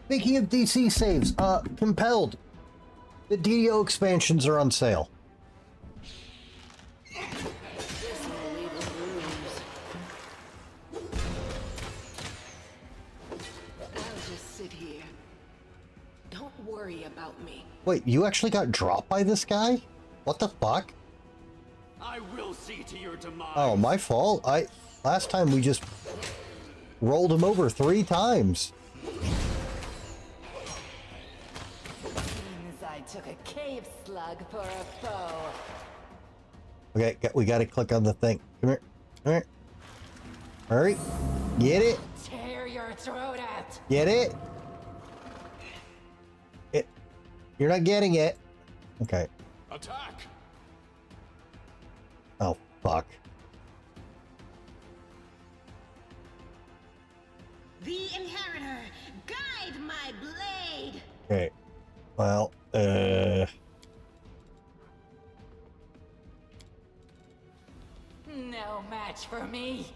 Speaking of DC saves, compelled. The DDO expansions are on sale. I'll just sit here. Don't worry about me. Wait, you actually got dropped by this guy? What the fuck? I will see to your demise. Oh, my fault. Last time we just rolled him over 3 times. Seems I took a cave slug for a foe. Okay, we gotta click on the thing. Come here. Come here. Hurry. Get it. Tear your throat out. Get it. You're not getting it. Okay. Attack! Oh, fuck. The Inheritor, guide my blade! Okay. Well, No match for me.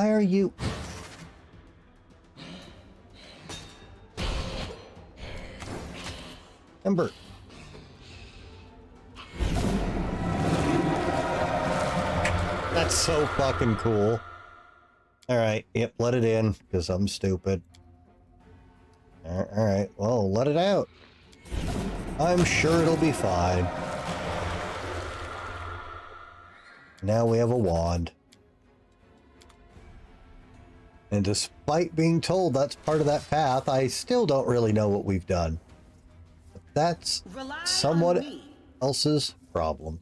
why are you... Ember. That's so fucking cool. Alright, yep, let it in, because I'm stupid. Alright, well, let it out. I'm sure it'll be fine. Now we have a wand. And despite being told that's part of that path, I still don't really know what we've done. But that's Rely on somewhat me. else's problem.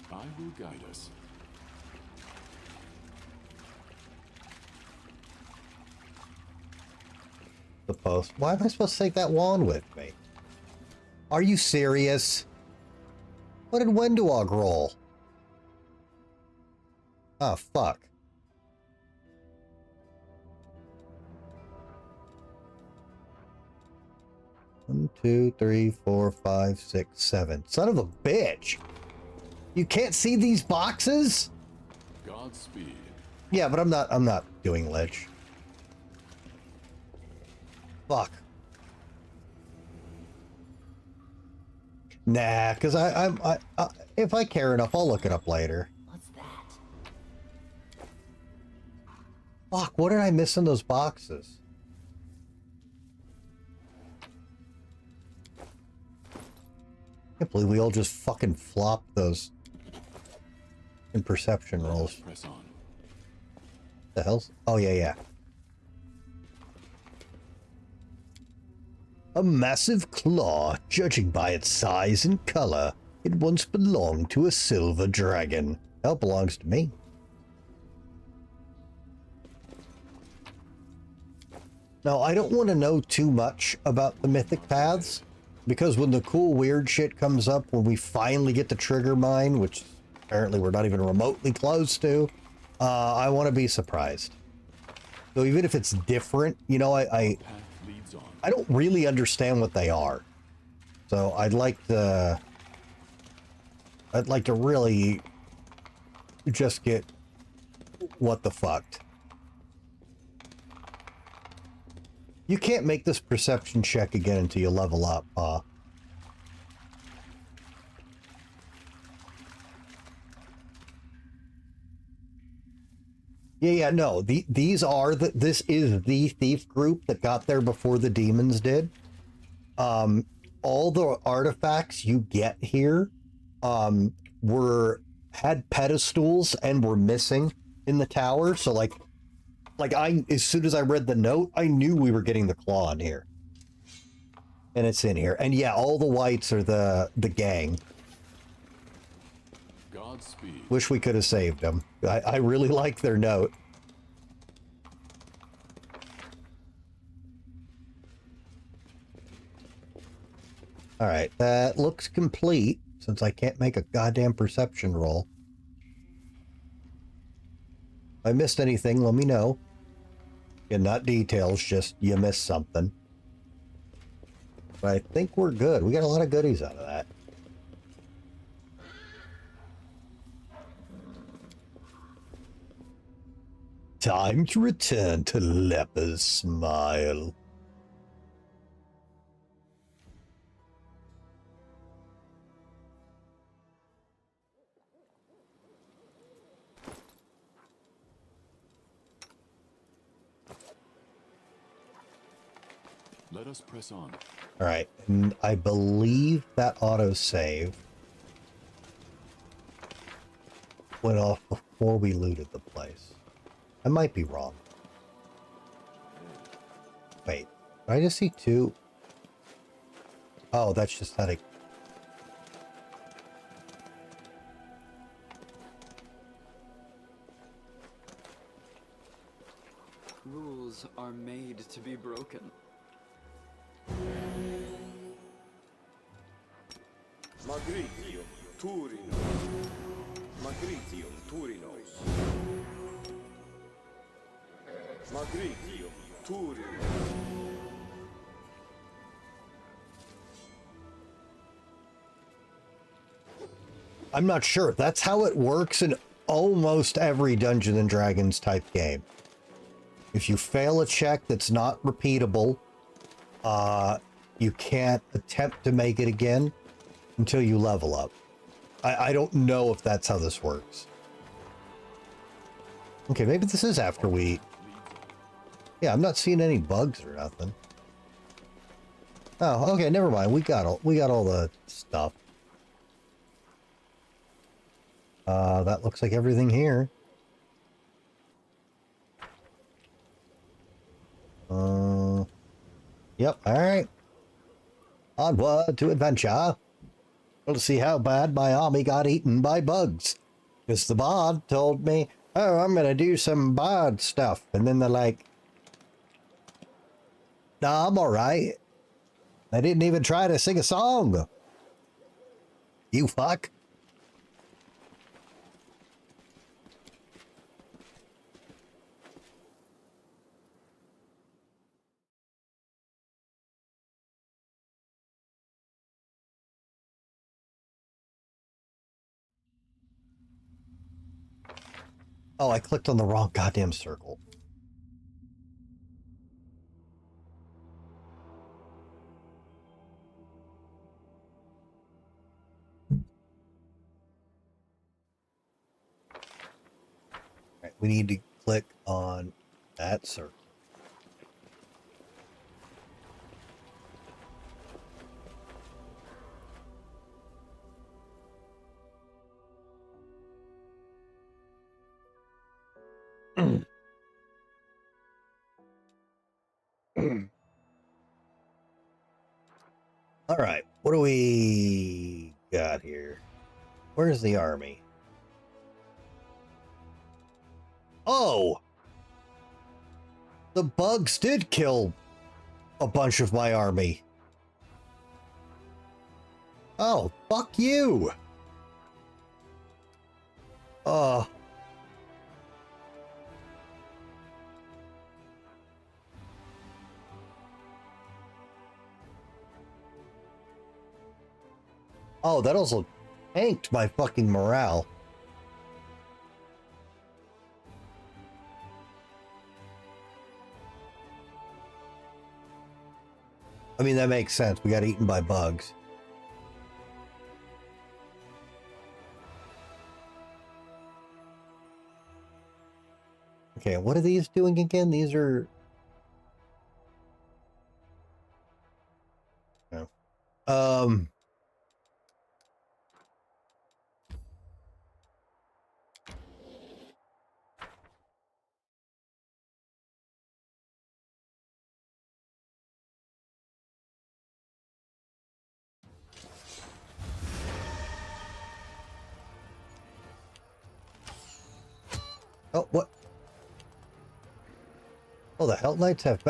I will guide us. Supposed. Why am I supposed to take that wand with me? Are you serious? What did Wendewog roll? Oh, fuck. One, 2, 3, 4, 5, 6, 7. Son of a bitch! You can't see these boxes? Godspeed. Yeah, but I'm not doing Lich. Fuck. Nah, because if I care enough, I'll look it up later. What's that? Fuck, what did I miss in those boxes? I can't believe we all just fucking flopped those in perception rolls. Press on. The hell's... Oh, yeah, yeah. A massive claw, judging by its size and color. It once belonged to a silver dragon. Now it belongs to me. Now, I don't want to know too much about the mythic paths, because when the cool weird shit comes up, when we finally get to trigger mine, which apparently we're not even remotely close to, I want to be surprised. So even if it's different, you know, I don't really understand what they are. So I'd like to really just get what the fucked. You can't make this perception check again until you level up, Yeah, no. These are this is the thief group that got there before the demons did. All the artifacts you get here, had pedestals and were missing in the tower. So like as soon as I read the note, I knew we were getting the claw in here, and it's in here. And yeah, all the wights are the gang. Godspeed. Wish we could have saved them. I really like their note. All right, that looks complete since I can't make a goddamn perception roll. If I missed anything, let me know. And not details, just you missed something. But I think we're good. We got a lot of goodies out of that. Time to return to Leper's Smile. Let us press on. All right, and I believe that autosave went off before we looted the place. I might be wrong. Wait, did I just see two? Oh, that's just how to... Rules are made to be broken. Magritium Turino. Magritium Turinos. Magritium Turinos. I'm not sure. That's how it works in almost every Dungeons and Dragons type game. If you fail a check that's not repeatable, you can't attempt to make it again until you level up. I don't know if that's how this works. Okay, maybe this is after we... Yeah, I'm not seeing any bugs or nothing. Oh, okay, never mind. We got all the stuff. That looks like everything here. Yep, alright. Onward to adventure. Well, to see how bad my army got eaten by bugs. Because the bard told me, oh, I'm going to do some bard stuff. And then they're like, nah, I'm alright. I didn't even try to sing a song. You fuck. Oh, I clicked on the wrong goddamn circle. we need to click on that circle. All right, what do we got here? Where's the army? Oh! The bugs did kill a bunch of my army. Oh, fuck you! Oh. Oh, that also tanked my fucking morale. I mean, that makes sense. We got eaten by bugs. Okay, what are these doing again? These are... No. Oh, what? Oh, the Hell Knights have...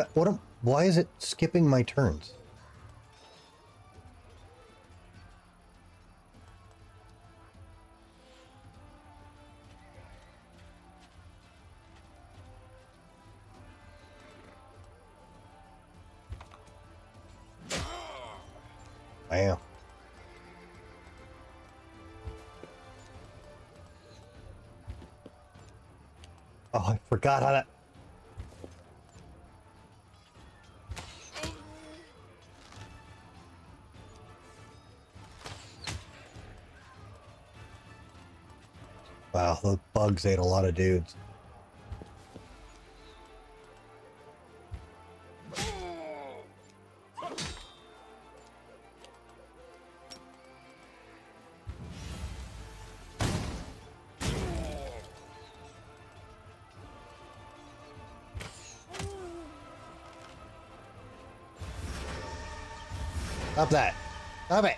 Why is it skipping my turns? Wow. Oh, I forgot how that... Wow, those bugs ate a lot of dudes. Stop that. Stop it.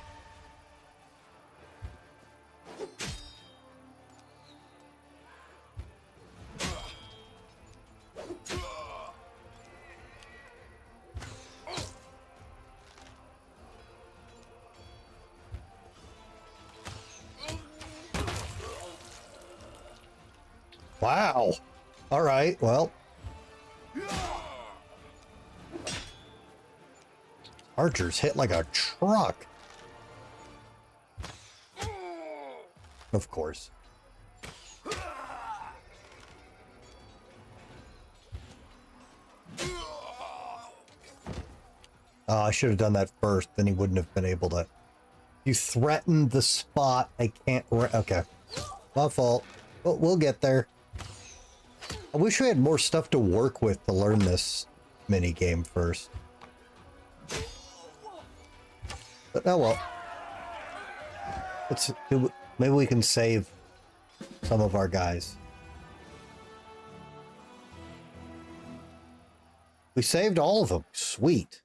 Wow. All right, well. Archers hit like a truck. Of course. Oh, I should have done that first, then he wouldn't have been able to. You threatened the spot. I can't. Okay. My fault. But we'll get there. I wish we had more stuff to work with to learn this mini game first. But oh well. Maybe we can save some of our guys. We saved all of them. Sweet.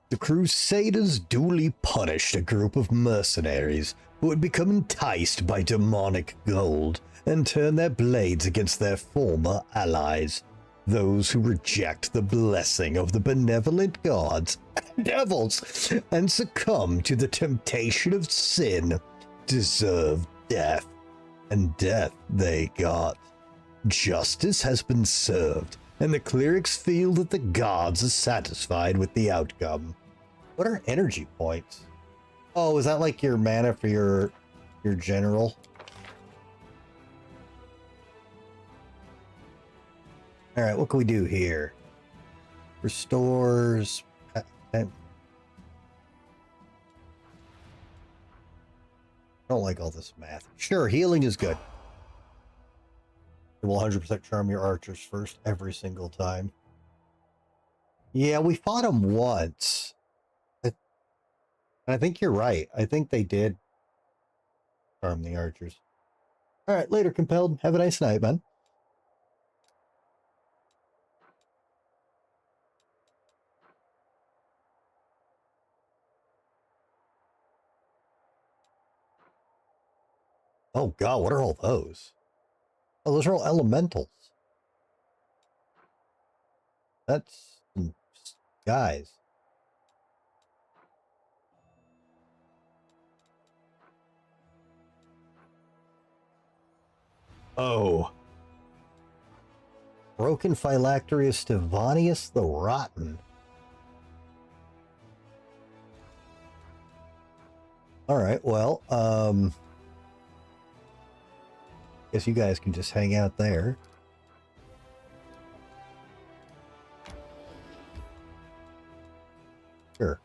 The Crusaders duly punished a group of mercenaries who had become enticed by demonic gold and turned their blades against their former allies. Those who reject the blessing of the benevolent gods and devils and succumb to the temptation of sin deserve death, and death they got. Justice has been served, and the clerics feel that the gods are satisfied with the outcome. What are energy points? Oh, is that like your mana for your general? All right, what can we do here? Restores. I don't like all this math. Sure, healing is good. It will 100% charm your archers first every single time. Yeah, we fought them once. I think you're right. I think they did charm the archers. All right, later, Compelled. Have a nice night, man. Oh, God, what are all those? Oh, those are all elementals. That's some guys. Oh. Broken Phylacteria Stevanius the Rotten. Alright, well, guess you guys can just hang out there. Sure.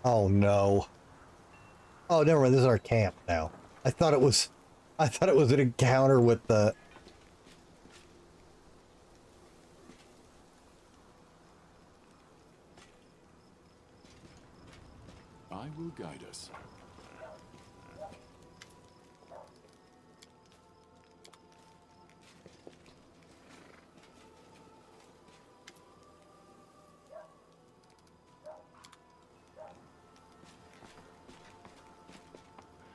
Oh no. Oh, never mind. This is our camp now. I thought it was an encounter with the. I will guide us.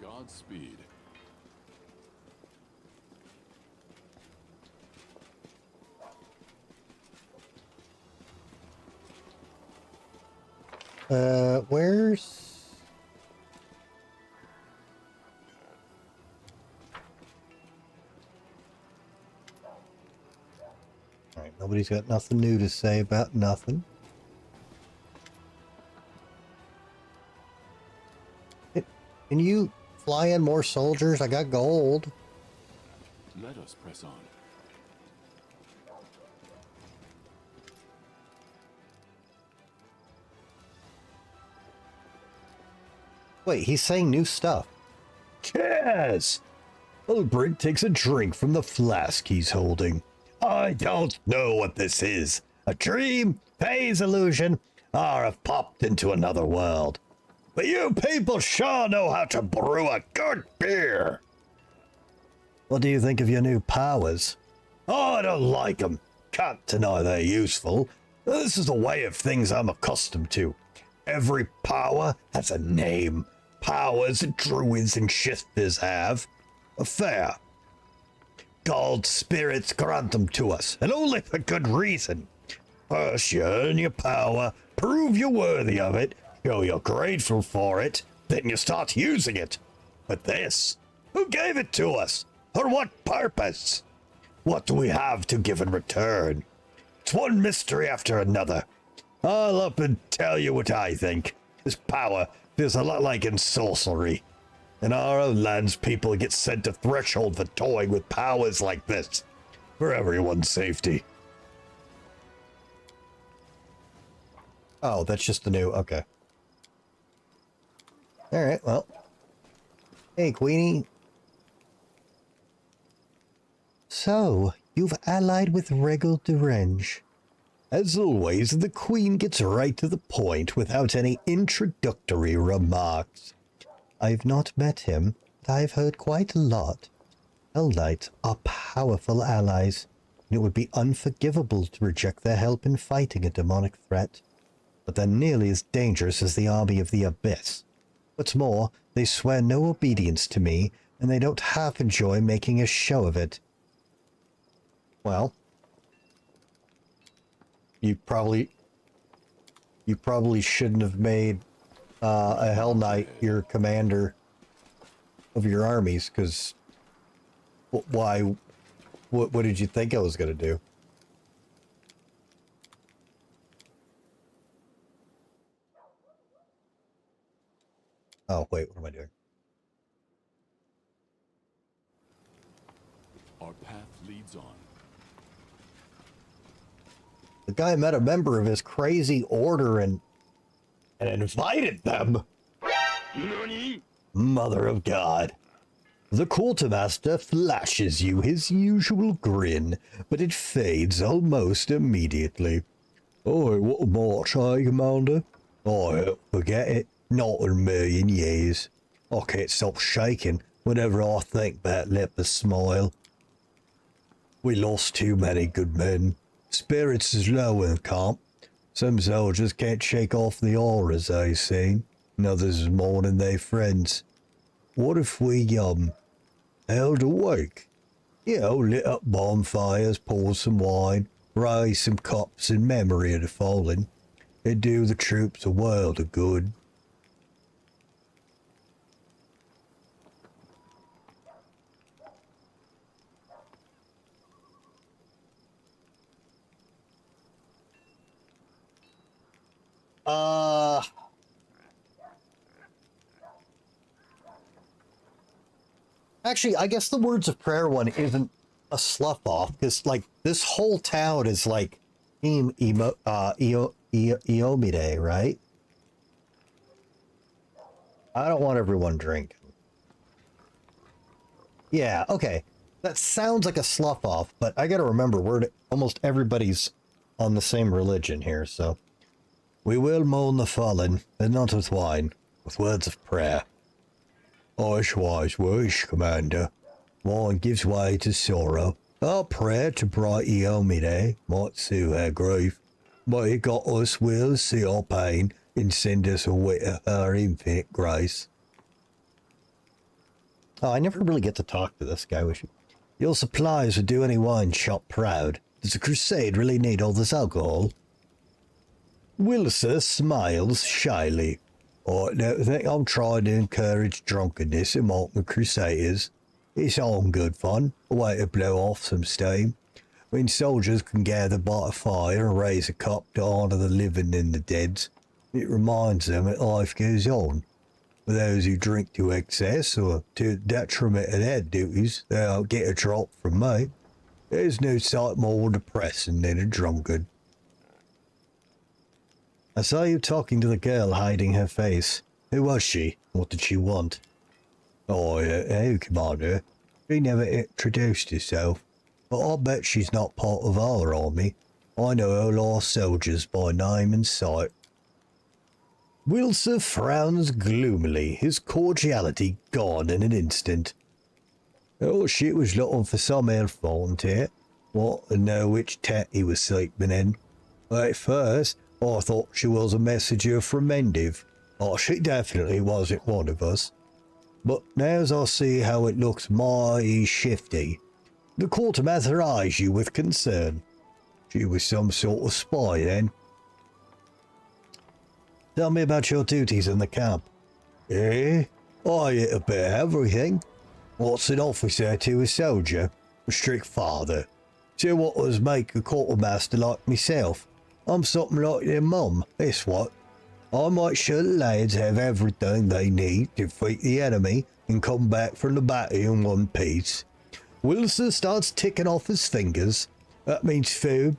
Godspeed. Where's... Alright, nobody's got nothing new to say about nothing. Can you fly in more soldiers? I got gold. Let us press on. Wait, he's saying new stuff. Yes! Ulbrich takes a drink from the flask he's holding. I don't know what this is. A dream? Phase illusion? Or I've popped into another world. But you people sure know how to brew a good beer. What do you think of your new powers? Oh, I don't like them. Can't deny they're useful. This is the way of things I'm accustomed to. Every power has a name. Powers that druids and shifters have. Fair. God's spirits grant them to us, and only for good reason. First you earn your power, prove you're worthy of it, show you're grateful for it, then you start using it. But this, who gave it to us? For what purpose? What do we have to give in return? It's one mystery after another. I'll up and tell you what I think. This power feels a lot like ensorcery. In our own lands, people get sent to Threshold for toying with powers like this. For everyone's safety. Oh, that's just the new... Okay. Alright, well. Hey, Queenie. So, you've allied with Regal Derenge. As always, the Queen gets right to the point without any introductory remarks. I've not met him, but I've heard quite a lot. Hell Knights are powerful allies, and it would be unforgivable to reject their help in fighting a demonic threat. But they're nearly as dangerous as the army of the Abyss. What's more, they swear no obedience to me, and they don't half enjoy making a show of it. Well, you probably shouldn't have made a Hell Knight your commander of your armies, because why? What did you think I was going to do? Oh, wait, what am I doing? Our path leads on. The guy met a member of his crazy order and invited them. Mother of God. The quartermaster flashes you his usual grin, but it fades almost immediately. Oh, what a march, eh, Commander? Oh, forget it. Not in a million years. I can't stop shaking whenever I think about Leper's smile. We lost too many good men. Spirits is low in camp. Some soldiers can't shake off the auras they seen, and others is mourning their friends. What if we, held a wake? You know, lit up bonfires, poured some wine, raised some cups in memory of the fallen. It'd do the troops a world of good. Actually, I guess the words of prayer one isn't a slough off, because, like, this whole town is, like, Iomide, right? I don't want everyone drinking. Yeah, okay. That sounds like a slough off, but I gotta remember, almost everybody's on the same religion here, so. We will mourn the fallen, but not with wine, with words of prayer. Osh wise wish, Commander. Wine gives way to sorrow. Our prayer to bright Iomide might soothe our grief, but it got us will see our pain and send us a wit of her infinite grace. Oh, I never really get to talk to this guy. Your supplies would do any wine shop proud. Does the crusade really need all this alcohol? Wilson smiles shyly. I don't think I'm trying to encourage drunkenness among the Crusaders. It's all good fun, a way to blow off some steam. When soldiers can gather by a fire and raise a cup to honour the living and the dead, it reminds them that life goes on. For those who drink to excess or to the detriment of their duties, they don't get a drop from me. There's no sight more depressing than a drunkard. I saw you talking to the girl hiding her face. Who was she? What did she want? Oh, Commander. She never introduced herself, but I'll bet she's not part of our army. I know all our soldiers by name and sight. Wilson frowns gloomily, his cordiality gone in an instant. Oh, she was looking for some elf volunteer. Want to know which tent he was sleeping in. At first, I thought she was a messenger from Mendiv. Oh, she definitely wasn't one of us. But now as I see how it looks mighty shifty, the quartermaster eyes you with concern. She was some sort of spy then. Tell me about your duties in the camp. Eh? I hit a bit of everything. What's an officer to a soldier? A strict father. So what does make a quartermaster like myself? I'm something like their mum, that's what. I make sure the lads have everything they need to defeat the enemy and come back from the battle in one piece. Wilson starts ticking off his fingers. That means food,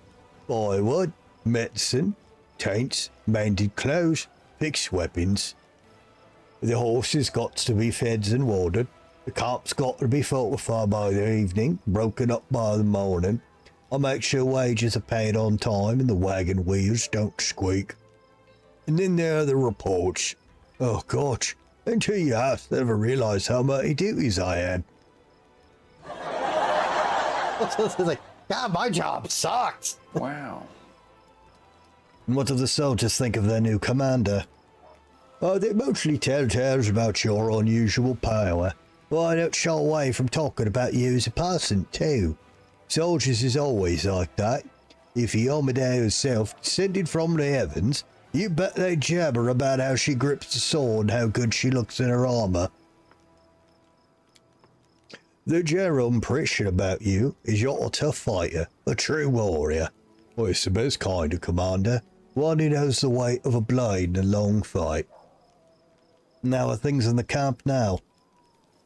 firewood, medicine, tents, mended clothes, fixed weapons. The horses got to be fed and watered. The camp's got to be fortified by the evening, broken up by the morning. I make sure wages are paid on time and the wagon wheels don't squeak. And then there are the reports. Oh gosh, until you asked, I never realised how many duties I had. It's like, God, my job sucks. Wow. And what do the soldiers think of their new commander? Oh, they mostly tell tales about your unusual power. Well, I don't shy away from talking about you as a person, too. Soldiers is always like that. If Iomide herself descended from the heavens, you bet they jabber about how she grips the sword and how good she looks in her armor. The general impression about you is you're a tough fighter, a true warrior. Well, it's the best kind of commander, one who knows the weight of a blade in a long fight. Now are things in the camp now?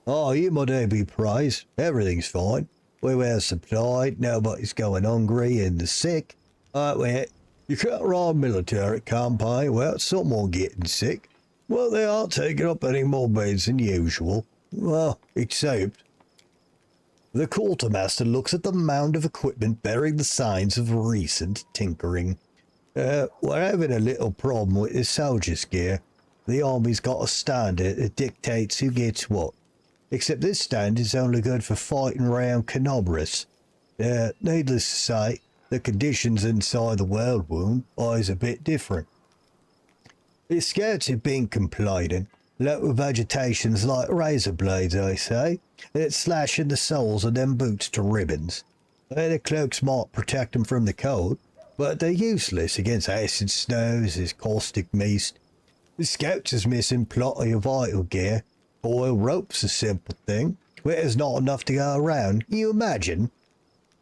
Oh, you my day be praised. Everything's fine. We wear supply, nobody's going hungry and the sick. Wait, you can't run a military campaign without someone getting sick. Well, they aren't taking up any more beds than usual. Well, except... The quartermaster looks at the mound of equipment bearing the signs of recent tinkering. We're having a little problem with the soldiers' gear. The army's got a standard that dictates who gets what. Except this standard is only good for fighting around Canobras. Needless to say, the conditions inside the World Wound is a bit different. The scouts have been complaining. Local vegetation's like razor blades, I say, and it's slashing the soles of them boots to ribbons. The cloaks might protect them from the cold, but they're useless against acid snows, as caustic mist. The scouts is missing plenty of vital gear. Oil rope's a simple thing, but there's not enough to go around. You imagine?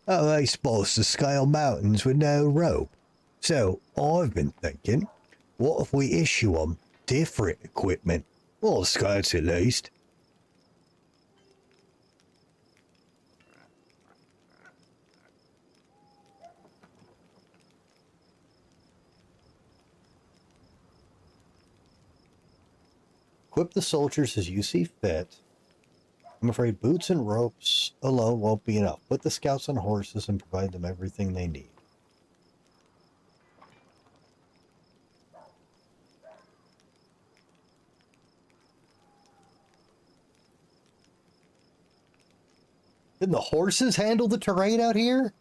How are they supposed to scale mountains with no rope? So, I've been thinking, what if we issue them different equipment? Well, the scouts at least. Equip the soldiers as you see fit. I'm afraid boots and ropes alone won't be enough. Put the scouts on horses and provide them everything they need. Can the horses handle the terrain out here?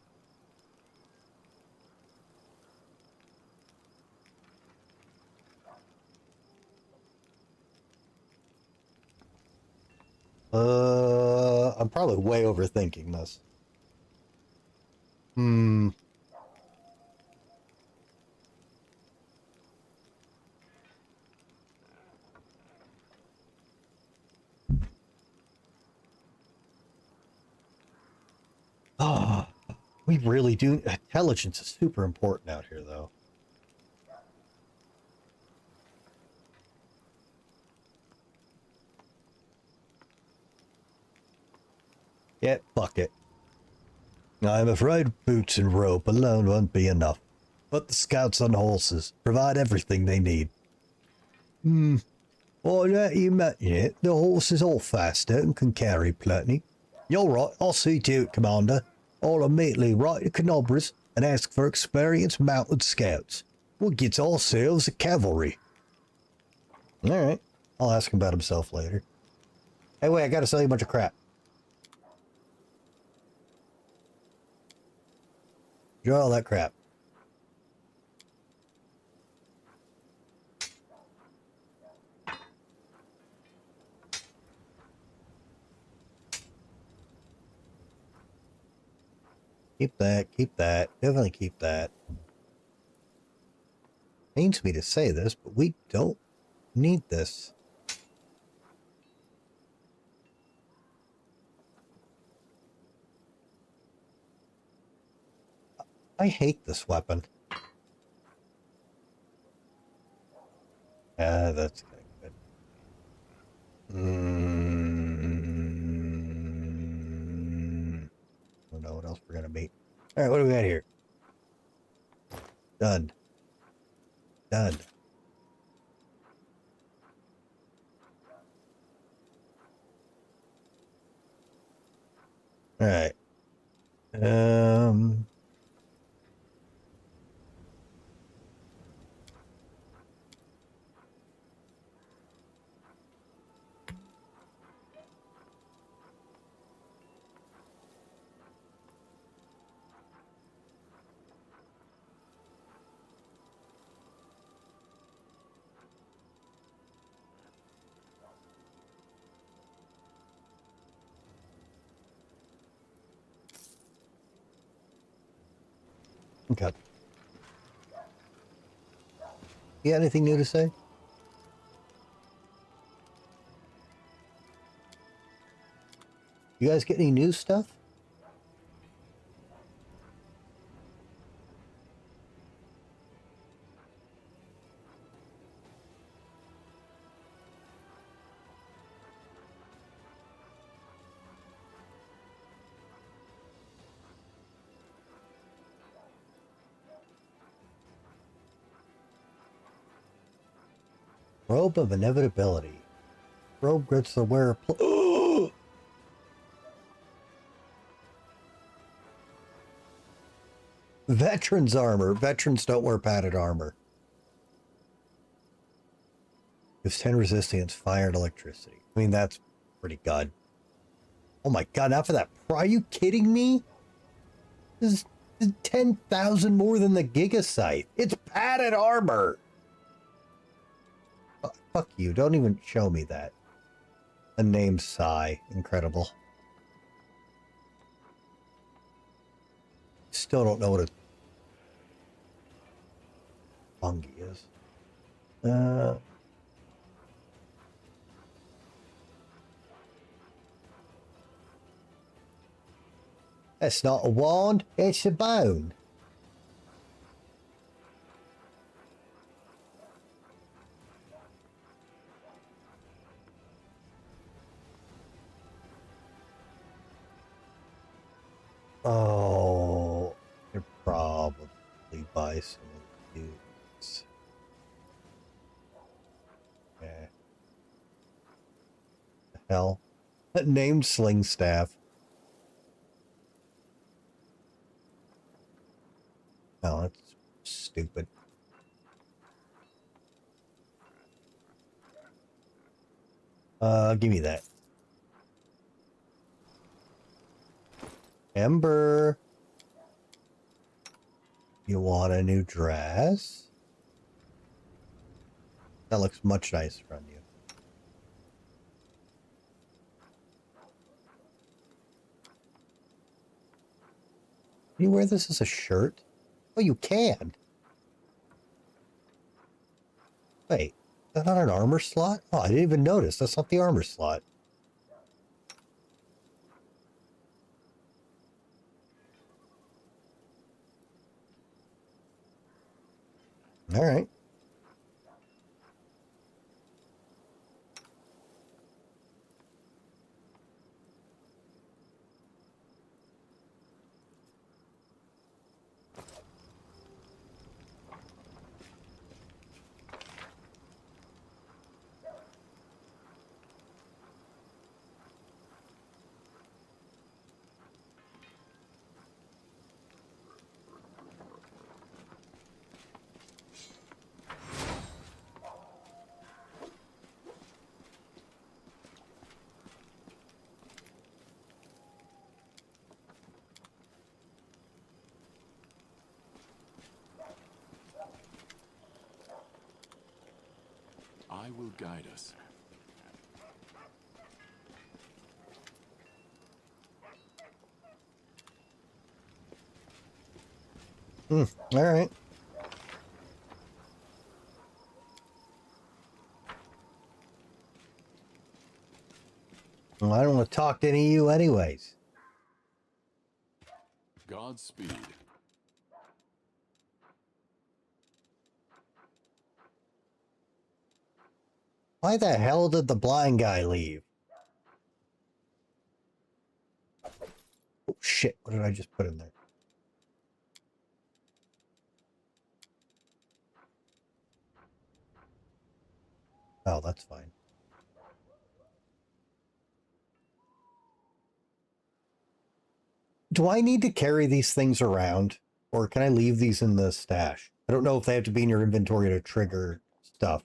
I'm probably way overthinking this. Oh, we really do. Intelligence is super important out here, though. Yeah, fuck it. I'm afraid boots and rope alone won't be enough. Put the scouts on horses. Provide everything they need. Well, now you mention it, the horses are faster and can carry plenty. You're right, I'll see to it, Commander. I'll immediately write to Canobras and ask for experienced mounted scouts. We'll get ourselves a cavalry. Alright, I'll ask him about himself later. Hey, wait, I gotta sell you a bunch of crap. Enjoy all that crap. Keep that, definitely keep that. Pains me to say this, but we don't need this. I hate this weapon. Yeah, that's good. I don't know what else we're gonna beat. Alright, what do we got here? Done. Done. Alright. Okay. You got anything new to say? You guys get any new stuff? Robe of inevitability. Robe grants the wearer. Veterans armor. Veterans don't wear padded armor. Gives 10 resistance, fire, and electricity. I mean, that's pretty good. Oh my god, not for that. Are you kidding me? This is 10,000 more than the Giga Scythe. It's padded armor. Fuck you. Don't even show me that. A name Psy. Incredible. Still don't know what a fungi is. That's not a wand, it's a bone. Oh, you're probably buy some of these. Yeah. The hell? Named Sling Staff. Oh, that's stupid. Give me that. Ember. You want a new dress? That looks much nicer on you. Can you wear this as a shirt? Oh, you can. Wait, is that not an armor slot? Oh, I didn't even notice. That's not the armor slot. All right. I will guide us. All right. Well, I don't want to talk to any of you anyways. Godspeed. Why the hell did the blind guy leave? Oh, shit. What did I just put in there? Oh, that's fine. Do I need to carry these things around? Or can I leave these in the stash? I don't know if they have to be in your inventory to trigger stuff.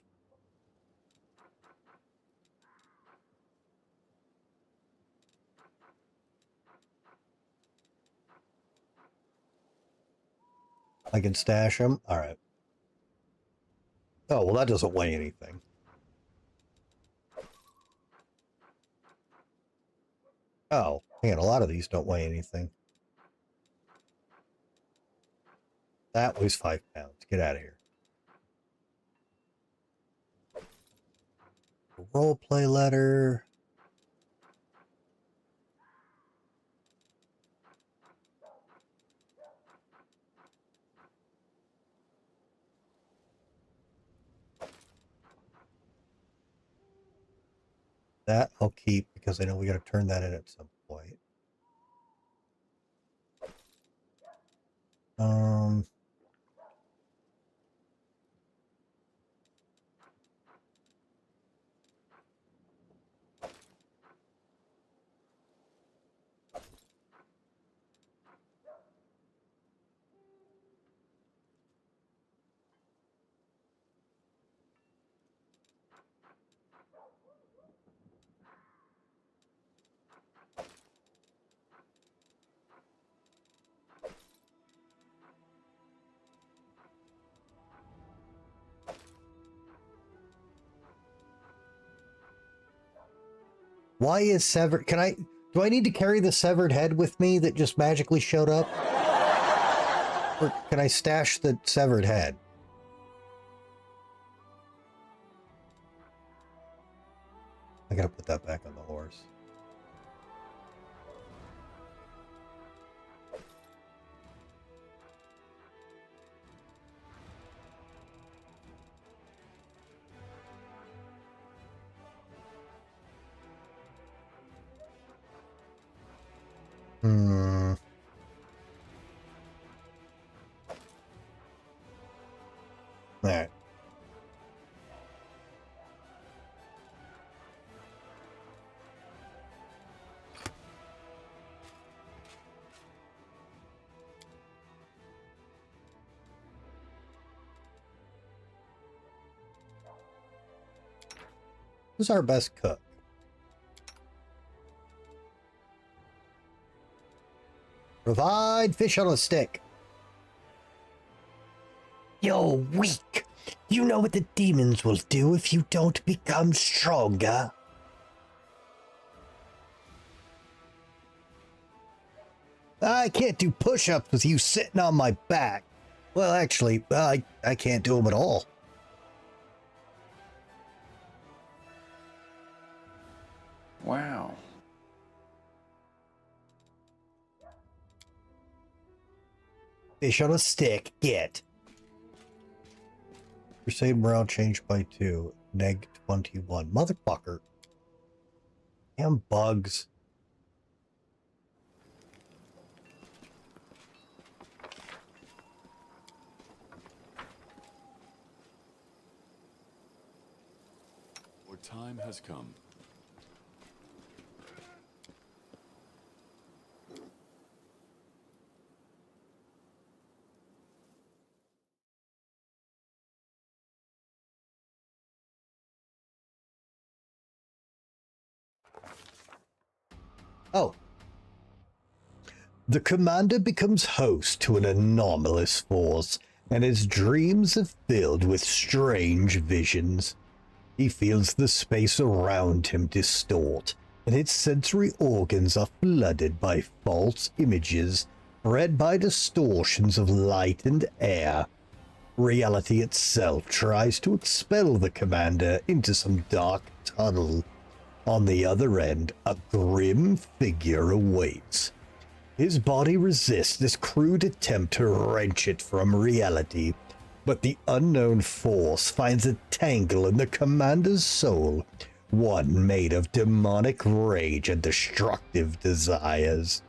I can stash them? All right. Oh, well, that doesn't weigh anything. Oh, man, a lot of these don't weigh anything. That weighs 5 pounds. Get out of here. Roleplay letter. That I'll keep because I know we got to turn that in at some point. Why is severed? Do I need to carry the severed head with me that just magically showed up? Or can I stash the severed head? I gotta put that back on the horse. Hmm. All right. Who's our best cook? Provide fish on a stick. You're weak. You know what the demons will do if you don't become stronger. I can't do push-ups with you sitting on my back. Well, actually, I can't do them at all. Wow. Fish on a stick, get. Crusade morale changed by 2. Neg 21. Motherfucker. Damn bugs. Your time has come. Oh. The commander becomes host to an anomalous force, and his dreams are filled with strange visions. He feels the space around him distort, and his sensory organs are flooded by false images, bred by distortions of light and air. Reality itself tries to expel the commander into some dark tunnel. On the other end, a grim figure awaits. His body resists this crude attempt to wrench it from reality, but the unknown force finds a tangle in the commander's soul, one made of demonic rage and destructive desires.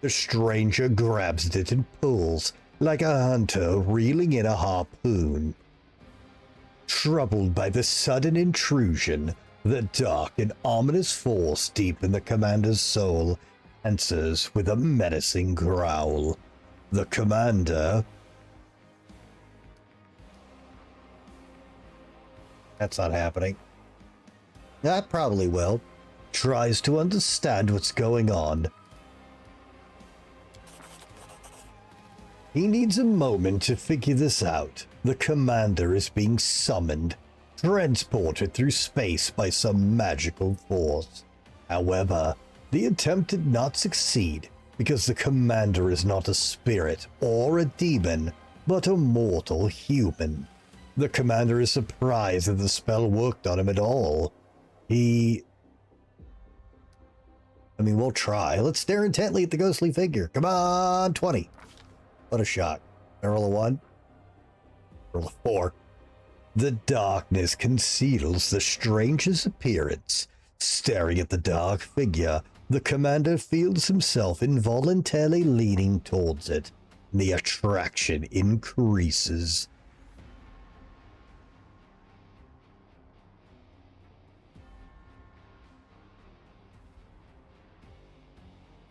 The stranger grabs it and pulls, like a hunter reeling in a harpoon. Troubled by the sudden intrusion, the dark and ominous force deep in the commander's soul answers with a menacing growl. The commander... That's not happening. That probably will. Tries to understand what's going on. He needs a moment to figure this out. The commander is being summoned, transported through space by some magical force. However, the attempt did not succeed because the commander is not a spirit or a demon, but a mortal human. The commander is surprised that the spell worked on him at all. We'll try. Let's stare intently at the ghostly figure. Come on, 20. What a shot. I roll a 1. Roll a 4. The darkness conceals the stranger's appearance. Staring at the dark figure, the commander feels himself involuntarily leaning towards it. The attraction increases.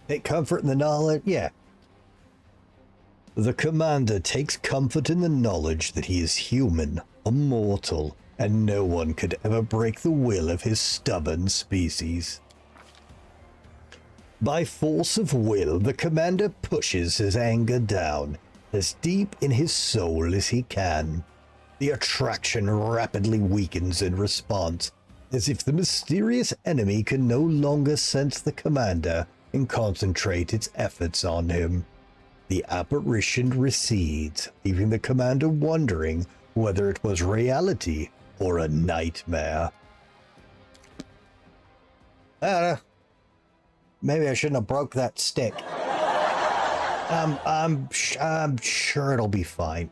Take comfort in the knowledge? Yeah. The commander takes comfort in the knowledge that he is human, immortal, and no one could ever break the will of his stubborn species. By force of will, the commander pushes his anger down, as deep in his soul as he can. The attraction rapidly weakens in response, as if the mysterious enemy can no longer sense the commander and concentrate its efforts on him. The apparition recedes, leaving the commander wondering whether it was reality or a nightmare. Maybe I shouldn't have broke that stick. I'm sure it'll be fine.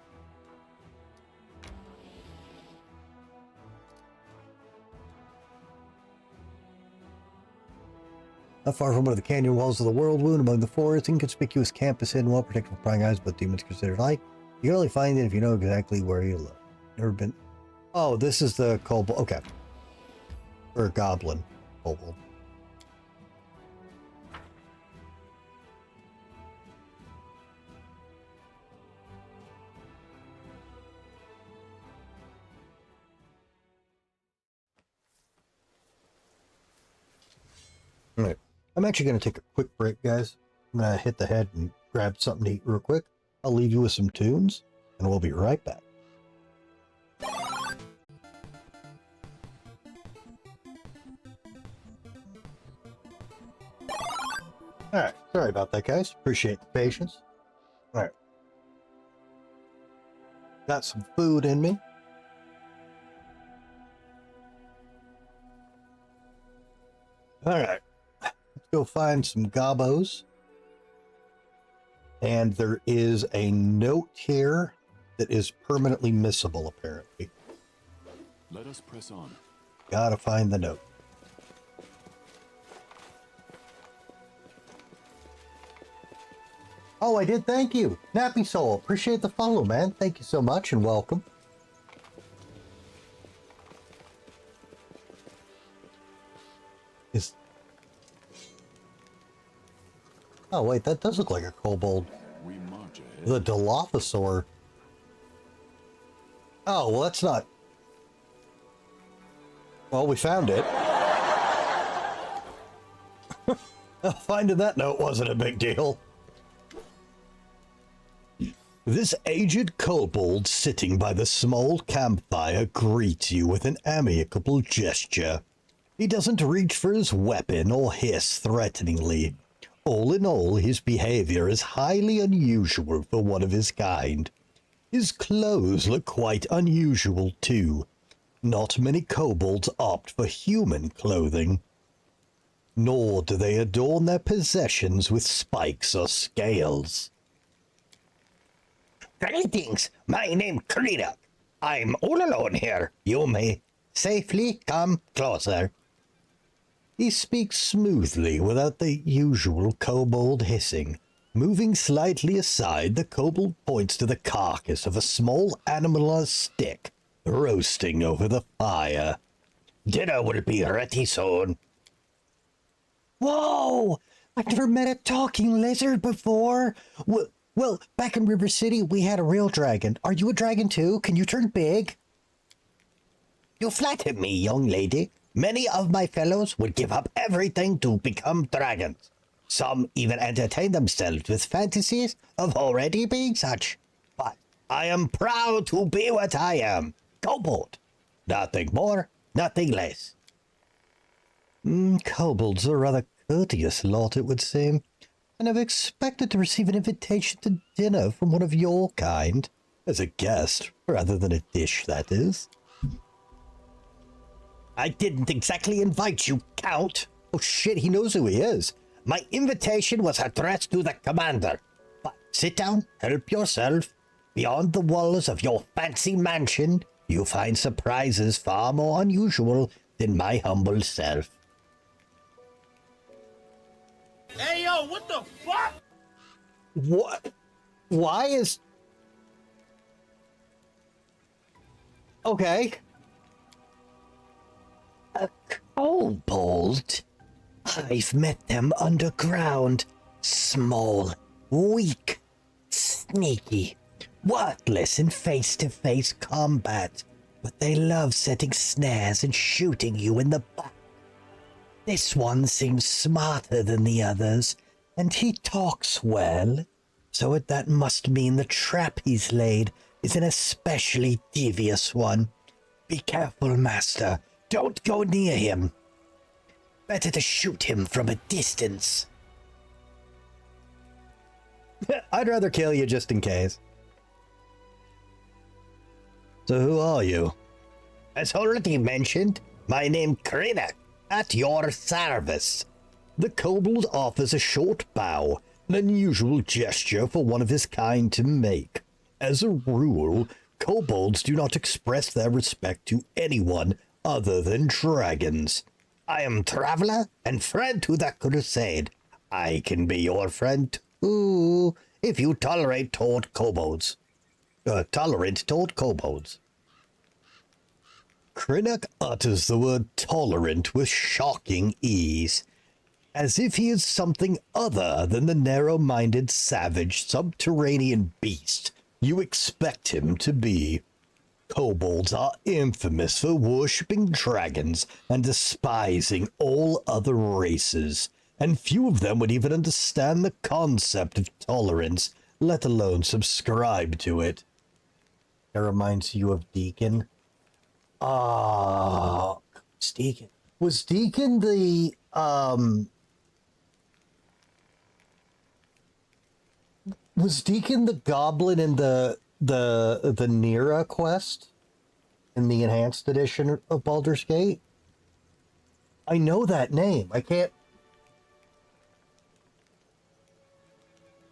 Not far from one of the canyon walls of the world wound among the forest, inconspicuous campus hidden, well protected from prying eyes, but demons considered light. You can only find it if you know exactly where you live. Never been. Oh, this is the kobold. Okay. Or goblin kobold. All right. I'm actually going to take a quick break, guys. I'm going to hit the head and grab something to eat real quick. I'll leave you with some tunes, and we'll be right back. Alright, sorry about that, guys. Appreciate the patience. Alright. Got some food in me. Alright. Go find some gobos, and there is a note here that is permanently missable, apparently. Let us press on. Gotta find the note. Oh, I did, thank you. Nappy Soul, appreciate the follow, man. Thank you so much and welcome. Oh, wait, that does look like a kobold. We march ahead. The Dilophosaur. Oh, well, that's not... Well, we found it. Finding that note wasn't a big deal. This aged kobold sitting by the small campfire greets you with an amicable gesture. He doesn't reach for his weapon or hiss threateningly. All in all, his behavior is highly unusual for one of his kind. His clothes look quite unusual too. Not many kobolds opt for human clothing. Nor do they adorn their possessions with spikes or scales. Greetings, my name Kredak. I'm all alone here. You may safely come closer. He speaks smoothly without the usual kobold hissing. Moving slightly aside, the kobold points to the carcass of a small animal on a stick, roasting over the fire. Dinner will be ready soon. Whoa! I've never met a talking lizard before. Well, back in River City, we had a real dragon. Are you a dragon too? Can you turn big? You flatter me, young lady. Many of my fellows would give up everything to become dragons. Some even entertain themselves with fantasies of already being such. But I am proud to be what I am. Kobold. Nothing more, nothing less. Kobolds are a rather courteous lot, it would seem. I never expected to receive an invitation to dinner from one of your kind. As a guest, rather than a dish, that is. I didn't exactly invite you, Count. Oh shit, he knows who he is. My invitation was addressed to the commander. But sit down, help yourself. Beyond the walls of your fancy mansion, you find surprises far more unusual than my humble self. Hey, yo, what the fuck? What? Why is... Okay. A kobold? I've met them underground. Small, weak, sneaky, worthless in face-to-face combat. But they love setting snares and shooting you in the back. This one seems smarter than the others, and he talks well. So that must mean the trap he's laid is an especially devious one. Be careful, Master. Don't go near him. Better to shoot him from a distance. I'd rather kill you just in case. So who are you? As already mentioned, my name Krenak, at your service. The kobold offers a short bow, an unusual gesture for one of his kind to make. As a rule, kobolds do not express their respect to anyone other than dragons. I am traveler and friend to the crusade. I can be your friend too, if you tolerate toad kobolds. Tolerant toad kobolds. Krenak utters the word tolerant with shocking ease, as if he is something other than the narrow-minded, savage, subterranean beast you expect him to be. Kobolds are infamous for worshipping dragons and despising all other races, and few of them would even understand the concept of tolerance, let alone subscribe to it. That reminds you of Deacon. It's Deacon. Was Deacon the, was Deacon the goblin in the Nira quest in the enhanced edition of Baldur's Gate? I know that name. I can't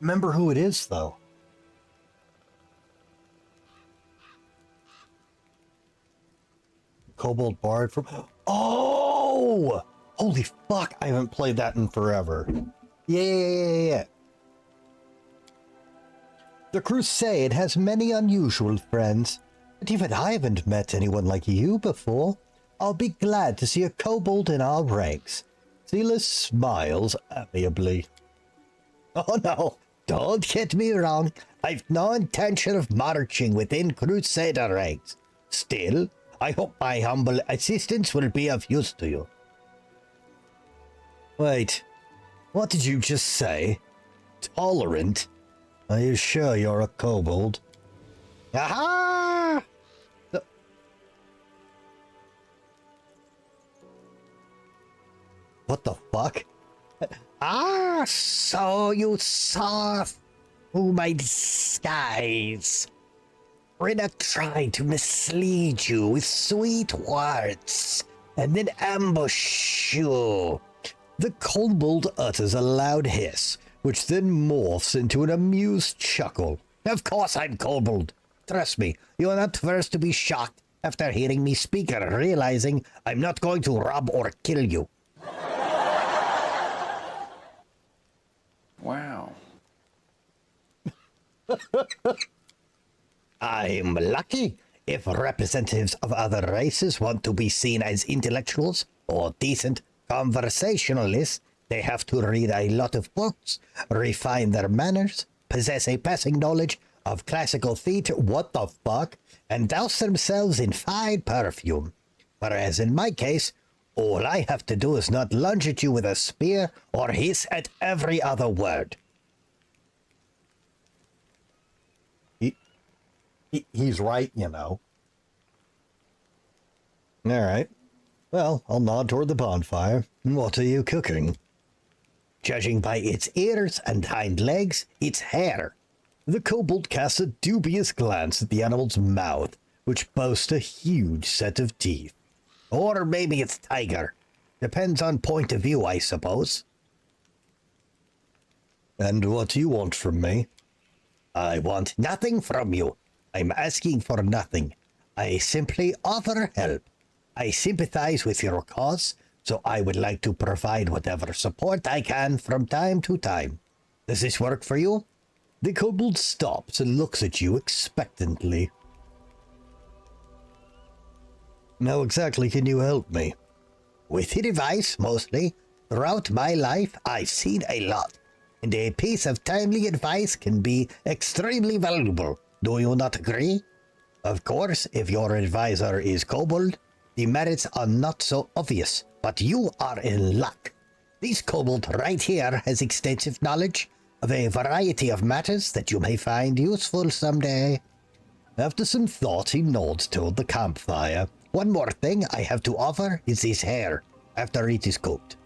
remember who it is though. Kobold Bard from... Oh! Holy fuck, I haven't played that in forever. Yeah. The Crusade has many unusual friends, but even I haven't met anyone like you before. I'll be glad to see a kobold in our ranks. Silas smiles amiably. Oh no, don't get me wrong. I've no intention of marching within Crusader ranks. Still, I hope my humble assistance will be of use to you. Wait, what did you just say? Tolerant? Are you sure you're a kobold? Aha! What the fuck? So you saw through my disguise. Rina tried to mislead you with sweet words, and then ambush you. The kobold utters a loud hiss, which then morphs into an amused chuckle. Of course I'm kobold. Trust me, you're not first to be shocked after hearing me speak and realizing I'm not going to rob or kill you. Wow. I'm lucky. If representatives of other races want to be seen as intellectuals or decent conversationalists, they have to read a lot of books, refine their manners, possess a passing knowledge of classical theater, what the fuck, and douse themselves in fine perfume. Whereas in my case, all I have to do is not lunge at you with a spear or hiss at every other word. He's right, you know. All right. Well, I'll nod toward the bonfire. What are you cooking? Judging by its ears and hind legs, it's hair. The kobold casts a dubious glance at the animal's mouth, which boasts a huge set of teeth. Or maybe it's tiger. Depends on point of view, I suppose. And what do you want from me? I want nothing from you. I'm asking for nothing. I simply offer help. I sympathize with your cause, so I would like to provide whatever support I can from time to time. Does this work for you? The kobold stops and looks at you expectantly. How exactly can you help me? With advice, mostly. Throughout my life, I've seen a lot, and a piece of timely advice can be extremely valuable. Do you not agree? Of course, if your advisor is kobold, the merits are not so obvious, but you are in luck. This kobold right here has extensive knowledge of a variety of matters that you may find useful someday. After some thought, he nods toward the campfire, one more thing I have to offer is this hair after it is cooked.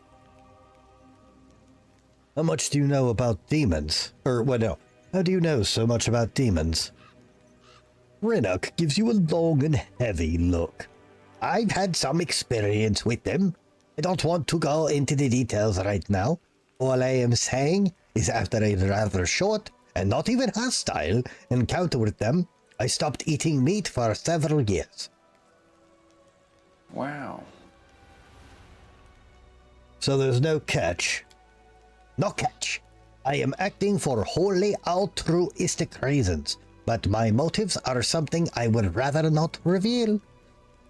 How much do you know about demons? Well, no. How do you know so much about demons? Rinnock gives you a long and heavy look. I've had some experience with them. I don't want to go into the details right now. All I am saying is after a rather short and not even hostile encounter with them, I stopped eating meat for several years. Wow. So there's no catch. No catch. I am acting for wholly altruistic reasons, but my motives are something I would rather not reveal.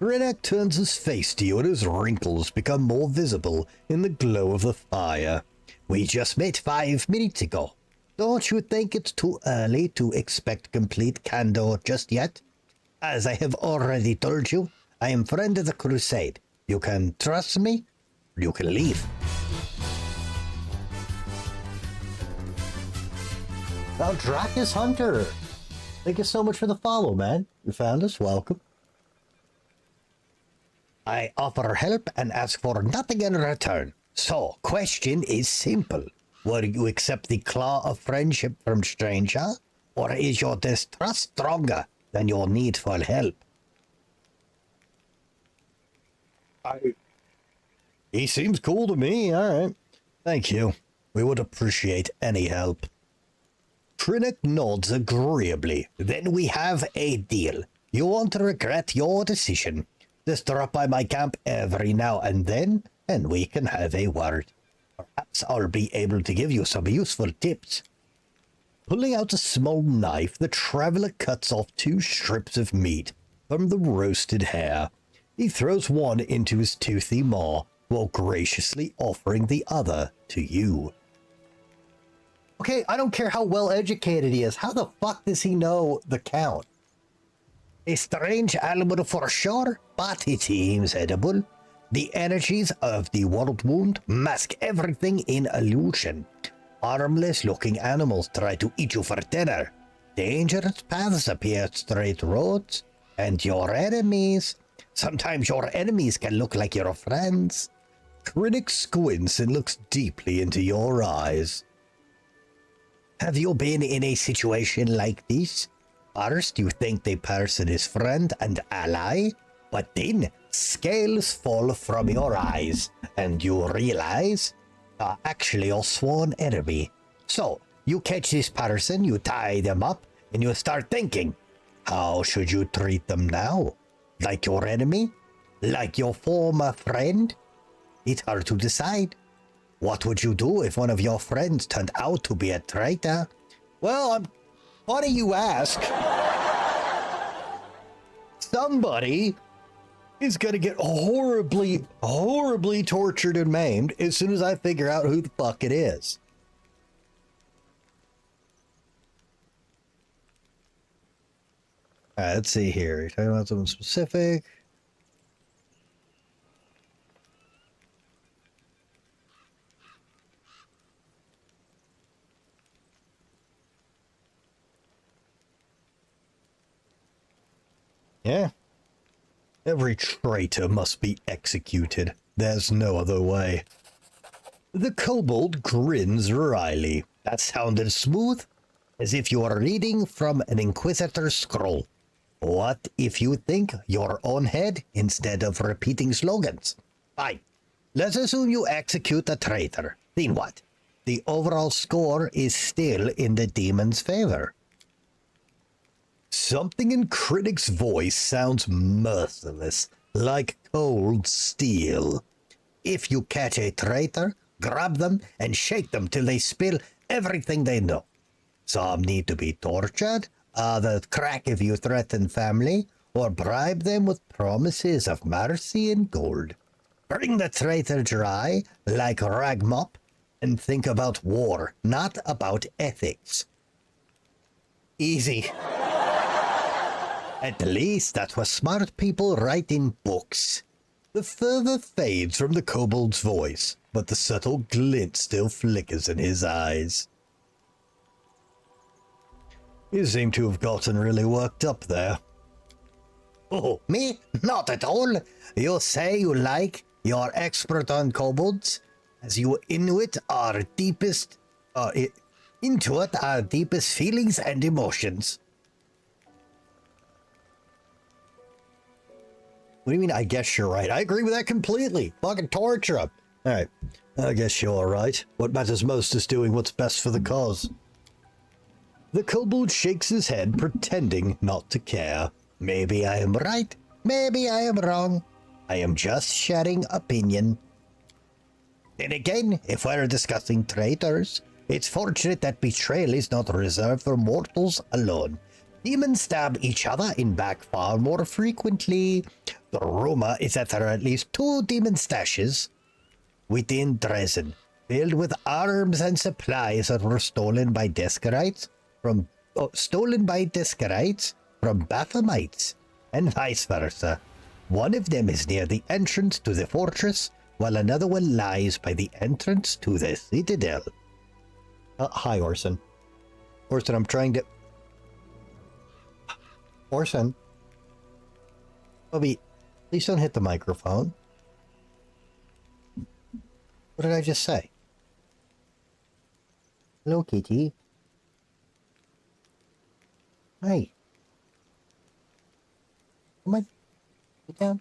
Rinnock turns his face to you and his wrinkles become more visible in the glow of the fire. We just met 5 minutes ago. Don't you think it's too early to expect complete candor just yet? As I have already told you, I am friend of the Crusade. You can trust me, or you can leave. Now, Dracus Hunter, thank you so much for the follow, man. You found us, welcome. I offer help and ask for nothing in return. So, question is simple. Will you accept the claw of friendship from stranger, or is your distrust stronger than your need for help? He seems cool to me, alright. Thank you. We would appreciate any help. Trinnick nods agreeably. Then we have a deal. You won't regret your decision. Just drop by my camp every now and then, and we can have a word. Perhaps I'll be able to give you some useful tips. Pulling out a small knife, the traveler cuts off 2 strips of meat from the roasted hare. He throws one into his toothy maw, while graciously offering the other to you. Okay, I don't care how well educated he is. How the fuck does he know the count? A strange animal for sure, but it seems edible. The energies of the world wound mask everything in illusion. Harmless-looking animals try to eat you for dinner. Dangerous paths appear straight roads. And your enemies... Sometimes your enemies can look like your friends. Krennic squints and looks deeply into your eyes. Have you been in a situation like this? First, you think the person is friend and ally, but then scales fall from your eyes, and you realize they're actually your sworn enemy. So, you catch this person, you tie them up, and you start thinking, how should you treat them now? Like your enemy? Like your former friend? It's hard to decide. What would you do if one of your friends turned out to be a traitor? Well, funny you ask. Somebody is gonna get horribly, horribly tortured and maimed as soon as I figure out who the fuck it is. Alright, let's see here. You're talking about something specific. Yeah. Every traitor must be executed. There's no other way. The kobold grins wryly. That sounded smooth, as if you are reading from an Inquisitor's scroll. What if you think your own head instead of repeating slogans? Fine. Let's assume you execute a traitor. Then what? The overall score is still in the demon's favor. Something in Critic's voice sounds merciless, like cold steel. If you catch a traitor, grab them and shake them till they spill everything they know. Some need to be tortured, others crack if you threaten family, or bribe them with promises of mercy and gold. Bring the traitor dry, like rag mop, and think about war, not about ethics. Easy. At least that's what smart people write in books. The fervor fades from the kobold's voice, but the subtle glint still flickers in his eyes. You seem to have gotten really worked up there. Oh, me? Not at all. You say you like, you're expert on kobolds, as you Inuit are deepest, into it our deepest feelings and emotions. What do you mean, I guess you're right? I agree with that completely. Fucking torture him. Alright, I guess you're right. What matters most is doing what's best for the cause. The kobold shakes his head, pretending not to care. Maybe I am right, maybe I am wrong. I am just sharing opinion. Then again, if we're discussing traitors, it's fortunate that betrayal is not reserved for mortals alone. Demons stab each other in back far more frequently. The rumor is that there are at least 2 demon stashes within Dresden, filled with arms and supplies that were stolen by Deskerites from Baphamites, and vice versa. One of them is near the entrance to the fortress, while another one lies by the entrance to the citadel. Hi, Orson. Orson, I'm trying to... Orson? Bobby, please don't hit the microphone. What did I just say? Hello, Kitty. Hi. Come on. Get down.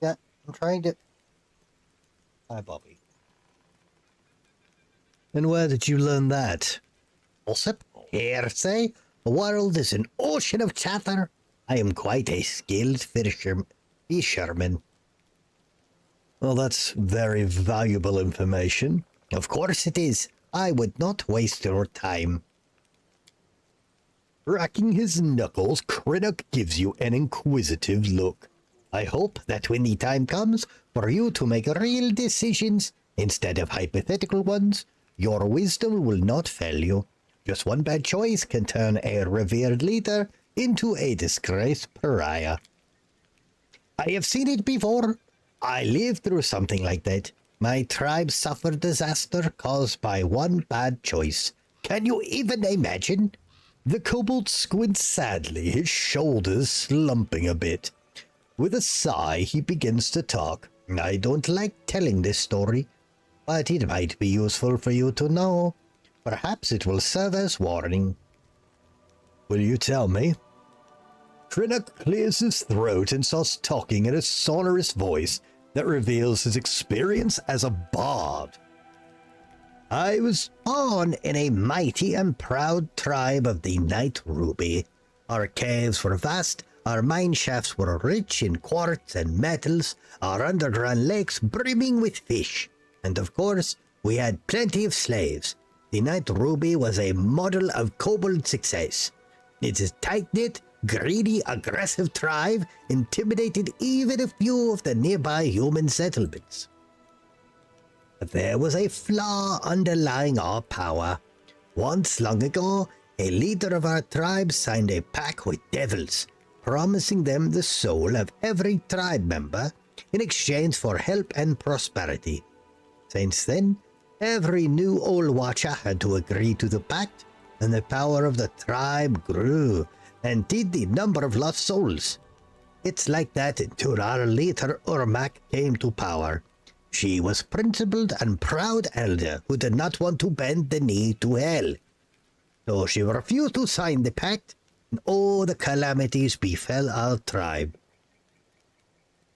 Yeah, I'm trying to... Hi, Bobby. And where did you learn that? Gossip? Hearsay? The world is an ocean of chatter. I am quite a skilled fisherman. Well, that's very valuable information. Of course it is. I would not waste your time. Cracking his knuckles, Crinnock gives you an inquisitive look. I hope that when the time comes for you to make real decisions instead of hypothetical ones, your wisdom will not fail you. Just one bad choice can turn a revered leader into a disgraced pariah. I have seen it before. I lived through something like that. My tribe suffered disaster caused by one bad choice. Can you even imagine? The kobold squints sadly, his shoulders slumping a bit. With a sigh, he begins to talk. I don't like telling this story, but it might be useful for you to know. Perhaps it will serve as warning. Will you tell me? Crinnock clears his throat and starts talking in a sonorous voice that reveals his experience as a bard. I was born in a mighty and proud tribe of the Night Ruby. Our caves were vast, our mine shafts were rich in quartz and metals, our underground lakes brimming with fish, and of course, we had plenty of slaves. The Night Ruby was a model of kobold success. Its tight-knit, greedy, aggressive tribe intimidated even a few of the nearby human settlements. But there was a flaw underlying our power. Once long ago, a leader of our tribe signed a pact with devils, promising them the soul of every tribe member in exchange for help and prosperity. Since then, every new old watcher had to agree to the pact, and the power of the tribe grew, and did the number of lost souls. It's like that until our leader Urmak came to power. She was principled and proud elder who did not want to bend the knee to hell. So she refused to sign the pact, and all the calamities befell our tribe.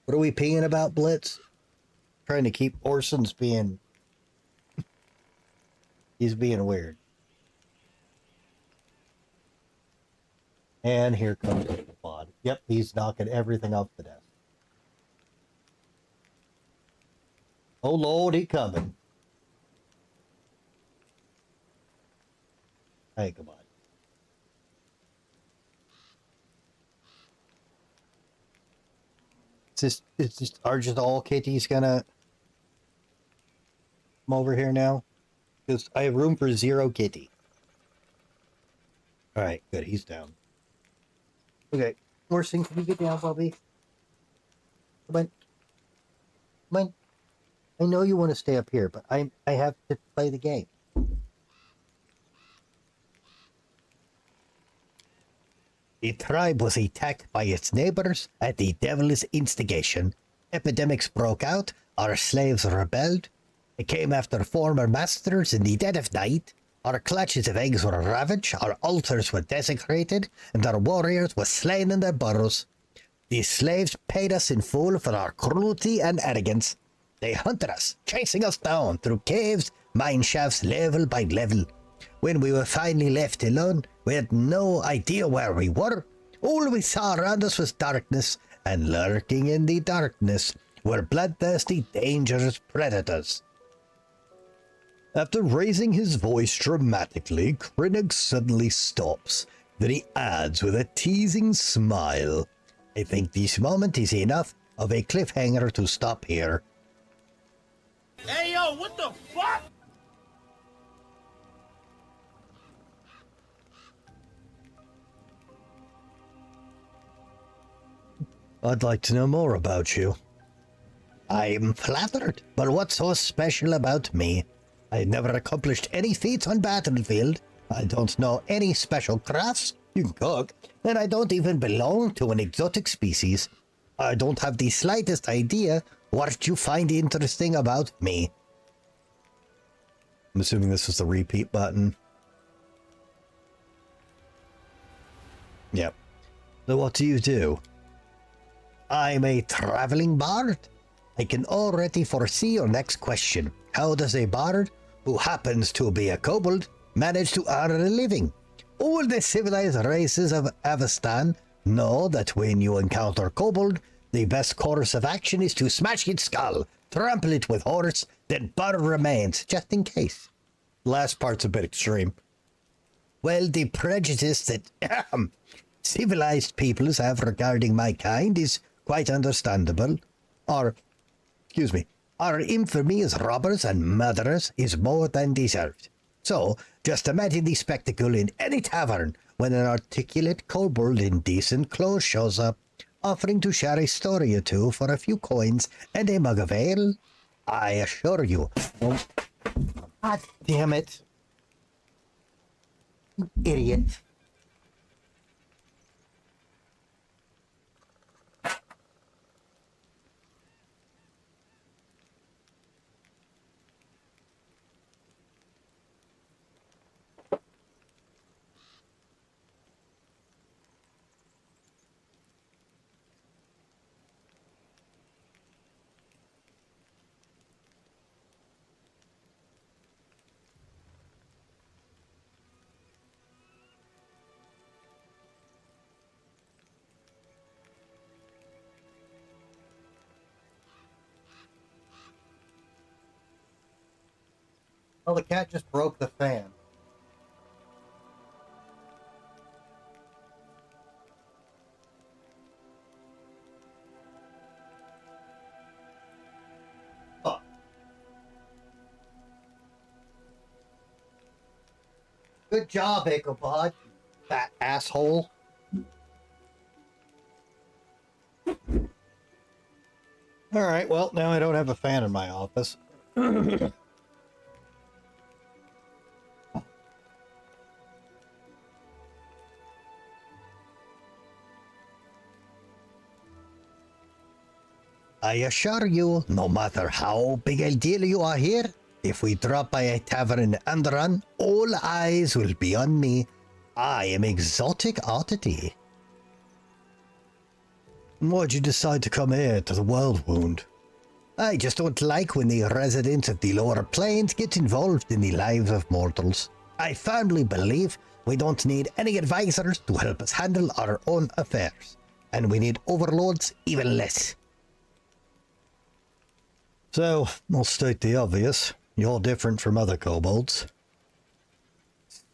What are we peeing about, Blitz? Trying to keep Orson's being... He's being weird. And here comes the pod. Yep, he's knocking everything off the desk. Oh Lord, he coming. Hey, come on. Are just all kitties gonna come over here now? Because I have room for 0 kitty. Alright, good, he's down. Okay, Orson, can you get down, Bobby? Come on. Come on. I know you want to stay up here, but I have to play the game. The tribe was attacked by its neighbors at the devil's instigation. Epidemics broke out, our slaves rebelled. It came after former masters in the dead of night. Our clutches of eggs were ravaged, our altars were desecrated, and our warriors were slain in their burrows. The slaves paid us in full for our cruelty and arrogance. They hunted us, chasing us down through caves, mine shafts, level by level. When we were finally left alone, we had no idea where we were. All we saw around us was darkness, and lurking in the darkness were bloodthirsty, dangerous predators. After raising his voice dramatically, Krennic suddenly stops. Then he adds with a teasing smile, I think this moment is enough of a cliffhanger to stop here. Hey, yo, what the fuck? I'd like to know more about you. I'm flattered, but what's so special about me? I never accomplished any feats on battlefield. I don't know any special crafts you can cook, and I don't even belong to an exotic species. I don't have the slightest idea what you find interesting about me. I'm assuming this is the repeat button. Yep. So what do you do? I'm a traveling bard. I can already foresee your next question. How does a bard, who happens to be a kobold, manage to earn a living? All the civilized races of Avestan know that when you encounter kobold, the best course of action is to smash its skull, trample it with horse, then burn remains, just in case. Last part's a bit extreme. Well, the prejudice that civilized peoples have regarding my kind is quite understandable. Our infamy as robbers and murderers is more than deserved. So, just imagine the spectacle in any tavern when an articulate kobold in decent clothes shows up, offering to share a story or two for a few coins and a mug of ale. I assure you. Oh, God damn it. You idiot. Oh, the cat just broke the fan. Oh. Good job, Ichabod, that asshole. Alright, well, now I don't have a fan in my office. I assure you, no matter how big a deal you are here, if we drop by a tavern and run, all eyes will be on me. I am exotic oddity. Why'd you decide to come here to the World Wound? I just don't like when the residents of the lower planes get involved in the lives of mortals. I firmly believe we don't need any advisors to help us handle our own affairs, and we need overlords even less. So, I'll state the obvious. You're different from other kobolds.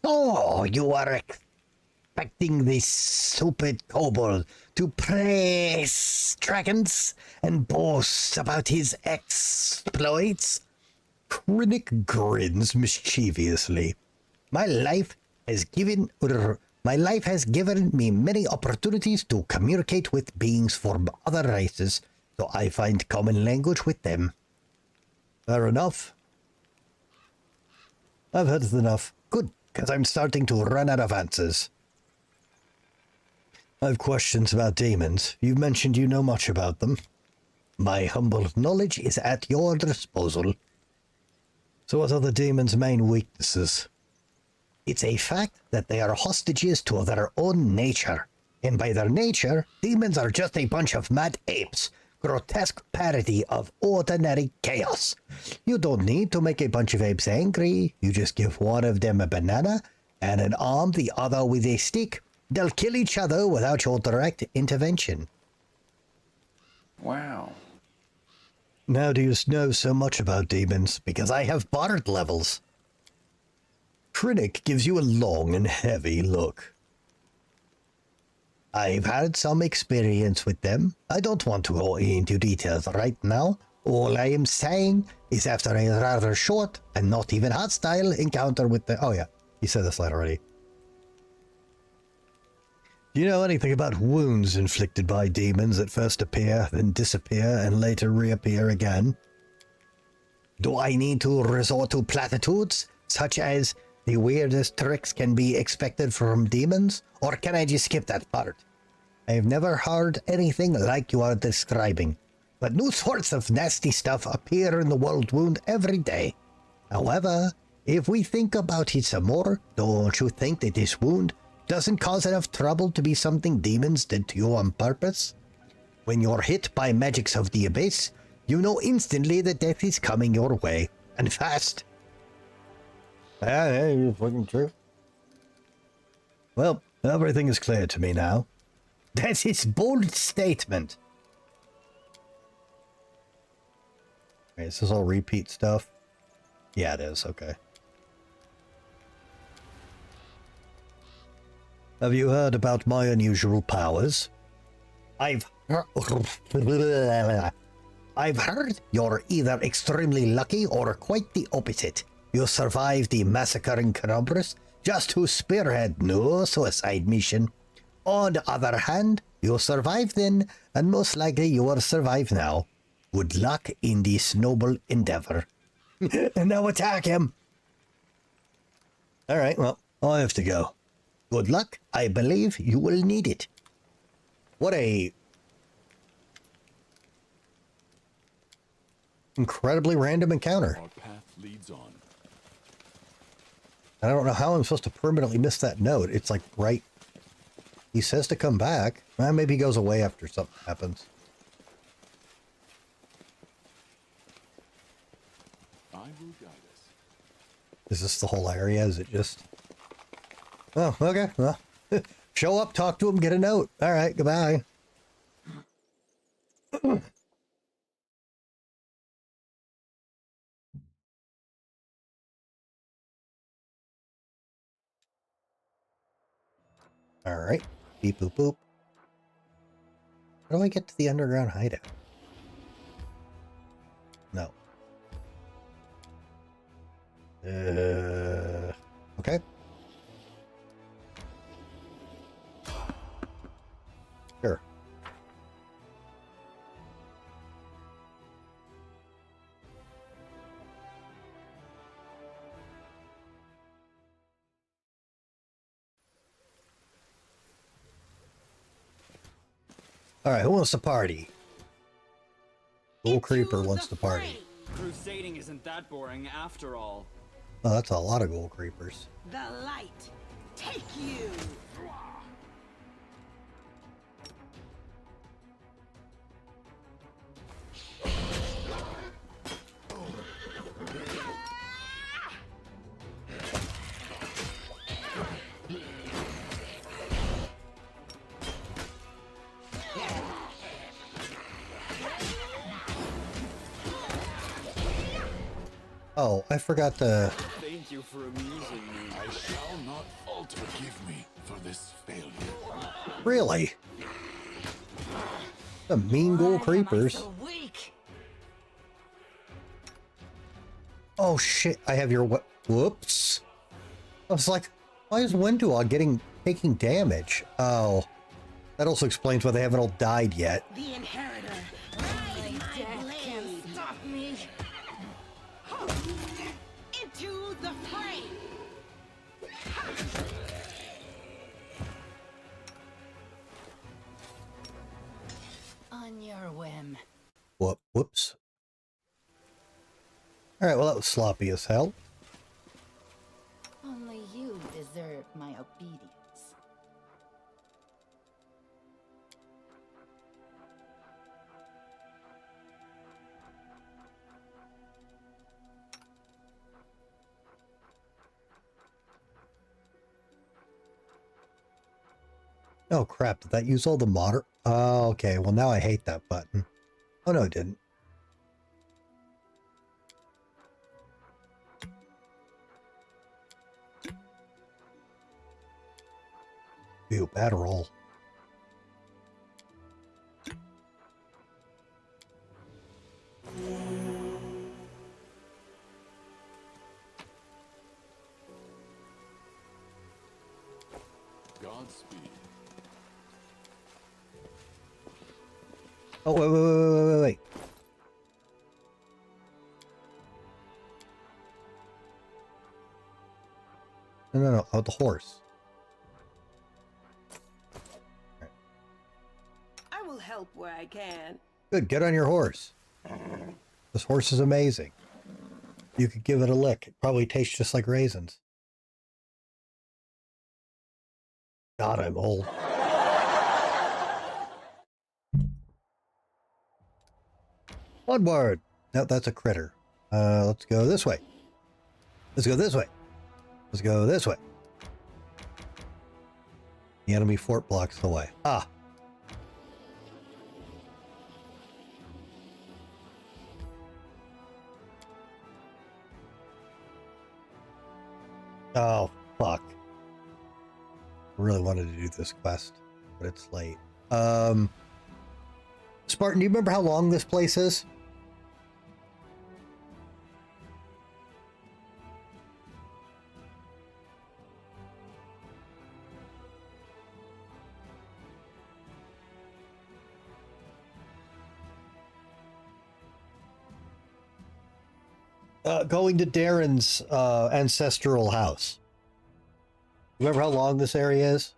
So, you are expecting this stupid kobold to praise dragons and boast about his exploits? Krennic grins mischievously. My life has given me many opportunities to communicate with beings from other races, so I find common language with them. Fair enough. I've had enough. Good, because I'm starting to run out of answers. I have questions about demons. You mentioned you know much about them. My humble knowledge is at your disposal. So what are the demons' main weaknesses? It's a fact that they are hostages to their own nature. And by their nature, demons are just a bunch of mad apes. Grotesque parody of ordinary chaos. You don't need to make a bunch of apes angry. You just give one of them a banana and arm the other with a stick. They'll kill each other without your direct intervention. Wow. Now do you know so much about demons? Because I have Bard levels. Krennic gives you a long and heavy look. I've had some experience with them. I don't want to go into details right now. All I am saying is after a rather short and not even hostile encounter with the... Oh yeah, he said this line already. Do you know anything about wounds inflicted by demons that first appear, then disappear, and later reappear again? Do I need to resort to platitudes, such as the weirdest tricks can be expected from demons, or can I just skip that part? I've never heard anything like you are describing, but new sorts of nasty stuff appear in the world wound every day. However, if we think about it some more, don't you think that this wound doesn't cause enough trouble to be something demons did to you on purpose? When you're hit by magics of the abyss, you know instantly that death is coming your way, and fast. Yeah, you're fucking true. Well, everything is clear to me now. That's his bold statement. Okay, is this all repeat stuff? Yeah, it is. Okay. Have you heard about my unusual powers? I've heard you're either extremely lucky or quite the opposite. You survived the massacring Cerberus just to spearhead no suicide mission. On the other hand, you survived then, and most likely you will survive now. Good luck in this noble endeavor. And now attack him! Alright, well, I have to go. Good luck. I believe you will need it. What a... incredibly random encounter. Our path leads on. I don't know how I'm supposed to permanently miss that note. It's like right... He says to come back. Well, maybe he goes away after something happens. I will guide us. Is this the whole area? Is it just... Oh, okay. Well, show up, talk to him, get a note. All right, goodbye. All right. Beep, boop, boop. How do I get to the underground hideout? No. Okay. Sure. All right, who wants to party? Ghoul Creeper wants to party. Crusading isn't that boring after all. Oh, that's a lot of Ghoul Creepers. The light, take you! Oh, I forgot to... Thank you for amusing me. I shall not falter. Forgive me for this failure. Really? The mean Ghoul Creepers. Oh shit, I have your whoops. I was like, why is Wendua taking damage? Oh. That also explains why they haven't all died yet. The inheritor. Death can't stop me. Into the fray. Alright, well that was sloppy as hell. Only you deserve my obedience. Oh crap, did that use all the moder? Oh, okay, well now I hate that button. Oh no, it didn't. Ew, bad roll. Godspeed. Oh, wait. No. Oh, the horse. I will help where I can. Good, get on your horse. This horse is amazing. You could give it a lick. It probably tastes just like raisins. God, I'm old. Onward! No, that's a critter. Let's go this way. Let's go this way. Let's go this way. The enemy fort blocks the way. Ah. Oh, fuck. I really wanted to do this quest, but it's late. Spartan, do you remember how long this place is? Going to Darren's ancestral house. Remember how long this area is?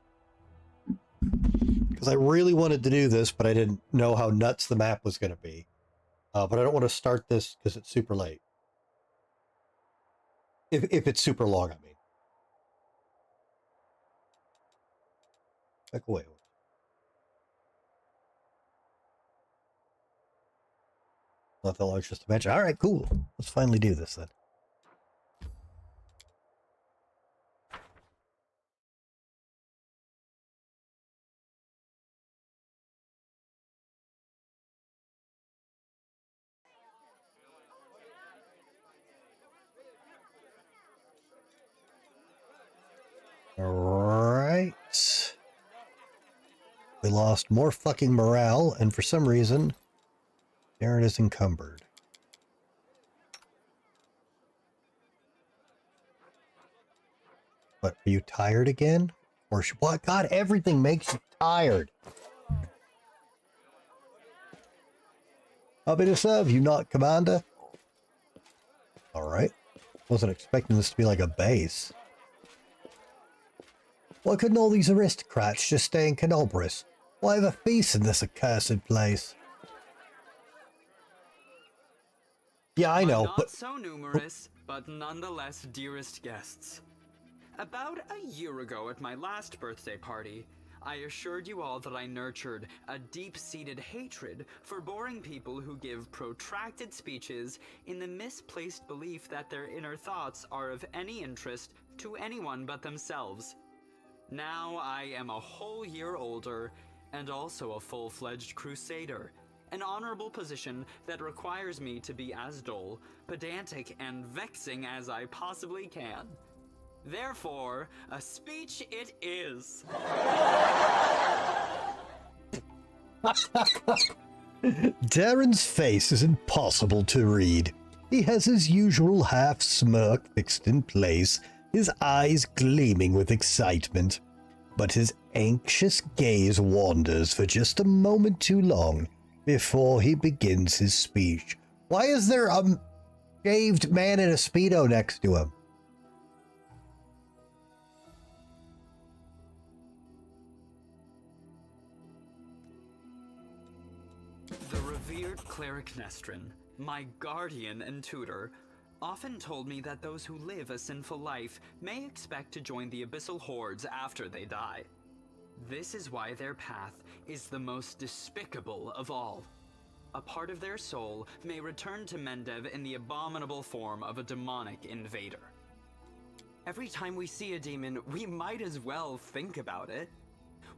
Because I really wanted to do this, but I didn't know how nuts the map was going to be. But I don't want to start this because it's super late. If it's super long, I mean. Back away. Not that long, just to mention. All right, cool. Let's finally do this then. All right. We lost more fucking morale, and for some reason, Darren is encumbered. What, are you tired again? Or what? God, everything makes you tired. Happy to serve you, not commander. All right. Wasn't expecting this to be like a base. Why couldn't all these aristocrats just stay in Canobris? Why have a feast in this accursed place? Yeah, I know, Not but... so numerous, but nonetheless dearest guests. About a year ago at my last birthday party, I assured you all that I nurtured a deep-seated hatred for boring people who give protracted speeches in the misplaced belief that their inner thoughts are of any interest to anyone but themselves. Now I am a whole year older, and also a full-fledged crusader, an honorable position that requires me to be as dull, pedantic, and vexing as I possibly can. Therefore, a speech it is. Darren's face is impossible to read. He has his usual half smirk fixed in place, his eyes gleaming with excitement. But his anxious gaze wanders for just a moment too long before he begins his speech. Why is there a shaved man in a Speedo next to him? The revered cleric Nestrin, my guardian and tutor, often told me that those who live a sinful life may expect to join the abyssal hordes after they die. This is why their path is the most despicable of all. A part of their soul may return to Mendev in the abominable form of a demonic invader. Every time we see a demon, we might as well think about it.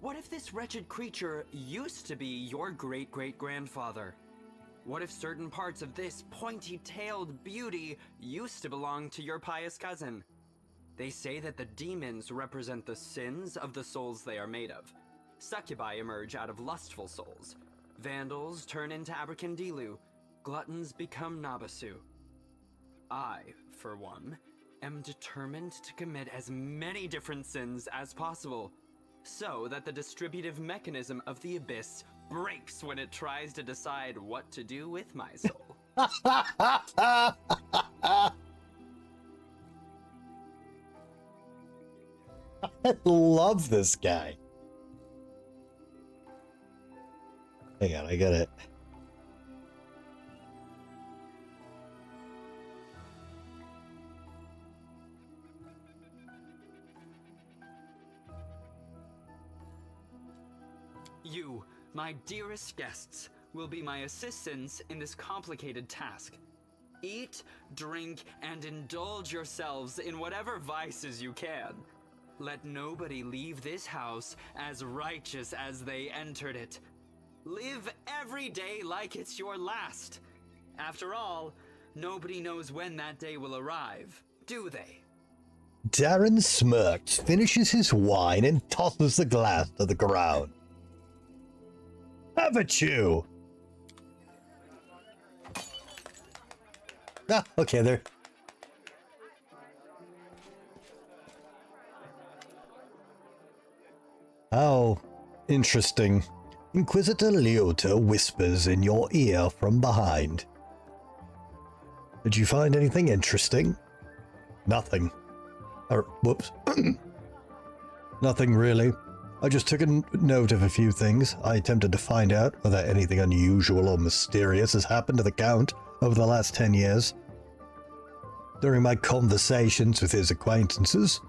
What if this wretched creature used to be your great-great-grandfather? What if certain parts of this pointy-tailed beauty used to belong to your pious cousin? They say that the demons represent the sins of the souls they are made of. Succubi emerge out of lustful souls. Vandals turn into Abracandilu. Gluttons become Nabasu. I, for one, am determined to commit as many different sins as possible, so that the distributive mechanism of the abyss breaks when it tries to decide what to do with my soul. I love this guy. Hang on, I got it. You, my dearest guests, will be my assistants in this complicated task. Eat, drink, and indulge yourselves in whatever vices you can. Let nobody leave this house as righteous as they entered it. Live every day like it's your last. After all, nobody knows when that day will arrive, do they? Darren smirks, finishes his wine, and tosses the glass to the ground. Have a chew. Ah, okay, there. How interesting. Inquisitor Leota whispers in your ear from behind. Did you find anything interesting? Nothing. Or, whoops. Nothing really. I just took a note of a few things. I attempted to find out whether anything unusual or mysterious has happened to the Count over the last 10 years. During my conversations with his acquaintances,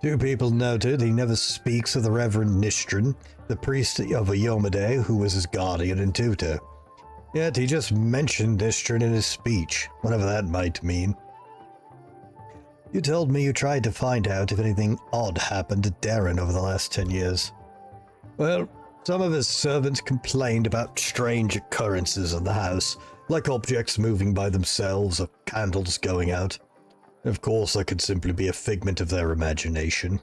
2 people noted he never speaks of the Reverend Nistran, the priest of Ayomade, who was his guardian and tutor. Yet he just mentioned Nistran in his speech, whatever that might mean. You told me you tried to find out if anything odd happened to Darren over the last 10 years. Well, some of his servants complained about strange occurrences in the house, like objects moving by themselves or candles going out. Of course, that could simply be a figment of their imagination.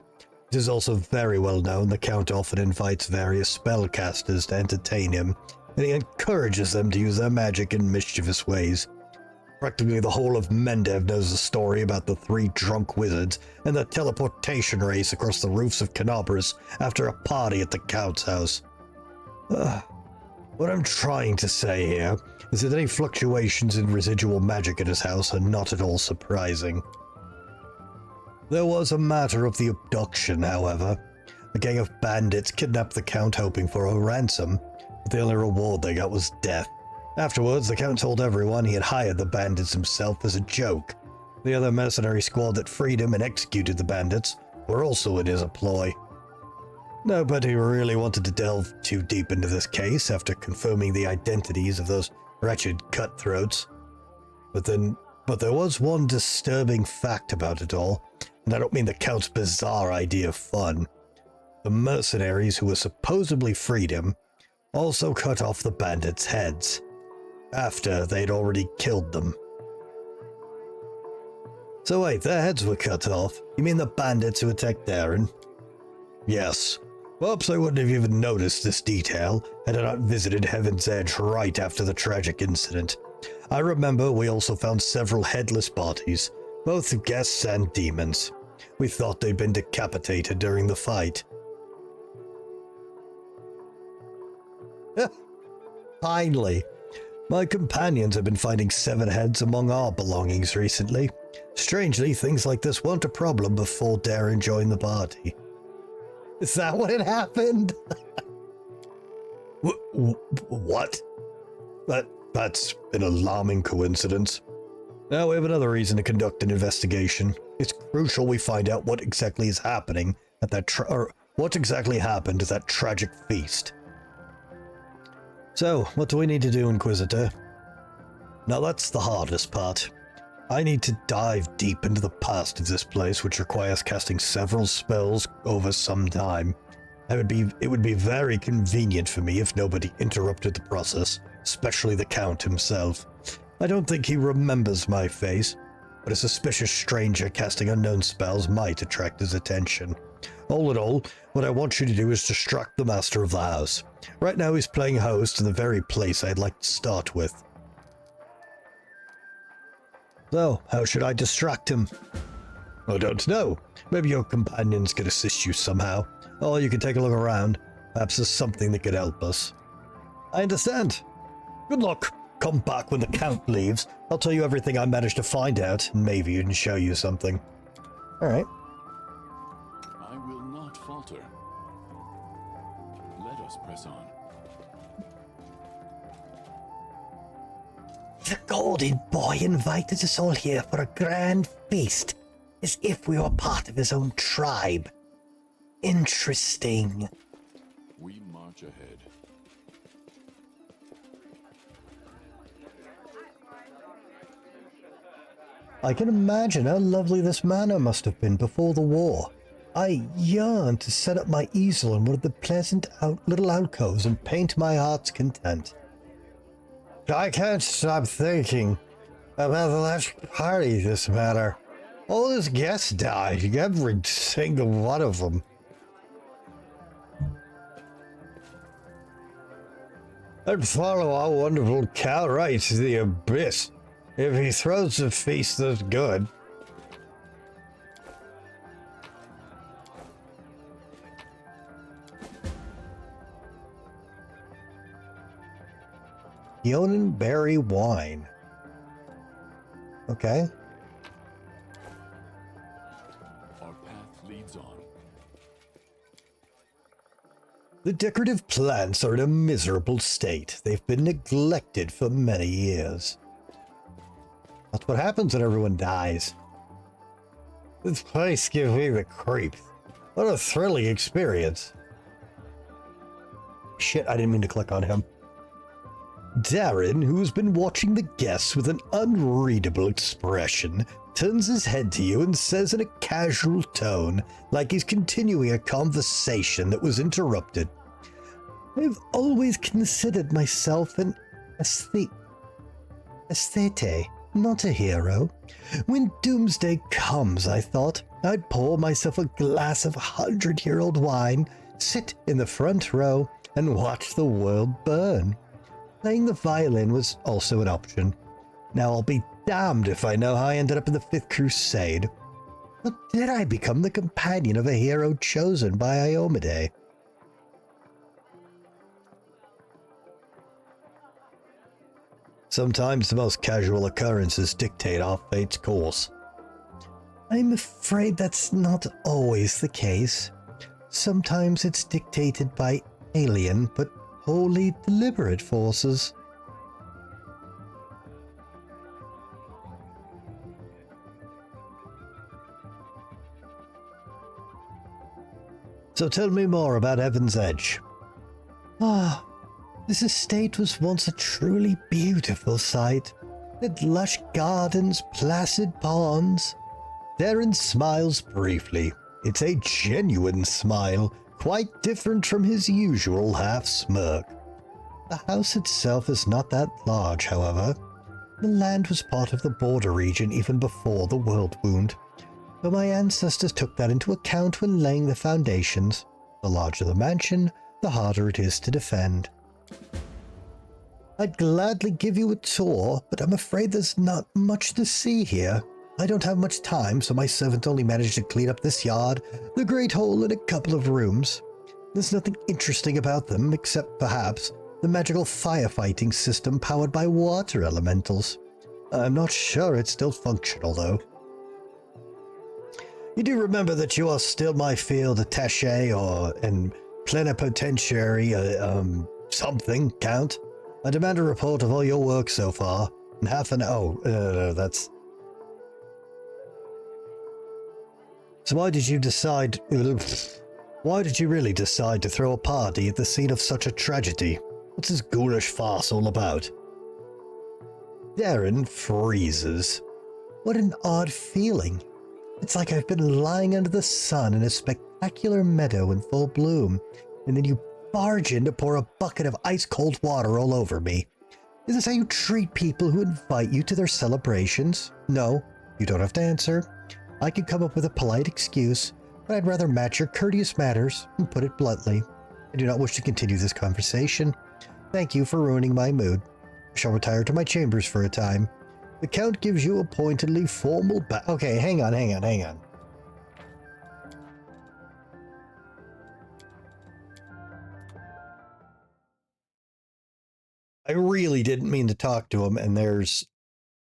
It is also very well known the Count often invites various spellcasters to entertain him, and he encourages them to use their magic in mischievous ways. Practically the whole of Mendev knows the story about the 3 drunk wizards and the teleportation race across the roofs of Canobras after a party at the Count's house. What I'm trying to say here is that any fluctuations in residual magic at his house are not at all surprising. There was a matter of the abduction, however. A gang of bandits kidnapped the Count hoping for a ransom, but the only reward they got was death. Afterwards, the Count told everyone he had hired the bandits himself as a joke. The other mercenary squad that freed him and executed the bandits were also in his employ. Nobody really wanted to delve too deep into this case after confirming the identities of those wretched cutthroats. But there was one disturbing fact about it all, and I don't mean the Count's bizarre idea of fun. The mercenaries who were supposedly freed him also cut off the bandits' heads, after they'd already killed them. So wait, their heads were cut off? You mean the bandits who attacked Darren? Yes. Perhaps I wouldn't have even noticed this detail had I not visited Heaven's Edge right after the tragic incident. I remember we also found several headless bodies, both guests and demons. We thought they'd been decapitated during the fight. Finally. My companions have been finding severed heads among our belongings recently. Strangely, things like this weren't a problem before Darren joined the party. Is that what had happened? What? That's an alarming coincidence. Now we have another reason to conduct an investigation. It's crucial we find out what exactly is happening at that what exactly happened at that tragic feast. So, what do we need to do, Inquisitor? Now that's the hardest part. I need to dive deep into the past of this place, which requires casting several spells over some time. It would be very convenient for me if nobody interrupted the process, especially the Count himself. I don't think he remembers my face, but a suspicious stranger casting unknown spells might attract his attention. All in all, what I want you to do is distract the master of the house. Right now he's playing host in the very place I'd like to start with. So, how should I distract him? I don't know. Maybe your companions could assist you somehow. Or you can take a look around. Perhaps there's something that could help us. I understand. Good luck. Come back when the Count leaves. I'll tell you everything I managed to find out, and maybe even show you something. Alright. I will not falter. Let us press on. The Golden Boy invited us all here for a grand feast, as if we were part of his own tribe. Interesting. We march ahead. I can imagine how lovely this manor must have been before the war. I yearn to set up my easel in one of the pleasant little alcoves and paint my heart's content. I can't stop thinking about the last party this manor. All his guests died, every single one of them. I'd follow our wonderful Cal right to the abyss if he throws a feast that's good. Yonan berry wine. Okay. Our path leads on. The decorative plants are in a miserable state. They've been neglected for many years. That's what happens when everyone dies. This place gives me the creeps. What a thrilling experience. Shit, I didn't mean to click on him. Darren, who's been watching the guests with an unreadable expression, turns his head to you and says in a casual tone, like he's continuing a conversation that was interrupted. I've always considered myself an aesthete, not a hero. When doomsday comes, I thought, I'd pour myself a glass of 100-year-old wine, sit in the front row, and watch the world burn. Playing the violin was also an option. Now I'll be damned if I know how I ended up in the Fifth Crusade. But did I become the companion of a hero chosen by Iomade? Sometimes the most casual occurrences dictate our fate's course. I'm afraid that's not always the case. Sometimes it's dictated by alien but wholly deliberate forces. So tell me more about Heaven's Edge. This estate was once a truly beautiful sight. It had lush gardens, placid ponds. Darren smiles briefly. It's a genuine smile, quite different from his usual half-smirk. The house itself is not that large, however. The land was part of the border region even before the world wound, but my ancestors took that into account when laying the foundations. The larger the mansion, the harder it is to defend. I'd gladly give you a tour, but I'm afraid there's not much to see here. I don't have much time, so my servant only managed to clean up this yard, the great hall, and a couple of rooms. There's nothing interesting about them, except perhaps the magical firefighting system powered by water elementals. I'm not sure it's still functional, though. You do remember that you are still my field attaché and plenipotentiary, something, Count? I demand a report of all your work so far. In half an hour. That's So why did you decide... Why did you really decide to throw a party at the scene of such a tragedy? What's this ghoulish farce all about? Darren freezes. What an odd feeling. It's like I've been lying under the sun in a spectacular meadow in full bloom, and then you barge in to pour a bucket of ice-cold water all over me. Is this how you treat people who invite you to their celebrations? No, you don't have to answer. I could come up with a polite excuse, but I'd rather match your courteous manners and put it bluntly. I do not wish to continue this conversation. Thank you for ruining my mood. I shall retire to my chambers for a time. The Count gives you a pointedly formal Okay, hang on. I really didn't mean to talk to him, and there's...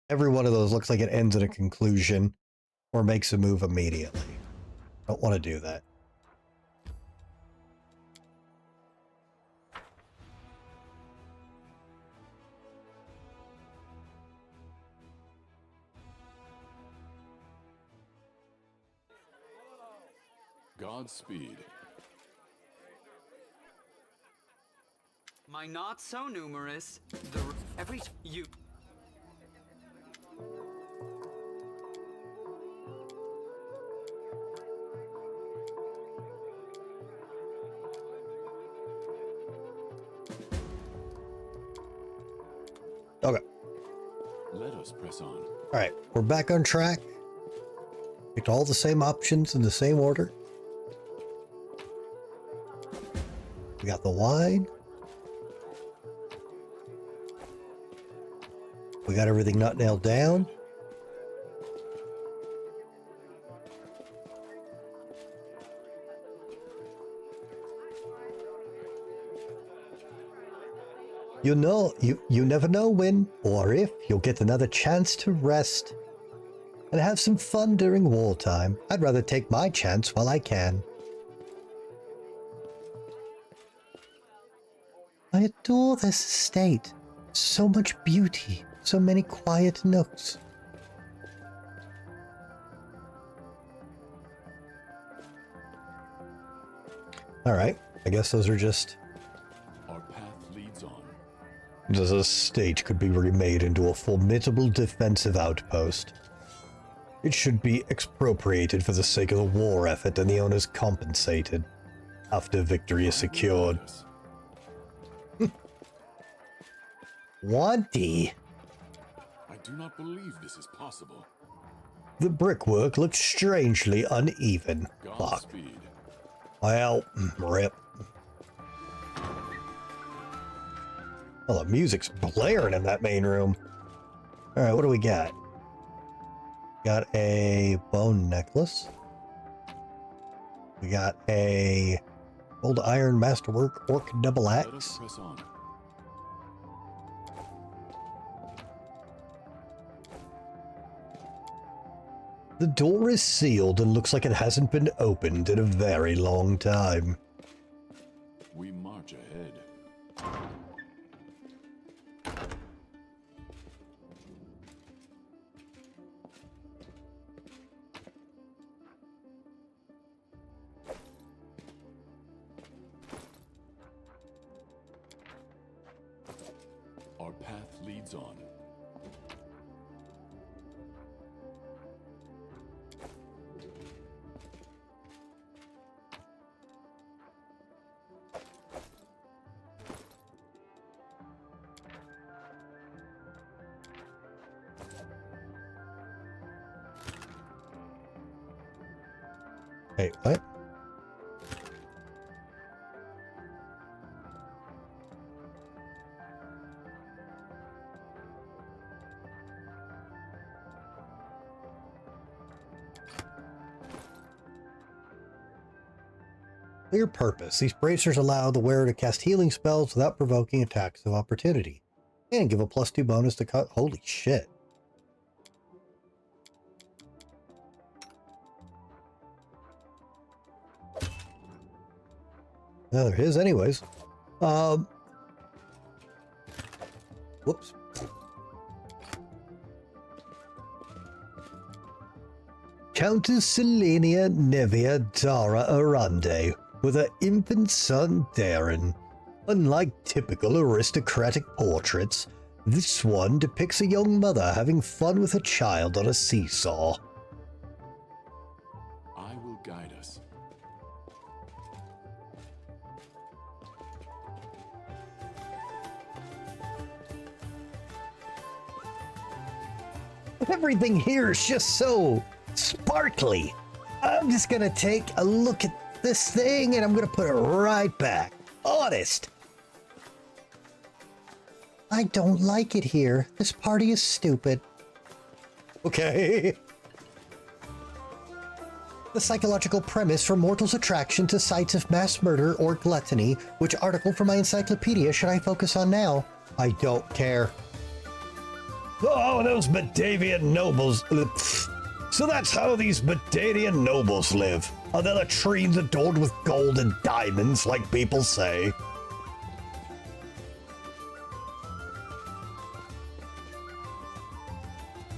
Every one of those looks like it ends in a conclusion or makes a move immediately. Don't want to do that. Godspeed. My not so numerous, you. Okay. Let us press on. Alright, we're back on track. Picked all the same options in the same order. We got the wine. We got everything not nailed down. You know, you never know when or if you'll get another chance to rest and have some fun during wartime. I'd rather take my chance while I can. I adore this estate. So much beauty, so many quiet nooks. Alright, I guess those are just... Our path leads on. This estate could be remade into a formidable defensive outpost. It should be expropriated for the sake of the war effort and the owners compensated after victory is secured. Wanty. I do not believe this is possible. The brickwork looks strangely uneven. Fuck. Godspeed. Well, rip. Well, the music's blaring in that main room. Alright, what do we got? Got a bone necklace. We got a old iron masterwork orc double Let axe. us press on. The door is sealed and looks like it hasn't been opened in a very long time. We march ahead. Our path leads on. Hey, what? Clear purpose. These bracers allow the wearer to cast healing spells without provoking attacks of opportunity. And give a +2 bonus to cut. Holy shit. Well, they're his anyways. Whoops. Countess Selenia Nevia Dara Arande with her infant son Darren. Unlike typical aristocratic portraits, this one depicts a young mother having fun with her child on a seesaw. I will guide us. Everything here is just so sparkly. I'm just gonna take a look at this thing and I'm gonna put it right back. Honest. I don't like it here. This party is stupid. Okay. The psychological premise for mortals' attraction to sites of mass murder or gluttony. Which article from my encyclopedia should I focus on now? I don't care. Oh, those Batavian nobles. So that's how these Batavian nobles live. Are they latrines adorned with gold and diamonds, like people say?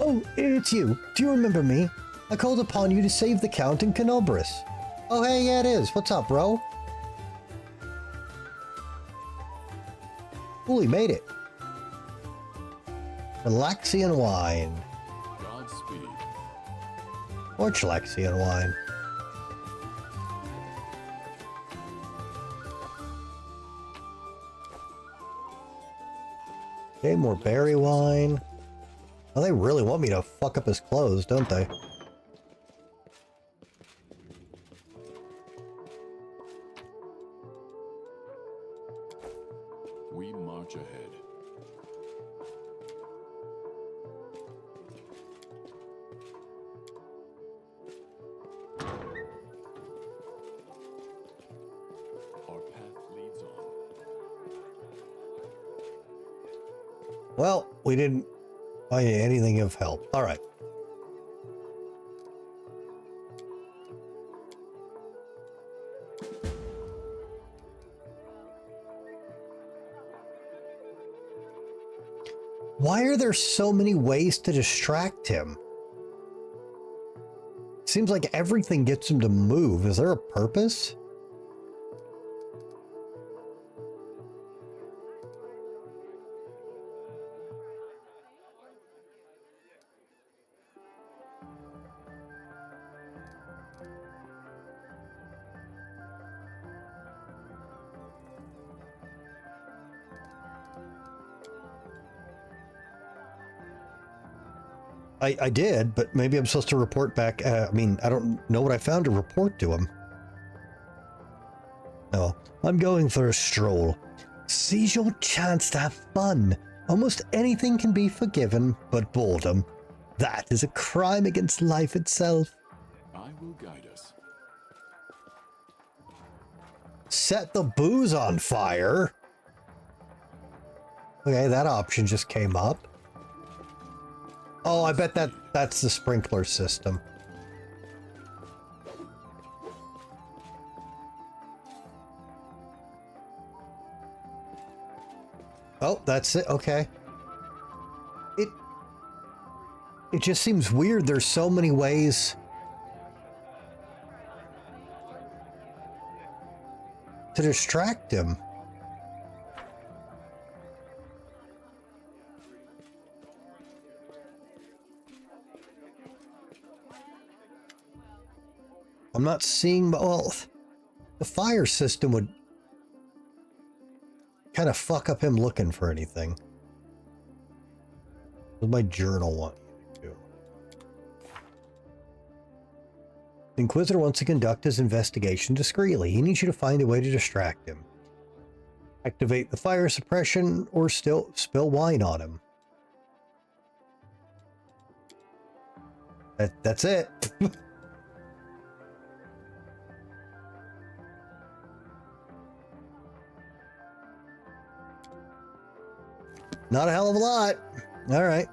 Oh, it's you. Do you remember me? I called upon you to save the Count in Canobris. Oh, hey, yeah, it is. What's up, bro? Cool, he made it. Relaxian wine. Godspeed. Or Chilaxian wine. Okay, more berry wine. Oh, they really want me to fuck up his clothes, don't they? We march ahead. Our path leads on. Well, we didn't find anything of help. All right. Why are there so many ways to distract him? Seems like everything gets him to move. Is there a purpose? I did, but maybe I'm supposed to report back. I mean, I don't know what I found to report to him. No, I'm going for a stroll. Seize your chance to have fun. Almost anything can be forgiven, but boredom. That is a crime against life itself. I will guide us. Set the booze on fire. Okay, that option just came up. Oh, I bet that's the sprinkler system. Oh, that's it. Okay. It just seems weird. There's so many ways to distract him. I'm not seeing, well, the fire system would kind of fuck up him looking for anything. What does my journal want you to do? The Inquisitor wants to conduct his investigation discreetly. He needs you to find a way to distract him. Activate the fire suppression or still spill wine on him. That's it. Not a hell of a lot. All right.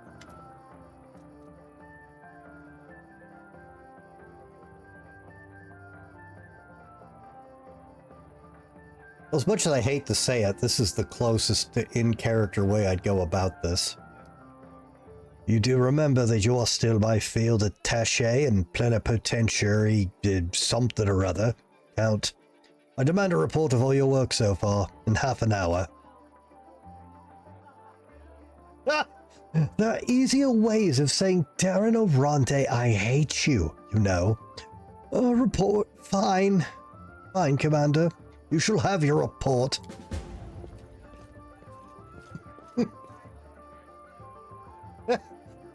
As much as I hate to say it, this is the closest to in-character way I'd go about this. You do remember that you are still my field attaché and plenipotentiary something or other, Count. I demand a report of all your work so far, in half an hour. Ah! There are easier ways of saying, Darren Orante, I hate you, you know. A report, fine. Fine, Commander. You shall have your report.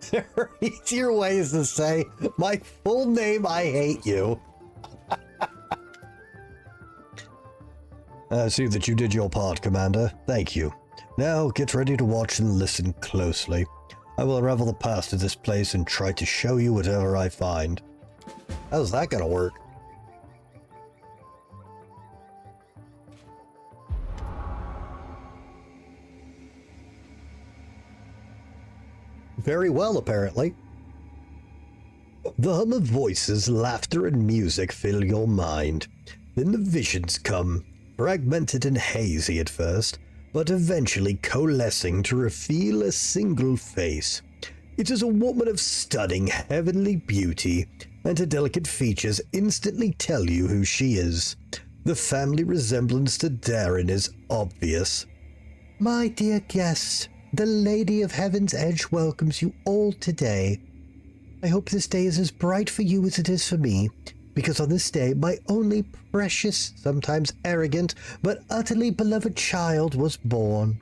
There are easier ways to say, my full name, I hate you. I see that you did your part, Commander. Thank you. Now, get ready to watch and listen closely. I will unravel the past of this place and try to show you whatever I find. How's that gonna work? Very well, apparently. The hum of voices, laughter, and music fill your mind. Then the visions come, fragmented and hazy at first, but eventually coalescing to reveal a single face. It is a woman of stunning, heavenly beauty, and her delicate features instantly tell you who she is. The family resemblance to Darren is obvious. My dear guests, the Lady of Heaven's Edge welcomes you all today. I hope this day is as bright for you as it is for me, because on this day my only precious, sometimes arrogant, but utterly beloved child was born.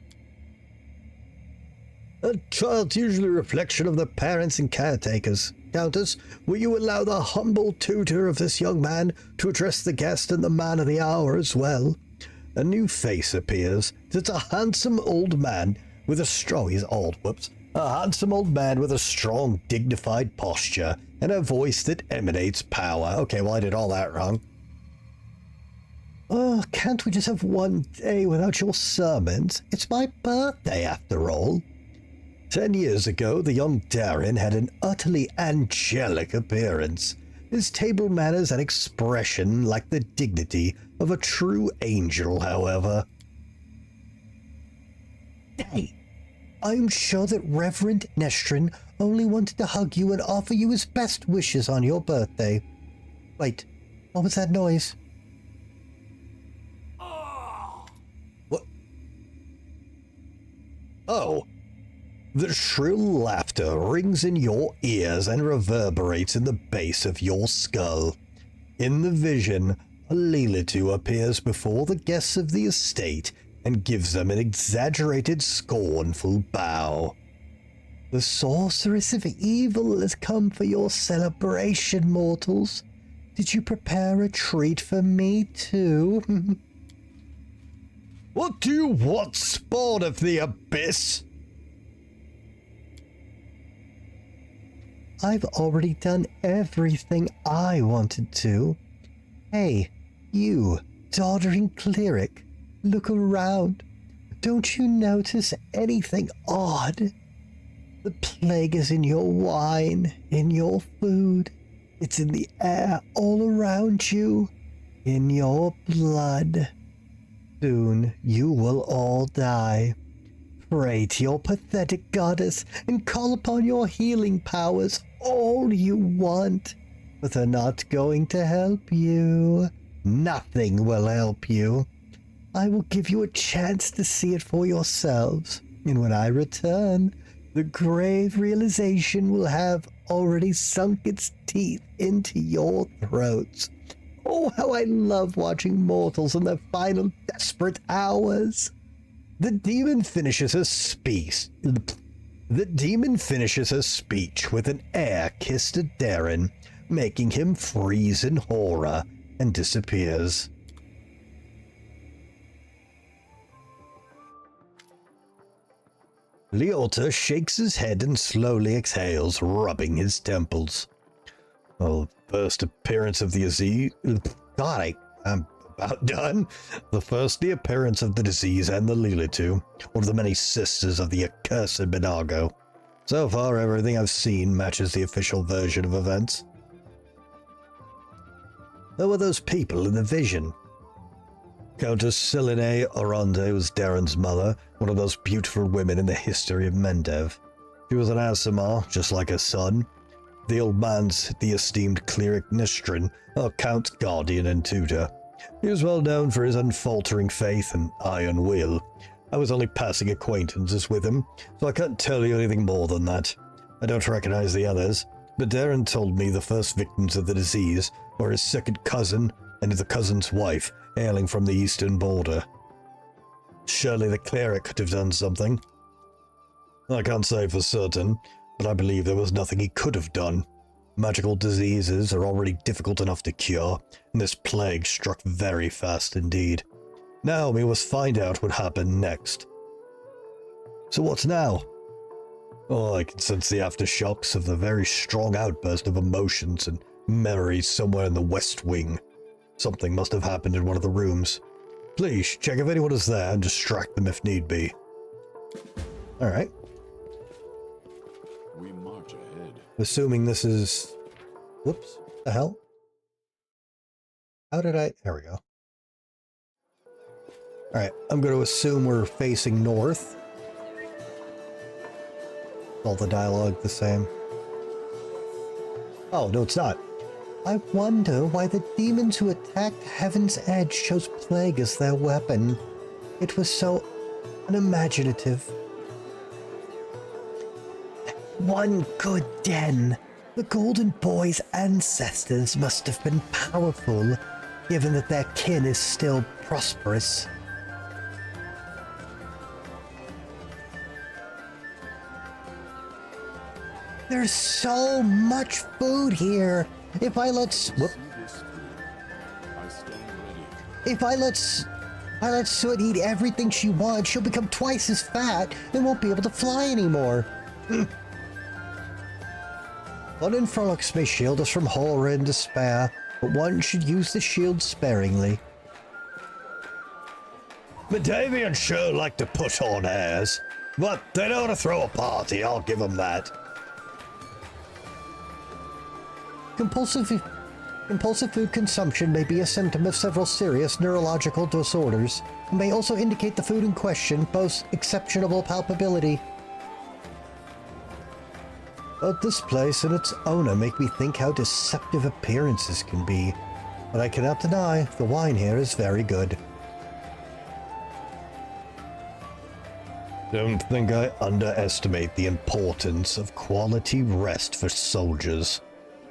A child's usually a reflection of their parents and caretakers. Countess, will you allow the humble tutor of this young man to address the guest and the man of the hour as well? A new face appears. It's a handsome old man with a strong, he's old, whoops. A handsome old man with a strong, dignified posture and a voice that emanates power. Okay, well, I did all that wrong. Oh, can't we just have one day without your sermons? It's my birthday, after all. 10 years ago, the young Darren had an utterly angelic appearance. His table manners and expression lacked the dignity of a true angel, however. Hey, I'm sure that Reverend Nestrin only wanted to hug you and offer you his best wishes on your birthday. Wait, what was that noise? What? Oh. The shrill laughter rings in your ears and reverberates in the base of your skull. In the vision, a Lilitu appears before the guests of the estate and gives them an exaggerated, scornful bow. The sorceress of evil has come for your celebration, mortals. Did you prepare a treat for me, too? What do you want, spawn of the abyss? I've already done everything I wanted to. Hey, you, doddering cleric, look around. Don't you notice anything odd? The plague is in your wine, in your food. It's in the air all around you, in your blood. Soon you will all die. Pray to your pathetic goddess and call upon your healing powers all you want, but they're not going to help you. Nothing will help you. I will give you a chance to see it for yourselves, and when I return, the grave realization will have already sunk its teeth into your throats. Oh, how I love watching mortals in their final desperate hours. The demon finishes her speech. The demon finishes her speech with an air kiss to Darren, making him freeze in horror, and disappears. Leota shakes his head and slowly exhales, rubbing his temples. Well, first appearance of the disease. God, I'm about done. The first appearance of the disease and the Lilitu, one of the many sisters of the accursed Minago. So far, everything I've seen matches the official version of events. Who were those people in the vision? Countess Selene Orande was Darren's mother, one of those beautiful women in the history of Mendev. She was an Asimar, just like her son. The old man's the esteemed cleric Nistrin, our Count's guardian and tutor. He was well known for his unfaltering faith and iron will. I was only passing acquaintances with him, so I can't tell you anything more than that. I don't recognize the others, but Darren told me the first victims of the disease were his second cousin and the cousin's wife, hailing from the eastern border. Surely the cleric could have done something. I can't say for certain, but I believe there was nothing he could have done. Magical diseases are already difficult enough to cure, and this plague struck very fast indeed. Now we must find out what happened next. So what's now? Oh, I can sense the aftershocks of the very strong outburst of emotions and memories somewhere in the West Wing. Something must have happened in one of the rooms. Please, check if anyone is there and distract them if need be. Alright. We march ahead. Assuming this is... Whoops. What the hell? How did I... There we go. Alright, I'm going to assume we're facing north. All the dialogue the same. Oh, no, it's not. I wonder why the demons who attacked Heaven's Edge chose plague as their weapon. It was so unimaginative. One good den. The Golden Boy's ancestors must have been powerful, given that their kin is still prosperous. There's so much food here. If I let Soot eat everything she wants, she'll become twice as fat and won't be able to fly anymore. Fun and frolics may shield us from horror and despair, but one should use the shield sparingly. Medavians sure like to put on airs, but they know how to throw a party, I'll give them that. Compulsive food consumption may be a symptom of several serious neurological disorders, and may also indicate the food in question boasts exceptional palpability. But this place and its owner make me think how deceptive appearances can be, but I cannot deny the wine here is very good. Don't think I underestimate the importance of quality rest for soldiers.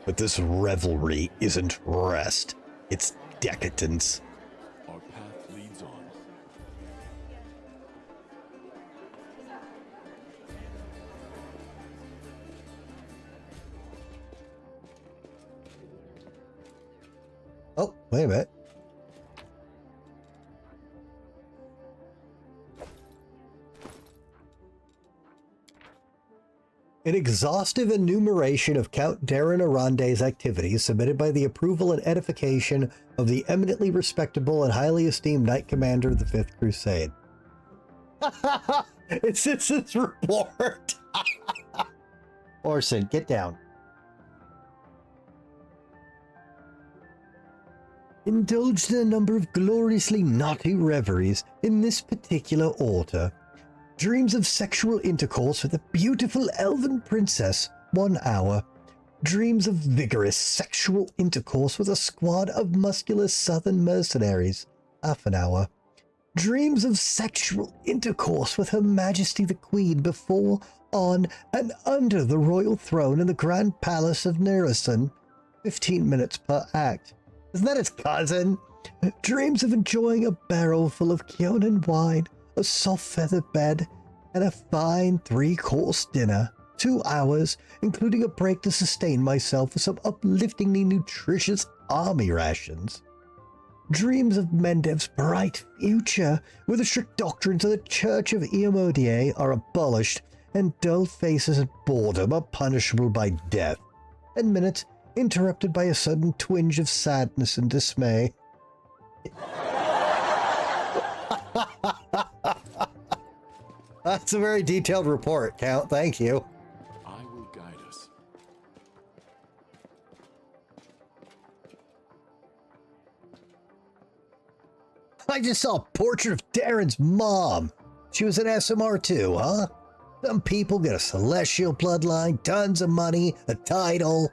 But this revelry isn't rest, it's decadence. Our path leads on. Oh, wait a minute. An exhaustive enumeration of Count Darren Arande's activities submitted by the approval and edification of the eminently respectable and highly esteemed Knight Commander of the Fifth Crusade. It's its report. Orson, get down. Indulged in a number of gloriously naughty reveries in this particular order. Dreams of sexual intercourse with a beautiful elven princess, 1 hour. Dreams of vigorous sexual intercourse with a squad of muscular southern mercenaries, half an hour. Dreams of sexual intercourse with Her Majesty the Queen before, on, and under the royal throne in the Grand Palace of Nerison, 15 minutes per act. Isn't that his cousin? Dreams of enjoying a barrel full of Kionan wine, a soft feather bed, and a fine 3-course dinner. 2 hours, including a break to sustain myself with some upliftingly nutritious army rations. Dreams of Mendev's bright future, where the strict doctrines of the Church of Eomodier are abolished, and dull faces and boredom are punishable by death. 10 minutes, interrupted by a sudden twinge of sadness and dismay. That's a very detailed report, Count. Thank you. I will guide us. I just saw a portrait of Darren's mom. She was an SMR too, huh? Some people get a celestial bloodline, tons of money, a title,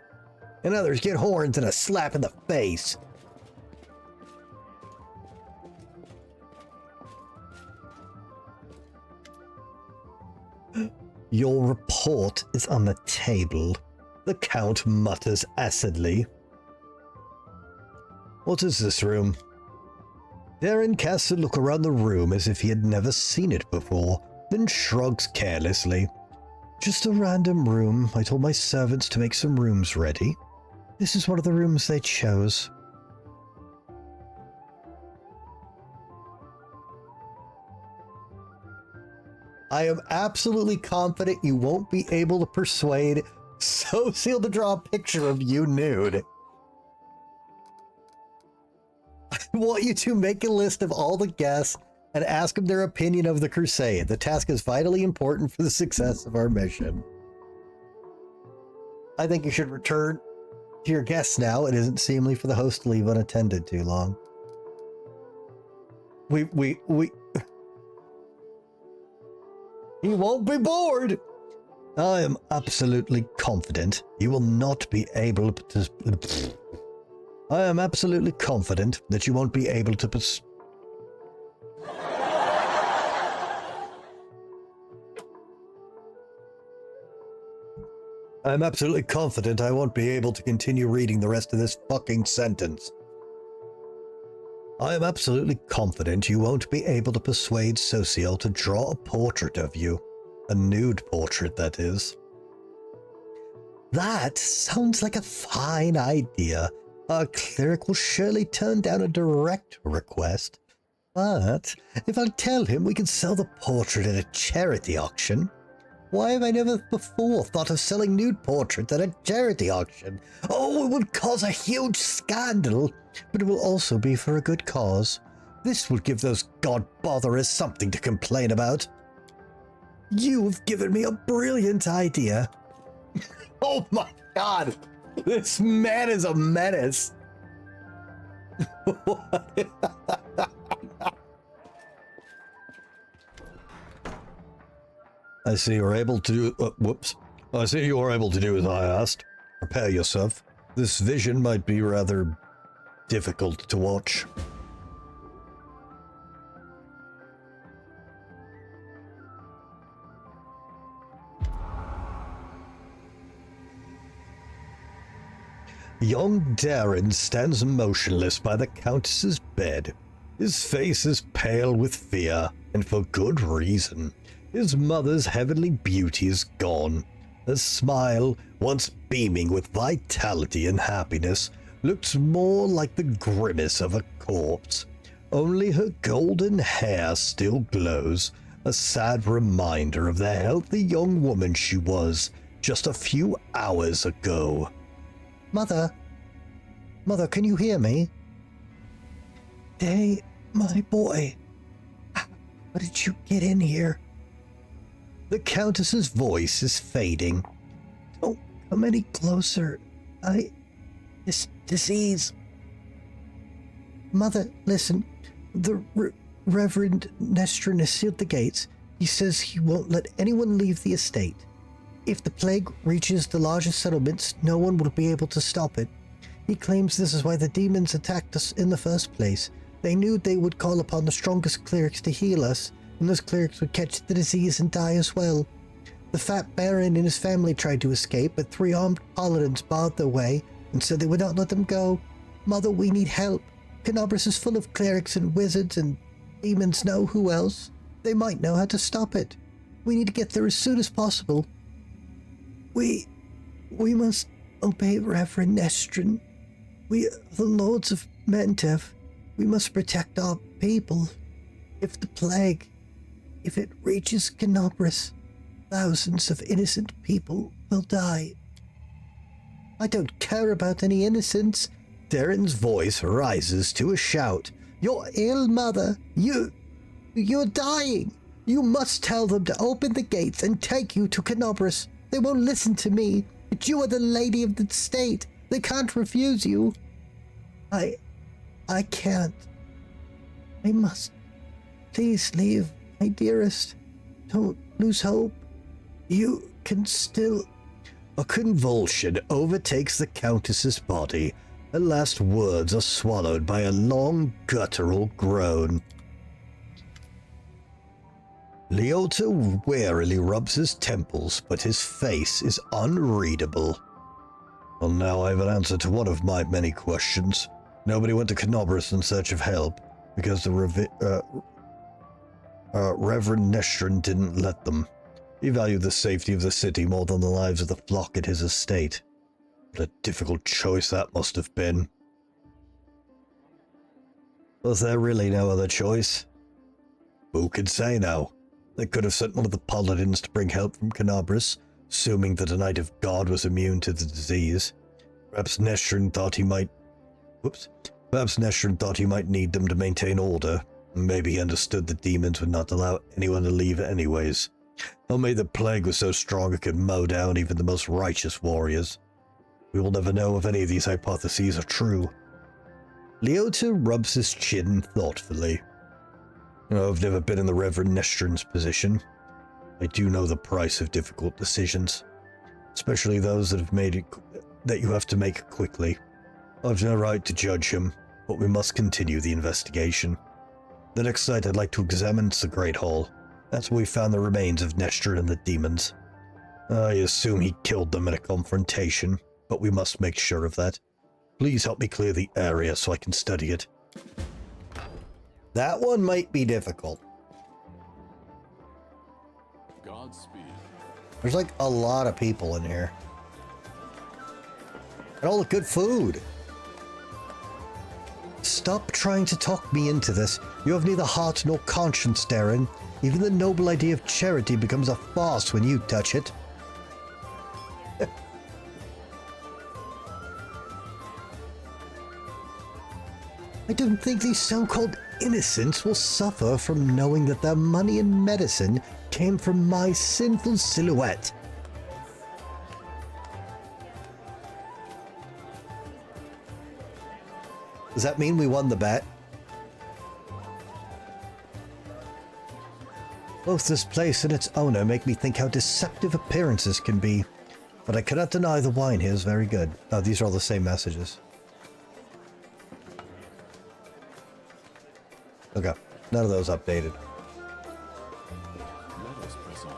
and others get horns and a slap in the face. Your report is on the table, the Count mutters acidly. What is this room? Darren casts a look around the room as if he had never seen it before, then shrugs carelessly. Just a random room. I told my servants to make some rooms ready. This is one of the rooms they chose. I am absolutely confident you won't be able to persuade Social to draw a picture of you nude. I want you to make a list of all the guests and ask them their opinion of the crusade. The task is vitally important for the success of our mission. I think you should return to your guests now. It isn't seemly for the host to leave unattended too long. He won't be bored. I am absolutely confident you will not be able to... I am absolutely confident that you won't be able to... I'm absolutely confident I won't be able to continue reading the rest of this fucking sentence. I am absolutely confident you won't be able to persuade Socio to draw a portrait of you. A nude portrait, that is. That sounds like a fine idea. Our cleric will surely turn down a direct request. But if I tell him we can sell the portrait at a charity auction, why have I never before thought of selling nude portraits at a charity auction? Oh, it would cause a huge scandal, but it will also be for a good cause. This will give those god-botherers something to complain about. You've given me a brilliant idea. Oh my god! This man is a menace! I see you're able to do... whoops. I see you're able to do as I asked. Prepare yourself. This vision might be rather difficult to watch. Young Darren stands motionless by the Countess's bed. His face is pale with fear, and for good reason. His mother's heavenly beauty is gone. Her smile, once beaming with vitality and happiness, looks more like the grimace of a corpse. Only her golden hair still glows, a sad reminder of the healthy young woman she was just a few hours ago. Mother, can you hear me? Day, my boy, how did you get in here? The Countess's voice is fading. Don't come any closer. This disease. Mother, listen. The Reverend Nestrin has sealed the gates. He says he won't let anyone leave the estate. If the plague reaches the largest settlements, no one will be able to stop it. He claims this is why the demons attacked us in the first place. They knew they would call upon the strongest clerics to heal us, and those clerics would catch the disease and die as well. The fat baron and his family tried to escape, but 3 armed paladins barred their way and said they would not let them go. Mother, we need help. Canobras is full of clerics and wizards, and demons know who else. They might know how to stop it. We need to get there as soon as possible. We must obey Reverend Nestrin. We are the Lords of Mentev. We must protect our people. If the plague, if it reaches Canobras, thousands of innocent people will die. I don't care about any innocents. Darren's voice rises to a shout. You're ill, Mother. You're dying. You must tell them to open the gates and take you to Canobras. They won't listen to me, but you are the lady of the state. They can't refuse you. I can't. I must. Please leave, my dearest. Don't lose hope. You can still... A convulsion overtakes the Countess's body. Her last words are swallowed by a long, guttural groan. Leota warily rubs his temples, but his face is unreadable. Well, now I have an answer to one of my many questions. Nobody went to Canobris in search of help, because the Reverend Nestrin didn't let them. He valued the safety of the city more than the lives of the flock at his estate. What a difficult choice that must have been. Was there really no other choice? Who could say now? They could have sent one of the paladins to bring help from Canobris, assuming that a Knight of God was immune to the disease. Perhaps Nestrin thought he might... Perhaps Nestrin thought he might need them to maintain order. Maybe he understood the demons would not allow anyone to leave anyways. Or maybe the plague was so strong it could mow down even the most righteous warriors. We will never know if any of these hypotheses are true. Leota rubs his chin thoughtfully. I've never been in the Reverend Nestrin's position. I do know the price of difficult decisions, especially those that you have to make quickly. I've no right to judge him, but we must continue the investigation. The next site I'd like to examine is the Great Hall. That's where we found the remains of Nestrin and the demons. I assume he killed them in a confrontation, but we must make sure of that. Please help me clear the area so I can study it. That one might be difficult. Godspeed. There's like a lot of people in here. And all the good food. Stop trying to talk me into this. You have neither heart nor conscience, Darren. Even the noble idea of charity becomes a farce when you touch it. I don't think these so-called innocents will suffer from knowing that their money and medicine came from my sinful silhouette. Does that mean we won the bet? Both this place and its owner make me think how deceptive appearances can be, but I cannot deny the wine here is very good. Oh, these are all the same messages. Okay, none of those updated. Let us press on.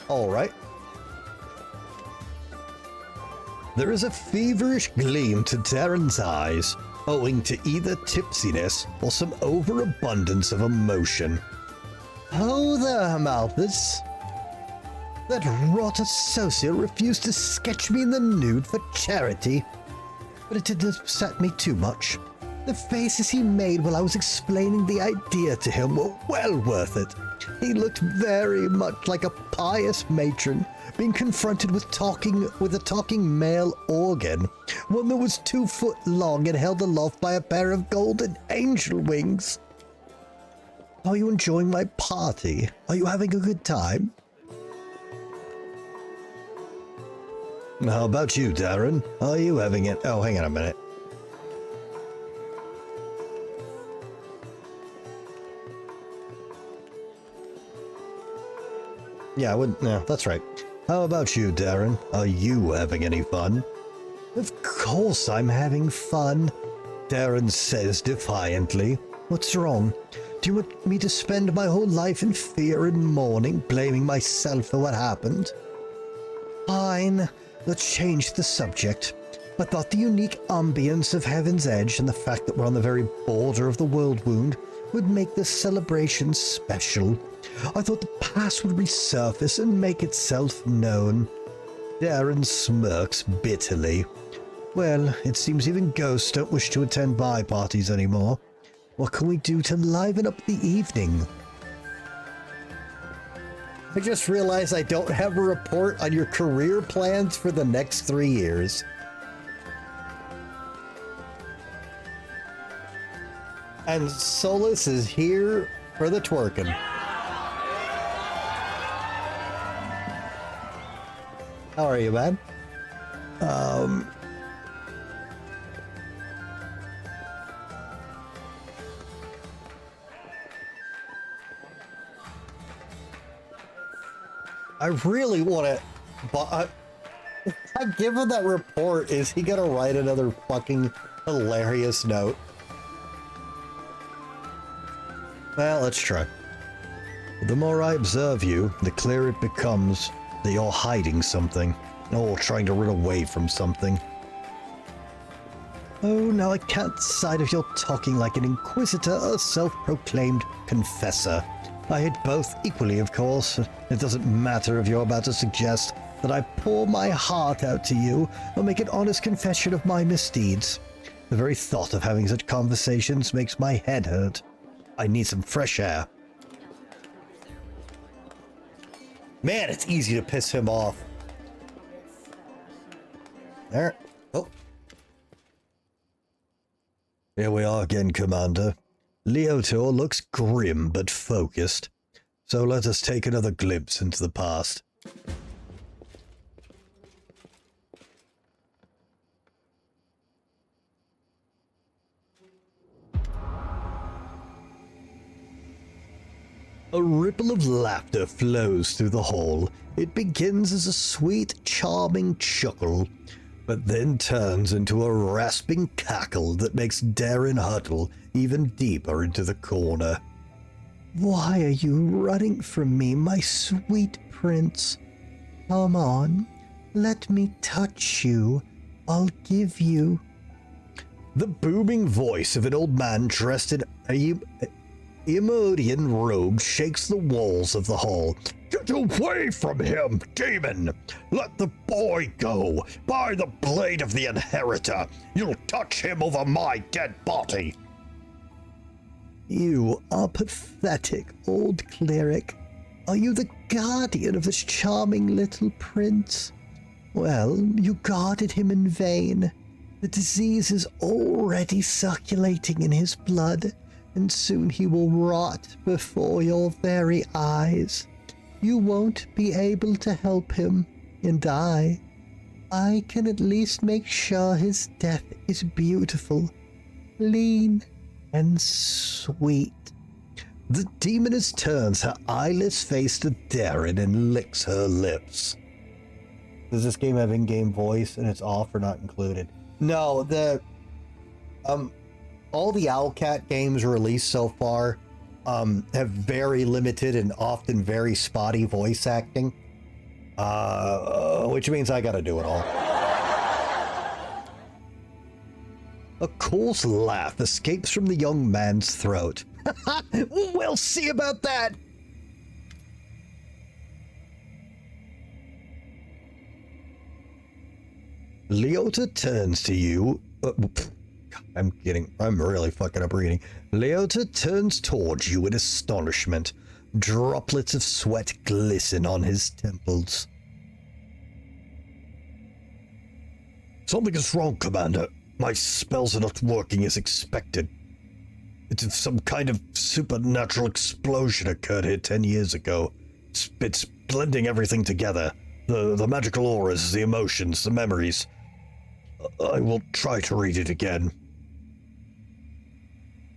All right. There is a feverish gleam to Darren's eyes, owing to either tipsiness or some overabundance of emotion. Oh there, Malthus. That rot associate refused to sketch me in the nude for charity, but it didn't upset me too much. The faces he made while I was explaining the idea to him were well worth it. He looked very much like a pious matron being confronted with a talking male organ, one that was 2 foot long and held aloft by a pair of golden angel wings. Are you enjoying my party? Are you having a good time? How about you, Darren? Are you having it? Oh, hang on a minute. Yeah, I wouldn't. No, that's right. How about you, Darren? Are you having any fun? Of course I'm having fun, Darren says defiantly. What's wrong? Do you want me to spend my whole life in fear and mourning, blaming myself for what happened? Fine, let's change the subject. I thought the unique ambience of Heaven's Edge and the fact that we're on the very border of the world wound would make this celebration special. I thought the past would resurface and make itself known. Darren smirks bitterly. Well, it seems even ghosts don't wish to attend bye parties anymore. What can we do to liven up the evening? I just realized I don't have a report on your career plans for the next 3 years. And Solus is here for the twerking. How are you, man? I really want to, but given that report, is he gonna write another fucking hilarious note? Well, let's try. The more I observe you, the clearer it becomes that you're hiding something, or trying to run away from something. Oh, now I can't decide if you're talking like an inquisitor or a self-proclaimed confessor. I hate both equally, of course. It doesn't matter if you're about to suggest that I pour my heart out to you or make an honest confession of my misdeeds. The very thought of having such conversations makes my head hurt. I need some fresh air. Man, it's easy to piss him off. There. Oh. Here we are again, Commander. Leotor looks grim but focused, so let us take another glimpse into the past. A ripple of laughter flows through the hall. It begins as a sweet, charming chuckle, but then turns into a rasping cackle that makes Darren huddle even deeper into the corner. Why are you running from me, my sweet prince? Come on, let me touch you. I'll give you. The booming voice of an old man dressed in Emodian robe shakes the walls of the hall. Get away from him, demon! Let the boy go! By the blade of the inheritor! You'll touch him over my dead body! You are pathetic, old cleric. Are you the guardian of this charming little prince? Well, you guarded him in vain. The disease is already circulating in his blood, and soon he will rot before your very eyes. You won't be able to help him, and I can at least make sure his death is beautiful, clean, and sweet. The demoness turns her eyeless face to Darren and licks her lips. Does this game have in-game voice and it's off or not included? No, all the Owlcat games released so far have very limited and often very spotty voice acting, which means I gotta do it all. A coarse laugh escapes from the young man's throat. We'll see about that! Leota turns to you. I'm really fucking up reading. Leota turns towards you in astonishment. Droplets of sweat glisten on his temples. Something is wrong, Commander. My spells are not working as expected. It's some kind of supernatural explosion occurred here 10 years ago. It's blending everything together. The magical auras, the emotions, the memories. I will try to read it again.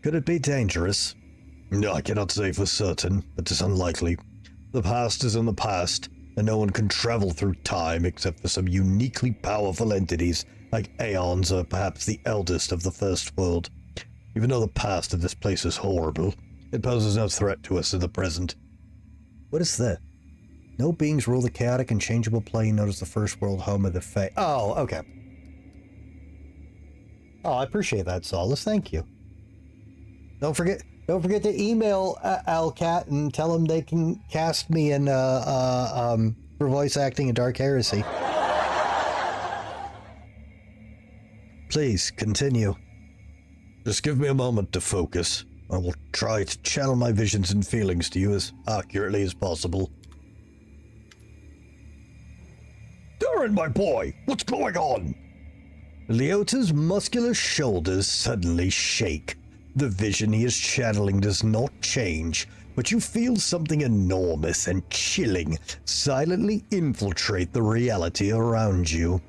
Could it be dangerous? No, I cannot say for certain, but it's unlikely. The past is in the past, and no one can travel through time except for some uniquely powerful entities like Aeons or perhaps the eldest of the First World. Even though the past of this place is horrible, it poses no threat to us in the present. What is that? No beings rule the chaotic and changeable plane known as the First World, home of the Fae. Oh, okay. Oh, I appreciate that, Solace. Thank you. Don't forget to email Owlcat and tell them they can cast me in for voice acting in Dark Heresy. Please, continue. Just give me a moment to focus. I will try to channel my visions and feelings to you as accurately as possible. Darren, my boy, what's going on? Leota's muscular shoulders suddenly shake. The vision he is channeling does not change, but you feel something enormous and chilling silently infiltrate the reality around you.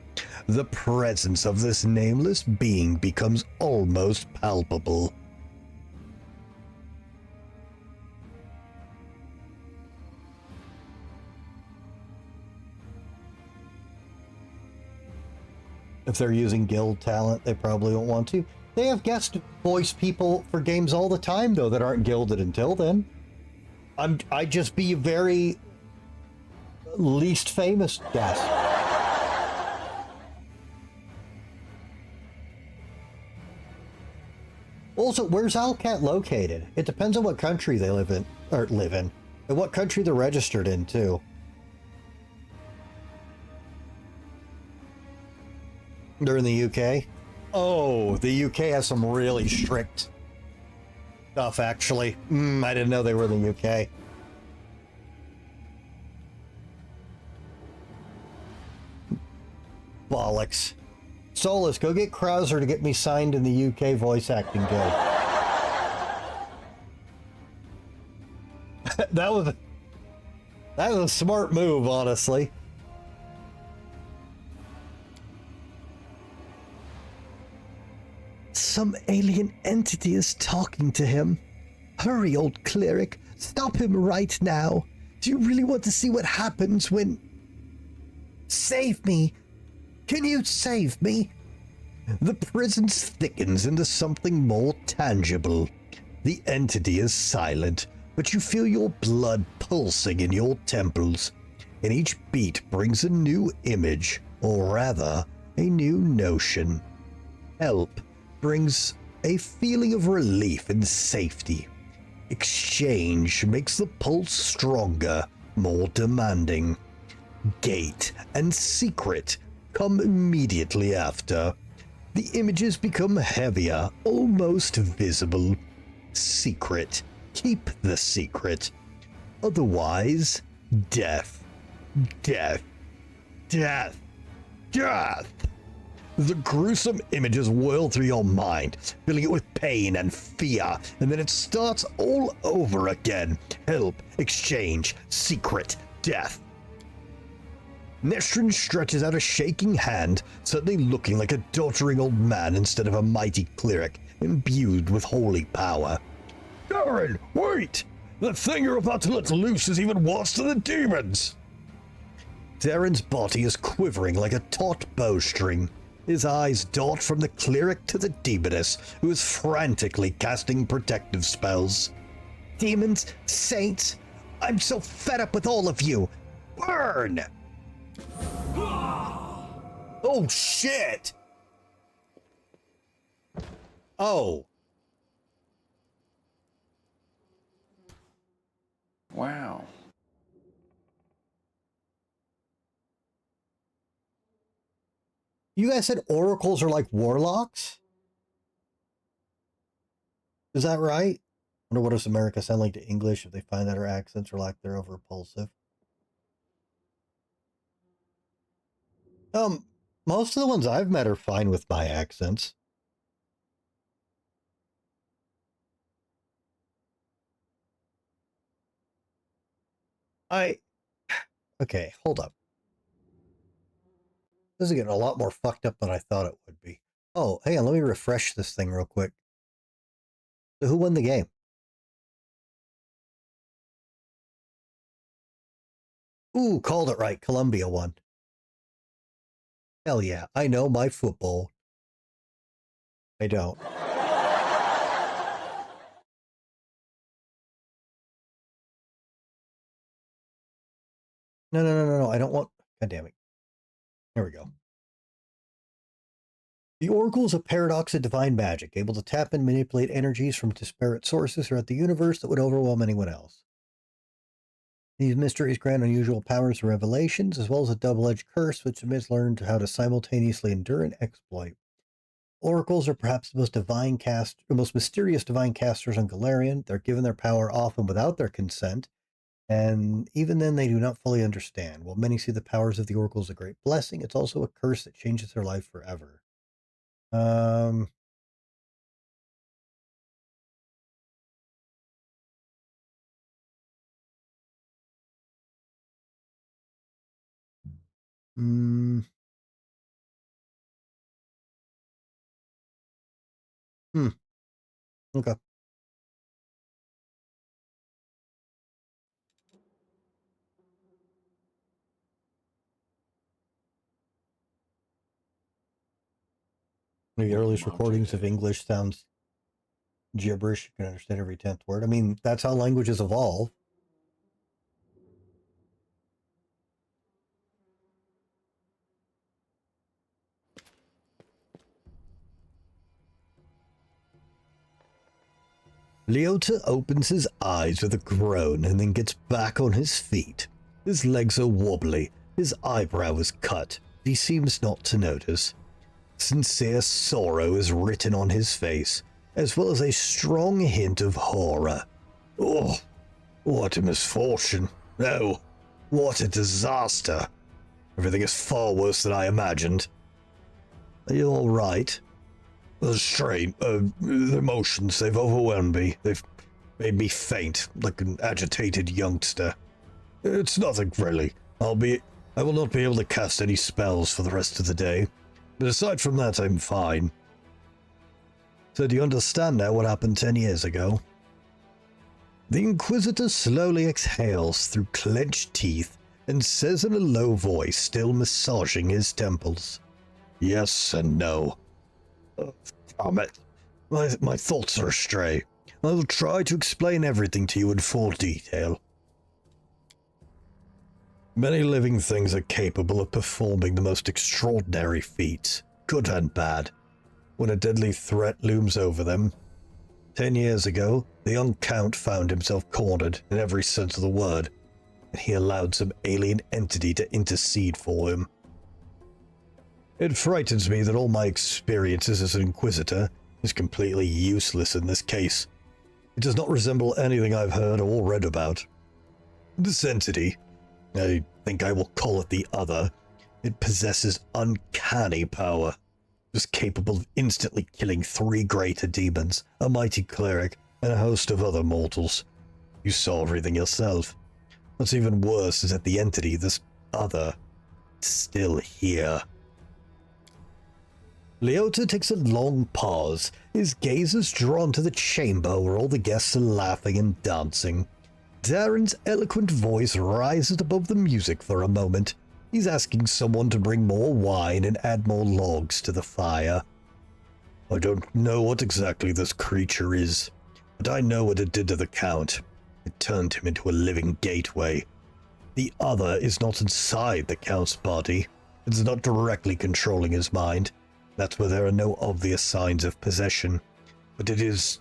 The presence of this nameless being becomes almost palpable. If they're using guild talent, they probably don't want to. They have guest voice people for games all the time, though, that aren't gilded until then. I'd just be a very least famous guest. Also, where's Alcat located? It depends on what country they live in, and what country they're registered in, too. They're in the UK? Oh, the UK has some really strict stuff, actually. I didn't know they were in the UK. Bollocks. Solus, go get Krauser to get me signed in the UK Voice Acting Guild. That was a smart move, honestly. Some alien entity is talking to him. Hurry, old cleric. Stop him right now. Do you really want to see what happens when... Save me! Can you save me? The presence thickens into something more tangible. The entity is silent, but you feel your blood pulsing in your temples, and each beat brings a new image, or rather, a new notion. Help brings a feeling of relief and safety. Exchange makes the pulse stronger, more demanding. Gate and secret come immediately after. The images become heavier, almost visible. Secret. Keep the secret. Otherwise, death. Death. Death. Death. The gruesome images whirl through your mind, filling it with pain and fear, and then it starts all over again. Help, exchange, secret, death. Nestrin stretches out a shaking hand, suddenly looking like a doddering old man instead of a mighty cleric, imbued with holy power. Darren, wait! The thing you're about to let loose is even worse than the demons! Darren's body is quivering like a taut bowstring. His eyes dart from the cleric to the demoness, who is frantically casting protective spells. Demons, saints, I'm so fed up with all of you! Burn! Oh, shit! Oh. Wow. You guys said oracles are like warlocks? Is that right? I wonder what does America sound like to English if they find that our accents are like they're over repulsive. Most of the ones I've met are fine with my accents. Okay, hold up. This is getting a lot more fucked up than I thought it would be. Oh, hang on, let me refresh this thing real quick. So who won the game? Ooh, called it right. Columbia won. Hell yeah, I know my football. I don't. No, I don't want... God damn it. There we go. The Oracle is a paradox of divine magic, able to tap and manipulate energies from disparate sources throughout the universe that would overwhelm anyone else. These mysteries grant unusual powers and revelations, as well as a double-edged curse which admits learned how to simultaneously endure and exploit. Oracles are perhaps the most mysterious divine casters on Galarian. They're given their power often without their consent, and even then they do not fully understand. While many see the powers of the Oracle as a great blessing, it's also a curse that changes their life forever. Hmm. Okay. The earliest recordings of English sounds gibberish. You can understand every 10th word. I mean, that's how languages evolve. Leota opens his eyes with a groan and then gets back on his feet. His legs are wobbly, his eyebrow is cut. He seems not to notice. Sincere sorrow is written on his face, as well as a strong hint of horror. Oh, what a misfortune. No, what a disaster. Everything is far worse than I imagined. Are you all right? The strain, the emotions, they've overwhelmed me. They've made me faint, like an agitated youngster. It's nothing, really. I will not be able to cast any spells for the rest of the day. But aside from that, I'm fine. So do you understand now what happened 10 years ago? The Inquisitor slowly exhales through clenched teeth and says in a low voice, still massaging his temples. Yes and no. Damn it. My thoughts are astray. I will try to explain everything to you in full detail. Many living things are capable of performing the most extraordinary feats, good and bad, when a deadly threat looms over them. 10 years ago, the young Count found himself cornered in every sense of the word, and he allowed some alien entity to intercede for him. It frightens me that all my experiences as an Inquisitor is completely useless in this case. It does not resemble anything I've heard or read about. This entity, I think I will call it the Other, it possesses uncanny power. It is capable of instantly killing 3 greater demons, a mighty cleric, and a host of other mortals. You saw everything yourself. What's even worse is that the entity, this Other, is still here. Leota takes a long pause. His gaze is drawn to the chamber where all the guests are laughing and dancing. Darren's eloquent voice rises above the music for a moment. He's asking someone to bring more wine and add more logs to the fire. I don't know what exactly this creature is, but I know what it did to the Count. It turned him into a living gateway. The Other is not inside the Count's body. It's not directly controlling his mind. That's where there are no obvious signs of possession. But it is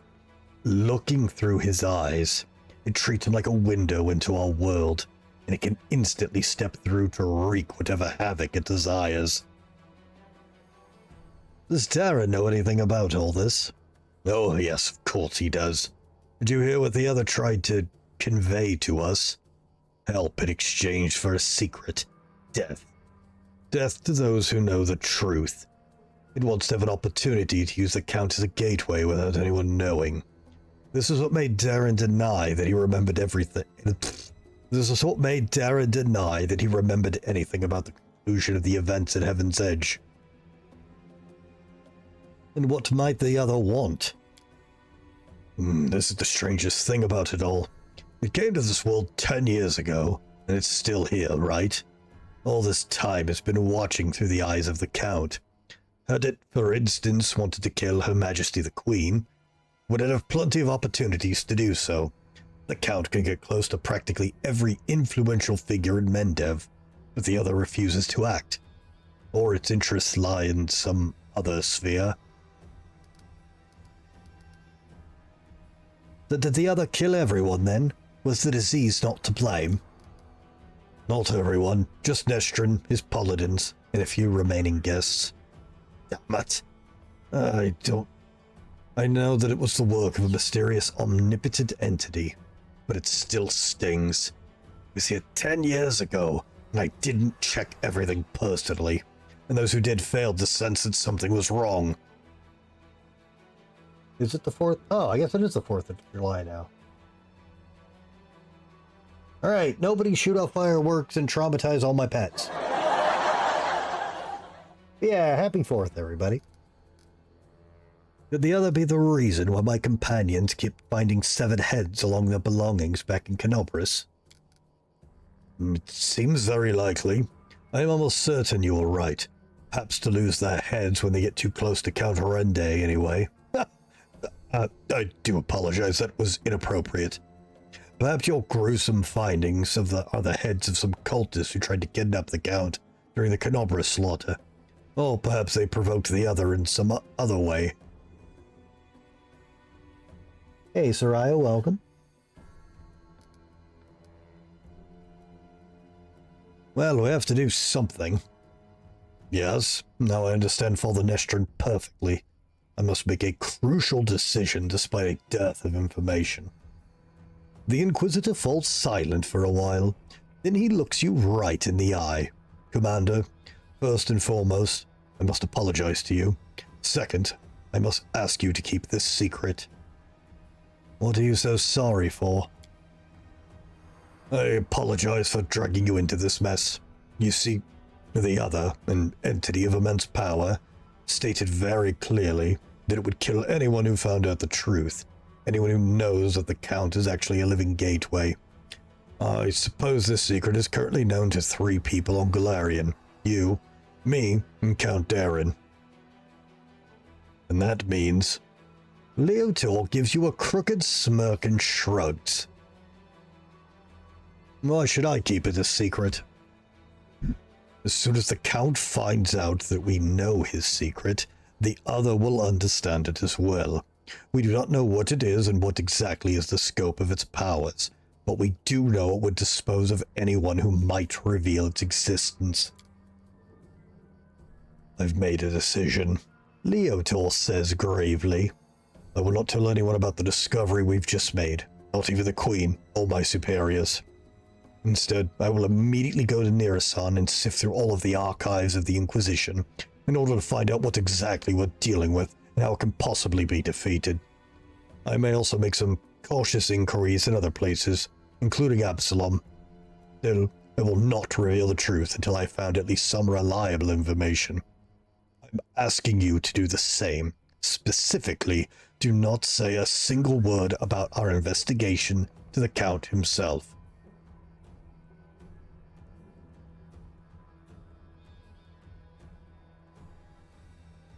looking through his eyes. It treats him like a window into our world, and it can instantly step through to wreak whatever havoc it desires. Does Darren know anything about all this? Oh, yes, of course he does. Did you hear what the Other tried to convey to us? Help in exchange for a secret. Death. Death to those who know the truth. It wants to have an opportunity to use the Count as a gateway without anyone knowing. This is what made Darren deny that he remembered everything. This is what made Darren deny that he remembered anything about the conclusion of the events at Heaven's Edge. And what might the Other want? This is the strangest thing about it all. It came to this world 10 years ago, and it's still here, right? All this time it's been watching through the eyes of the Count. Had it, for instance, wanted to kill Her Majesty the Queen, would it have plenty of opportunities to do so? The Count can get close to practically every influential figure in Mendev, but the Other refuses to act. Or its interests lie in some other sphere. Did the Other kill everyone then? Was the disease not to blame? Not everyone, just Nestrin, his paladins, and a few remaining guests. Damn it. I know that it was the work of a mysterious, omnipotent entity, but it still stings. It was here 10 years ago, and I didn't check everything personally, and those who did failed to sense that something was wrong. Is it the 4th? Oh, I guess it is the 4th of July now. Alright, nobody shoot off fireworks and traumatize all my pets. Yeah, happy 4th, everybody. Could the other be the reason why my companions keep finding severed heads along their belongings back in Canopus? It seems very likely. I am almost certain you are right. Perhaps to lose their heads when they get too close to Count Horrende, anyway. I do apologize, that was inappropriate. Perhaps your gruesome findings are the heads of some cultists who tried to kidnap the Count during the Canobra slaughter. Or perhaps they provoked the other in some other way. Hey, Soraya, welcome. Well, we have to do something. Yes, now I understand Father Nestrin perfectly. I must make a crucial decision despite a dearth of information. The Inquisitor falls silent for a while. Then he looks you right in the eye. Commander, first and foremost, I must apologize to you. Second, I must ask you to keep this secret. What are you so sorry for? I apologize for dragging you into this mess. You see, the other, an entity of immense power, stated very clearly that it would kill anyone who found out the truth, anyone who knows that the Count is actually a living gateway. I suppose this secret is currently known to 3 people on Galarian. You, me, and Count Darren. And that means... Leotor gives you a crooked smirk and shrugs. Why should I keep it a secret? As soon as the Count finds out that we know his secret, the other will understand it as well. We do not know what it is and what exactly is the scope of its powers, but we do know it would dispose of anyone who might reveal its existence. I've made a decision, Leotor says gravely. I will not tell anyone about the discovery we've just made, not even the Queen or my superiors. Instead, I will immediately go to Nirasan and sift through all of the archives of the Inquisition in order to find out what exactly we're dealing with and how it can possibly be defeated. I may also make some cautious inquiries in other places, including Absalom. Still, I will not reveal the truth until I found at least some reliable information. I'm asking you to do the same. Specifically, do not say a single word about our investigation to the Count himself.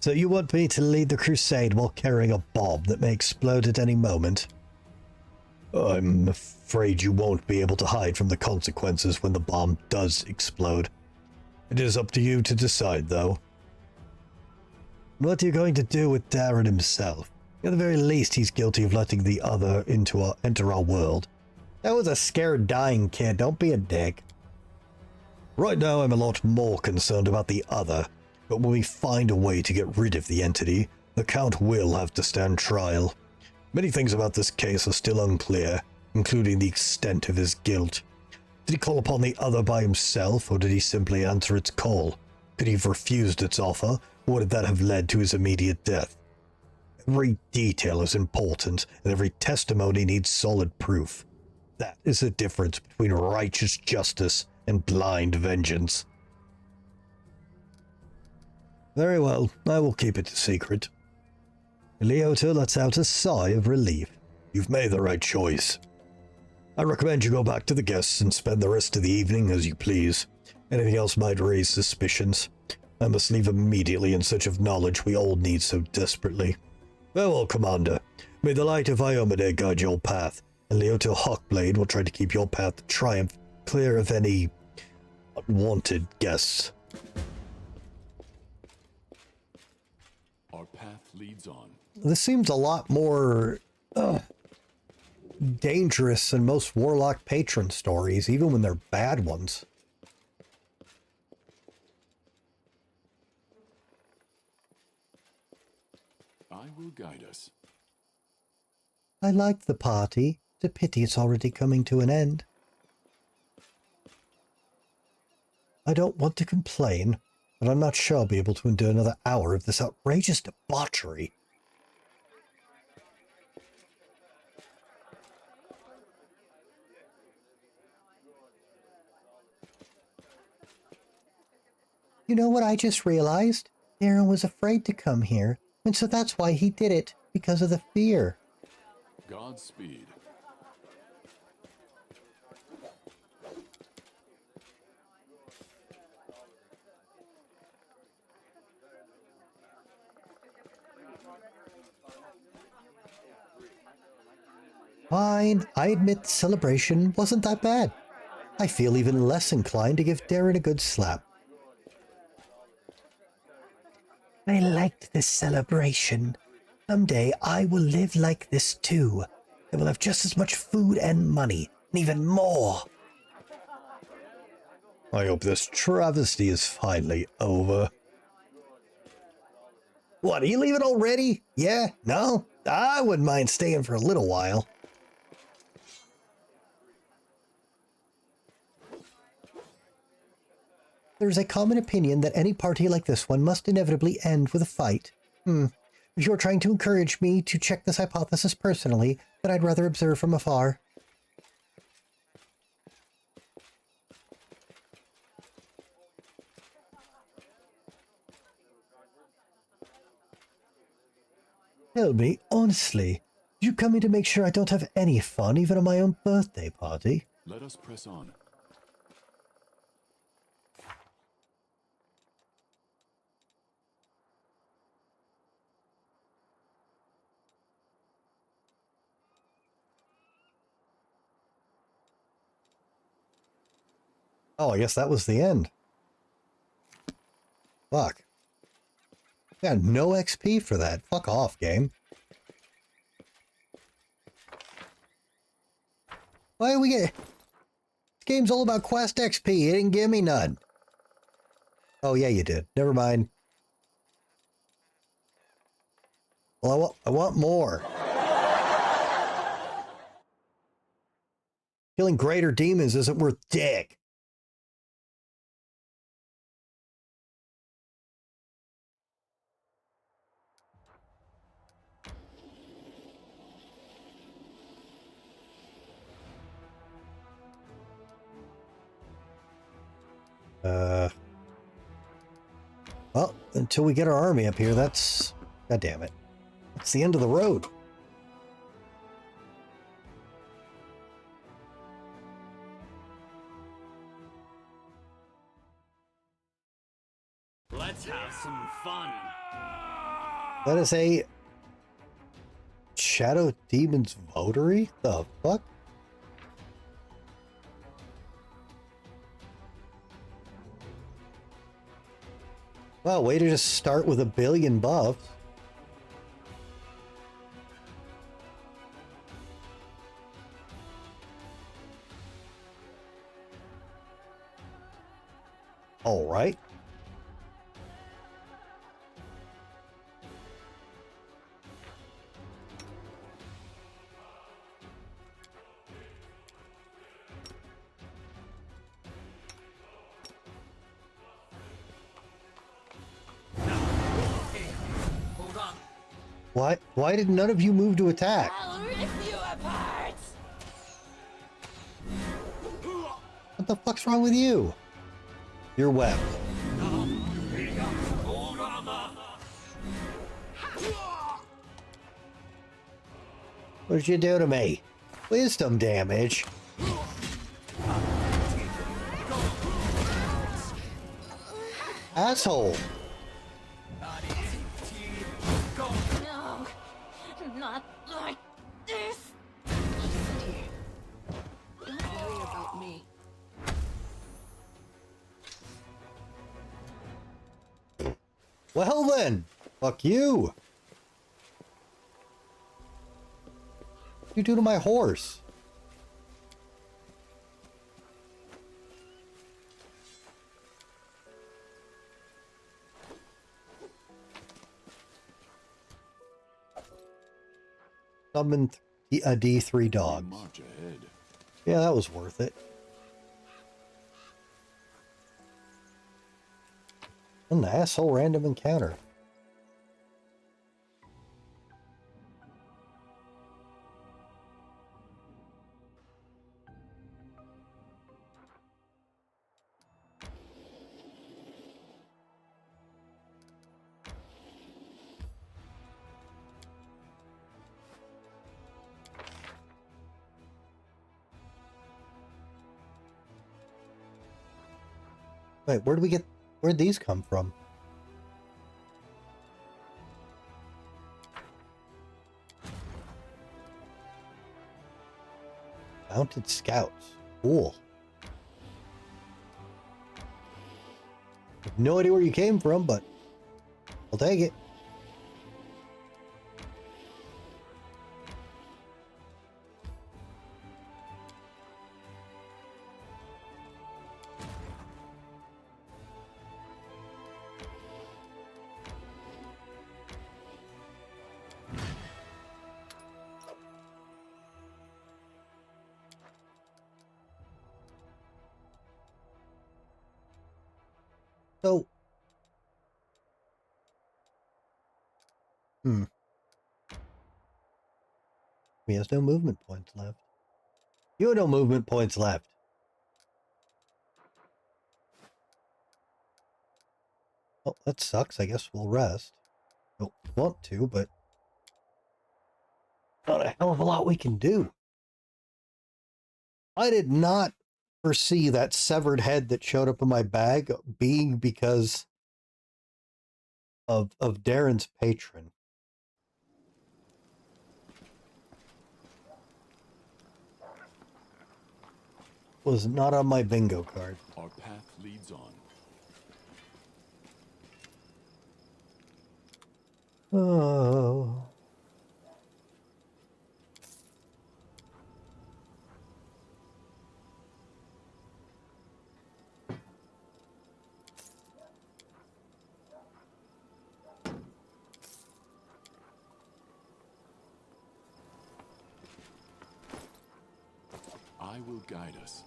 So you want me to lead the crusade while carrying a bomb that may explode at any moment? I'm afraid you won't be able to hide from the consequences when the bomb does explode. It is up to you to decide, though. What are you going to do with Darren himself? At the very least, he's guilty of letting the other enter our world. That was a scared, dying kid. Don't be a dick. Right now, I'm a lot more concerned about the other. But when we find a way to get rid of the entity, the Count will have to stand trial. Many things about this case are still unclear, including the extent of his guilt. Did he call upon the other by himself, or did he simply answer its call? Could he have refused its offer, or would that have led to his immediate death? Every detail is important, and every testimony needs solid proof. That is the difference between righteous justice and blind vengeance. Very well, I will keep it a secret. Leota lets out a sigh of relief. You've made the right choice. I recommend you go back to the guests and spend the rest of the evening as you please. Anything else might raise suspicions. I must leave immediately in search of knowledge we all need so desperately. Farewell, Commander. May the light of Iomade guide your path, and Leota Hawkblade will try to keep your path to triumph clear of any unwanted guests. Our path leads on. This seems a lot more dangerous than most Warlock patron stories, even when they're bad ones. I will guide us. I liked the party. It's a pity it's already coming to an end. I don't want to complain, but I'm not sure I'll be able to endure another hour of this outrageous debauchery. You know what I just realized? Darren was afraid to come here, and so that's why he did it, because of the fear. Godspeed. Fine, I admit the celebration wasn't that bad. I feel even less inclined to give Darren a good slap. I liked this celebration. Someday I will live like this too. I will have just as much food and money, and even more. I hope this travesty is finally over. What, are you leaving already? Yeah? No? I wouldn't mind staying for a little while. There's a common opinion that any party like this one must inevitably end with a fight. If you're trying to encourage me to check this hypothesis personally, then I'd rather observe from afar. Tell me, honestly, you come in to make sure I don't have any fun even on my own birthday party? Let us press on. Oh, I guess that was the end. Fuck. Got no XP for that. Fuck off, game. Why do we get... This game's all about quest XP. You didn't give me none. Oh, yeah, you did. Never mind. Well, I want more. Killing greater demons isn't worth dick. Well, until we get our army up here, that's... God damn it. That's the end of the road. Let's have some fun. That is a... Shadow Demon's Votary? The fuck? Well, way to just start with 1 billion buffs. All right. Why did none of you move to attack? I'll rip you apart! What the fuck's wrong with you? You're web. What did you do to me? Wisdom damage. Asshole. No, not like this. Don't worry about me. Well then, fuck you. What you do to my horse? Summoned a D3 dog. March ahead. Yeah, that was worth it. An asshole random encounter. Wait, where'd these come from? Mounted scouts. Cool. Have no idea where you came from, but I'll take it. So, he has no movement points left. You have no movement points left. Well, that sucks. I guess we'll rest. Don't want to, but not a hell of a lot we can do. I did not foresee that severed head that showed up in my bag being because of Darren's patron. Was not on my bingo card. Our path leads on. Oh. I will guide us.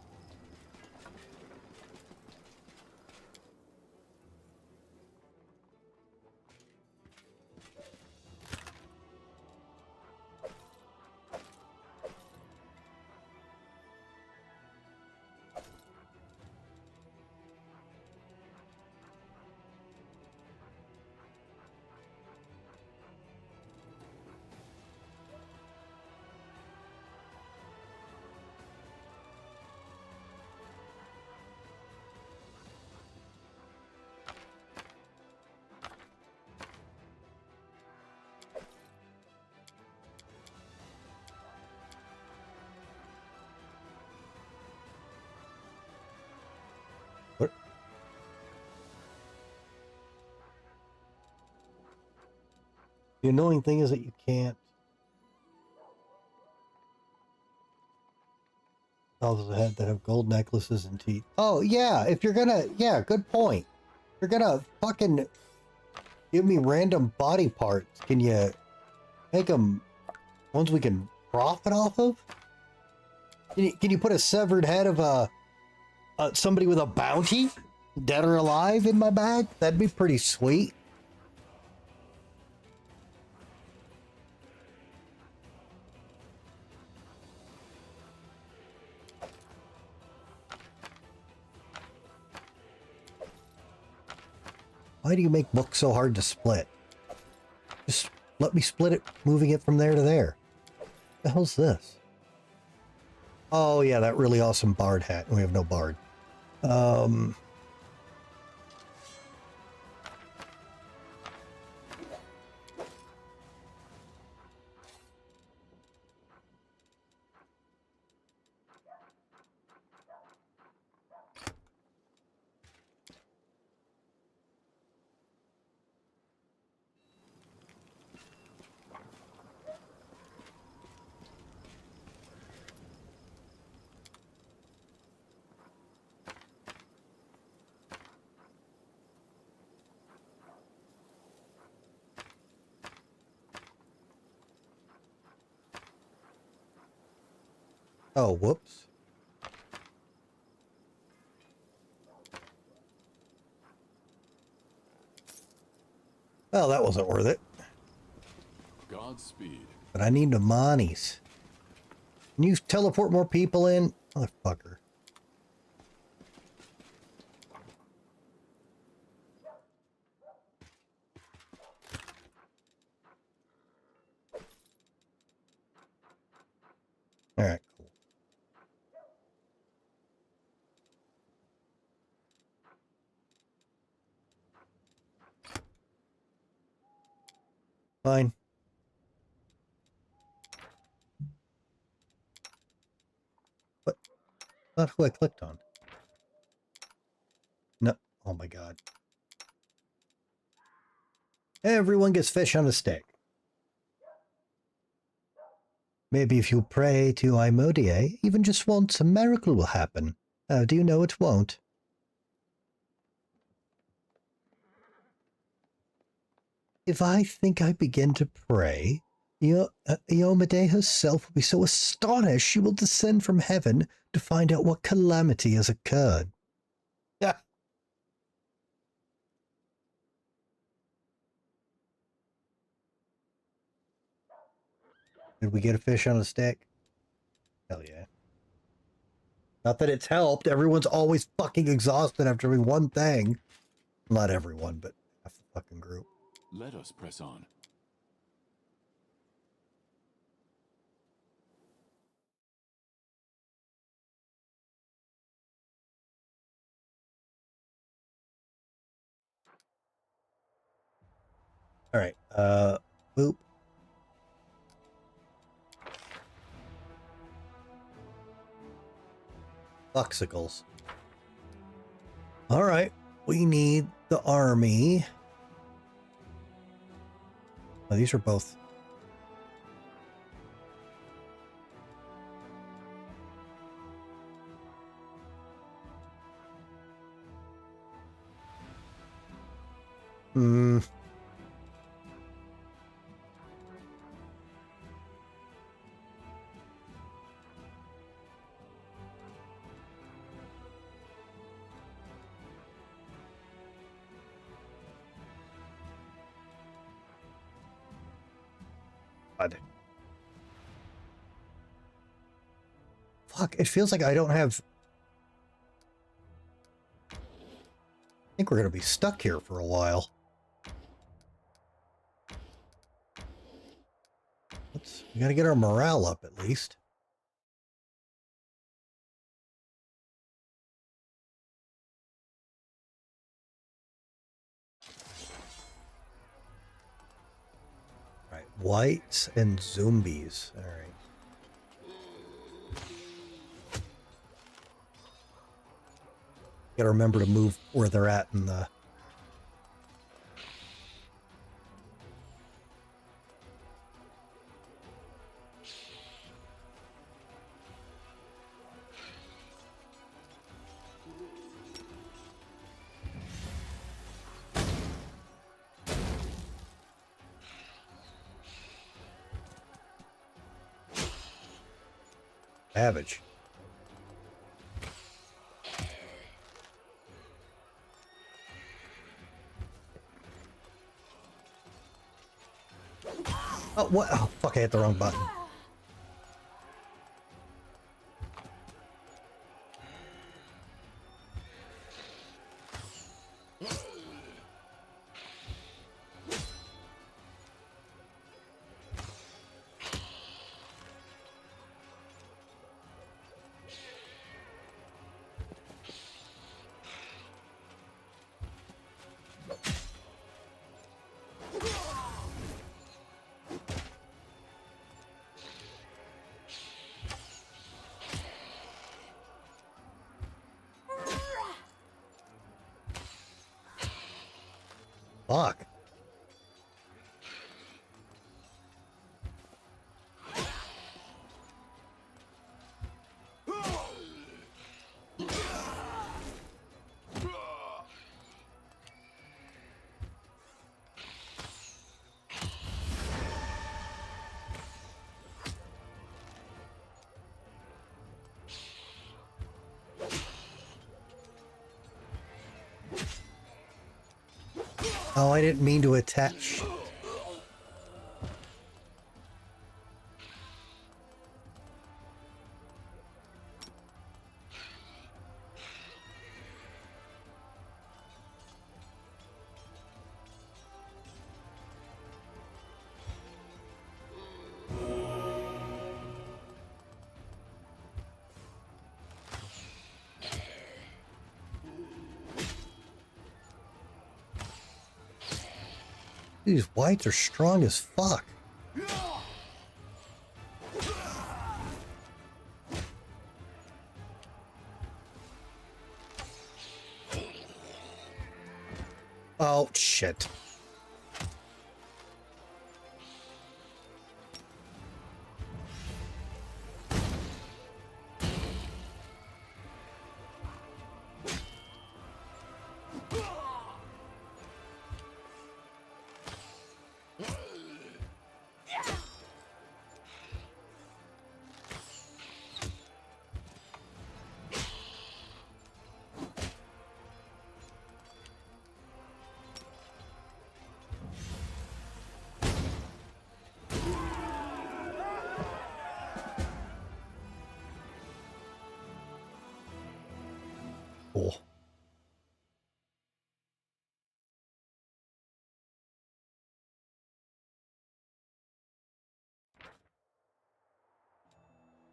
What? The annoying thing is that you can't. Dolls of head that have gold necklaces and teeth. Oh yeah, if you're gonna, yeah, good point. If you're gonna fucking give me random body parts, can you make them ones we can profit off of? Can you put a severed head of somebody with a bounty, dead or alive, in my bag? That'd be pretty sweet. Why do you make books so hard to split? Just let me split it, moving it from there to there. What the hell's this? Oh yeah, that really awesome bard hat. We have no bard. Oh, whoops. Well, that wasn't worth it. Godspeed. But I need the monies. Can you teleport more people in? Motherfucker. Alright, cool. Fine. What? Not who I clicked on. No. Oh my god. Everyone gets fish on a stick. Maybe if you pray to Imodie, even just once, a miracle will happen. How do you know it won't? If I think I begin to pray, Iomade herself will be so astonished she will descend from heaven to find out what calamity has occurred. Yeah. Did we get a fish on a stick? Hell yeah. Not that it's helped. Everyone's always fucking exhausted after doing one thing. Not everyone, but half the fucking group. Let us press on. All right. Boop. Buxicles. All right. We need the army. Oh, these are both. Hmm. God. Fuck, it feels like I don't have... I think we're going to be stuck here for a while. We got to get our morale up at least. All right, wights and zombies. All right. Got to remember to move where they're at in the... Savage. Oh, what? Oh, fuck, I hit the wrong button. Fuck. Oh, I didn't mean to attach. These wights are strong as fuck. Oh, shit. Cool.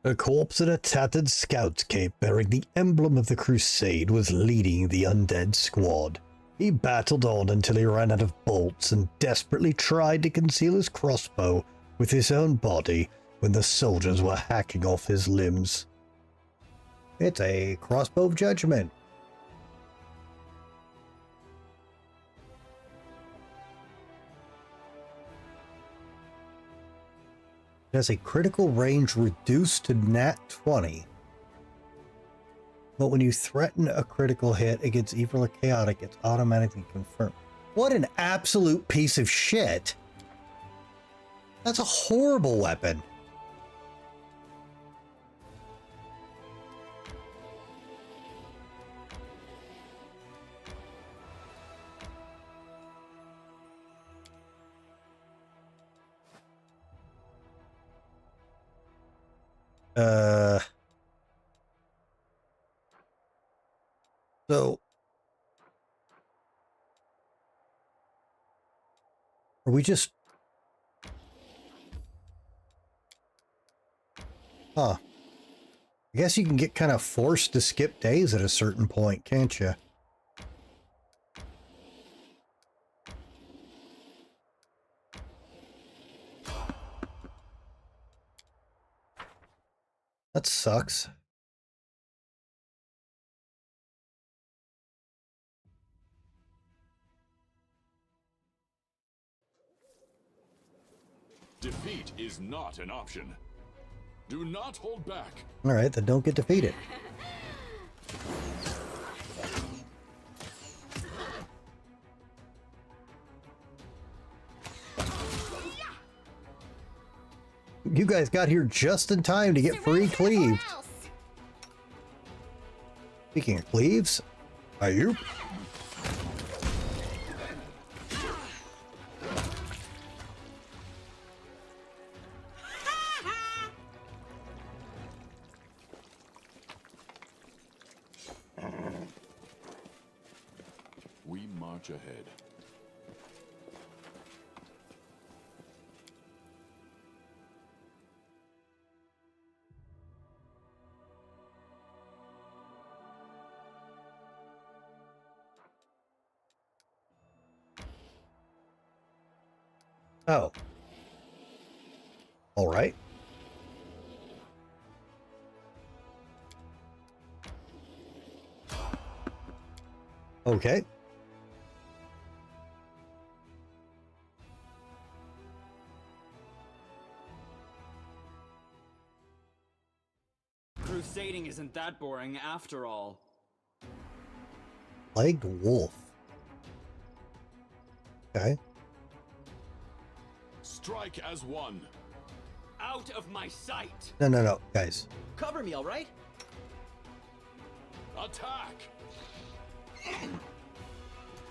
A corpse in a tattered scout's cape bearing the emblem of the crusade was leading the undead squad. He battled on until he ran out of bolts and desperately tried to conceal his crossbow with his own body when the soldiers were hacking off his limbs. It's a crossbow of judgment. It has a critical range reduced to nat 20. But when you threaten a critical hit against evil or chaotic, it's automatically confirmed. What an absolute piece of shit. That's a horrible weapon. So are we just... Huh. I guess you can get kind of forced to skip days at a certain point, can't you? That sucks. Defeat is not an option. Do not hold back. All right, then don't get defeated. You guys got here just in time to get free cleaved. Speaking of cleaves, are you? We march ahead. Oh. All right. Okay. Crusading isn't that boring after all. Plagued wolf. Okay. Strike as one. Out of my sight! No, guys. Cover me, all right? Attack!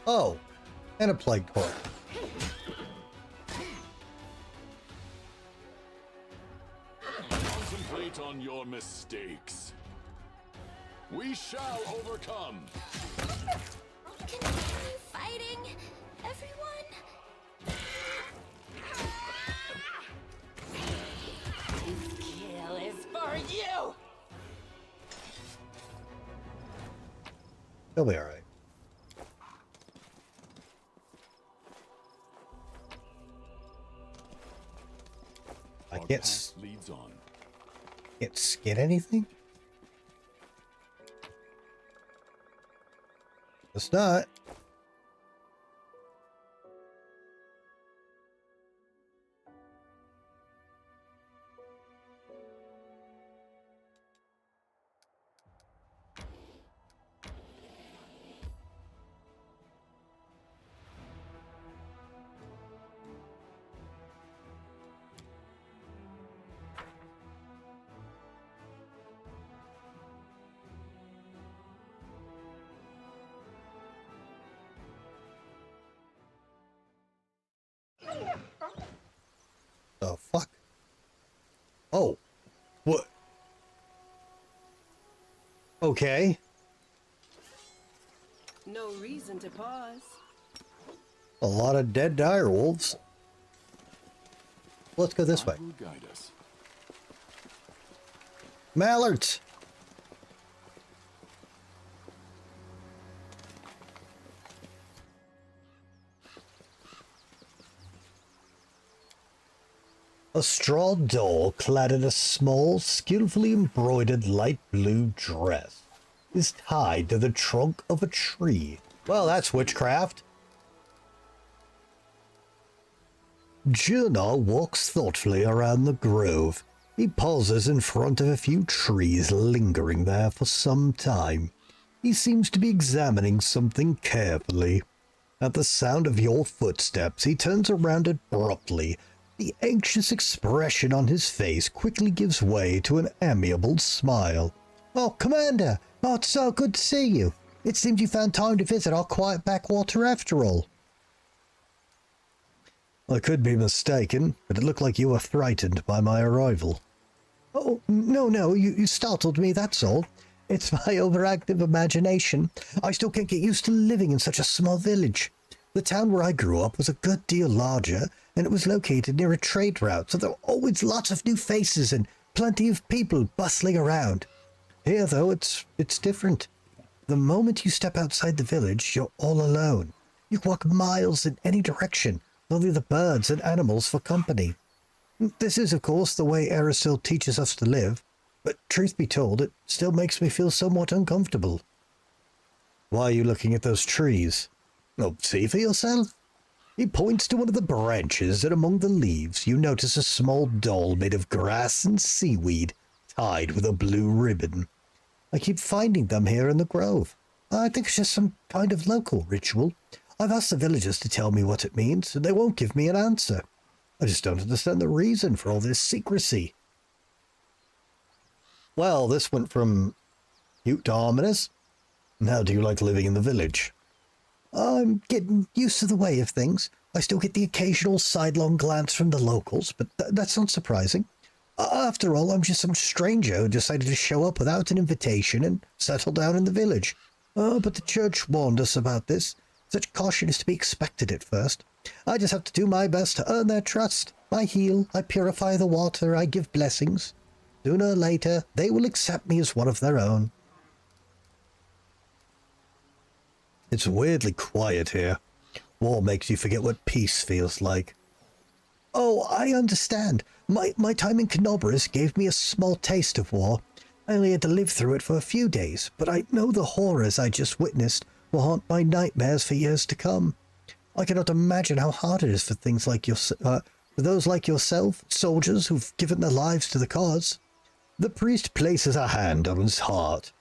Oh, and a plague torch. Concentrate on your mistakes. We shall overcome. Continue fighting, everyone. This kill is for you! He'll be all right. Yes. path leads on. Get anything? It's not. The fuck? Oh. What? Okay. No reason to pause. A lot of dead dire wolves. Let's go this way. I will guide us. Mallards! A straw doll clad in a small, skillfully embroidered light blue dress is tied to the trunk of a tree. Well, that's witchcraft. Jurnar walks thoughtfully around the grove. He pauses in front of a few trees, lingering there for some time. He seems to be examining something carefully. At the sound of your footsteps, he turns around abruptly. The anxious expression on his face quickly gives way to an amiable smile. Oh, Commander! Oh, it's so good to see you. It seems you found time to visit our quiet backwater after all. I could be mistaken, but it looked like you were frightened by my arrival. Oh, no, you startled me, that's all. It's my overactive imagination. I still can't get used to living in such a small village. The town where I grew up was a good deal larger, and it was located near a trade route, so there were always lots of new faces and plenty of people bustling around. Here, though, it's different. The moment you step outside the village, you're all alone. You can walk miles in any direction, only the birds and animals for company. This is, of course, the way Aristil teaches us to live, but truth be told, it still makes me feel somewhat uncomfortable. Why are you looking at those trees? Oh, see for yourself. He points to one of the branches, and among the leaves you notice a small doll made of grass and seaweed, tied with a blue ribbon. I keep finding them here in the grove. I think it's just some kind of local ritual. I've asked the villagers to tell me what it means, and they won't give me an answer. I just don't understand the reason for all this secrecy. Well, this went from cute to ominous. How do you like living in the village? I'm getting used to the way of things. I still get the occasional sidelong glance from the locals, but that's not surprising. After all, I'm just some stranger who decided to show up without an invitation and settle down in the village. But the church warned us about this. Such caution is to be expected at first. I just have to do my best to earn their trust. I heal, I purify the water, I give blessings. Sooner or later, they will accept me as one of their own. It's weirdly quiet here. War makes you forget what peace feels like. Oh, I understand. My time in Kenobris gave me a small taste of war. I only had to live through it for a few days, but I know the horrors I just witnessed will haunt my nightmares for years to come. I cannot imagine how hard it is for for those like yourself, soldiers who've given their lives to the cause. The priest places a hand on his heart.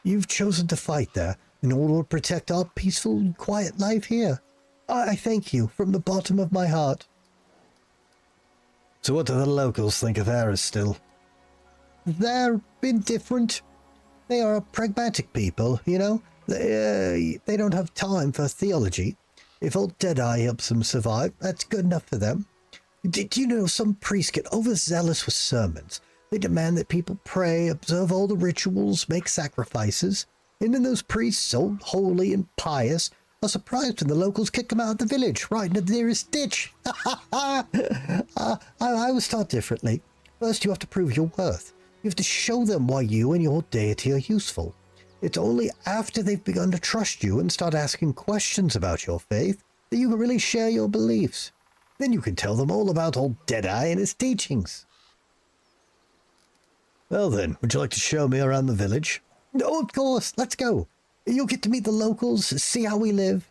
You've chosen to fight there in order to protect our peaceful and quiet life here. I thank you from the bottom of my heart. So what do the locals think of Aristil? They're indifferent. They are a pragmatic people, you know. They don't have time for theology. If old Deadeye helps them survive, that's good enough for them. Do you know some priests get overzealous with sermons? They demand that people pray, observe all the rituals, make sacrifices. And then those priests, so holy and pious, are surprised when the locals kick them out of the village, right into the nearest ditch. I was taught differently. First, you have to prove your worth. You have to show them why you and your deity are useful. It's only after they've begun to trust you and start asking questions about your faith that you can really share your beliefs. Then you can tell them all about old Deadeye and his teachings. Well then, would you like to show me around the village? Oh, of course, let's go. You'll get to meet the locals, see how we live.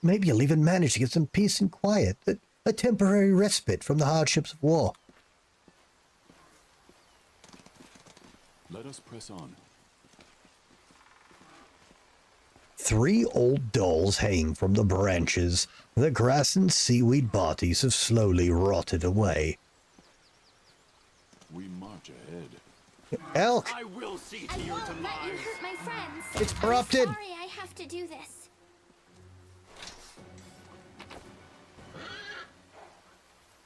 Maybe you'll even manage to get some peace and quiet, a temporary respite from the hardships of war. Let us press on. 3 old dolls hang from the branches. The grass and seaweed bodies have slowly rotted away. We march ahead. Elk! I will see to I your won't let you demise. hurt my friends. It's corrupted. I'm sorry I have to do this.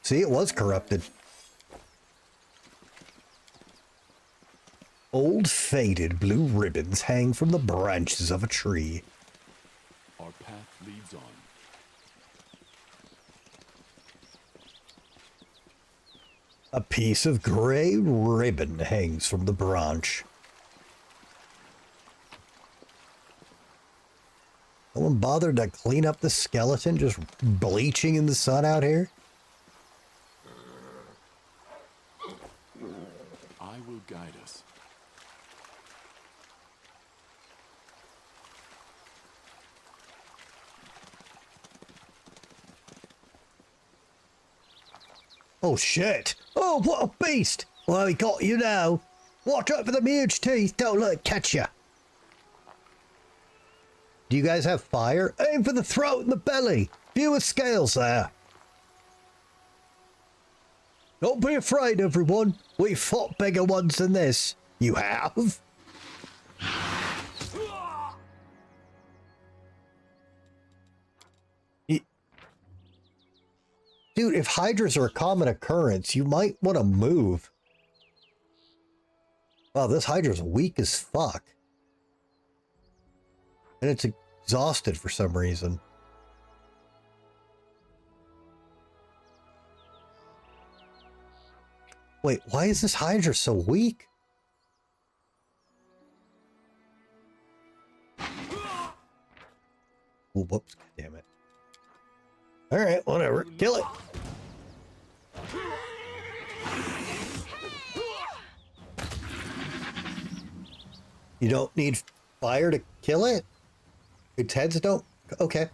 See, it was corrupted. Old faded blue ribbons hang from the branches of a tree. Our path leads on. A piece of gray ribbon hangs from the branch. No one bothered to clean up the skeleton just bleaching in the sun out here? I will guide us. Oh shit! Oh, what a beast! Well, he got you now. Watch out for them huge teeth, don't let it catch you. Do you guys have fire? Aim for the throat and the belly. Fewer scales there. Don't be afraid, everyone. We've fought bigger ones than this. You have? Dude, if hydras are a common occurrence, you might want to move. Wow, this hydra's weak as fuck. And it's exhausted for some reason. Wait, why is this hydra so weak? Oh, whoops, damn it. Alright, whatever. Kill it. You don't need fire to kill it? Its heads don't? Okay.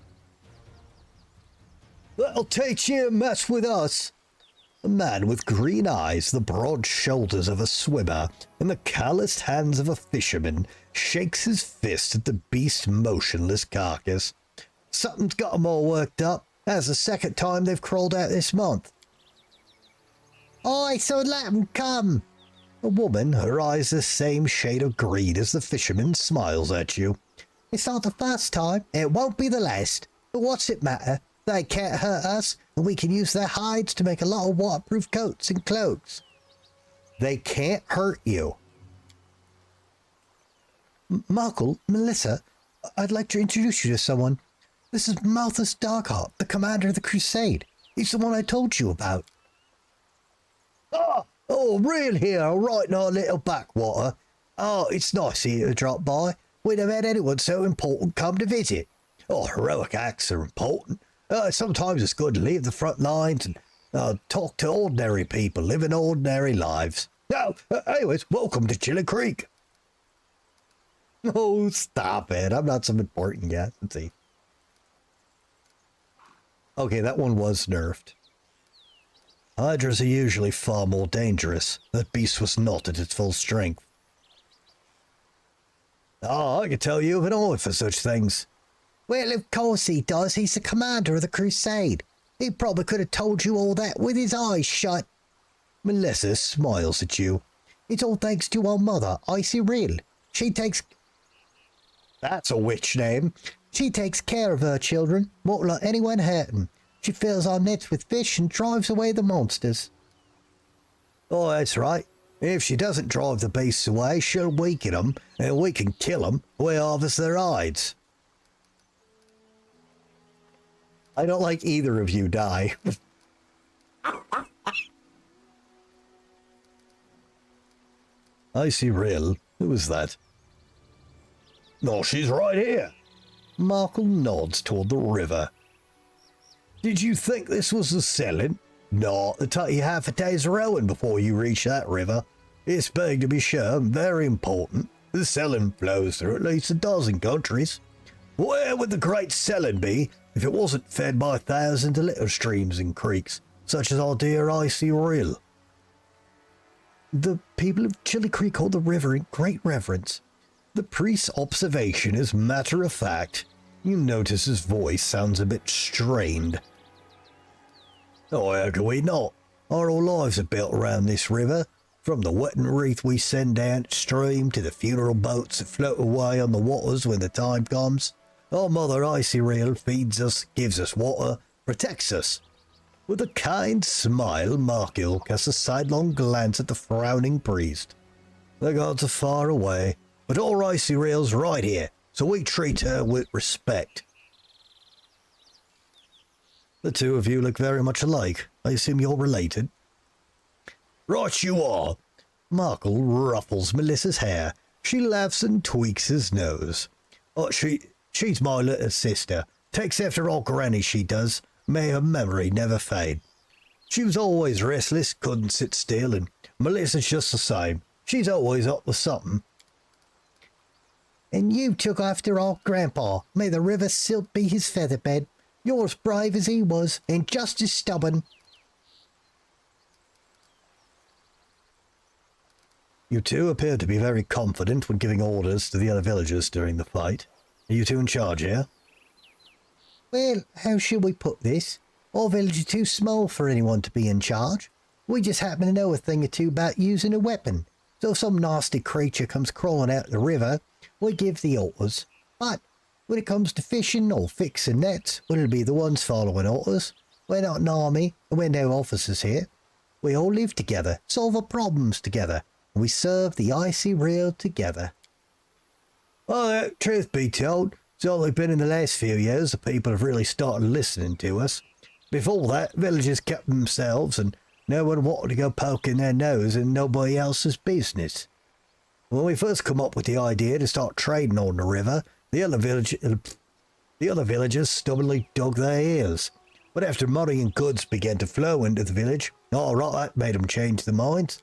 That'll teach you to mess with us. A man with green eyes, the broad shoulders of a swimmer, and the calloused hands of a fisherman shakes his fist at the beast's motionless carcass. Something's got 'em all worked up. That's the second time they've crawled out this month. Oi, so let 'em come. A woman, her eyes the same shade of green as the fisherman, smiles at you. It's not the first time, it won't be the last. But what's it matter? They can't hurt us, and we can use their hides to make a lot of waterproof coats and cloaks. They can't hurt you. Markle, Melissa, I'd like to introduce you to someone. This is Malthus Darkheart, the commander of the Crusade. He's the one I told you about. Oh, real hero right in our little backwater. Oh, it's nice of you to drop by. We'd have had anyone so important come to visit. Oh, heroic acts are important. Sometimes it's good to leave the front lines and talk to ordinary people living ordinary lives. Anyways, welcome to Chili Creek. Oh, stop it. I'm not some important yet. Let's see. Okay, that one was nerfed. Hydras are usually far more dangerous. That beast was not at its full strength. Oh, I could tell you of an eye for such things. Well, of course he does. He's the commander of the Crusade. He probably could have told you all that with his eyes shut. Melissa smiles at you. It's all thanks to our mother, Icy Real. She takes... That's a witch name. She takes care of her children, won't let anyone hurt them. She fills our nets with fish and drives away the monsters. Oh, that's right. If she doesn't drive the beasts away, she'll weaken them, and we can kill them. We harvest their hides. I don't like either of you die. Icy Real. Who is that? No, she's right here. Markle nods toward the river. Did you think this was the selling? No, it'll take you half a day's rowing before you reach that river. It's big to be sure, and very important. The selling flows through at least a dozen countries. Where would the great selling be if it wasn't fed by thousands of little streams and creeks, such as our dear icy rill? The people of Chili Creek hold the river in great reverence. The priest's observation is matter of fact. You notice his voice sounds a bit strained. Oh, how can we not? Our whole lives are built around this river, from the wetting wreath we send downstream to the funeral boats that float away on the waters when the time comes. Our mother Icy Reel feeds us, gives us water, protects us. With a kind smile, Markill casts a sidelong glance at the frowning priest. The gods are far away, but our Icy Reel's right here, so we treat her with respect. The two of you look very much alike. I assume you're related. Right you are. Markle ruffles Melissa's hair. She laughs and tweaks his nose. Oh, she's my little sister. Takes after our granny, she does. May her memory never fade. She was always restless, couldn't sit still, and Melissa's just the same. She's always up with something. And you took after our grandpa. May the river silt be his featherbed. You're as brave as he was, and just as stubborn. You two appear to be very confident when giving orders to the other villagers during the fight. Are you two in charge here? Well, how should we put this? Our village is too small for anyone to be in charge. We just happen to know a thing or two about using a weapon. So if some nasty creature comes crawling out the river, we give the orders. But when it comes to fishing or fixing nets, we'll be the ones following orders. We're not an army, and we're no officers here. We all live together, solve our problems together, and we serve the Icy Reel together. Well, truth be told, it's only been in the last few years that people have really started listening to us. Before that, villagers kept themselves, and no one wanted to go poking their nose in nobody else's business. When we first come up with the idea to start trading on the river, the other villagers stubbornly dug their ears. But after money and goods began to flow into the village, all right, that made them change their minds.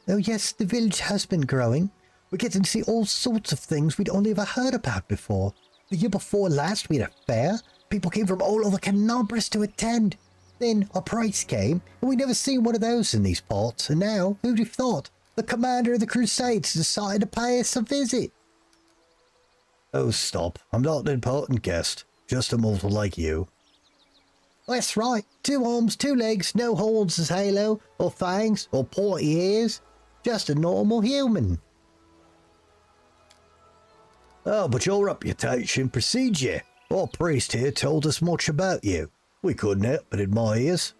Oh yes, the village has been growing. We're getting to see all sorts of things we'd only ever heard about before. The year before last, we had a fair. People came from all over Canobras to attend. Then a priest came, and we'd never seen one of those in these parts. And now, who'd have thought? The commander of the Crusades decided to pay us a visit. Oh, stop. I'm not an important guest. Just a mortal like you. That's right. 2 arms, 2 legs, no horns as Halo, or fangs, or pointy ears. Just a normal human. Oh, but your reputation precedes you. Our priest here told us much about you. We couldn't help but admire yours.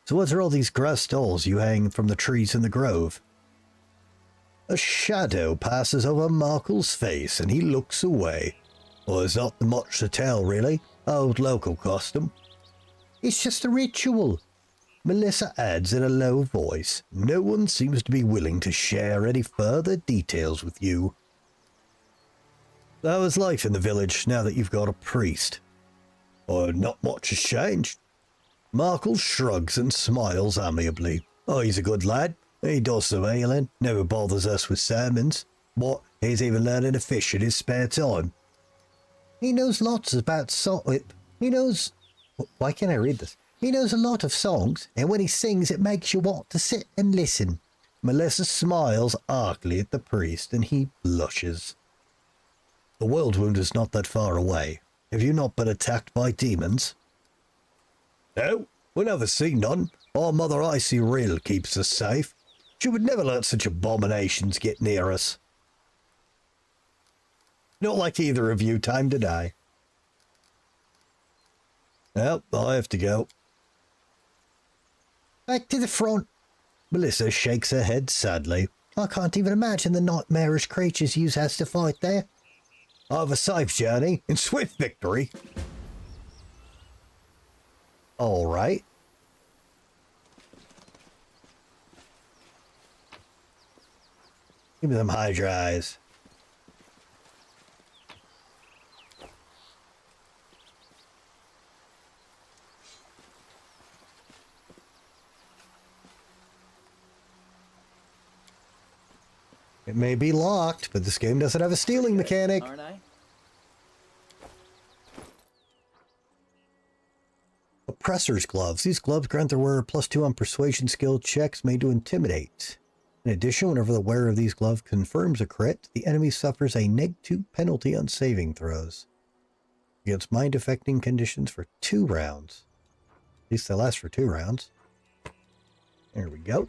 So what are all these grass stalls you hang from the trees in the grove? A shadow passes over Markle's face and he looks away. Well, there's not much to tell, really. Old local custom. It's just a ritual. Melissa adds in a low voice. No one seems to be willing to share any further details with you. How is life in the village now that you've got a priest? Oh, not much has changed. Markle shrugs and smiles amiably. Oh, he's a good lad. He does some ailing, never bothers us with sermons. What, he's even learning to fish in his spare time. He knows lots about He knows... Why can't I read this? He knows a lot of songs, and when he sings it makes you want to sit and listen. Melissa smiles archly at the priest, and he blushes. The world wound is not that far away. Have you not been attacked by demons? No, we never seen none. Our mother Icy Reel keeps us safe. She would never let such abominations get near us. Not like either of you, time to die. Well, I have to go. Back to the front. Melissa shakes her head sadly. I can't even imagine the nightmarish creatures you has to fight there. Have a safe journey and swift victory. All right. Give me them Hydra eyes. It may be locked, but this game doesn't have a stealing mechanic. Aren't I? Oppressor's gloves. These gloves grant the wearer +2 on persuasion skill checks made to intimidate. In addition, whenever the wearer of these gloves confirms a crit, the enemy suffers a -2 penalty on saving throws against mind-affecting conditions for 2 rounds. At least they last for 2 rounds. There we go.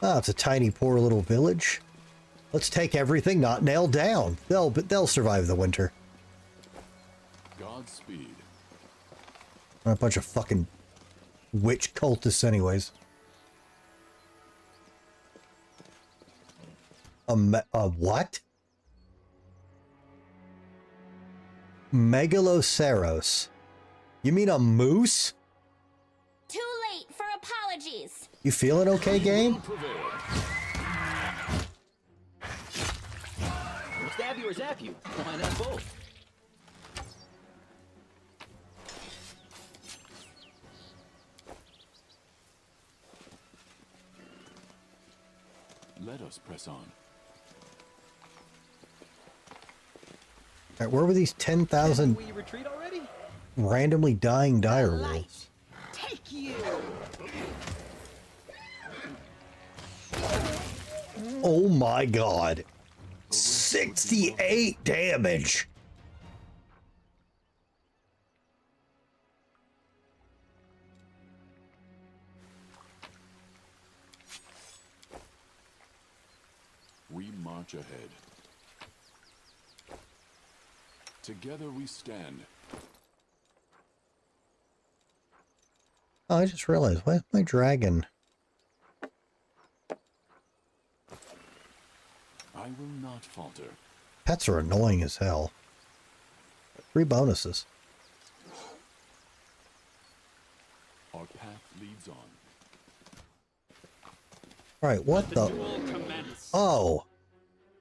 Ah, it's a tiny, poor little village. Let's take everything not nailed down. They'll survive the winter. Godspeed. A bunch of fucking witch cultists anyways. A what? Megaloceros. You mean a moose? Too late for apologies. You feeling okay, game? Stab you or zap you? Why not both? Let us press on. Where were these 10,000 We retreat already? randomly dying dire wolves? Take you. Oh my god. 68 damage. We march ahead. Together we stand. Oh, I just realized, why is my dragon? I will not falter. Pets are annoying as hell. 3 bonuses. Our path leads on. Alright, what the? Oh!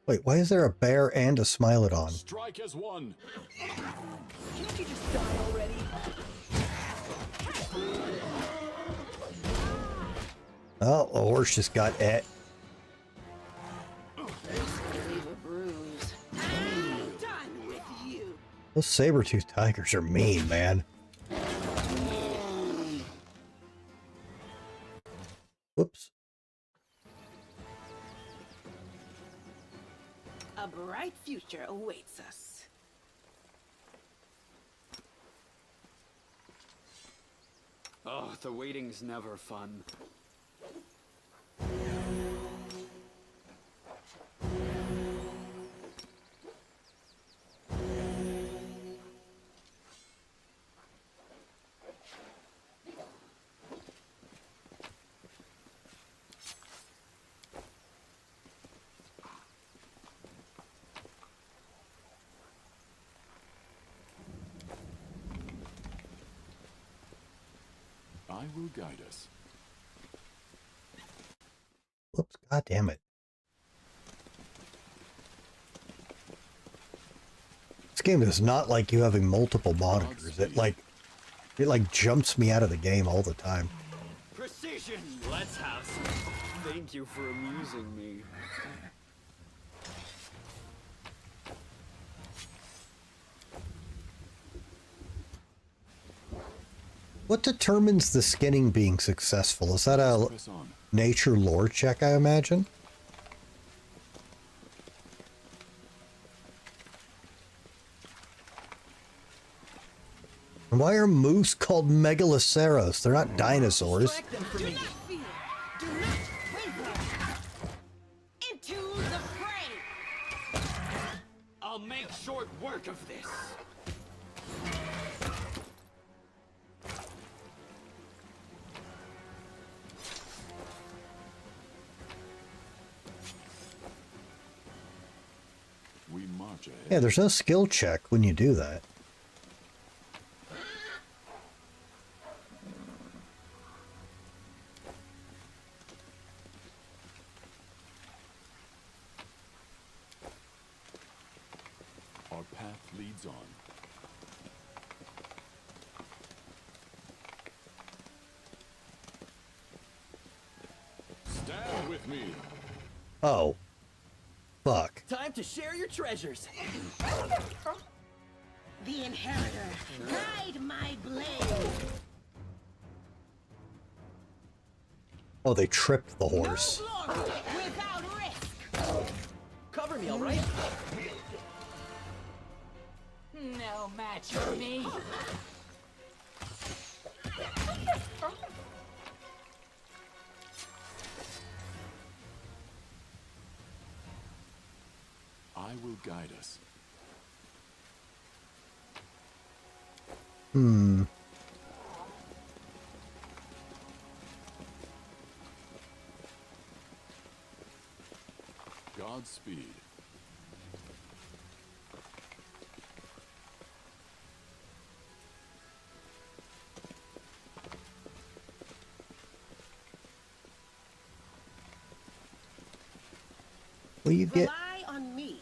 Wait, why is there a bear and a Smilodon? Strike as one. Can't you just die already? Oh, a horse just got et. Leave a bruise. Done with you. Those saber-toothed tigers are mean, man. Whoops. A bright future awaits us. Oh, the waiting's never fun. I will guide us. Whoops, god damn it. This game is not like you having multiple monitors. It like jumps me out of the game all the time. Precision! Let's have some. Thank you for amusing me. What determines the skinning being successful? Is that a Press on. nature lore check, I imagine? And why are moose called megaloceros? They're not dinosaurs. Distract them from Do me. not fear. Do not waver. Into the fray. I'll make short work of this. We march ahead. Yeah, there's no skill check when you do that. Our path leads on. Me. Oh. Fuck. Time to share your treasures. The Inheritor, guide my blade. Oh, they tripped the horse. No glory without risk. Cover me, all right? No match for me. I will guide us. Godspeed. Will you get... Rely on me.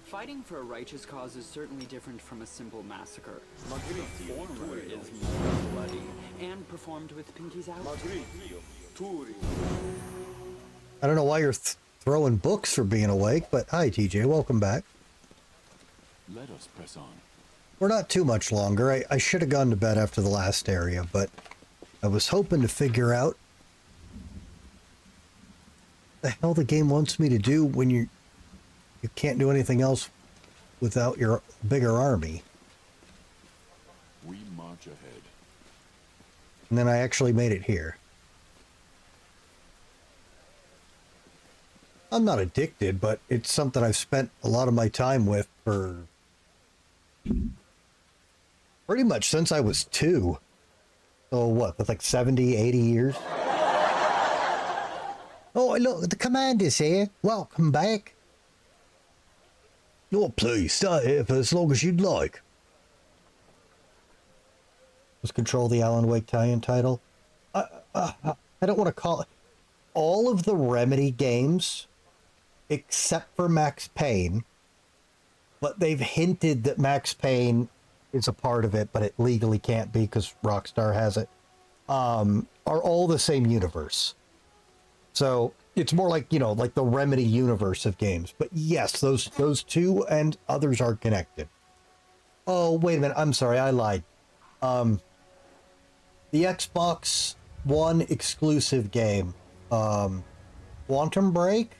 Fighting for a righteous cause is certainly different from a simple massacre. The former is more bloody and performed with pinkies out. I don't know why you're throwing books for being awake, but hi, TJ. Welcome back. Let us press on. We're not too much longer. I should have gone to bed after the last area, but I was hoping to figure out the hell the game wants me to do when you can't do anything else without your bigger army. We march ahead. And then I actually made it here. I'm not addicted, but it's something I've spent a lot of my time with for pretty much since I was 2. So what, that's like 70, 80 years? Oh, look, the commander's here. Welcome back. Oh, please, stay here for as long as you'd like. Let's control the Alan Wake tie-in title. I don't want to call it... All of the Remedy games, except for Max Payne, but they've hinted that Max Payne is a part of it, but it legally can't be because Rockstar has it, are all the same universe. So it's more like, you know, like the Remedy universe of games. But yes, those two and others are connected. Oh, wait a minute. I'm sorry. I lied. The Xbox One exclusive game, Quantum Break,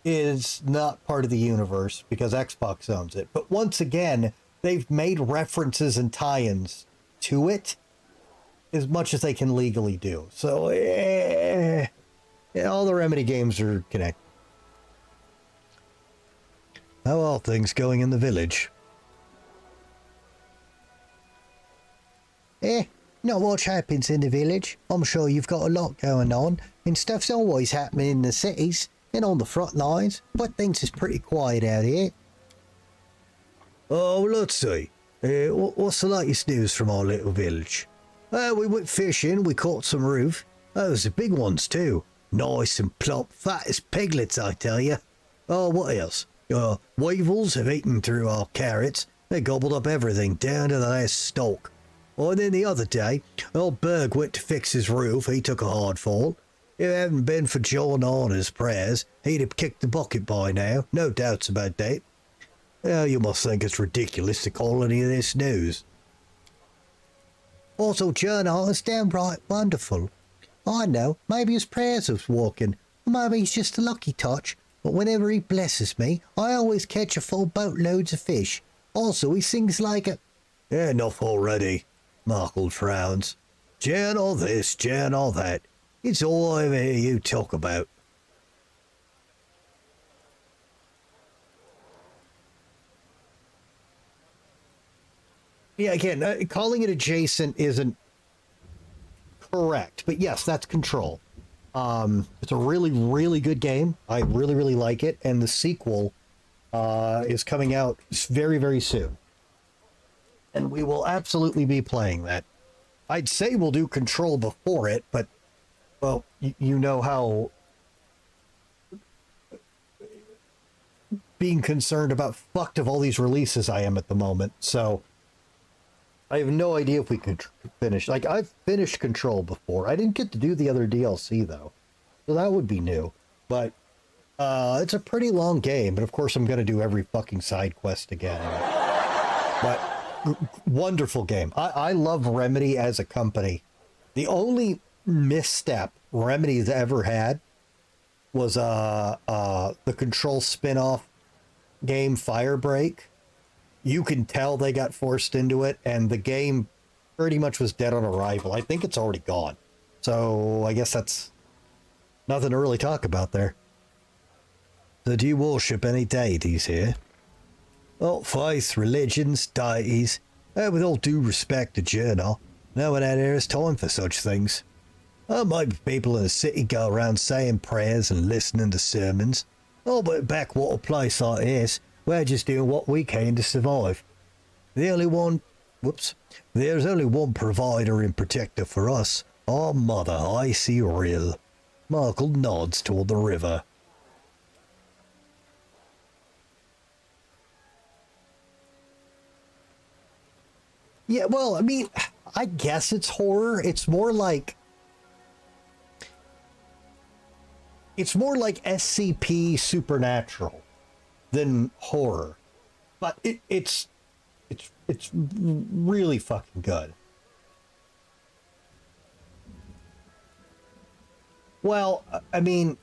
is not part of the universe because Xbox owns it. But once again, they've made references and tie-ins to it as much as they can legally do. So, all the Remedy games are connected. How are things going in the village? Not much happens in the village. I'm sure you've got a lot going on, and stuff's always happening in the cities and on the front lines, but things is pretty quiet out here. Oh, well, let's see. What's the latest news from our little village? We went fishing, we caught some roof. Those are big ones too. Nice and plump, fat as piglets, I tell you. Oh, what else? Weevils have eaten through our carrots. They gobbled up everything, down to the last stalk. Oh, and then the other day, old Berg went to fix his roof. He took a hard fall. If it hadn't been for John Arner's prayers, he'd have kicked the bucket by now. No doubts about that. You must think it's ridiculous to call any of this news. Also, John Arner's downright wonderful. I know, maybe his prayers was working, or maybe he's just a lucky touch, but whenever he blesses me, I always catch a full boatloads of fish. Also, he sings like a... Enough already, Markle frowns. Jan all this, Jan all that. It's all I ever hear you talk about. Yeah, again, calling it adjacent isn't correct, but yes, that's Control. It's a really, really good game. I really, really like it, and the sequel is coming out very, very soon. And we will absolutely be playing that. I'd say we'll do Control before it, but, well, you know how being concerned about fucked of all these releases I am at the moment, so I have no idea if we can finish. Like, I've finished Control before. I didn't get to do the other DLC, though. So that would be new. But it's a pretty long game. And, of course, I'm going to do every fucking side quest again. But wonderful game. I love Remedy as a company. The only misstep Remedy's ever had was the Control spin-off game Firebreak. You can tell they got forced into it, and the game pretty much was dead on arrival. I think it's already gone. So I guess that's nothing to really talk about there. So do you worship any deities here? Well, faiths, religions, deities. With all due respect to Journal, no one out here has time for such things. Maybe people in the city go around saying prayers and listening to sermons. Oh, but backwater place like this, we're just doing what we can to survive. There's only one provider and protector for us. Our mother, Icy Rill. Michael nods toward the river. Yeah, well, I mean, I guess it's horror. It's more like SCP Supernatural than horror, but it's really fucking good. Well, I mean,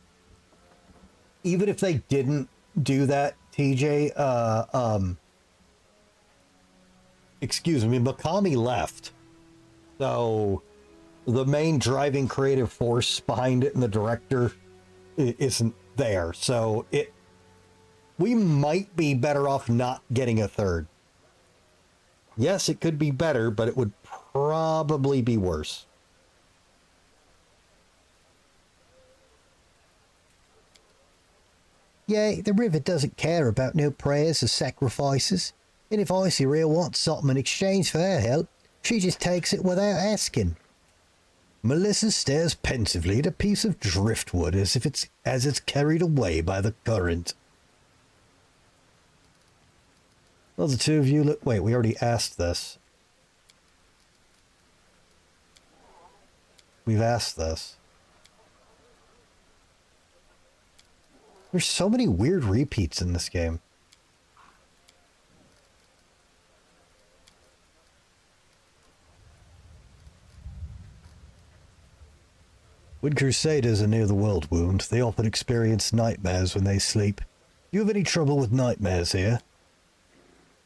even if they didn't do that, TJ, excuse me, Mikami left, so the main driving creative force behind it and the director isn't there, so we might be better off not getting a third. Yes, it could be better, but it would probably be worse. Yeah, the river doesn't care about no prayers or sacrifices, and if Icy Real wants something in exchange for her help, she just takes it without asking. Melissa stares pensively at a piece of driftwood as it's carried away by the current. Well, the two of you look... Wait, we already asked this. We've asked this. There's so many weird repeats in this game. When Crusaders are near the world wound, they often experience nightmares when they sleep. Do you have any trouble with nightmares here?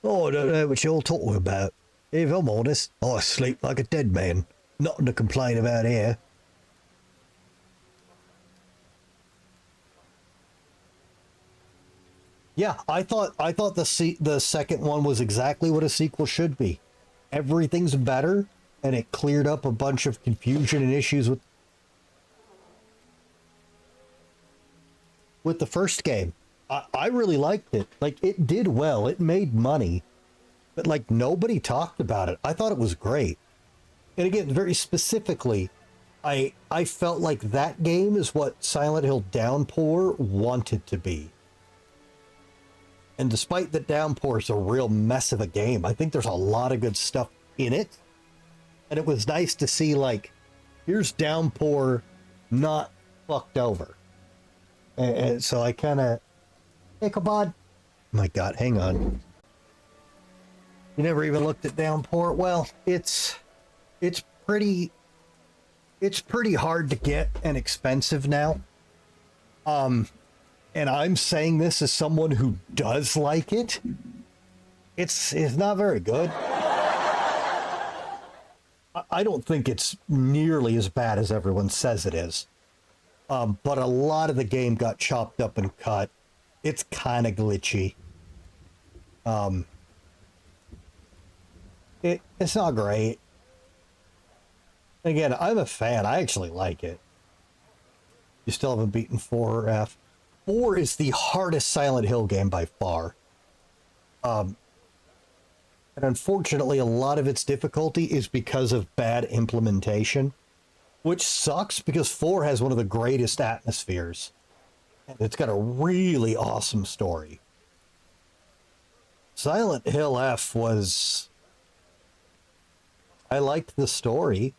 Oh, I don't know what you're talking about. If I'm honest, I sleep like a dead man. Nothing to complain about here. Yeah, I thought the second one was exactly what a sequel should be. Everything's better, and it cleared up a bunch of confusion and issues with the first game. I really liked it. Like, it did well. It made money. But, like, nobody talked about it. I thought it was great. And again, very specifically, I felt like that game is what Silent Hill Downpour wanted to be. And despite that Downpour is a real mess of a game, I think there's a lot of good stuff in it. And it was nice to see, like, here's Downpour not fucked over. And so I kind of... Hey, Kabod. My God, hang on. You never even looked at Downpour? Well, it's pretty hard to get and expensive now. And I'm saying this as someone who does like it. It's not very good. I don't think it's nearly as bad as everyone says it is. But a lot of the game got chopped up and cut. It's kind of glitchy. It's not great. Again, I'm a fan. I actually like it. You still haven't beaten 4 or F. 4 is the hardest Silent Hill game by far. And unfortunately, a lot of its difficulty is because of bad implementation, which sucks because 4 has one of the greatest atmospheres. And it's got a really awesome story. Silent Hill F was I liked the story,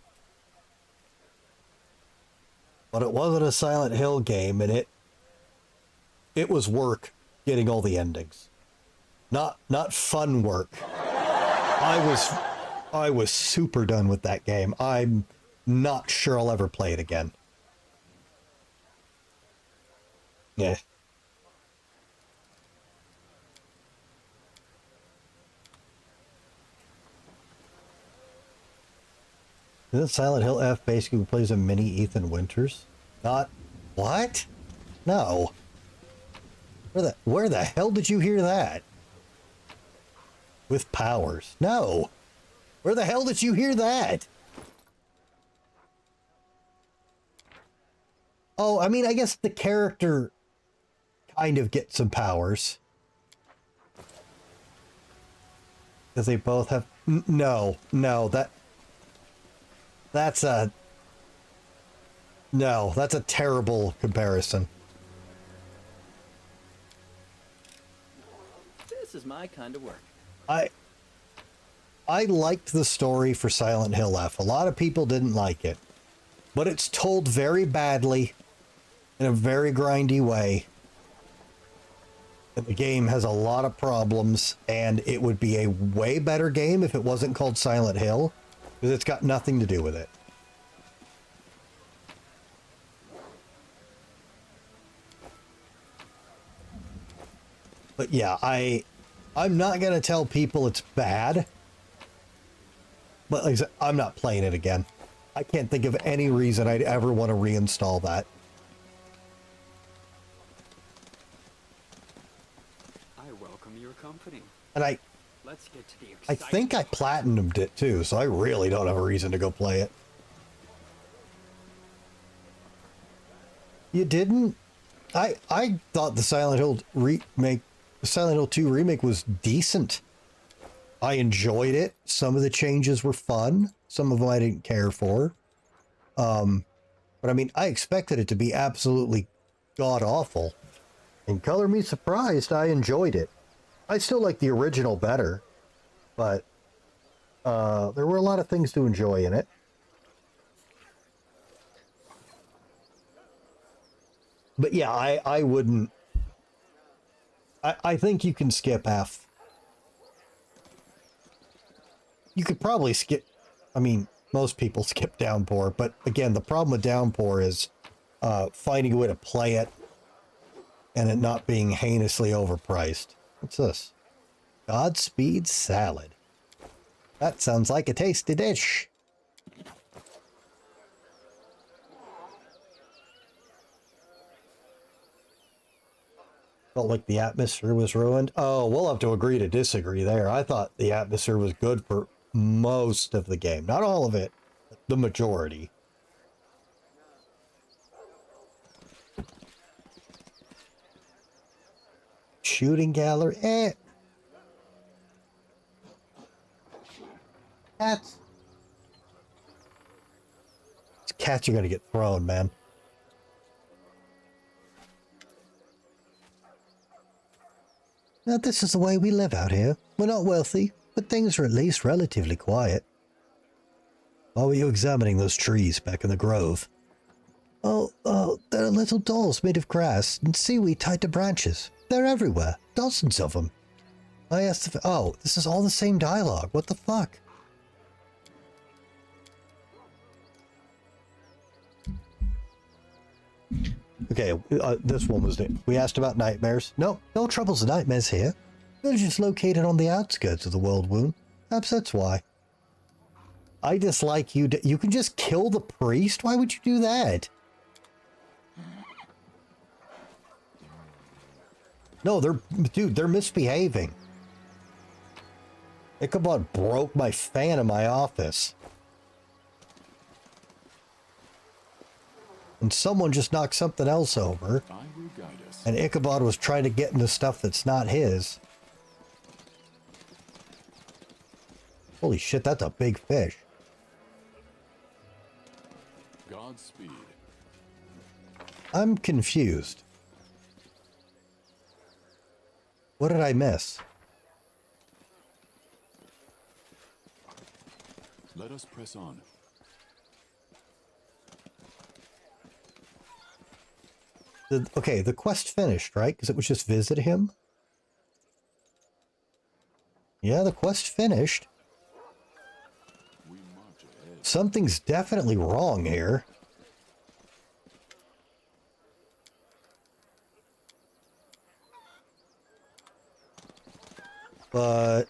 but it wasn't a Silent Hill game, and it was work getting all the endings. Not fun work. I was super done with that game. I'm not sure I'll ever play it again. Yeah. Isn't Silent Hill F basically plays a mini Ethan Winters? Not what? No. Where the hell did you hear that? With powers. No. Where the hell did you hear that? Oh, I mean, I guess the character kind of gets some powers. Because they both have... No, that's a terrible comparison. This is my kind of work. I liked the story for Silent Hill F. A lot of people didn't like it, but it's told very badly in a very grindy way. And the game has a lot of problems, and it would be a way better game if it wasn't called Silent Hill, because it's got nothing to do with it. But yeah, I'm not going to tell people it's bad. But like I said, I'm not playing it again. I can't think of any reason I'd ever want to reinstall that. I welcome your company. And Let's get to the I think I platinumed it too, so I really don't have a reason to go play it. You didn't? I thought the Silent Hill remake, the Silent Hill 2 remake was decent. I enjoyed it. Some of the changes were fun. Some of them I didn't care for. But I mean, I expected it to be absolutely god-awful. And color me surprised, I enjoyed it. I still like the original better. But there were a lot of things to enjoy in it. But yeah, I wouldn't... I think you can skip F. You could probably skip... I mean, most people skip Downpour, but again, the problem with Downpour is finding a way to play it and it not being heinously overpriced. What's this? Godspeed salad. That sounds like a tasty dish. Felt like the atmosphere was ruined. Oh, we'll have to agree to disagree there. I thought the atmosphere was good for most of the game. Not all of it, but the majority. Shooting gallery. Cats. These cats are gonna get thrown, man. Now, this is the way we live out here. We're not wealthy, but things are at least relatively quiet. Why were you examining those trees back in the grove? Oh, they're little dolls made of grass and seaweed tied to branches. They're everywhere. Dozens of them. I asked if... Oh, this is all the same dialogue. What the fuck? Okay, this one was... We asked about nightmares. No troubles or nightmares here. Village is located on the outskirts of the world wound. Perhaps that's why. I dislike you. You can just kill the priest? Why would you do that? No, they're misbehaving. Ichabod broke my fan in my office. And someone just knocked something else over. And Ichabod was trying to get into stuff that's not his. Holy shit, that's a big fish. Godspeed. I'm confused. What did I miss? Let us press on. Okay, the quest finished, right? Because it was just visit him. Yeah, the quest finished. Something's definitely wrong here. But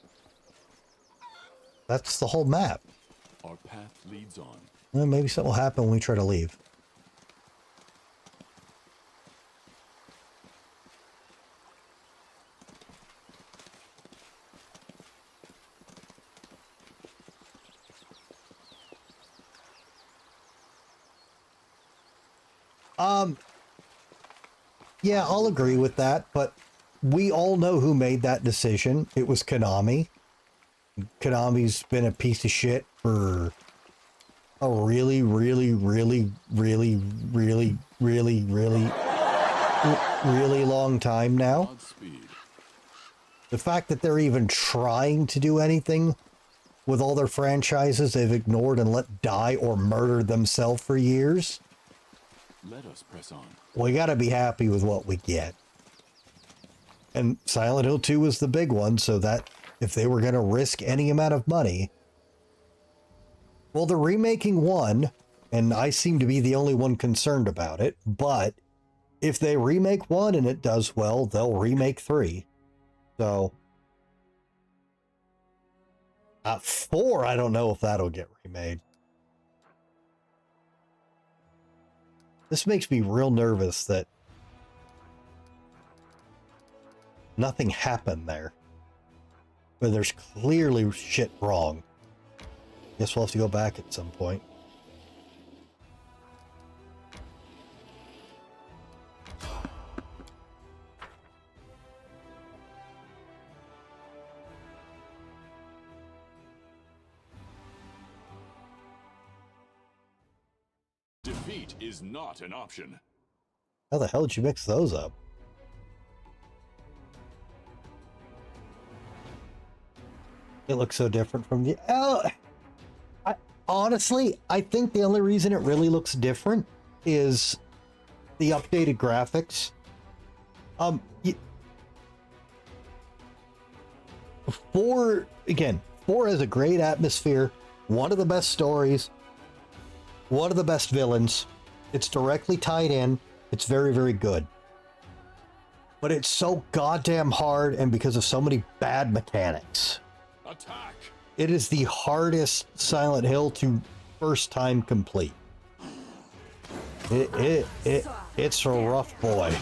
that's the whole map. Our path leads on. Well, maybe something will happen when we try to leave. Yeah, I'll agree with that, but we all know who made that decision. It was Konami. Konami's been a piece of shit for a really long time now. The fact that they're even trying to do anything with all their franchises they've ignored and let die or murder themselves for years. Let us press on. We gotta be happy with what we get. And Silent Hill 2 was the big one, so that if they were gonna risk any amount of money... Well, they're remaking 1, and I seem to be the only one concerned about it, but if they remake 1 and it does well, they'll remake 3. So... 4, I don't know if that'll get remade. This makes me real nervous that nothing happened there. But there's clearly shit wrong. Guess we'll have to go back at some point. Defeat is not an option. How the hell did you mix those up? It looks so different from the... honestly, I think the only reason it really looks different is the updated graphics. 4 has a great atmosphere, one of the best stories, one of the best villains. It's directly tied in. It's very, very good. But it's so goddamn hard, and because of so many bad mechanics. Attack! It is the hardest Silent Hill to first time complete. It's a rough boy.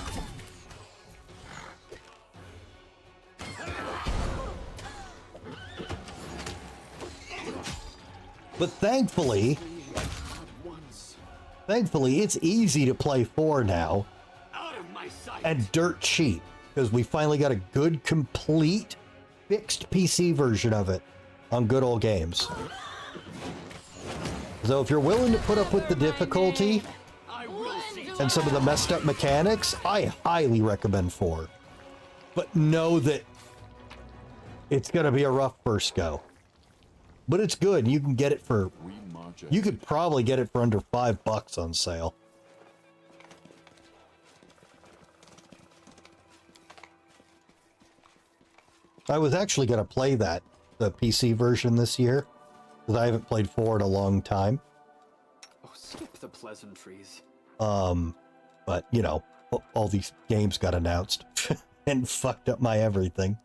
But thankfully, it's easy to play 4 now, and dirt cheap, because we finally got a good, complete, fixed PC version of it on good old games. So if you're willing to put up with the difficulty and some of the messed up mechanics, I highly recommend 4. But know that it's going to be a rough first go. But it's good. You can get it for... You could probably get it for under $5 on sale. I was actually going to play the PC version this year, because I haven't played 4 in a long time. Oh, skip the pleasantries. But, you know, all these games got announced and fucked up my everything.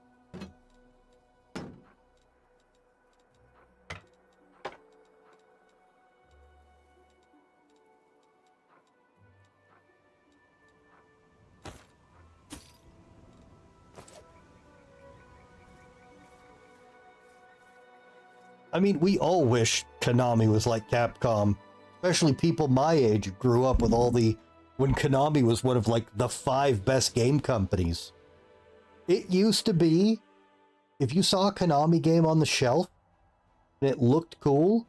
I mean, we all wish Konami was like Capcom, especially people my age who grew up with when Konami was one of like the 5 best game companies. It used to be, if you saw a Konami game on the shelf and it looked cool,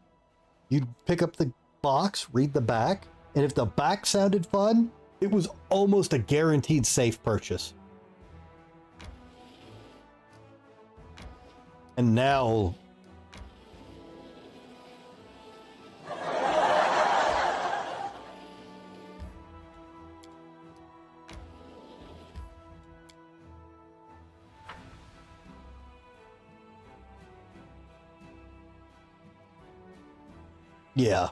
you'd pick up the box, read the back, and if the back sounded fun, it was almost a guaranteed safe purchase. And now... Yeah.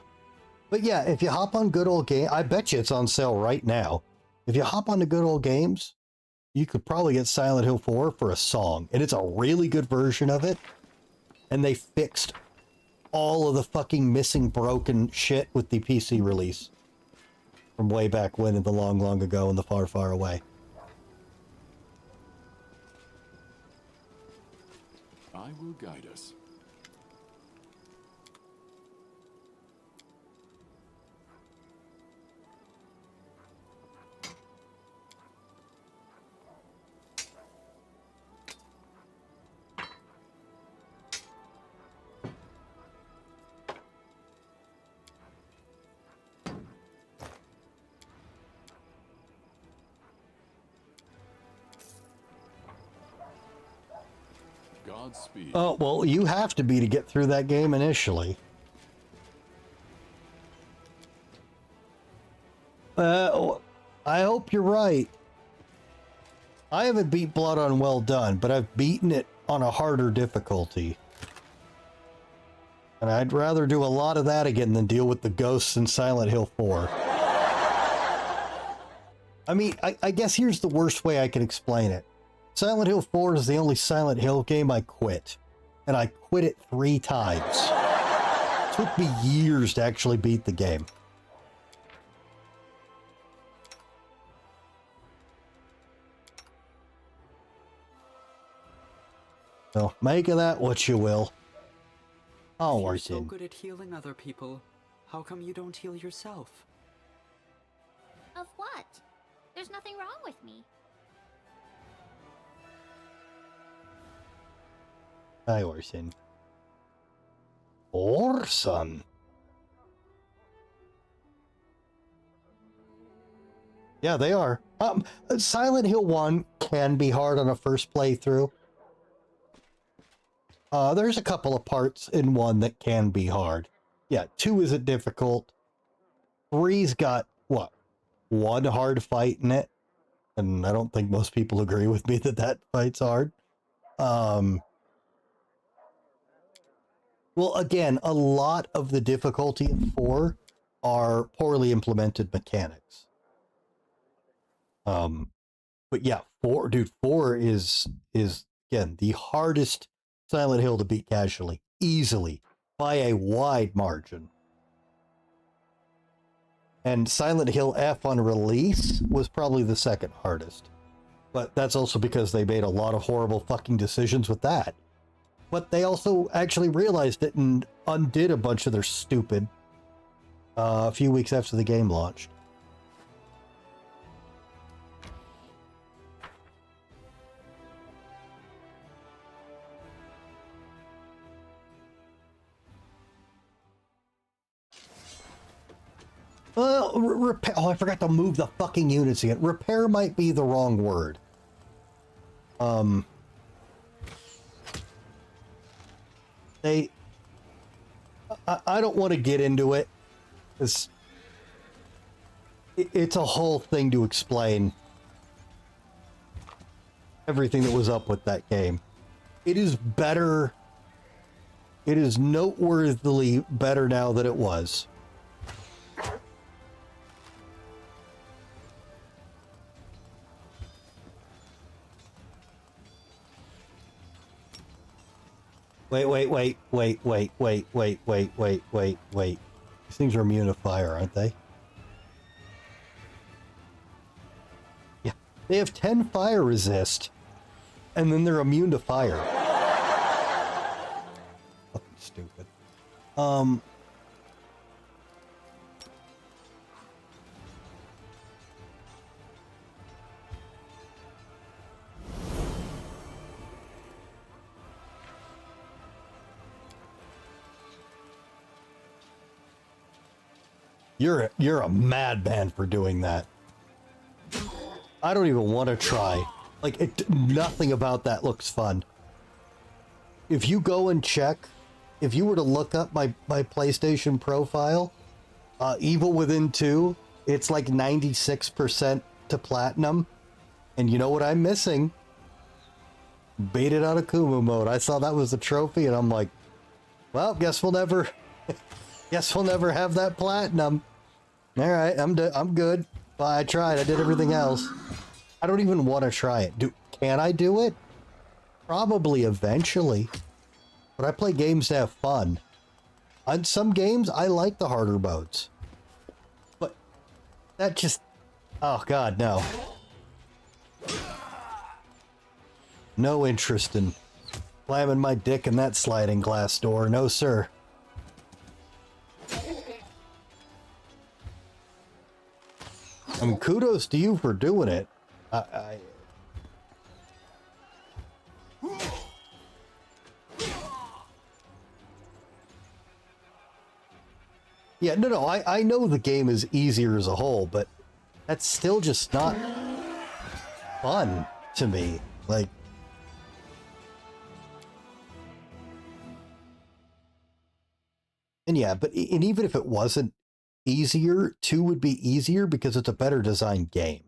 But yeah, if you hop on good old game, I bet you it's on sale right now. If you hop on to good old games, you could probably get Silent Hill 4 for a song. And it's a really good version of it. And they fixed all of the fucking missing broken shit with the PC release. From way back when in the long, long ago in the far, far away. I will guide us. Godspeed. Oh, well, you have to be to get through that game initially. I hope you're right. I haven't beat Blood on Well Done, but I've beaten it on a harder difficulty. And I'd rather do a lot of that again than deal with the ghosts in Silent Hill 4. I mean, I guess here's the worst way I can explain it. Silent Hill 4 is the only Silent Hill game I quit. And I quit it 3 times. It took me years to actually beat the game. So, make of that what you will. I'll work so in. good at healing other people. How come you don't heal yourself? Of what? There's nothing wrong with me. Hi, Orson. Orson. Yeah, they are. Silent Hill 1 can be hard on a first playthrough. There's a couple of parts in 1 that can be hard. Yeah, 2 isn't difficult. 3's got, what, 1 hard fight in it? And I don't think most people agree with me that that fight's hard. Well, again, a lot of the difficulty in 4 are poorly implemented mechanics. But yeah, 4 is again the hardest Silent Hill to beat casually, easily, by a wide margin. And Silent Hill F on release was probably the second hardest. But that's also because they made a lot of horrible fucking decisions with that. But they also actually realized it and undid a bunch of their stupid a few weeks after the game launched. Well, repair. Oh, I forgot to move the fucking units again. Repair might be the wrong word. I don't want to get into it. It's a whole thing to explain everything that was up with that game. It is better. It is noteworthily better now than it was. Wait. These things are immune to fire, aren't they? Yeah. They have 10 fire resist, and then they're immune to fire. Fucking stupid. You're a madman for doing that. I don't even want to try. Like, nothing about that looks fun. If you go and check, if you were to look up my PlayStation profile, Evil Within 2, it's like 96% to platinum. And you know what I'm missing? Beat it out of Kumu mode. I saw that was the trophy, and I'm like, well, guess we'll never Guess we'll never have that platinum. All right, I'm good. Well, I tried. I did everything else. I don't even want to try it. Can I do it? Probably eventually. But I play games to have fun. On some games, I like the harder modes. But that just... Oh, God, no. No interest in slamming my dick in that sliding glass door. No, sir. I mean, kudos to you for doing it. Yeah, no, I know the game is easier as a whole, but that's still just not fun to me. Like, and yeah, and even if it wasn't easier, 2 would be easier because it's a better designed game.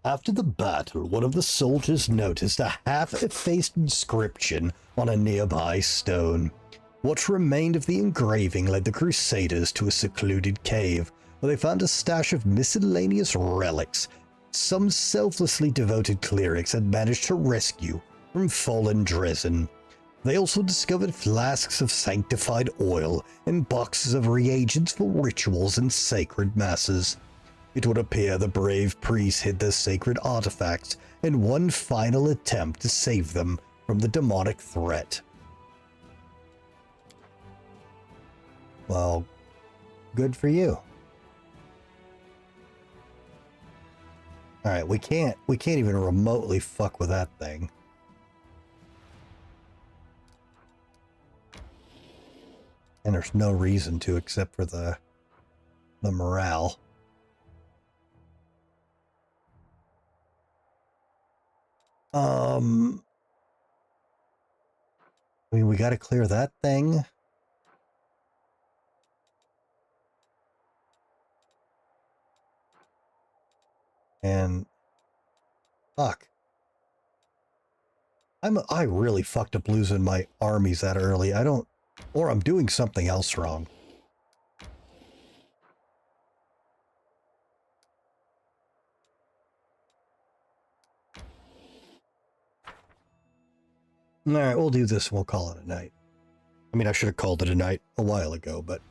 After the battle, one of the soldiers noticed a half-effaced inscription on a nearby stone. What remained of the engraving led the Crusaders to a secluded cave, where they found a stash of miscellaneous relics some selflessly devoted clerics had managed to rescue from fallen Dresden. They also discovered flasks of sanctified oil and boxes of reagents for rituals and sacred masses. It would appear the brave priests hid their sacred artifacts in one final attempt to save them from the demonic threat. Well, good for you. Alright, we can't even remotely fuck with that thing. And there's no reason to except for the morale. I mean, we got to clear that thing. And fuck. I really fucked up losing my armies that early. Or I'm doing something else wrong. All right, we'll do this and we'll call it a night. I mean, I should have called it a night a while ago, but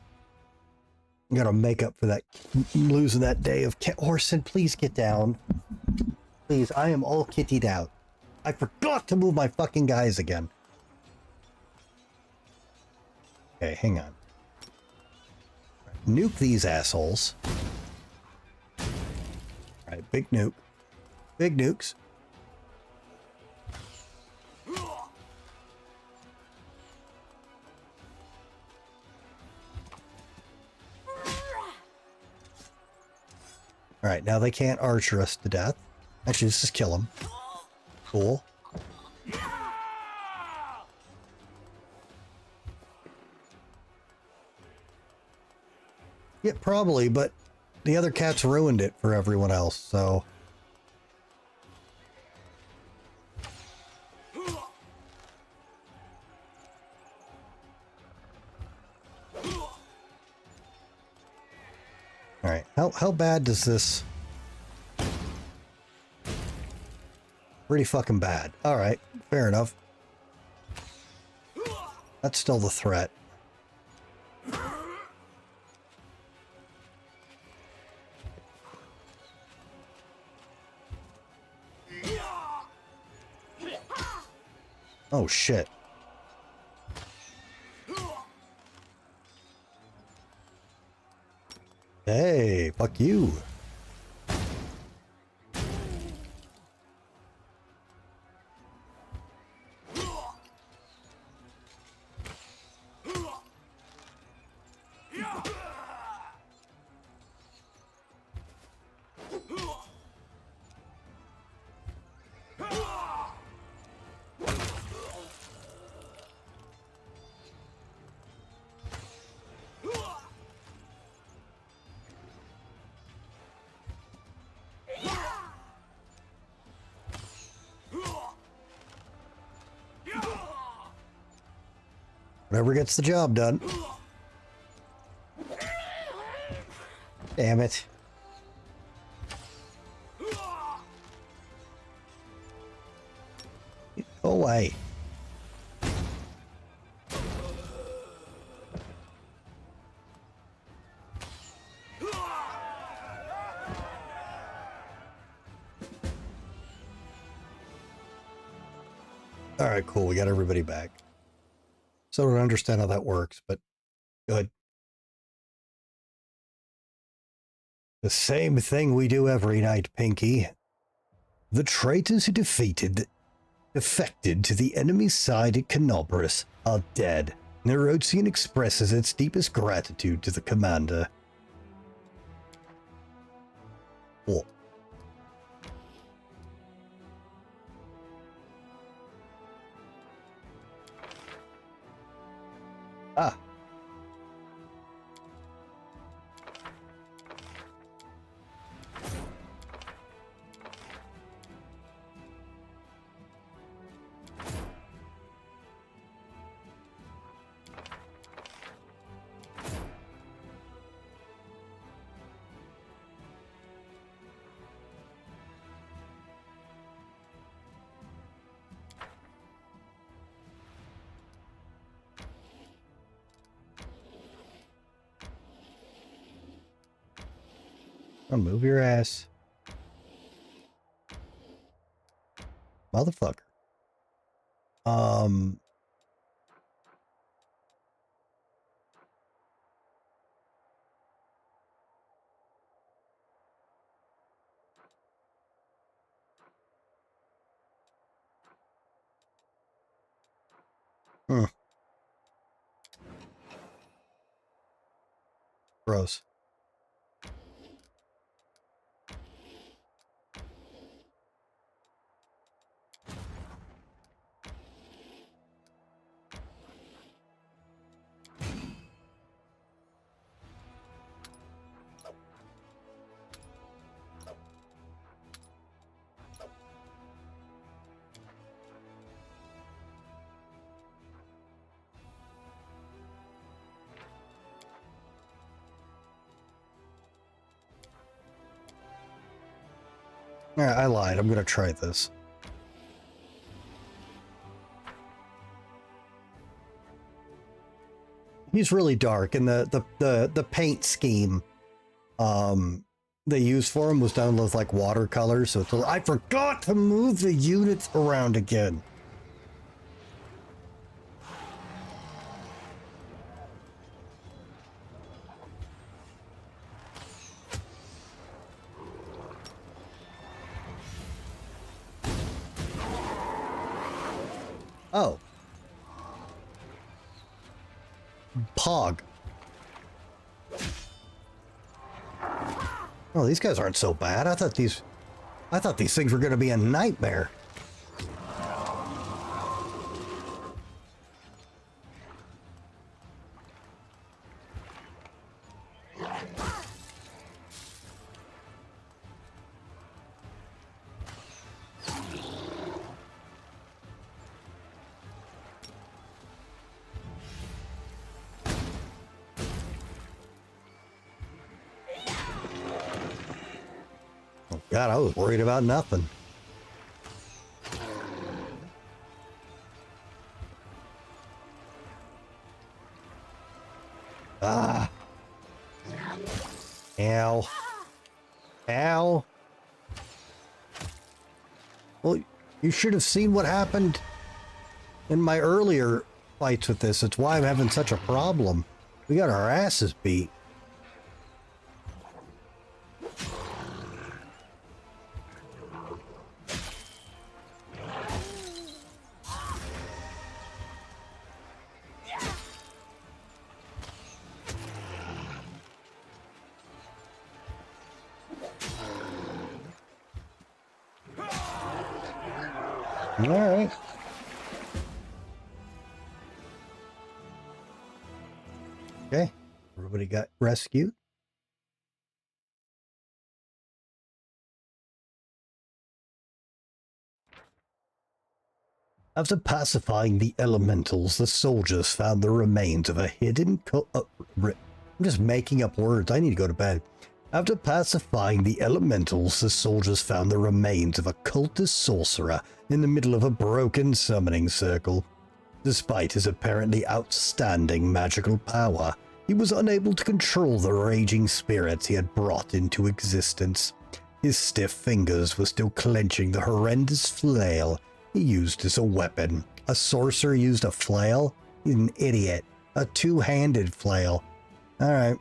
I gotta make up for that, losing that day of Orson, please get down. Please, I am all kittied out. I forgot to move my fucking guys again. Okay, hang on. Nuke these assholes. Alright, big nuke. Big nukes. Alright, now they can't archer us to death. Actually, let's just kill them. Cool. Yeah, probably, but the other cats ruined it for everyone else, so... Alright, how bad does this... Pretty fucking bad. Alright, fair enough. That's still the threat. Oh shit. Hey, fuck you. Whatever gets the job done. Damn it. Go away. All right, cool. We got everybody back. So I don't understand how that works, but good. The same thing we do every night, Pinky. The traitors who defected to the enemy's side at Canobris are dead. Neurotzian expresses its deepest gratitude to the commander. Oh. Ah. Oh, move your ass. Motherfucker. Gross. Yeah, I lied. I'm gonna try this. He's really dark, and the paint scheme they used for him was done with like watercolors. So it's I forgot to move the units around again. Oh. Pog. Oh, these guys aren't so bad. I thought these things were going to be a nightmare. God, I was worried about nothing. Ah. Ow. Ow. Well, you should have seen what happened in my earlier fights with this. It's why I'm having such a problem. We got our asses beat. All right. Okay. Everybody got rescued. After pacifying the elementals, the soldiers found the remains of a hidden I'm just making up words. I need to go to bed. After pacifying the elementals, the soldiers found the remains of a cultist sorcerer in the middle of a broken summoning circle. Despite his apparently outstanding magical power, he was unable to control the raging spirits he had brought into existence. His stiff fingers were still clenching the horrendous flail he used as a weapon. A sorcerer used a flail? He's an idiot. A two-handed flail. Alright.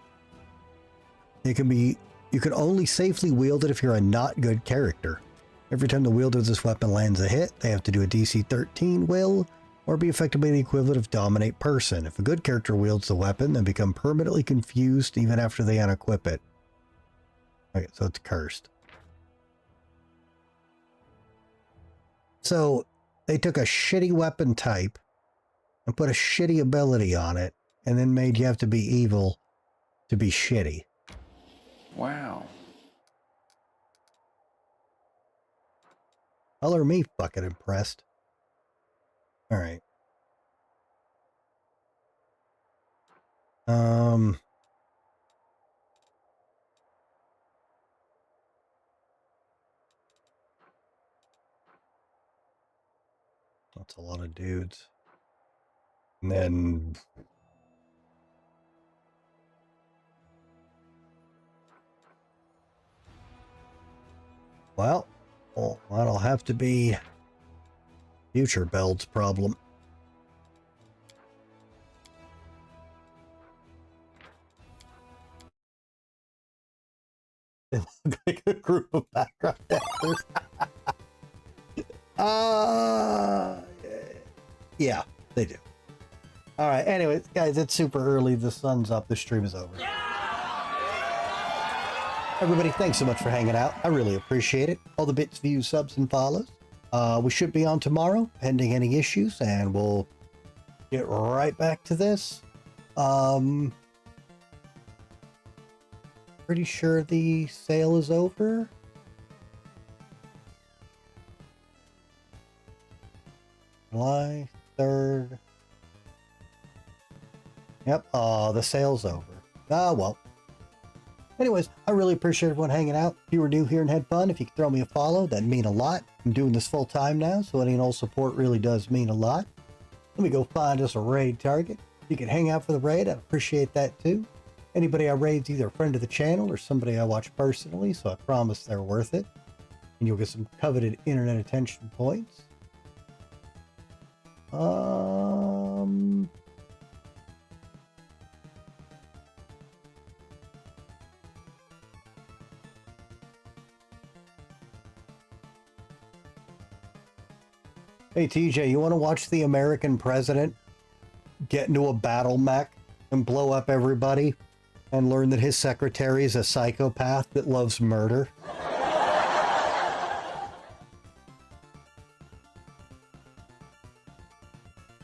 You can only safely wield it if you're a not good character. Every time the wielder of this weapon lands a hit, they have to do a DC 13 will, or be affected by the equivalent of dominate person. If a good character wields the weapon, they become permanently confused even after they unequip it. Okay, so it's cursed. So they took a shitty weapon type and put a shitty ability on it, and then made you have to be evil to be shitty. Wow. Color me fucking impressed. All right. That's a lot of dudes. And then well, that'll have to be future build's problem. They look like a group of background actors. Yeah, they do. All right. Anyways, guys, it's super early. The sun's up. The stream is over. Everybody, thanks so much for hanging out. I really appreciate it. All the bits, views, subs, and follows. We should be on tomorrow, pending any issues, and we'll get right back to this. Pretty sure the sale is over. July 3rd. Yep, the sale's over. Ah, well. Anyways, I really appreciate everyone hanging out. If you were new here and had fun, if you could throw me a follow, that'd mean a lot. I'm doing this full time now, so any and all support really does mean a lot. Let me go find us a raid target. If you could hang out for the raid, I'd appreciate that too. Anybody I raid's either a friend of the channel or somebody I watch personally, so I promise they're worth it. And you'll get some coveted internet attention points. Hey TJ, you want to watch the American president get into a battle mech and blow up everybody and learn that his secretary is a psychopath that loves murder?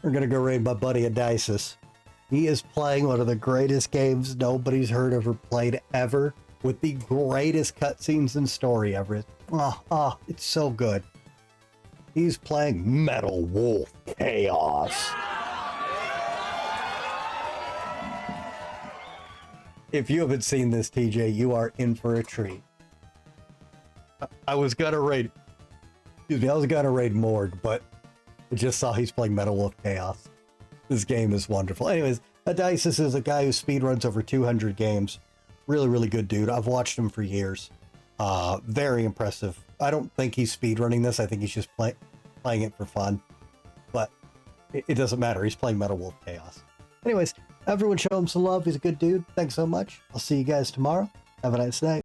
We're gonna go raid my buddy Odysseus. He is playing one of the greatest games nobody's heard of or played ever, with the greatest cutscenes and story ever. It's so good. He's playing Metal Wolf Chaos. If you haven't seen this, TJ, you are in for a treat. I was gonna raid Morg, but I just saw he's playing Metal Wolf Chaos. This game is wonderful. Anyways, Odysseus is a guy who speedruns over 200 games. Really, really good dude. I've watched him for years. Very impressive. I don't think he's speedrunning this. I think he's just playing it for fun. But it doesn't matter. He's playing Metal Wolf Chaos. Anyways, everyone show him some love. He's a good dude. Thanks so much. I'll see you guys tomorrow. Have a nice night.